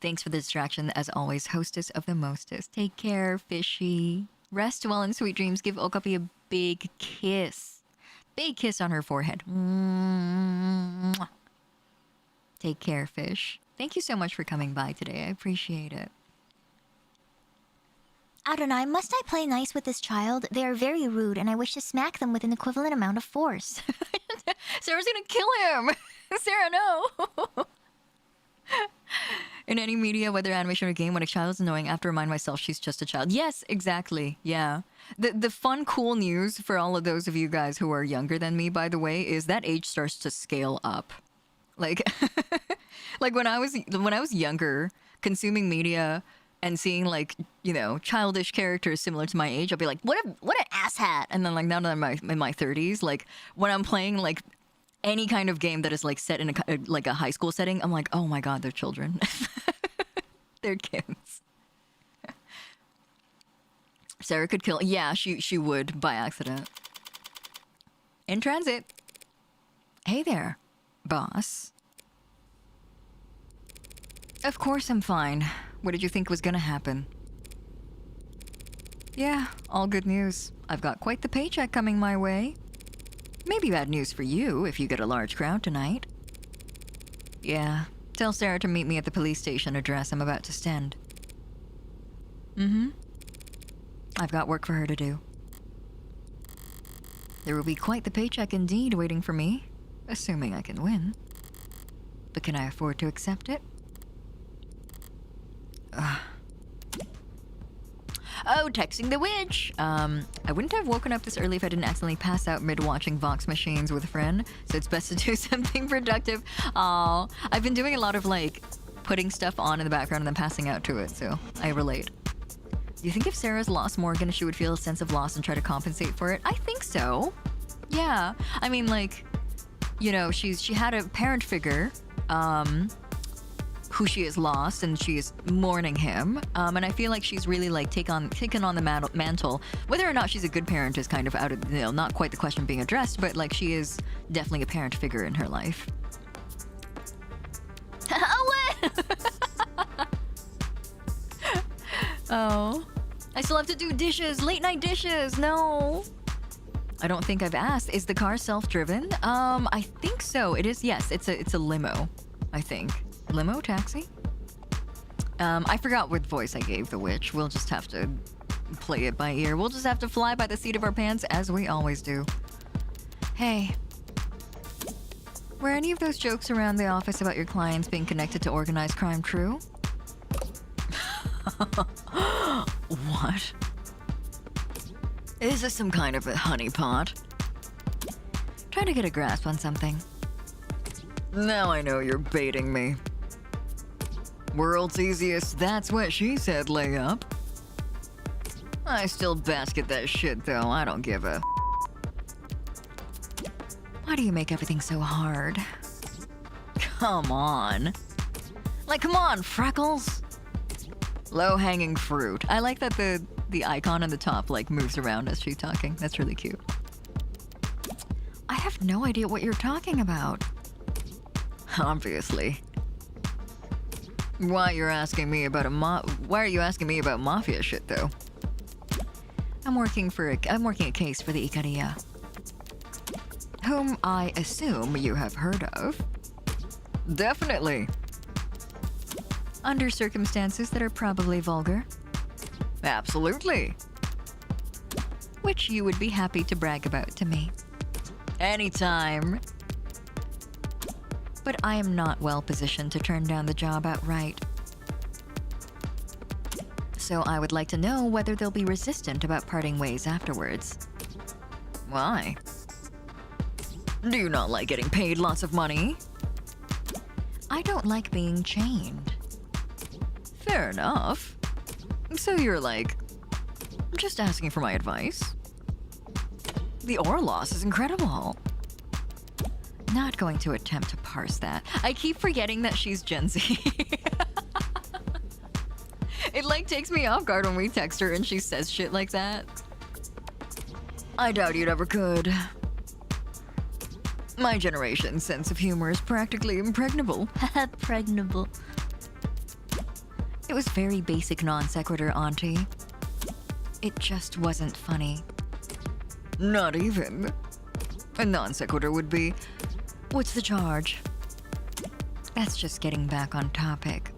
Thanks for the distraction, as always, hostess of the mostest. Take care, fishy. Rest well in sweet dreams. Give Okapi a big kiss. Big kiss on her forehead. Mwah. Take care, fish. Thank you so much for coming by today. I appreciate it. Adonai, must I play nice with this child? They are very rude, and I wish to smack them with an equivalent amount of force. Sarah's gonna kill him! Sarah, no! In any media, whether animation or game, when a child is annoying, I have to remind myself she's just a child. Yes, exactly. Yeah. The fun, cool news for all of those of you guys who are younger than me, by the way, is that age starts to scale up. Like, like when I was younger, consuming media and seeing like, you know, childish characters similar to my age, I'll be like, what an asshat. And then like now that I'm in my 30s, like when I'm playing like any kind of game that is like set in a high school setting, I'm like, oh my god, they're children. They're kids. Sarah could kill. Yeah, she would by accident. In transit. Hey there, boss. Of course I'm fine. What did you think was gonna happen? Yeah, all good news. I've got quite the paycheck coming my way. Maybe bad news for you if you get a large crowd tonight. Yeah, tell Sarah to meet me at the police station address I'm about to send. I've got work for her to do. There will be quite the paycheck indeed waiting for me, assuming I can win. But can I afford to accept it? Oh, texting the witch! I wouldn't have woken up this early if I didn't accidentally pass out mid-watching Vox Machines with a friend, so it's best to do something productive. Aw, I've been doing a lot of, like, putting stuff on in the background and then passing out to it, so I relate. Do you think if Sarah's lost Morgan, she would feel a sense of loss and try to compensate for it? I think so. Yeah. I mean, like, you know, she had a parent figure, who she has lost, and she is mourning him. And I feel like she's really like taken on the mantle. Whether or not she's a good parent is kind of out of, you know, not quite the question being addressed, but like she is definitely a parent figure in her life. Oh, I still have to do dishes, late night dishes. No. I don't think I've asked. Is the car self-driven? I think so. It is. Yes, it's a limo, I think. Limo? Taxi? I forgot what voice I gave the witch. We'll just have to play it by ear. We'll just have to fly by the seat of our pants, as we always do. Hey. Were any of those jokes around the office about your clients being connected to organized crime true? What? Is this some kind of a honeypot? Trying to get a grasp on something. Now I know you're baiting me. World's easiest, that's what she said, layup. I still basket that shit though, I don't give a. Why do you make everything so hard? Come on. Like, come on, Freckles. Low-hanging fruit. I like that the icon on the top like moves around as she's talking. That's really cute. I have no idea what you're talking about. Obviously. Why are you asking me about mafia shit though? I'm working a case for the Hiiragi, whom I assume you have heard of. Definitely. Under circumstances that are probably vulgar. Absolutely. Which you would be happy to brag about to me. Anytime. But I am not well positioned to turn down the job outright. So I would like to know whether they'll be resistant about parting ways afterwards. Why? Do you not like getting paid lots of money? I don't like being chained. Fair enough. So you're like, just asking for my advice? The ore loss is incredible. Not going to attempt to parse that. I keep forgetting that she's Gen Z. It like takes me off guard when we text her and she says shit like that. I doubt you'd ever could. My generation's sense of humor is practically impregnable. Pregnable. It was very basic non sequitur, Auntie. It just wasn't funny. Not even. A non sequitur would be, what's the charge? That's just getting back on topic.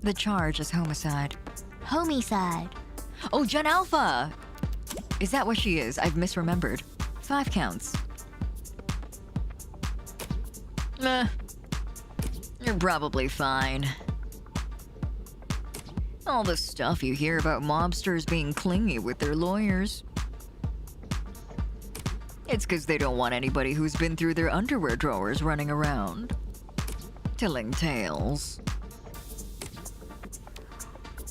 The charge is homicide. Homicide. Oh, Gen Alpha! Is that what she is? I've misremembered. 5 counts. Meh. You're probably fine. All the stuff you hear about mobsters being clingy with their lawyers. It's because they don't want anybody who's been through their underwear drawers running around, telling tales.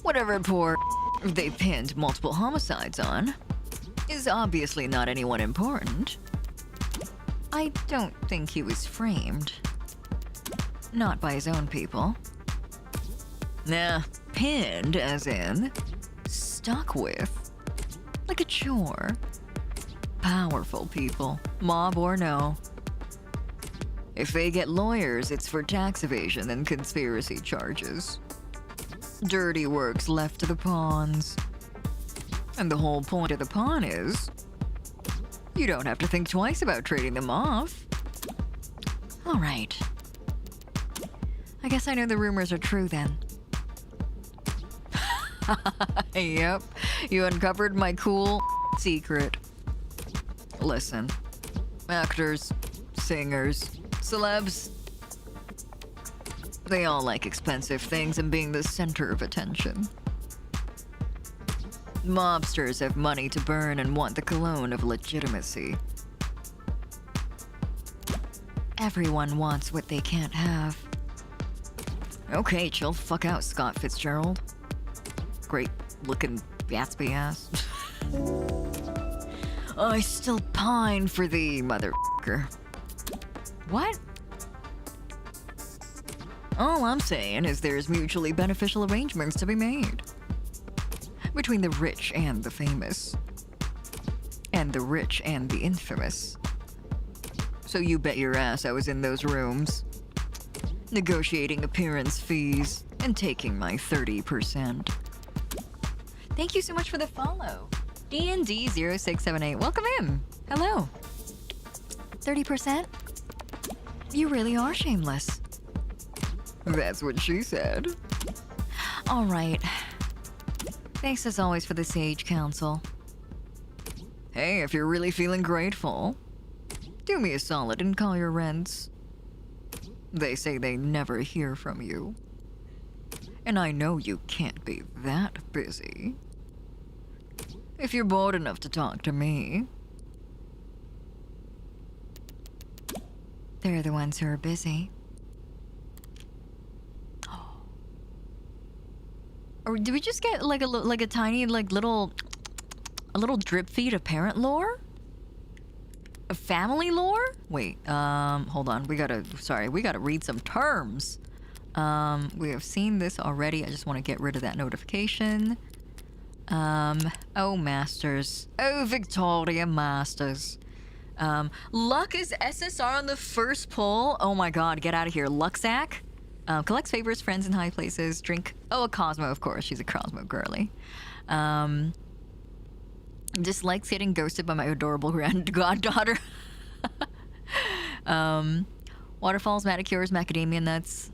Whatever poor they pinned multiple homicides on is obviously not anyone important. I don't think he was framed. Not by his own people. Nah, pinned as in stuck with. Like a chore. Powerful people, mob or no. If they get lawyers, it's for tax evasion and conspiracy charges. Dirty work's left to the pawns. And the whole point of the pawn is, you don't have to think twice about trading them off. All right. I guess I know the rumors are true then. Yep, you uncovered my cool secret. Listen, actors, singers, celebs, they all like expensive things and being the center of attention. Mobsters have money to burn and want the cologne of legitimacy. Everyone wants what they can't have. Okay, chill fuck out, Scott Fitzgerald. Great looking Gatsby ass. I still pine for thee, motherfucker. What? All I'm saying is there's mutually beneficial arrangements to be made. Between the rich and the famous. And the rich and the infamous. So you bet your ass I was in those rooms. Negotiating appearance fees and taking my 30%. Thank you so much for the follow. DND0678, welcome in. Hello. 30%? You really are shameless. That's what she said. All right. Thanks as always for the sage counsel. Hey, if you're really feeling grateful, do me a solid and call your rents. They say they never hear from you. And I know you can't be that busy. If you're bored enough to talk to me. They're the ones who are busy. Or did we just get like a tiny little drip feed of parent lore? A family lore? Wait, hold on. We gotta read some terms. We have seen this already. I just want to get rid of that notification. Oh, Masters. Oh, Victoria Masters. Luck is SSR on the first pull. Oh my god, get out of here. Luxac. Collects favors, friends in high places. Drink. Oh, a Cosmo, of course. She's a Cosmo girly. Dislikes getting ghosted by my adorable goddaughter. Waterfalls, manicures, macadamia nuts.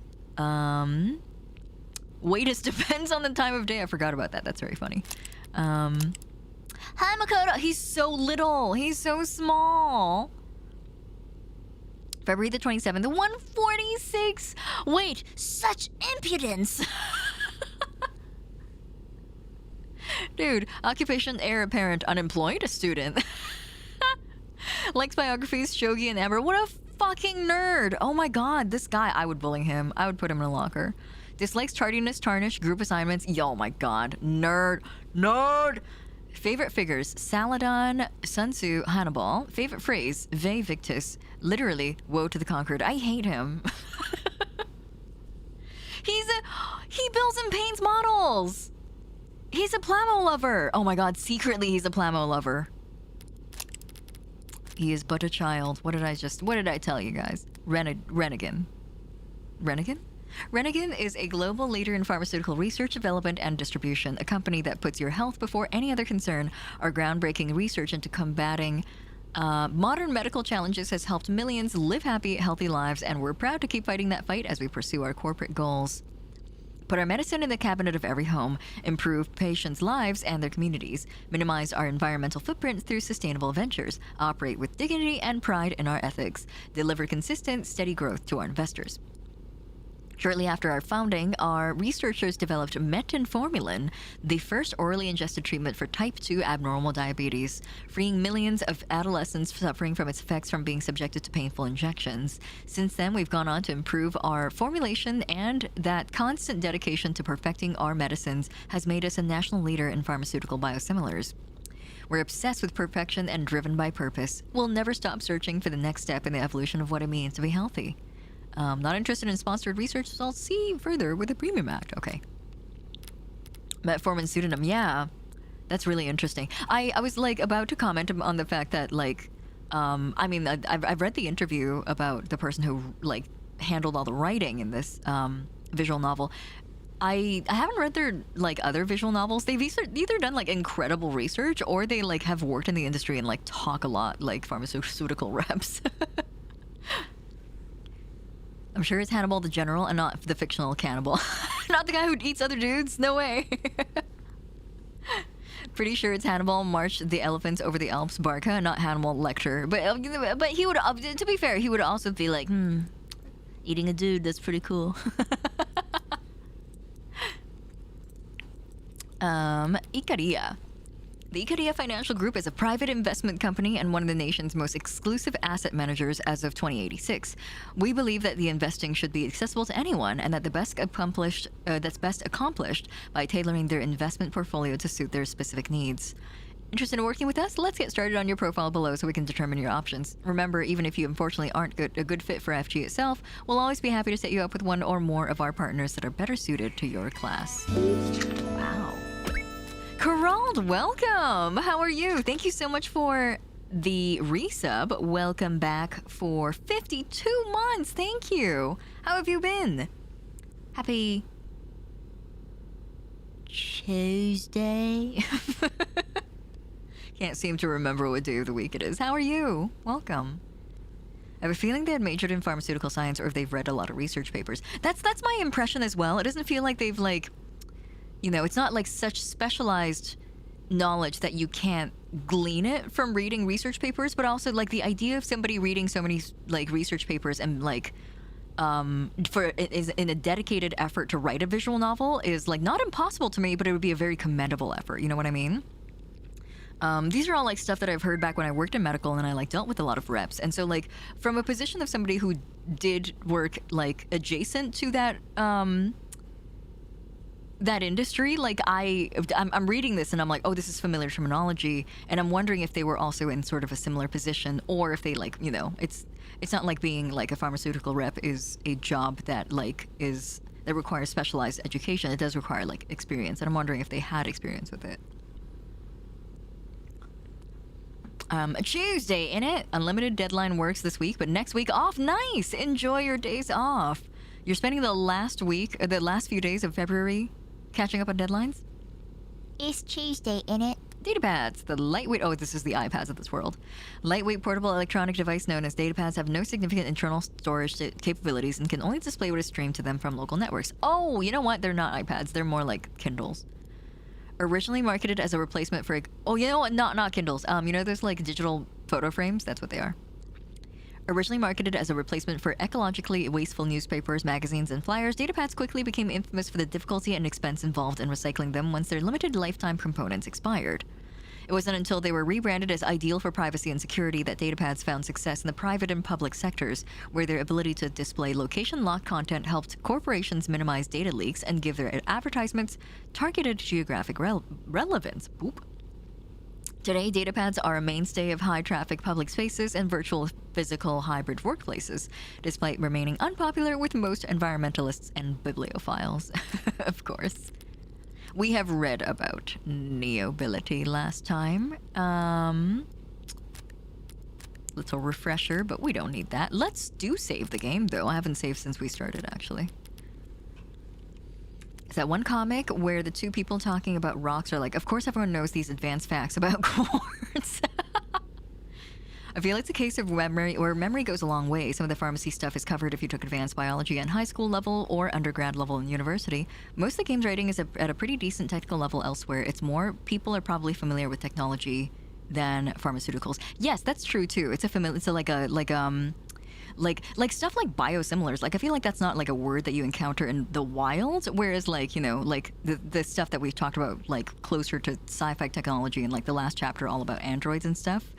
Weight depends on the time of day. I forgot about that. That's very funny. Hi, Makoto. He's so little. He's so small. February the 27th, 146. Wait, such impudence. Dude, occupation, heir apparent, unemployed, a student. Likes biographies, Shogi and Amber. What a fucking nerd. Oh my god, this guy, I would bully him. I would put him in a locker. Dislikes tardiness, tarnish, group assignments. Yo, my god. Nerd. Nerd! Favorite figures, Saladin, Sun Tzu, Hannibal. Favorite phrase, Ve Victus. Literally, woe to the conquered. I hate him. He builds and paints models. He's a Plamo lover. Oh my god, secretly he's a Plamo lover. He is but a child. What did I tell you guys? Renegin. Renegin? Renegin is a global leader in pharmaceutical research, development, and distribution, a company that puts your health before any other concern. Our groundbreaking research into combating modern medical challenges has helped millions live happy, healthy lives, and we're proud to keep fighting that fight as we pursue our corporate goals. Put our medicine in the cabinet of every home, improve patients' lives and their communities, minimize our environmental footprint through sustainable ventures, operate with dignity and pride in our ethics, deliver consistent, steady growth to our investors. Shortly after our founding, our researchers developed metformin, the first orally ingested treatment for type 2 abnormal diabetes, freeing millions of adolescents suffering from its effects from being subjected to painful injections. Since then, we've gone on to improve our formulation, and that constant dedication to perfecting our medicines has made us a national leader in pharmaceutical biosimilars. We're obsessed with perfection and driven by purpose. We'll never stop searching for the next step in the evolution of what it means to be healthy. Not interested in sponsored research, so I'll see further with the Premium Act. Okay. Metformin pseudonym. Yeah, that's really interesting. I was like about to comment on the fact that like, I mean, I've read the interview about the person who like handled all the writing in this visual novel. I haven't read their like other visual novels. They've either done like incredible research or they like have worked in the industry and like talk a lot like pharmaceutical reps. I'm sure it's Hannibal the general and not the fictional cannibal. Not the guy who eats other dudes. No way. Pretty sure it's Hannibal marched the elephants over the Alps, Barca, not Hannibal Lecter. But he would, to be fair, he would also be like, eating a dude, that's pretty cool. Ikaria. The Ikaria Financial Group is a private investment company and one of the nation's most exclusive asset managers as of 2086. We believe that the investing should be accessible to anyone and that that's best accomplished by tailoring their investment portfolio to suit their specific needs. Interested in working with us? Let's get started on your profile below so we can determine your options. Remember, even if you unfortunately aren't a good fit for FG itself, we'll always be happy to set you up with one or more of our partners that are better suited to your class. Wow. Gerald, welcome! How are you? Thank you so much for the resub. Welcome back for 52 months. Thank you. How have you been? Happy Tuesday? Can't seem to remember what day of the week it is. How are you? Welcome. I have a feeling they had majored in pharmaceutical science or if they've read a lot of research papers. That's my impression as well. It doesn't feel like they've like... You know, it's not like such specialized knowledge that you can't glean it from reading research papers, but also like the idea of somebody reading so many like research papers and like is in a dedicated effort to write a visual novel is like not impossible to me, but it would be a very commendable effort. You know what I mean? These are all like stuff that I've heard back when I worked in medical and I like dealt with a lot of reps. And so like from a position of somebody who did work like adjacent to that that industry, like I'm reading this and I'm like, oh, this is familiar terminology, and I'm wondering if they were also in sort of a similar position, or if they like, you know, it's not like being like a pharmaceutical rep is a job that like that requires specialized education. It does require like experience, and I'm wondering if they had experience with it. Tuesday in it. Unlimited deadline works this week, but next week off. Nice. Enjoy your days off. You're spending the last week, the last few days of February, catching up on deadlines. It's Tuesday, innit? Datapads, the lightweight. Oh, this is the iPads of this world. Lightweight portable electronic device known as datapads have no significant internal storage capabilities and can only display what is streamed to them from local networks. Oh, you know what? They're not iPads. They're more like Kindles. Originally marketed as a replacement for. Oh, you know what? Not Kindles. You know, there's like digital photo frames. That's what they are. Originally marketed as a replacement for ecologically wasteful newspapers, magazines, and flyers, datapads quickly became infamous for the difficulty and expense involved in recycling them once their limited lifetime components expired. It wasn't until they were rebranded as ideal for privacy and security that datapads found success in the private and public sectors, where their ability to display location-locked content helped corporations minimize data leaks and give their advertisements targeted geographic relevance. Boop. Today, datapads are a mainstay of high-traffic public spaces and virtual physical hybrid workplaces, despite remaining unpopular with most environmentalists and bibliophiles. Of course. We have read about neobility last time. Little refresher, but we don't need that. Let's do save the game, though. I haven't saved since we started, actually. Is that one comic where the two people talking about rocks are like, of course everyone knows these advanced facts about quartz. I feel it's a case of memory, where memory goes a long way. Some of the pharmacy stuff is covered if you took advanced biology at high school level or undergrad level in university. Most of the game's writing is at a pretty decent technical level elsewhere. It's more people are probably familiar with technology than pharmaceuticals. Yes, that's true too. It's like stuff like biosimilars. Like I feel like that's not like a word that you encounter in the wild, whereas like, you know, like the stuff that we've talked about like closer to sci-fi technology and like the last chapter all about androids and stuff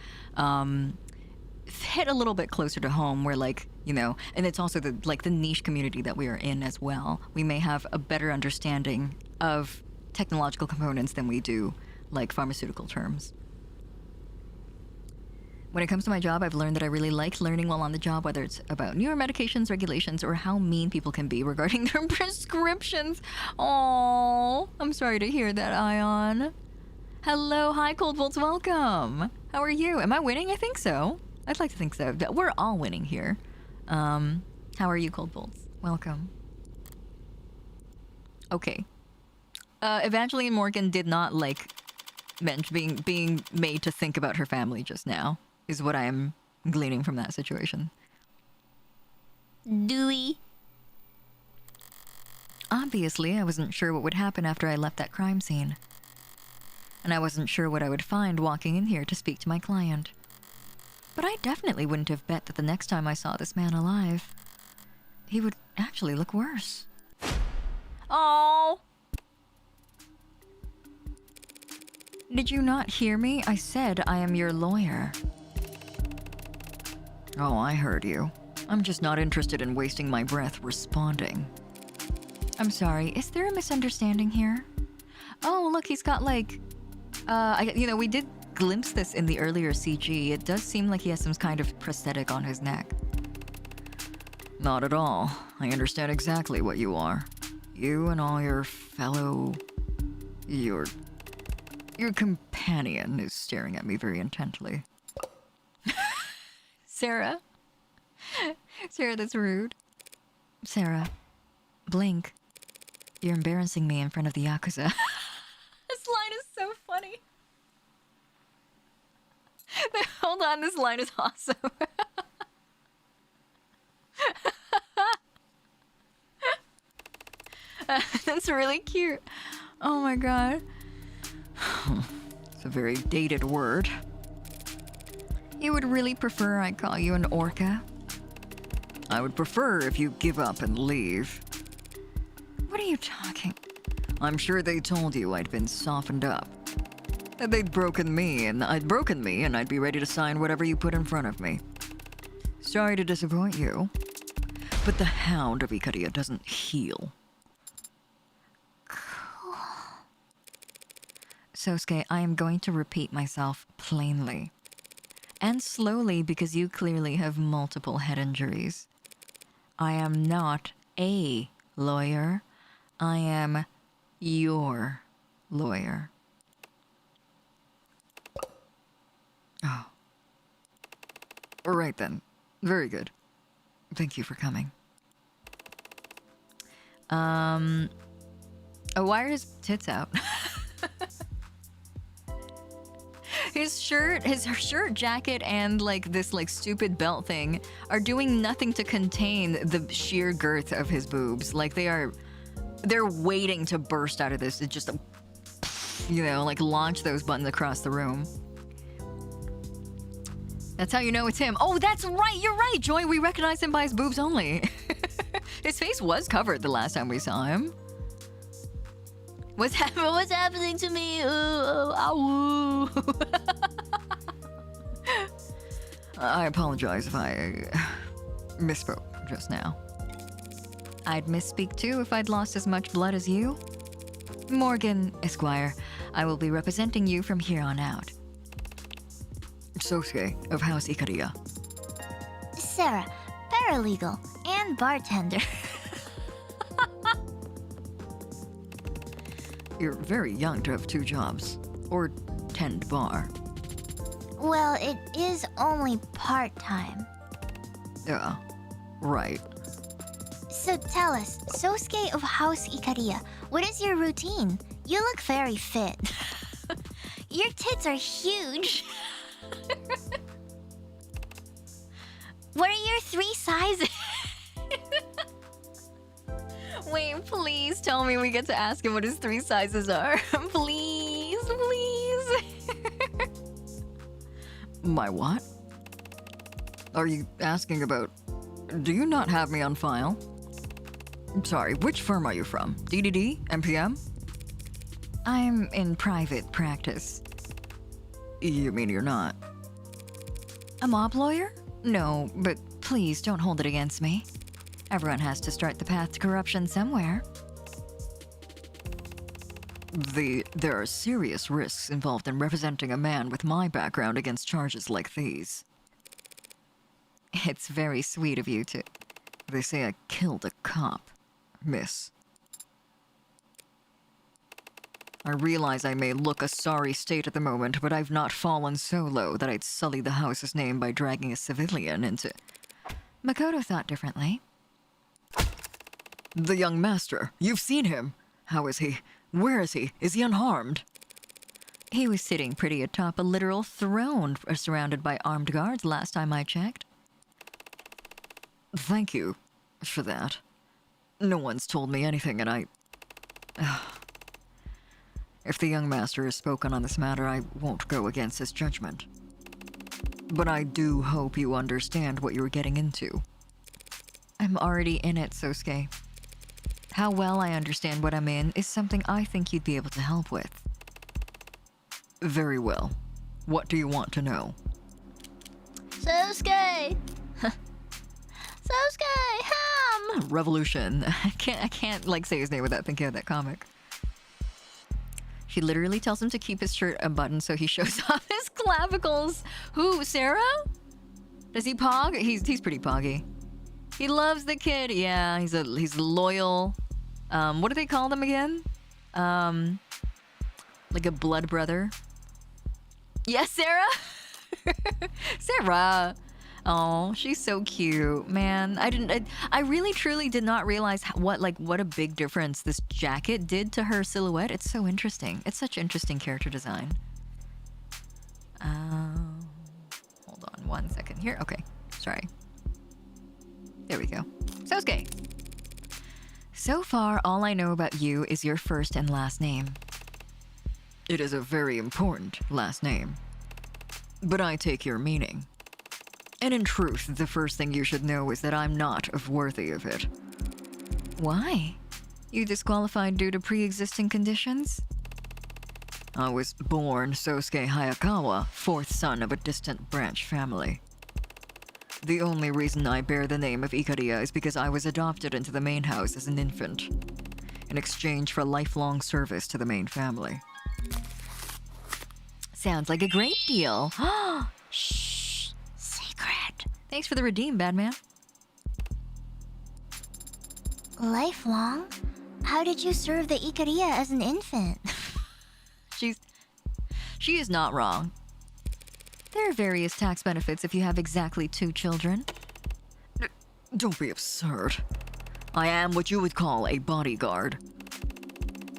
hit a little bit closer to home, where like, you know, and it's also the niche community that we are in as well. We may have a better understanding of technological components than we do like pharmaceutical terms. When it comes to my job, I've learned that I really like learning while on the job, whether it's about newer medications, regulations, or how mean people can be regarding their prescriptions. Oh, I'm sorry to hear that, Ion. Hello, hi, Cold Bolts, welcome. How are you? Am I winning? I think so. I'd like to think so. We're all winning here. How are you, Cold Bolts? Welcome. Okay. Evangeline Morgan did not like being made to think about her family just now, is what I am gleaning from that situation. Dewey. Obviously, I wasn't sure what would happen after I left that crime scene. And I wasn't sure what I would find walking in here to speak to my client. But I definitely wouldn't have bet that the next time I saw this man alive, he would actually look worse. Oh! Did you not hear me? I said I am your lawyer. Oh, I heard you. I'm just not interested in wasting my breath responding. I'm sorry, is there a misunderstanding here? Oh, look, he's got like... we did glimpse this in the earlier CG. It does seem like he has some kind of prosthetic on his neck. Not at all. I understand exactly what you are. You and all your fellow... Your companion is staring at me very intently. Sarah? Sarah, that's rude. Sarah, blink. You're embarrassing me in front of the Yakuza. This line is so funny. Hold on, this line is awesome. That's really cute. Oh my god. It's a very dated word. You would really prefer I call you an orca? I would prefer if you give up and leave. What are you talking? I'm sure they told you I'd been softened up. That they'd broken me and I'd be ready to sign whatever you put in front of me. Sorry to disappoint you, but the hound of Hiiragi doesn't heal. Sosuke, I am going to repeat myself plainly. And slowly, because you clearly have multiple head injuries. I am not a lawyer. I am your lawyer. Oh, Right then. Very good. Thank you for coming. Oh, why are his tits out? His shirt, jacket, and like this like stupid belt thing are doing nothing to contain the sheer girth of his boobs. Like they're waiting to burst out of this. It just, you know, like launch those buttons across the room. That's how you know it's him. Oh, that's right. You're right, Joy. We recognize him by his boobs only. His face was covered the last time we saw him. What's happening to me? Ow. I apologize if I misspoke just now. I'd misspeak too if I'd lost as much blood as you. Morgan, Esquire, I will be representing you from here on out. Sosuke of House Ikaria. Sarah, paralegal and bartender. You're very young to have 2 jobs. Or tend bar. Well, it is only part-time. Yeah, right. So tell us, Sosuke of House Ikaria, what is your routine? You look very fit. Your tits are huge. What are your 3 sizes? Wait, please tell me we get to ask him what his 3 sizes are. Please, please. My what? Are you asking about... Do you not have me on file? Sorry, which firm are you from? DDD? MPM? I'm in private practice. You mean you're not? A mob lawyer? No, but please don't hold it against me. Everyone has to start the path to corruption somewhere. There are serious risks involved in representing a man with my background against charges like these. It's very sweet of you to... They say I killed a cop, miss. I realize I may look a sorry state at the moment, but I've not fallen so low that I'd sully the house's name by dragging a civilian into... Makoto thought differently. The young master. You've seen him. How is he? Where is he? Is he unharmed? He was sitting pretty atop a literal throne, surrounded by armed guards last time I checked. Thank you for that. No one's told me anything, and I... If the young master has spoken on this matter, I won't go against his judgment. But I do hope you understand what you're getting into. I'm already in it, Sosuke. How well I understand what I'm in is something I think you'd be able to help with. Very well. What do you want to know? Sosuke! Sosuke! Ham! Revolution. I can't like say his name without thinking of that comic. She literally tells him to keep his shirt unbuttoned so he shows off his clavicles. Who, Sarah? Does he pog? He's pretty poggy. He loves the kid. Yeah, he's loyal. What do they call them again? Like a blood brother. Yes, Sarah? Sarah. Oh, she's so cute, man. I really truly did not realize what a big difference this jacket did to her silhouette. It's so interesting. It's such interesting character design. Hold on 1 second here. Okay, sorry. There we go. Sosuke. So far, all I know about you is your first and last name. It is a very important last name. But I take your meaning. And in truth, the first thing you should know is that I'm not worthy of it. Why? You disqualified due to pre-existing conditions? I was born Sosuke Hayakawa, 4th son of a distant branch family. The only reason I bear the name of Ikaria is because I was adopted into the main house as an infant, in exchange for lifelong service to the main family. Sounds like a great deal. Shh. Secret. Thanks for the redeem, Badman. Lifelong? How did you serve the Ikaria as an infant? She is not wrong. There are various tax benefits if you have exactly 2 children. Don't be absurd. I am what you would call a bodyguard.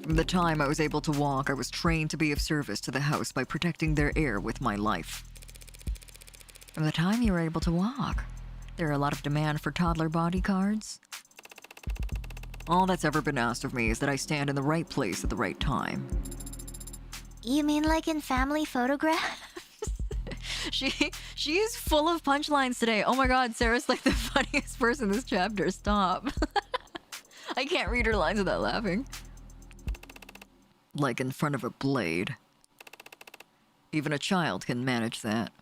From the time I was able to walk, I was trained to be of service to the house by protecting their heir with my life. From the time you were able to walk, there are a lot of demand for toddler bodyguards. All that's ever been asked of me is that I stand in the right place at the right time. You mean like in family photographs? She is full of punchlines today. Oh my god, Sarah's like the funniest person in this chapter. Stop. I can't read her lines without laughing. Like in front of a blade. Even a child can manage that.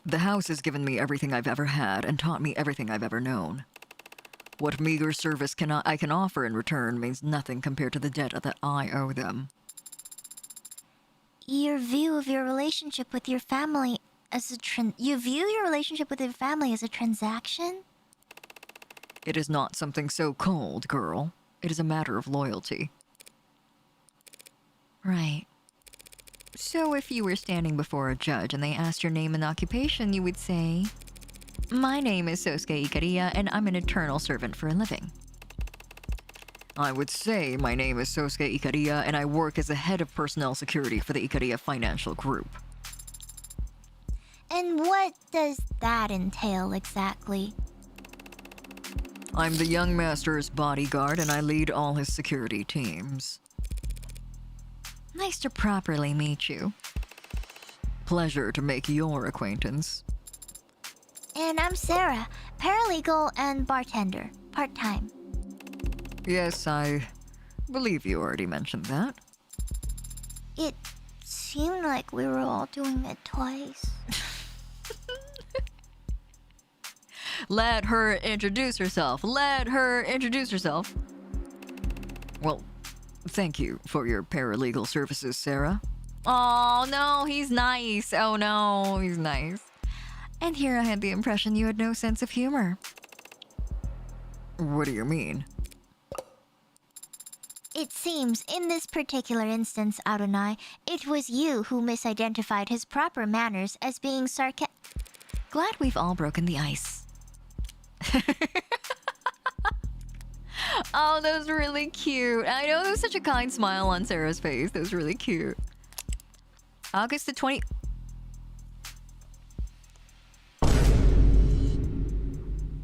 The house has given me everything I've ever had and taught me everything I've ever known. What meager service I can offer in return means nothing compared to the debt that I owe them. Your view of your relationship with your family as you view your relationship with your family as a transaction? It is not something so cold, girl. It is a matter of loyalty. Right. So if you were standing before a judge and they asked your name and occupation, you would say, "My name is Sosuke Ikariya, and I'm an eternal servant for a living." I would say, "My name is Sosuke Ikariya, and I work as the head of personnel security for the Ikariya Financial Group." And what does that entail exactly? I'm the young master's bodyguard, and I lead all his security teams. Nice to properly meet you. Pleasure to make your acquaintance. And I'm Sarah, paralegal and bartender, part-time. Yes, I believe you already mentioned that. It seemed like we were all doing it twice. Let her introduce herself. Let her introduce herself. Well, thank you for your paralegal services, Sarah. Oh, no, he's nice. Oh, no, he's nice. And here I had the impression you had no sense of humor. What do you mean? It seems, in this particular instance, Adonai, it was you who misidentified his proper manners as being Glad we've all broken the ice. Oh, that was really cute. I know there was such a kind smile on Sarah's face. That was really cute. August the 20th.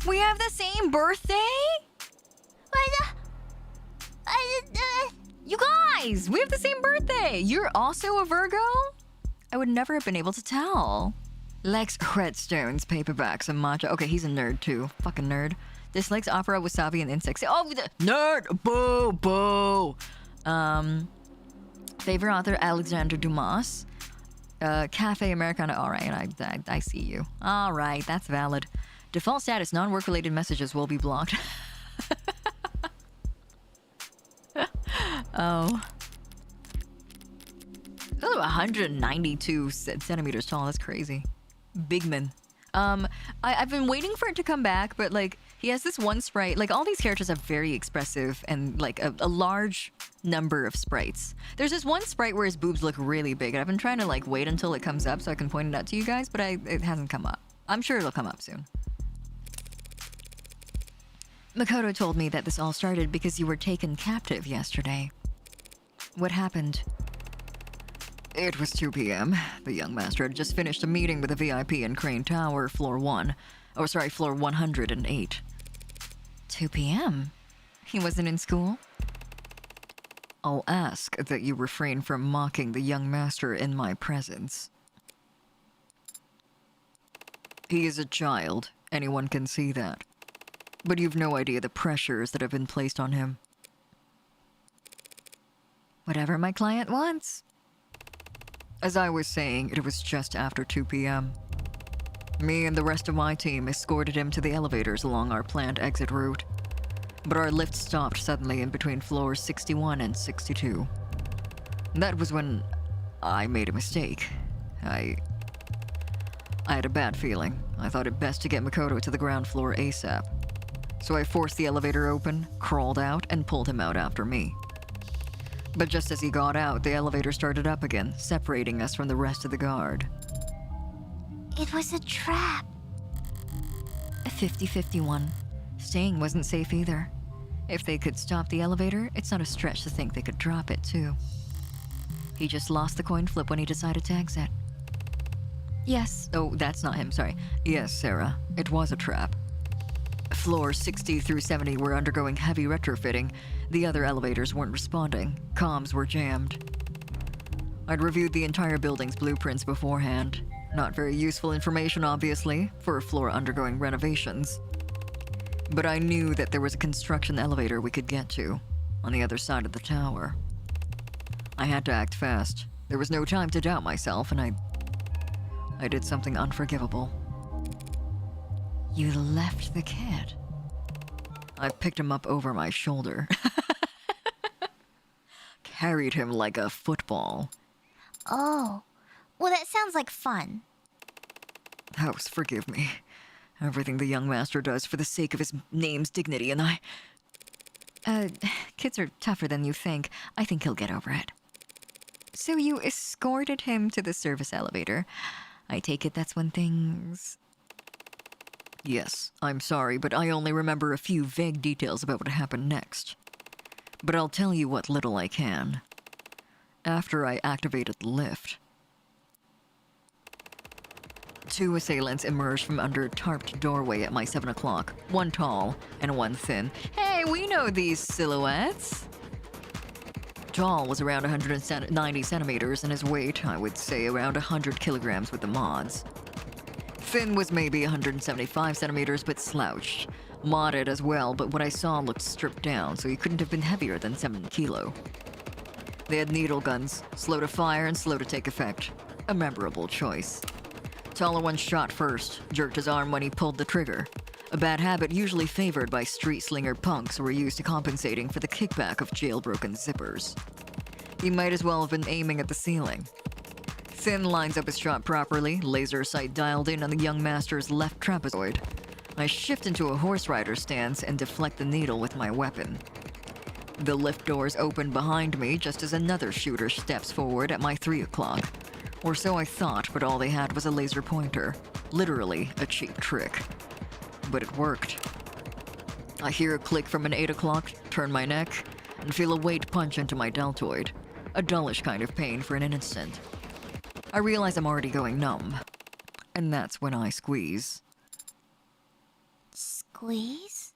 We have the same birthday? You guys, we have the same birthday. You're also a Virgo? I would never have been able to tell. Likes Whetstones, paperbacks, and matcha. Okay, he's a nerd too. Fucking nerd. Dislikes opera, wasabi, and insects. Oh, nerd! Boo! Boo! Favorite author, Alexander Dumas. Cafe Americana. Alright, I see you. Alright, that's valid. Default status, non-work related messages will be blocked. Oh. Oh, 192 centimeters tall. That's crazy. Big man. I've been waiting for it to come back, but like he has this one sprite. Like all these characters have very expressive and like a large number of sprites. There's this one sprite where his boobs look really big, and I've been trying to like wait until it comes up so I can point it out to you guys, but it hasn't come up. I'm sure it'll come up soon. Makoto told me that this all started because you were taken captive yesterday. What happened? It was 2 p.m. The young master had just finished a meeting with a VIP in Crane Tower, floor 1. Oh, sorry, floor 108. 2 p.m.? He wasn't in school? I'll ask that you refrain from mocking the young master in my presence. He is a child. Anyone can see that. But you've no idea the pressures that have been placed on him. Whatever my client wants. As I was saying, it was just after 2 p.m. Me and the rest of my team escorted him to the elevators along our planned exit route. But our lift stopped suddenly in between floors 61 and 62. That was when I made a mistake. I had a bad feeling. I thought it best to get Makoto to the ground floor ASAP. So I forced the elevator open, crawled out, and pulled him out after me. But just as he got out, the elevator started up again, separating us from the rest of the guard. It was a trap. A 50-51. Staying wasn't safe either. If they could stop the elevator, it's not a stretch to think they could drop it too. He just lost the coin flip when he decided to exit. Yes. Oh, that's not him, sorry. Yes, Sarah. It was a trap. Floors 60 through 70 were undergoing heavy retrofitting. The other elevators weren't responding. Comms were jammed. I'd reviewed the entire building's blueprints beforehand. Not very useful information, obviously, for a floor undergoing renovations. But I knew that there was a construction elevator we could get to, on the other side of the tower. I had to act fast. There was no time to doubt myself, and I did something unforgivable. You left the kid. I picked him up over my shoulder. Carried him like a football. Oh. Well, that sounds like fun. House, forgive me. Everything the young master does for the sake of his name's dignity, and kids are tougher than you think. I think he'll get over it. So you escorted him to the service elevator. I take it that's when things... Yes, I'm sorry, but I only remember a few vague details about what happened next. But I'll tell you what little I can. After I activated the lift, 2 assailants emerged from under a tarped doorway at my 7 o'clock. One tall and one thin. Hey, we know these silhouettes. Tall was around 190 centimeters, and his weight, I would say, around 100 kilograms with the mods. Thin was maybe 175 centimeters, but slouched. Modded as well, but what I saw looked stripped down, so he couldn't have been heavier than 7 kilo. They had needle guns, slow to fire and slow to take effect. A memorable choice. Taller one shot first, jerked his arm when he pulled the trigger. A bad habit usually favored by street slinger punks who were used to compensating for the kickback of jailbroken zippers. He might as well have been aiming at the ceiling. Thin lines up his shot properly, laser sight dialed in on the young master's left trapezoid. I shift into a horse rider stance and deflect the needle with my weapon. The lift doors open behind me just as another shooter steps forward at my 3 o'clock. Or so I thought, but all they had was a laser pointer. Literally a cheap trick. But it worked. I hear a click from an 8 o'clock, turn my neck, and feel a weight punch into my deltoid. A dullish kind of pain for an instant. I realize I'm already going numb. And that's when I squeeze. Squeeze?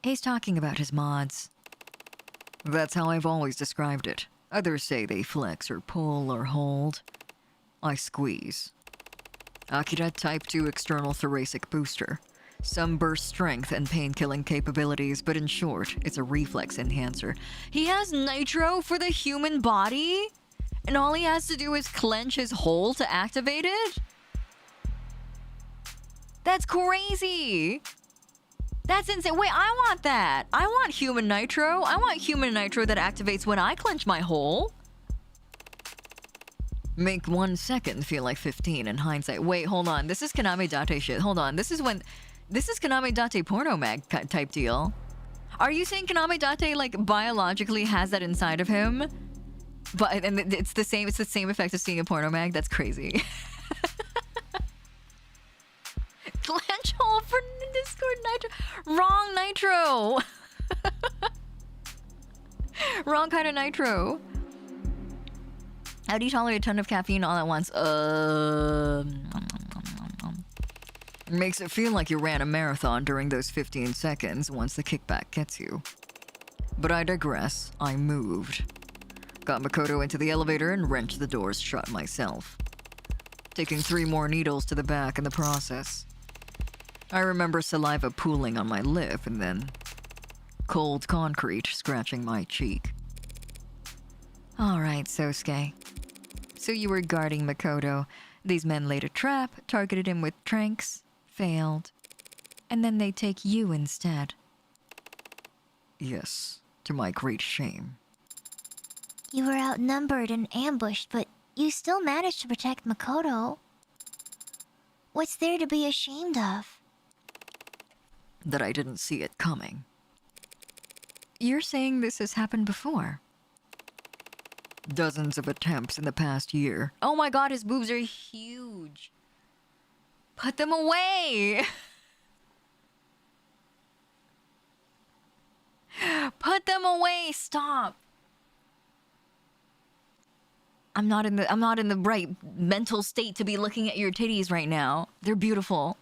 He's talking about his mods. That's how I've always described it. Others say they flex or pull or hold. I squeeze. Akira Type 2 external thoracic booster. Some burst strength and pain-killing capabilities, but in short, it's a reflex enhancer. He has nitro for the human body? And all he has to do is clench his hole to activate it? That's crazy! That's insane. Wait, I want that. I want human nitro. I want human nitro that activates when I clench my hole. Make 1 second feel like 15 in hindsight. Wait, hold on. This is Kaname Date shit. Hold on. This is Kaname Date porno mag type deal. Are you saying Kaname Date like biologically has that inside of him? But and it's the same effect of seeing a porno mag? That's crazy. Clench hole for Discord nitro. Wrong nitro. Wrong kind of nitro. How do you tolerate a ton of caffeine all at once? Makes it feel like you ran a marathon during those 15 seconds once the kickback gets you. But I digress. I moved. Got Makoto into the elevator and wrenched the doors shut myself. Taking 3 more needles to the back in the process. I remember saliva pooling on my lip and then cold concrete scratching my cheek. Alright, Sosuke. So you were guarding Makoto. These men laid a trap, targeted him with tranks, failed. And then they take you instead. Yes, to my great shame. You were outnumbered and ambushed, but you still managed to protect Makoto. What's there to be ashamed of? That I didn't see it coming. You're saying this has happened before? Dozens of attempts in the past year. Oh my god, his boobs are huge. Put them away. Put them away. Stop. I'm not in the right mental state to be looking at your titties right now. They're beautiful.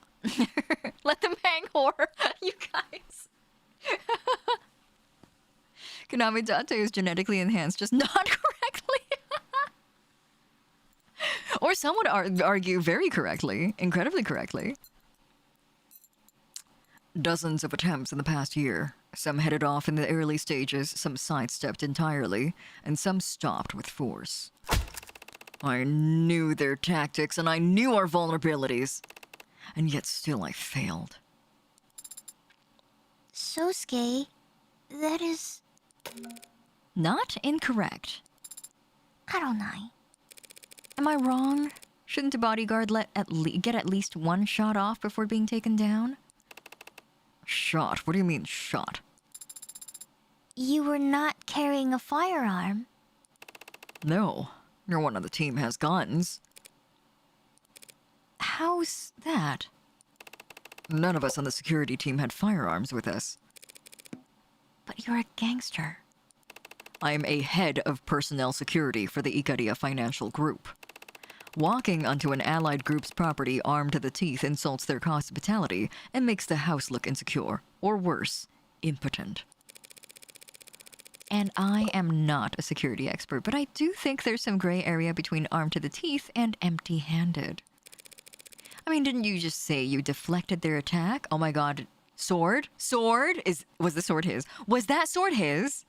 Let them hang, whore. You guys. Konami Date is genetically enhanced, just not correctly. Or some would argue very correctly, incredibly correctly. Dozens of attempts in the past year. Some headed off in the early stages, some sidestepped entirely, and some stopped with force. I knew their tactics and I knew our vulnerabilities. And yet still I failed. Sosuke, that is... Not incorrect. Karonai. Am I wrong? Shouldn't a bodyguard get at least one shot off before being taken down? Shot? What do you mean, shot? You were not carrying a firearm. No. No one on the team has guns. How's that? None of us on the security team had firearms with us. But you're a gangster. I am a head of personnel security for the Ikaria Financial Group. Walking onto an allied group's property armed to the teeth insults their hospitality and makes the house look insecure, or worse, impotent. And I am not a security expert, but I do think there's some gray area between armed to the teeth and empty-handed. I mean, didn't you just say you deflected their attack? Oh my god. Sword? Sword? Was the sword his? Was that sword his?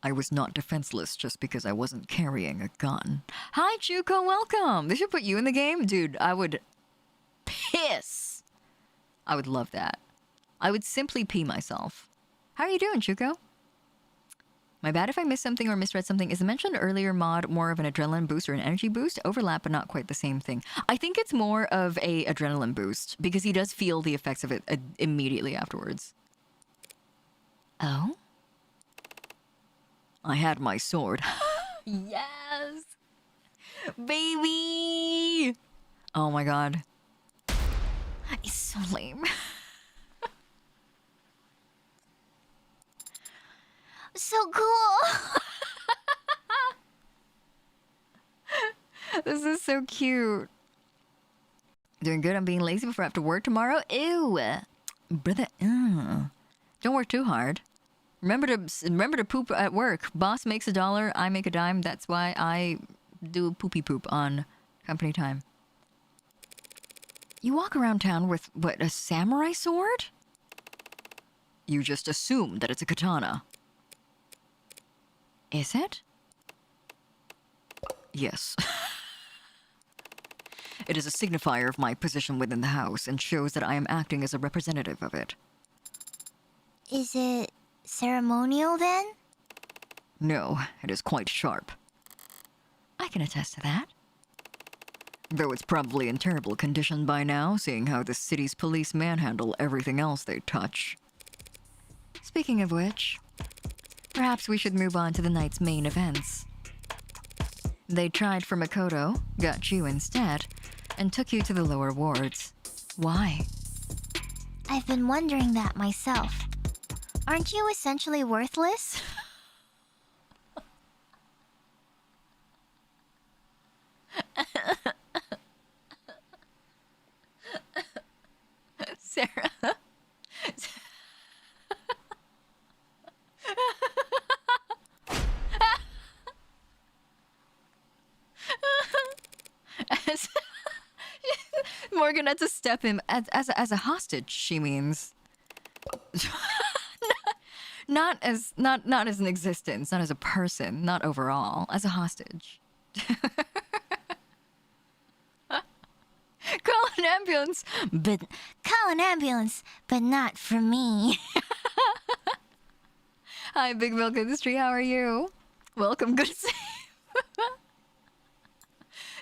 I was not defenseless just because I wasn't carrying a gun. Hi, Chuko, welcome! They should put you in the game? Dude, I would piss. I would love that. I would simply pee myself. How are you doing, Chuko? My bad if I missed something or misread something. Is the mentioned earlier mod more of an adrenaline boost or an energy boost? Overlap, but not quite the same thing. I think it's more of a adrenaline boost because he does feel the effects of it immediately afterwards. Oh? I had my sword. Yes! Baby! Oh my god. It's so lame. So cool! This is so cute. Doing good. I'm being lazy before I have to work tomorrow. Ew. Brother, don't work too hard. Remember to poop at work. Boss makes $1, I make a dime. That's why I do poopy poop on company time. You walk around town with, what, a samurai sword? You just assume that it's a katana. Is it? Yes. It is a signifier of my position within the house and shows that I am acting as a representative of it. Is it ceremonial then? No, it is quite sharp. I can attest to that. Though it's probably in terrible condition by now, seeing how the city's police manhandle everything else they touch. Speaking of which, perhaps we should move on to the night's main events. They tried for Makoto, got you instead, and took you to the lower wards. Why? I've been wondering that myself. Aren't you essentially worthless? Sarah. Morgan had to step him as a hostage, she means. not as an existence, not as a person, not overall, as a hostage. Call an ambulance, but Call an ambulance, but not for me. hi, Big Milk Industry, how are you? Welcome, good to see you.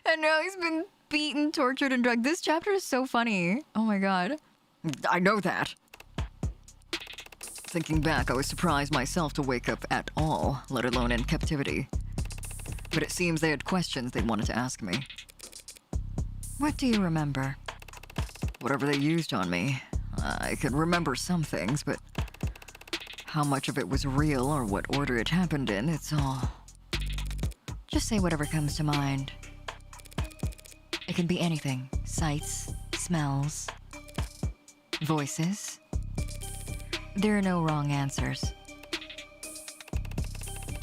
And now he's been beaten, tortured, and drugged. This chapter is so funny. Oh my god. I know that. Thinking back, I was surprised myself to wake up at all, let alone in captivity. But it seems they had questions they wanted to ask me. What do you remember? Whatever they used on me. I could remember some things, but how much of it was real or what order it happened in, it's all... Just say whatever comes to mind. It can be anything. Sights, smells, voices. There are no wrong answers.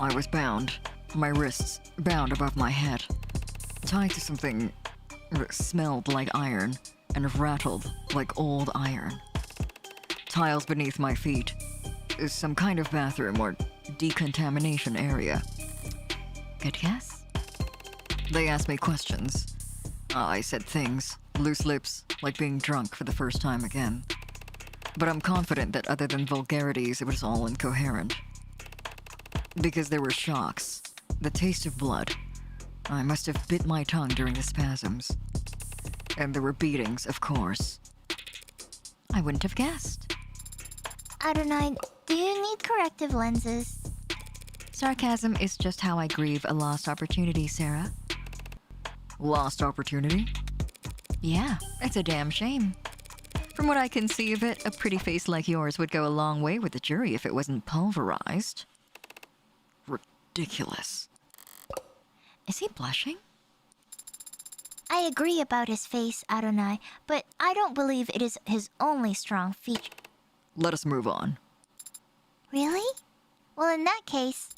I was bound. My wrists bound above my head. Tied to something that smelled like iron and rattled like old iron. Tiles beneath my feet. Is some kind of bathroom or decontamination area. Good guess? They asked me questions. I said things, loose lips, like being drunk for the first time again. But I'm confident that other than vulgarities, it was all incoherent. Because there were shocks, the taste of blood. I must have bit my tongue during the spasms. And there were beatings, of course. I wouldn't have guessed. Adonai, do you need corrective lenses? Sarcasm is just how I grieve a lost opportunity, Sarah. Lost opportunity? Yeah, it's a damn shame. From what I can see of it, a pretty face like yours would go a long way with the jury if it wasn't pulverized. Ridiculous. Is he blushing? I agree about his face, Adonai, but I don't believe it is his only strong feature. Let us move on. Really? Well, in that case,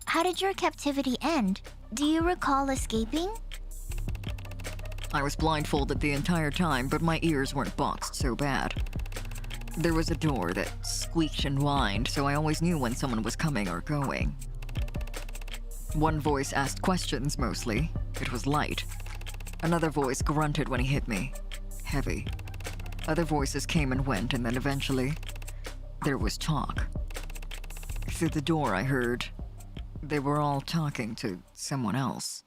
how did your captivity end? Do you recall escaping? I was blindfolded the entire time, but my ears weren't boxed so bad. There was a door that squeaked and whined, so I always knew when someone was coming or going. One voice asked questions mostly. It was light. Another voice grunted when he hit me. Heavy. Other voices came and went, and then eventually, there was talk. Through the door I heard they were all talking to someone else.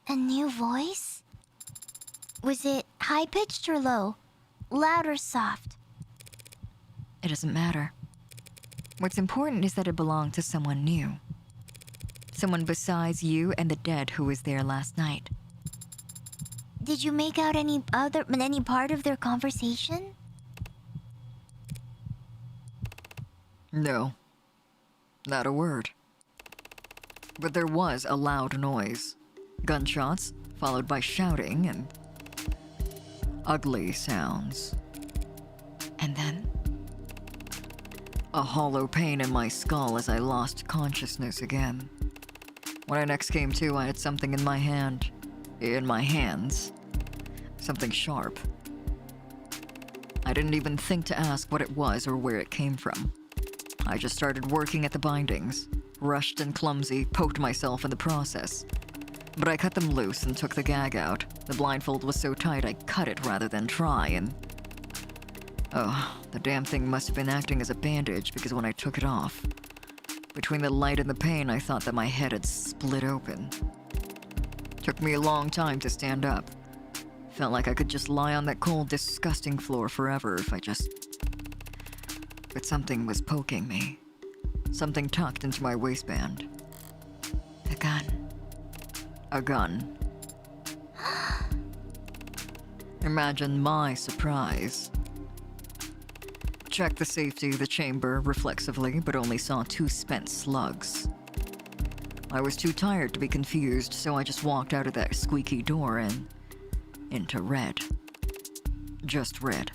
A new voice? Was it high-pitched or low? Loud or soft? It doesn't matter. What's important is that it belonged to someone new. Someone besides you and the dead who was there last night. Did you make out any part of their conversation? No. Not a word. But there was a loud noise. Gunshots, followed by shouting and ugly sounds. And then a hollow pain in my skull as I lost consciousness again. When I next came to, I had something in my hand. In my hands. Something sharp. I didn't even think to ask what it was or where it came from. I just started working at the bindings. Rushed and clumsy, poked myself in the process. But I cut them loose and took the gag out. The blindfold was so tight I cut it rather than try, and... Oh, the damn thing must have been acting as a bandage because when I took it off, between the light and the pain, I thought that my head had split open. Took me a long time to stand up. Felt like I could just lie on that cold, disgusting floor forever if I just... But something was poking me. Something tucked into my waistband. A gun. A gun. Imagine my surprise. Checked the safety of the chamber reflexively, but only saw 2 spent slugs. I was too tired to be confused, so I just walked out of that squeaky door and into red. Just red.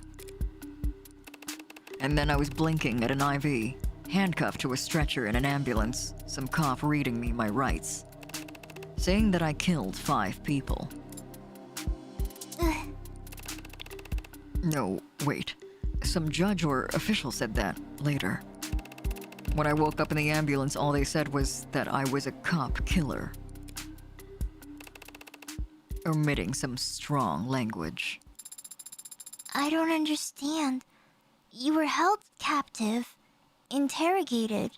And then I was blinking at an IV, handcuffed to a stretcher in an ambulance, some cop reading me my rights, saying that I killed 5 people. No, wait. Some judge or official said that later. When I woke up in the ambulance, all they said was that I was a cop killer. Omitting some strong language. I don't understand. You were held captive, interrogated,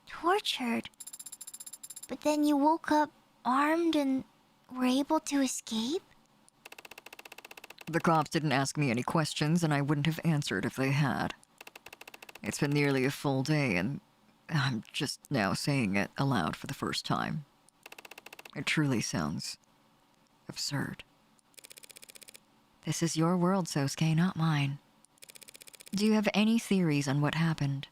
tortured. But then you woke up armed and were able to escape? The cops didn't ask me any questions, and I wouldn't have answered if they had. It's been nearly a full day, and I'm just now saying it aloud for the first time. It truly sounds absurd. This is your world, Sosuke, not mine. Do you have any theories on what happened?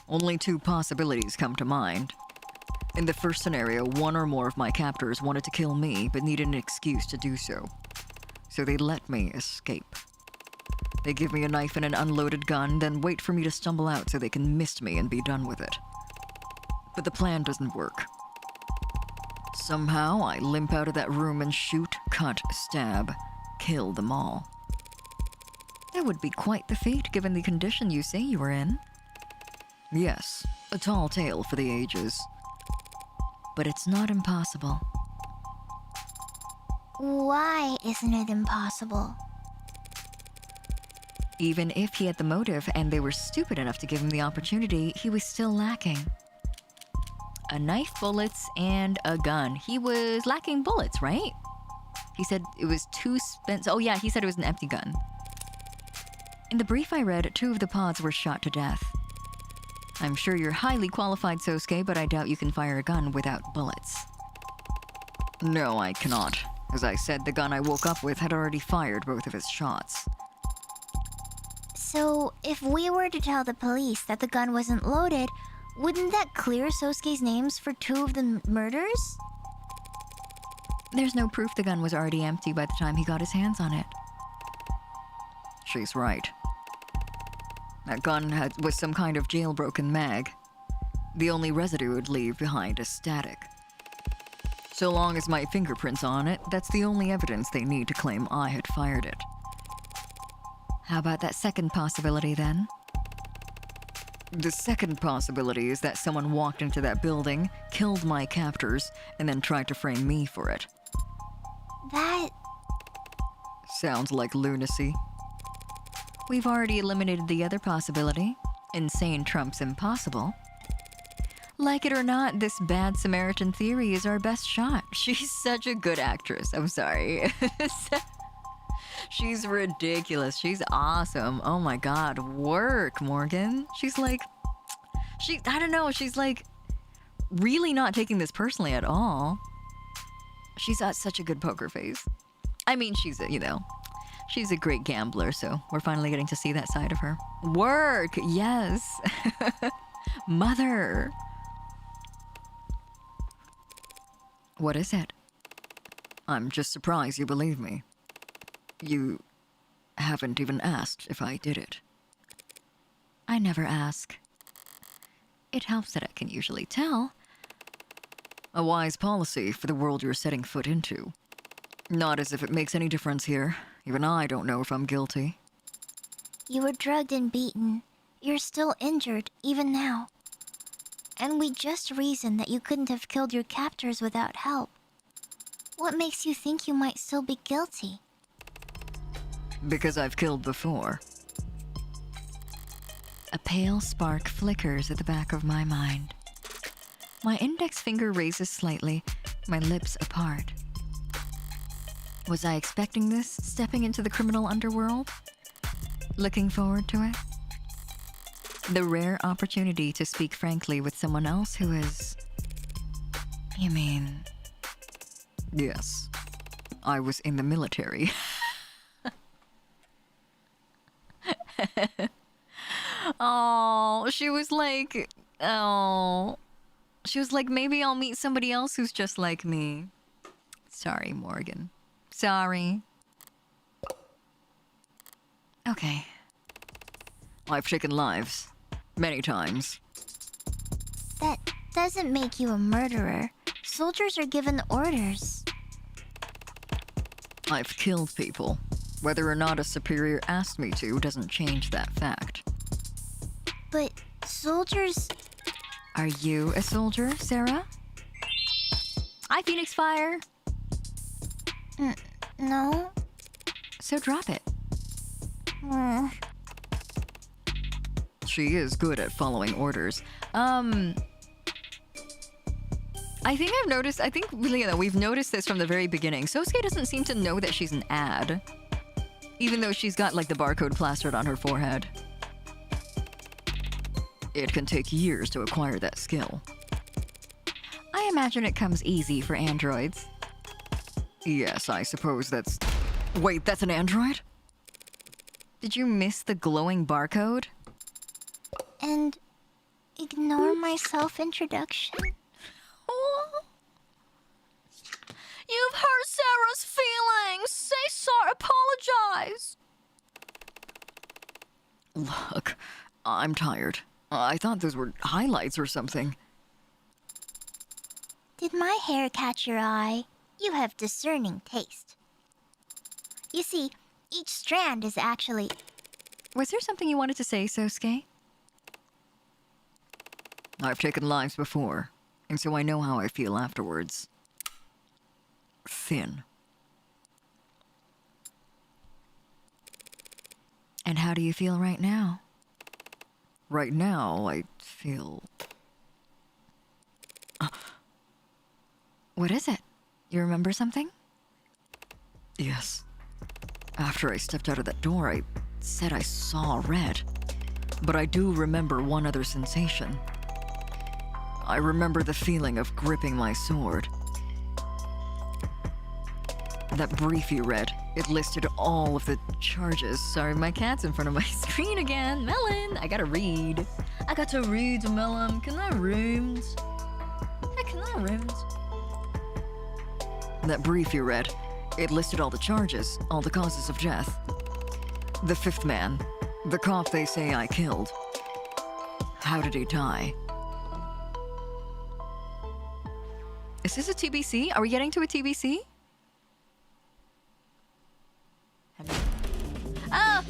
Only 2 possibilities come to mind. In the first scenario, one or more of my captors wanted to kill me, but needed an excuse to do so. So they let me escape. They give me a knife and an unloaded gun, then wait for me to stumble out so they can mist me and be done with it. But the plan doesn't work. Somehow, I limp out of that room and shoot, cut, stab, kill them all. That would be quite the feat, given the condition you say you were in. Yes, a tall tale for the ages. But it's not impossible. Why isn't it impossible? Even if he had the motive and they were stupid enough to give him the opportunity, he was still lacking. A knife, bullets, and a gun. He was lacking bullets, right? He said it was 2 spent. Oh yeah, he said it was an empty gun. In the brief I read, 2 of the pods were shot to death. I'm sure you're highly qualified, Sosuke, but I doubt you can fire a gun without bullets. No, I cannot. As I said, the gun I woke up with had already fired both of its shots. So, if we were to tell the police that the gun wasn't loaded, wouldn't that clear Sosuke's names for 2 of the murders? There's no proof the gun was already empty by the time he got his hands on it. She's right. That gun was some kind of jailbroken mag. The only residue it would leave behind is static. So long as my fingerprints on it, that's the only evidence they need to claim I had fired it. How about that second possibility, then? The second possibility is that someone walked into that building, killed my captors, and then tried to frame me for it. That... Sounds like lunacy. We've already eliminated the other possibility. Insane trumps impossible. Like it or not, this bad Samaritan theory is our best shot. She's such a good actress. I'm sorry. She's ridiculous. She's awesome. Oh my god. Work, Morgan. She's like... I don't know. She's like... really not taking this personally at all. She's got such a good poker face. I mean, she's a, she's a great gambler, so we're finally getting to see that side of her. Work! Yes! Mother! What is it? I'm just surprised you believe me. You haven't even asked if I did it. I never ask. It helps that I can usually tell. A wise policy for the world you're setting foot into. Not as if it makes any difference here. Even I don't know if I'm guilty. You were drugged and beaten. You're still injured, even now. And we just reasoned that you couldn't have killed your captors without help. What makes you think you might still be guilty? Because I've killed before. A pale spark flickers at the back of my mind. My index finger raises slightly, my lips apart. Was I expecting this, stepping into the criminal underworld? Looking forward to it? The rare opportunity to speak frankly with someone else who is... You mean... Yes. I was in the military. Oh, she was like... Oh... She was like, maybe I'll meet somebody else who's just like me. Sorry, Morgan. Sorry. Okay. I've taken lives. Many times. That doesn't make you a murderer. Soldiers are given orders. I've killed people. Whether or not a superior asked me to doesn't change that fact. But soldiers... Are you a soldier, Sarah? Hi, Phoenix Fire. No. So drop it. Mm. She is good at following orders. I think really, we've noticed this from the very beginning. Sosuke doesn't seem to know that she's an ad. Even though she's got, like, the barcode plastered on her forehead. It can take years to acquire that skill. I imagine it comes easy for androids. Yes, I suppose that's... Wait, that's an android? Did you miss the glowing barcode? And ignore my self-introduction? Oh. You've hurt Sarah's feelings! Say sorry, apologize! Look, I'm tired. I thought those were highlights or something. Did my hair catch your eye? You have discerning taste. You see, each strand is actually... Was there something you wanted to say, Sosuke? I've taken lives before, and so I know how I feel afterwards. Thin. And how do you feel right now? Right now, I feel... What is it? You remember something? Yes. After I stepped out of that door, I said I saw red. But I do remember one other sensation. I remember the feeling of gripping my sword. That brief you read, it listed all of the charges. Sorry, my cat's in front of my screen again. Melon, I gotta read. I got to read, Melon. Can I read? Yeah, can I read? That brief you read, it listed all the charges, all the causes of death. The fifth man, the cop they say I killed. How did he die? Is this a TBC? Are we getting to a TBC? Oh,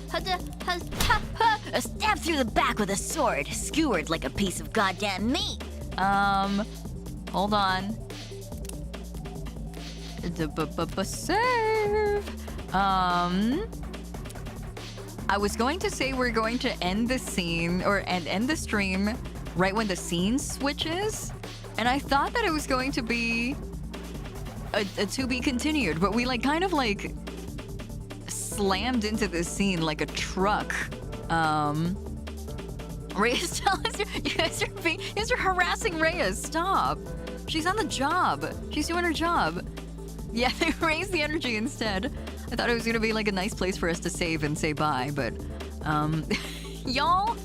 stabbed through the back with a sword, skewered like a piece of goddamn meat. Hold on. Save. I was going to say we're going to end the scene or end the stream right when the scene switches, and I thought that it was going to be a to be continued, but we like kind of like slammed into this scene like a truck. Reyes, tell us you guys are harassing Reyes. Stop. She's on the job. She's doing her job. Yeah, they raised the energy instead. I thought it was gonna be like a nice place for us to save and say bye, but y'all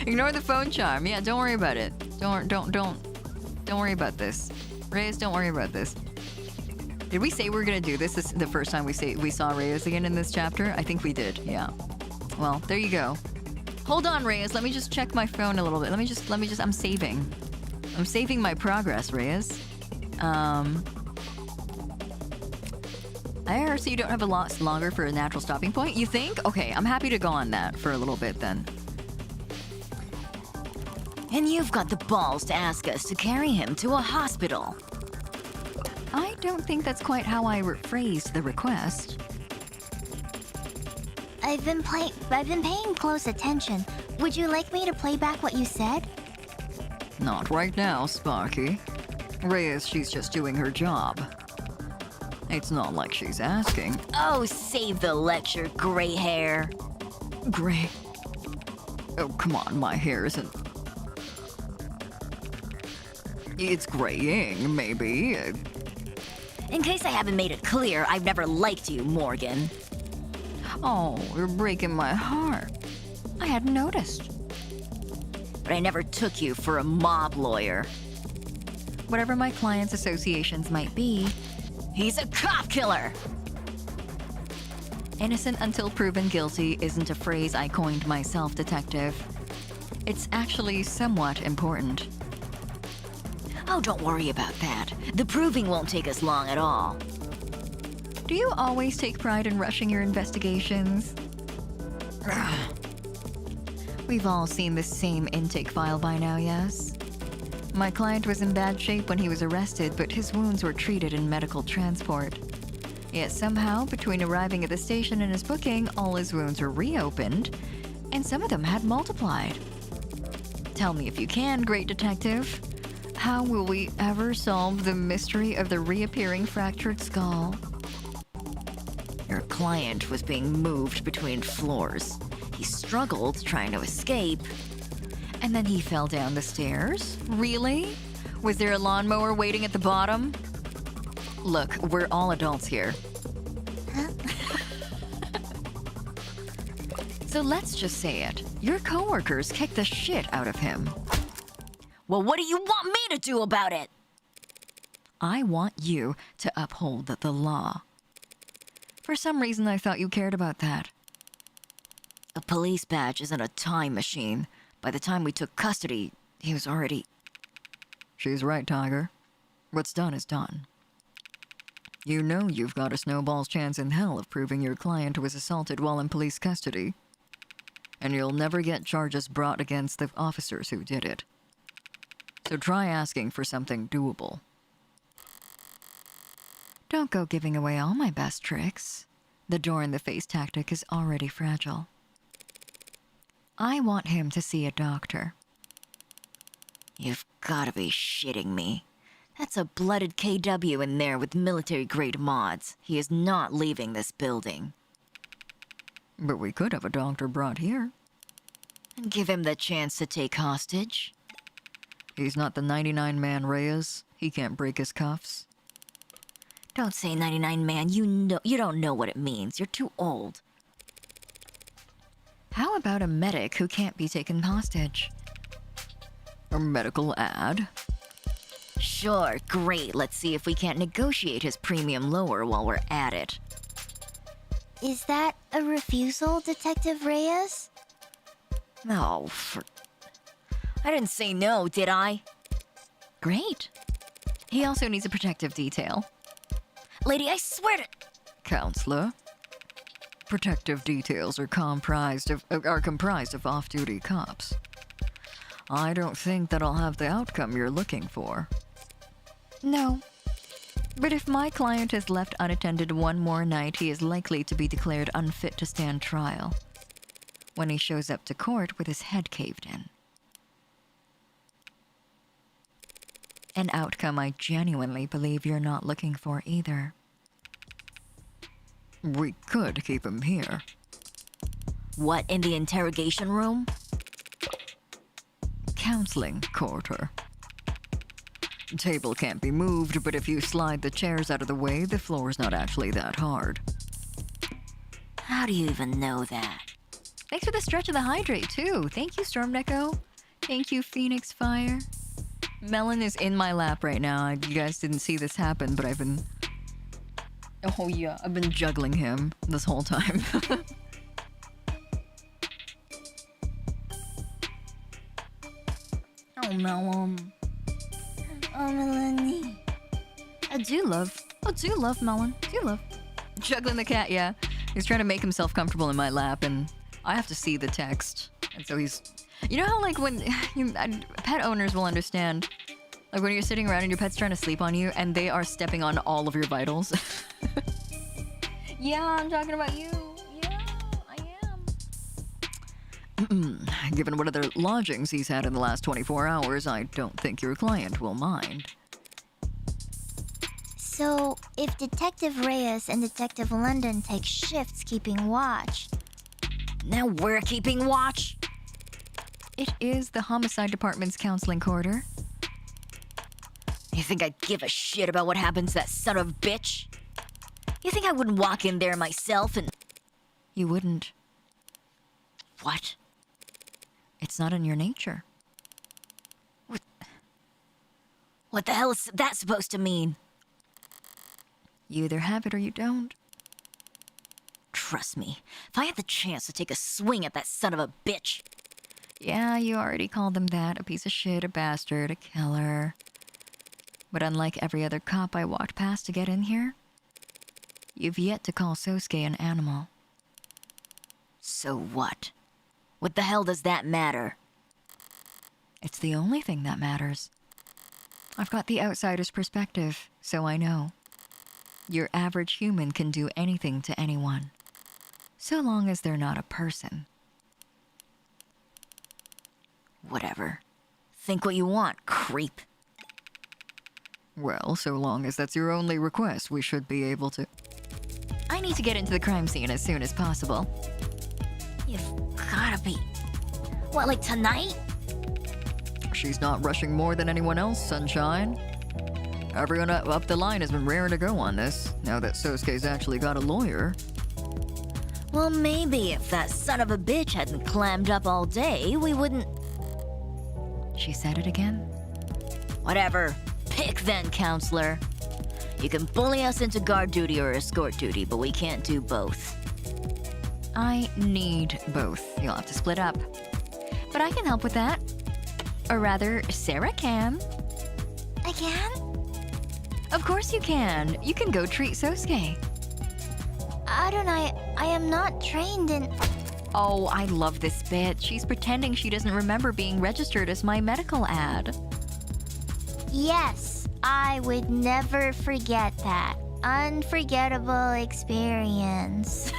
ignore the phone charm. Yeah, don't worry about it. Don't worry about this. Reyes, don't worry about this. Did we say we were gonna do this? This is the first time we saw Reyes again in this chapter? I think we did, yeah. Well, there you go. Hold on, Reyes, let me just check my phone a little bit. Let me just, I'm saving. I'm saving my progress, Reyes. I see you don't have a lot longer for a natural stopping point. You think? Okay, I'm happy to go on that for a little bit then. And you've got the balls to ask us to carry him to a hospital. I don't think that's quite how I phrased the request. I've been paying close attention. Would you like me to play back what you said? Not right now, Sparky. Reyes, she's just doing her job. It's not like she's asking. Oh, save the lecture, gray hair. Gray? Oh, come on, my hair isn't... It's graying, maybe. In case I haven't made it clear, I've never liked you, Morgan. Oh, you're breaking my heart. I hadn't noticed. But I never took you for a mob lawyer. Whatever my clients' associations might be, he's a cop killer! Innocent until proven guilty isn't a phrase I coined myself, Detective. It's actually somewhat important. Oh, don't worry about that. The proving won't take us long at all. Do you always take pride in rushing your investigations? We've all seen the same intake file by now, yes? My client was in bad shape when he was arrested, but his wounds were treated in medical transport. Yet somehow, between arriving at the station and his booking, all his wounds were reopened, and some of them had multiplied. Tell me if you can, great detective. How will we ever solve the mystery of the reappearing fractured skull? Your client was being moved between floors. He struggled trying to escape. And then he fell down the stairs? Really? Was there a lawnmower waiting at the bottom? Look, we're all adults here. So let's just say it. Your coworkers kicked the shit out of him. Well, what do you want me to do about it? I want you to uphold the law. For some reason, I thought you cared about that. A police badge isn't a time machine. By the time we took custody, he was already... She's right, Tiger. What's done is done. You know you've got a snowball's chance in hell of proving your client was assaulted while in police custody. And you'll never get charges brought against the officers who did it. So try asking for something doable. Don't go giving away all my best tricks. The door-in-the-face tactic is already fragile. I want him to see a doctor. You've gotta be shitting me. That's a blooded KW in there with military-grade mods. He is not leaving this building. But we could have a doctor brought here. And give him the chance to take hostage. He's not the 99-man Reyes. He can't break his cuffs. Don't say 99 man. You don't know what it means. You're too old. How about a medic who can't be taken hostage? A medical ad? Sure, great. Let's see if we can't negotiate his premium lower while we're at it. Is that a refusal, Detective Reyes? No, I didn't say no, did I? Great. He also needs a protective detail. Lady, I swear to... Counselor, protective details are comprised of off-duty cops. I don't think that'll have the outcome you're looking for. No. But if my client is left unattended one more night, he is likely to be declared unfit to stand trial when he shows up to court with his head caved in. An outcome I genuinely believe you're not looking for either. We could keep him here. What, in the interrogation room? Counseling quarter. Table can't be moved, but if you slide the chairs out of the way, the floor's not actually that hard. How do you even know that? Thanks for the stretch of the hydrate, too. Thank you, Storm Neko. Thank you, Phoenix Fire. Melon is in my lap right now. You guys didn't see this happen, but I've been... Oh, yeah. I've been juggling him this whole time. Oh, Melon. Oh, Melanie. I do love Melon. Do love. Juggling the cat, yeah. He's trying to make himself comfortable in my lap, and I have to see the text. And so he's... You know how, like, when pet owners will understand, like, when you're sitting around and your pet's trying to sleep on you, and they are stepping on all of your vitals? Yeah, I'm talking about you. Yeah, I am. Given what other lodgings he's had in the last 24 hours, I don't think your client will mind. So, if Detective Reyes and Detective London take shifts keeping watch... Now we're keeping watch? It is the Homicide Department's counseling quarter. You think I'd give a shit about what happens to that son of a bitch? You think I wouldn't walk in there myself and... You wouldn't. What? It's not in your nature. What the hell is that supposed to mean? You either have it or you don't. Trust me, if I had the chance to take a swing at that son of a bitch... Yeah, you already called them that. A piece of shit, a bastard, a killer. But unlike every other cop I walked past to get in here, you've yet to call Sosuke an animal. So what? What the hell does that matter? It's the only thing that matters. I've got the outsider's perspective, so I know. Your average human can do anything to anyone, so long as they're not a person. Whatever. Think what you want, creep. Well, so long as that's your only request, we should be able to... I need to get into the crime scene as soon as possible. You've gotta be... What, like tonight? she's not rushing more than anyone else, Sunshine. Everyone up the line has been raring to go on this, now that Sosuke's actually got a lawyer. Well, maybe if that son of a bitch hadn't clammed up all day, we wouldn't... She said it again? Whatever. Pick then, counselor. You can bully us into guard duty or escort duty, but we can't do both. I need both. You'll have to split up. But I can help with that. Or rather, Sarah can. I can? Of course you can. You can go treat Sosuke. Adonai, I am not trained in... Oh, I love this bit. She's pretending she doesn't remember being registered as my medical ad. Yes, I would never forget that. Unforgettable experience.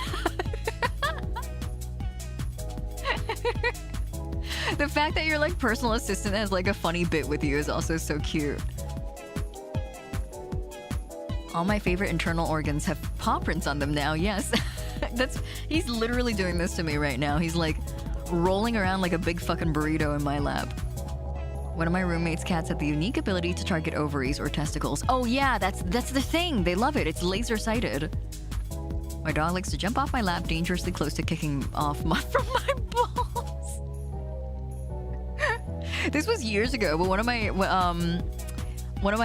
The fact that your like personal assistant has like a funny bit with you is also so cute. All my favorite internal organs have paw prints on them now, yes. He's literally doing this to me right now. He's like rolling around like a big fucking burrito in my lap. One of my roommate's cats had the unique ability to target ovaries or testicles. Oh yeah, that's the thing. They love it. It's laser sighted. My dog likes to jump off my lap dangerously close to kicking off from my balls. This was years ago, but one of my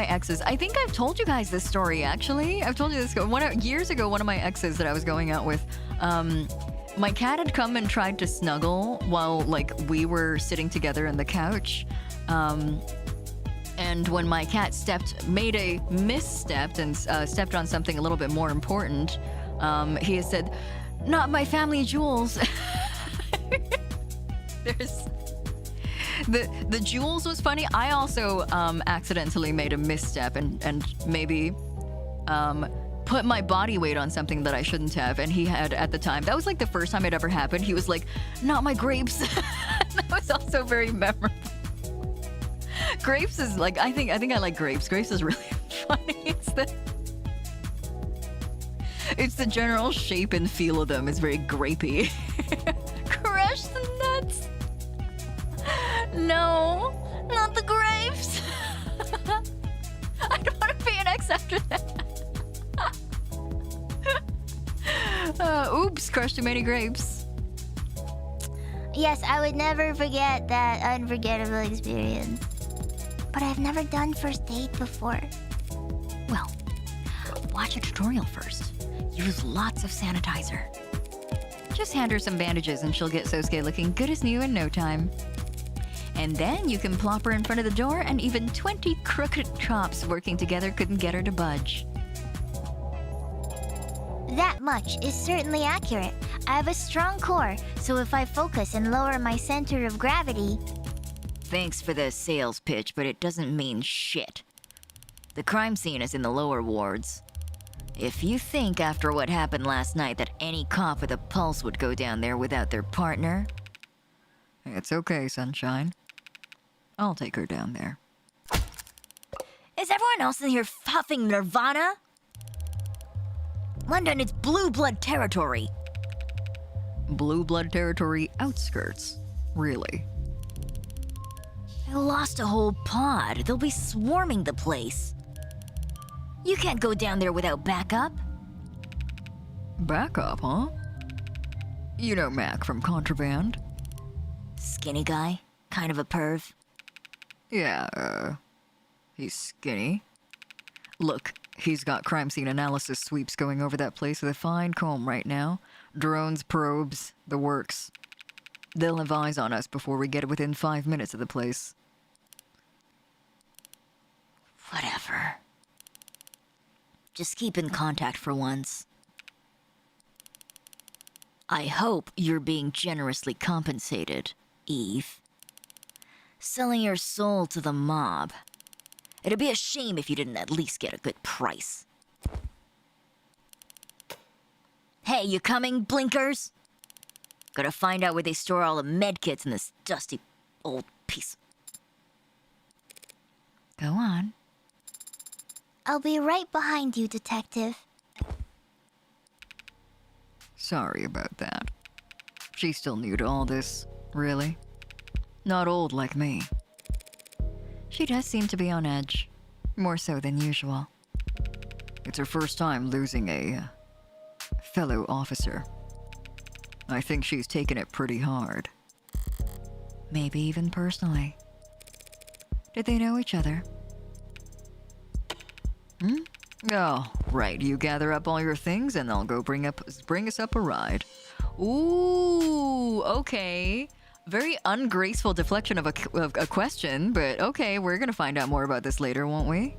exes, I think I've told you guys this story actually. I've told you this years ago, one of my exes that I was going out with, my cat had come and tried to snuggle while like we were sitting together on the couch. And when my cat made a misstep and stepped on something a little bit more important, he has said, "Not my family jewels." There's the jewels was funny. I also accidentally made a misstep and maybe put my body weight on something that I shouldn't have. And he had at the time, that was like the first time it ever happened. He was like, "Not my grapes." That was also very memorable. Grapes is like, I think I like grapes. Grapes is really funny. It's the general shape and feel of them is very grapey. Crush the nuts. No, not the grapes. I don't want to be an ex after that. Oops, crushed too many grapes. Yes, I would never forget that unforgettable experience. But I've never done first aid before. Well, watch a tutorial first. Use lots of sanitizer. Just hand her some bandages and she'll get Sosuke looking good as new in no time. And then you can plop her in front of the door and even 20 crooked cops working together couldn't get her to budge. That much is certainly accurate. I have a strong core, so if I focus and lower my center of gravity... Thanks for the sales pitch, but it doesn't mean shit. The crime scene is in the lower wards. If you think after what happened last night that any cop with a pulse would go down there without their partner... It's okay, Sunshine. I'll take her down there. Is everyone else in here huffing Nirvana? London, it's blue blood territory. Blue blood territory outskirts. Really? I lost a whole pod. They'll be swarming the place. You can't go down there without backup. Backup, huh? You know Mac from Contraband. Skinny guy, kind of a perv. Yeah, he's skinny. Look, he's got crime scene analysis sweeps going over that place with a fine comb right now. Drones, probes, the works. They'll have eyes on us before we get within 5 minutes of the place. Whatever. Just keep in contact for once. I hope you're being generously compensated, Eve. Selling your soul to the mob. It'd be a shame if you didn't at least get a good price. Hey, you coming, blinkers? Gotta find out where they store all the medkits in this dusty old piece. Go on. I'll be right behind you, Detective. Sorry about that. She's still new to all this, really. Not old like me. She does seem to be on edge. More so than usual. It's her first time losing a fellow officer. I think she's taken it pretty hard. Maybe even personally. Did they know each other? Oh, right. You gather up all your things and I'll go bring us up a ride. Ooh, okay. Very ungraceful deflection of a question, but okay, we're gonna find out more about this later, won't we?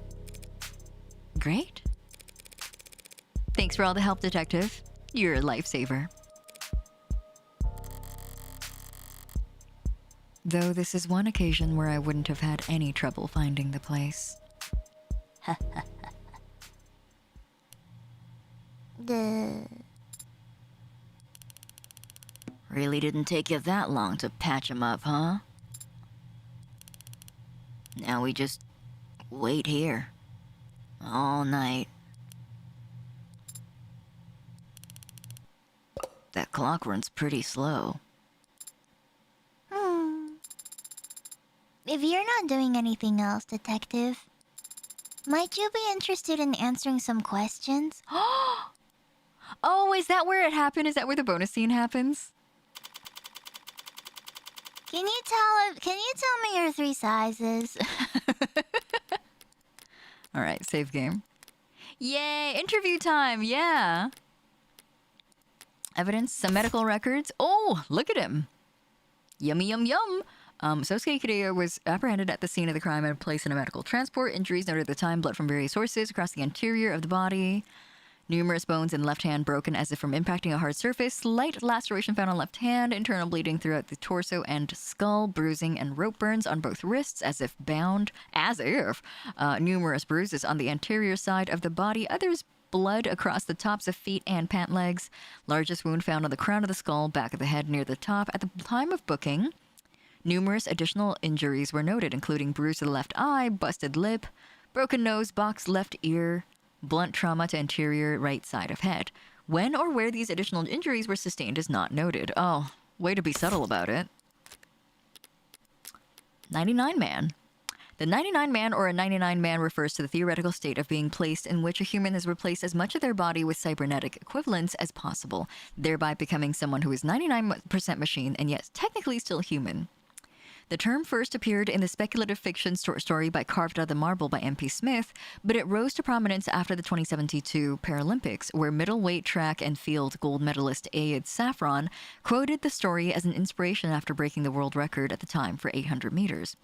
Great. Thanks for all the help, Detective. You're a lifesaver. Though this is one occasion where I wouldn't have had any trouble finding the place. Really didn't take you that long to patch him up, huh? Now we just wait here. All night. That clock runs pretty slow. If you're not doing anything else, Detective, might you be interested in answering some questions? Oh, is that where it happened? Is that where the bonus scene happens? Can you tell me your 3 sizes? All right, save game. Yay, interview time, yeah. Evidence, some medical records. Oh, look at him. Yummy, yum, yum. Sosuke Kiryu was apprehended at the scene of the crime and placed in a medical transport. Injuries noted at the time, blood from various sources across the interior of the body. Numerous bones in left hand broken as if from impacting a hard surface. Slight laceration found on left hand. Internal bleeding throughout the torso and skull. Bruising and rope burns on both wrists as if bound. Numerous bruises on the anterior side of the body. Others blood across the tops of feet and pant legs. Largest wound found on the crown of the skull, back of the head near the top. At the time of booking, numerous additional injuries were noted, including bruise to the left eye, busted lip, broken nose, boxed left ear, blunt trauma to anterior right side of head. When or where these additional injuries were sustained is not noted. Oh, way to be subtle about it. 99 man. The 99 man or a 99 man refers to the theoretical state of being placed in which a human has replaced as much of their body with cybernetic equivalents as possible, thereby becoming someone who is 99% machine and yet technically still human. The term first appeared in the speculative fiction story by Carved Out of the Marble by M.P. Smith, but it rose to prominence after the 2072 Paralympics, where middleweight track and field gold medalist Ayad Saffron quoted the story as an inspiration after breaking the world record at the time for 800 meters.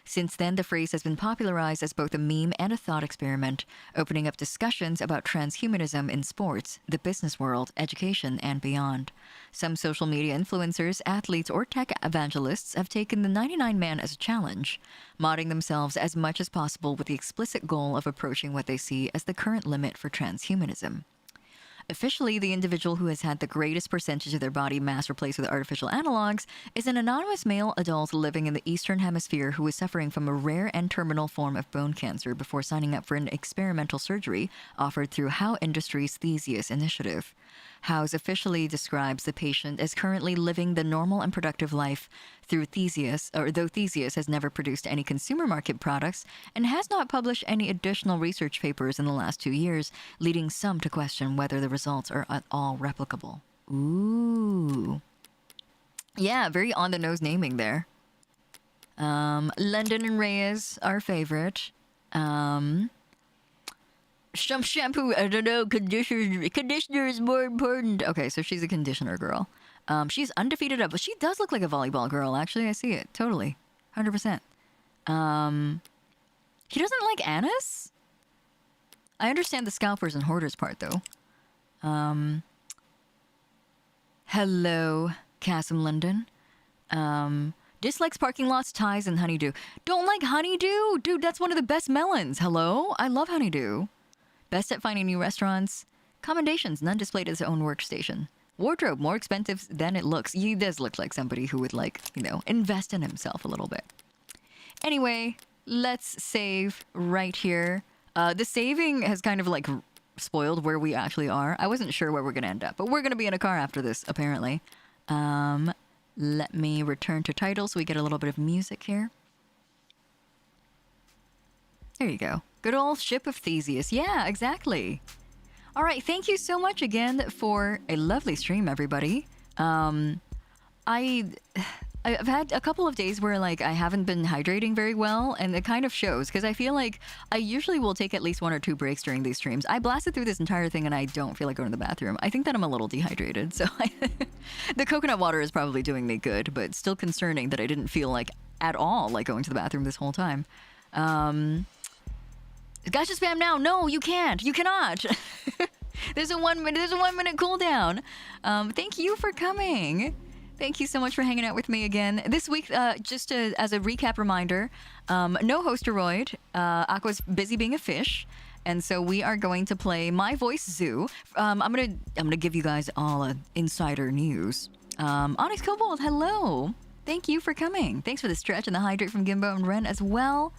Since then, the phrase has been popularized as both a meme and a thought experiment, opening up discussions about transhumanism in sports, the business world, education, and beyond. Some social media influencers, athletes, or tech evangelists have taken the 99 man as a challenge, modding themselves as much as possible with the explicit goal of approaching what they see as the current limit for transhumanism. Officially, the individual who has had the greatest percentage of their body mass replaced with artificial analogs is an anonymous male adult living in the Eastern Hemisphere who is suffering from a rare and terminal form of bone cancer before signing up for an experimental surgery offered through How Industries' Theseus initiative. House officially describes the patient as currently living the normal and productive life through Theseus, or though Theseus has never produced any consumer market products and has not published any additional research papers in the last 2 years, leading some to question whether the results are at all replicable. Ooh. Yeah, very on-the-nose naming there. London and Reyes, our favorite. Some shampoo, I don't know, conditioner is more important. Okay, so she's a conditioner girl. She's undefeated up, but she does look like a volleyball girl, actually. I see it, totally. 100%. He doesn't like anise? I understand the scalpers and hoarders part, though. Hello, Cassim London. Dislikes parking lots, ties, and honeydew. Don't like honeydew? Dude, that's one of the best melons. Hello? I love honeydew. Best at finding new restaurants. Commendations, none displayed at his own workstation. Wardrobe, more expensive than it looks. He does look like somebody who would, like, you know, invest in himself a little bit. Anyway, let's save right here. The saving has kind of, like, spoiled where we actually are. I wasn't sure where we're going to end up, but we're going to be in a car after this, apparently. Let me return to title so we get a little bit of music here. There you go. Good old ship of Theseus. Yeah, exactly. All right, thank you so much again for a lovely stream, everybody. I've had a couple of days where like I haven't been hydrating very well, and it kind of shows because I feel like I usually will take at least 1 or 2 breaks during these streams. I blasted through this entire thing and I don't feel like going to the bathroom. I think that I'm a little dehydrated, so the coconut water is probably doing me good, but still concerning that I didn't feel like at all like going to the bathroom this whole time. Gotcha spam now. No, you can't. You cannot. There's a 1 minute cooldown. Thank you for coming. Thank you so much for hanging out with me again. This week, just as a recap reminder, no Hosteroid. Aqua's busy being a fish. And so we are going to play My Voice Zoo. I'm gonna give you guys all insider news. Onyx Kobold, hello. Thank you for coming. Thanks for the stretch and the hydrate from Gimbo and Ren as well.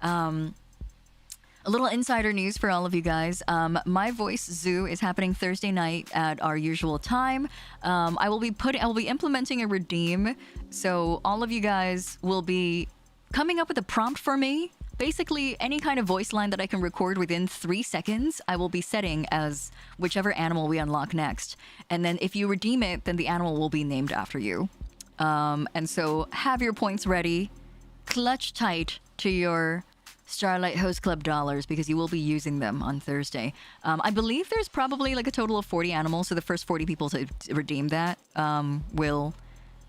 A little insider news for all of you guys. My Voice Zoo is happening Thursday night at our usual time. I will be implementing a redeem, so all of you guys will be coming up with a prompt for me. Basically, any kind of voice line that I can record within 3 seconds, I will be setting as whichever animal we unlock next. And then if you redeem it, then the animal will be named after you. And so have your points ready. Clutch tight to your Starlight Host Club dollars because you will be using them on Thursday. I believe there's probably like a total of 40 animals, so the first 40 people to redeem that will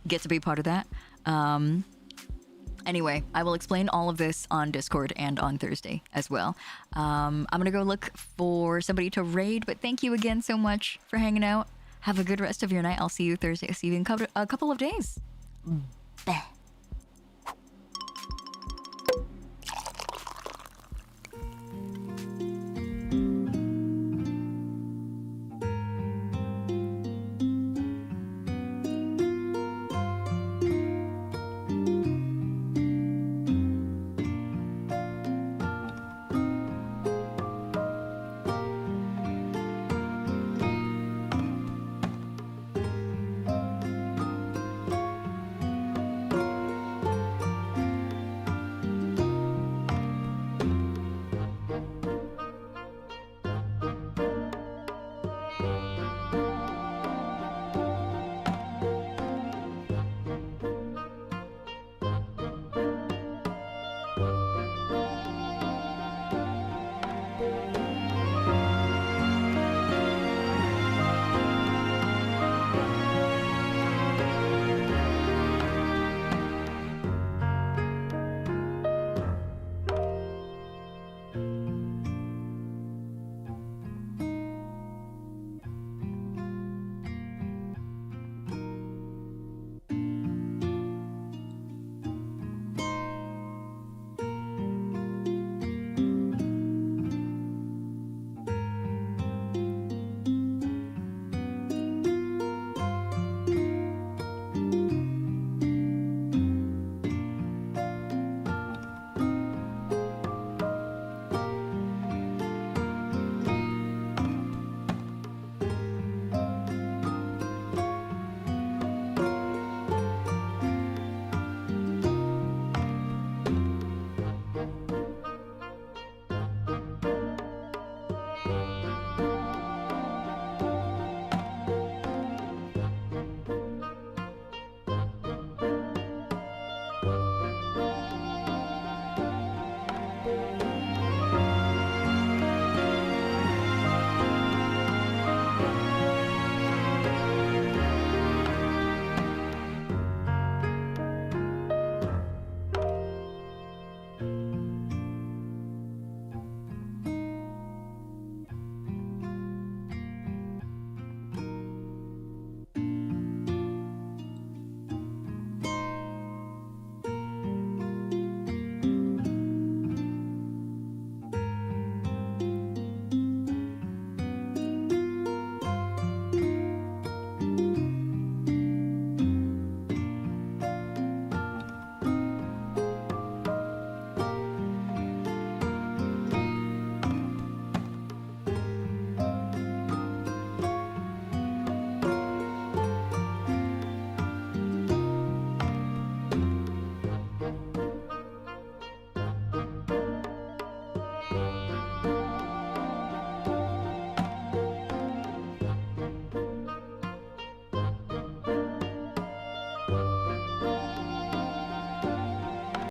get to be part of that. Anyway, I will explain all of this on Discord and on Thursday as well. I'm going to go look for somebody to raid, but thank you again so much for hanging out. Have a good rest of your night. I'll see you Thursday. I'll see you in a couple of days. Beh.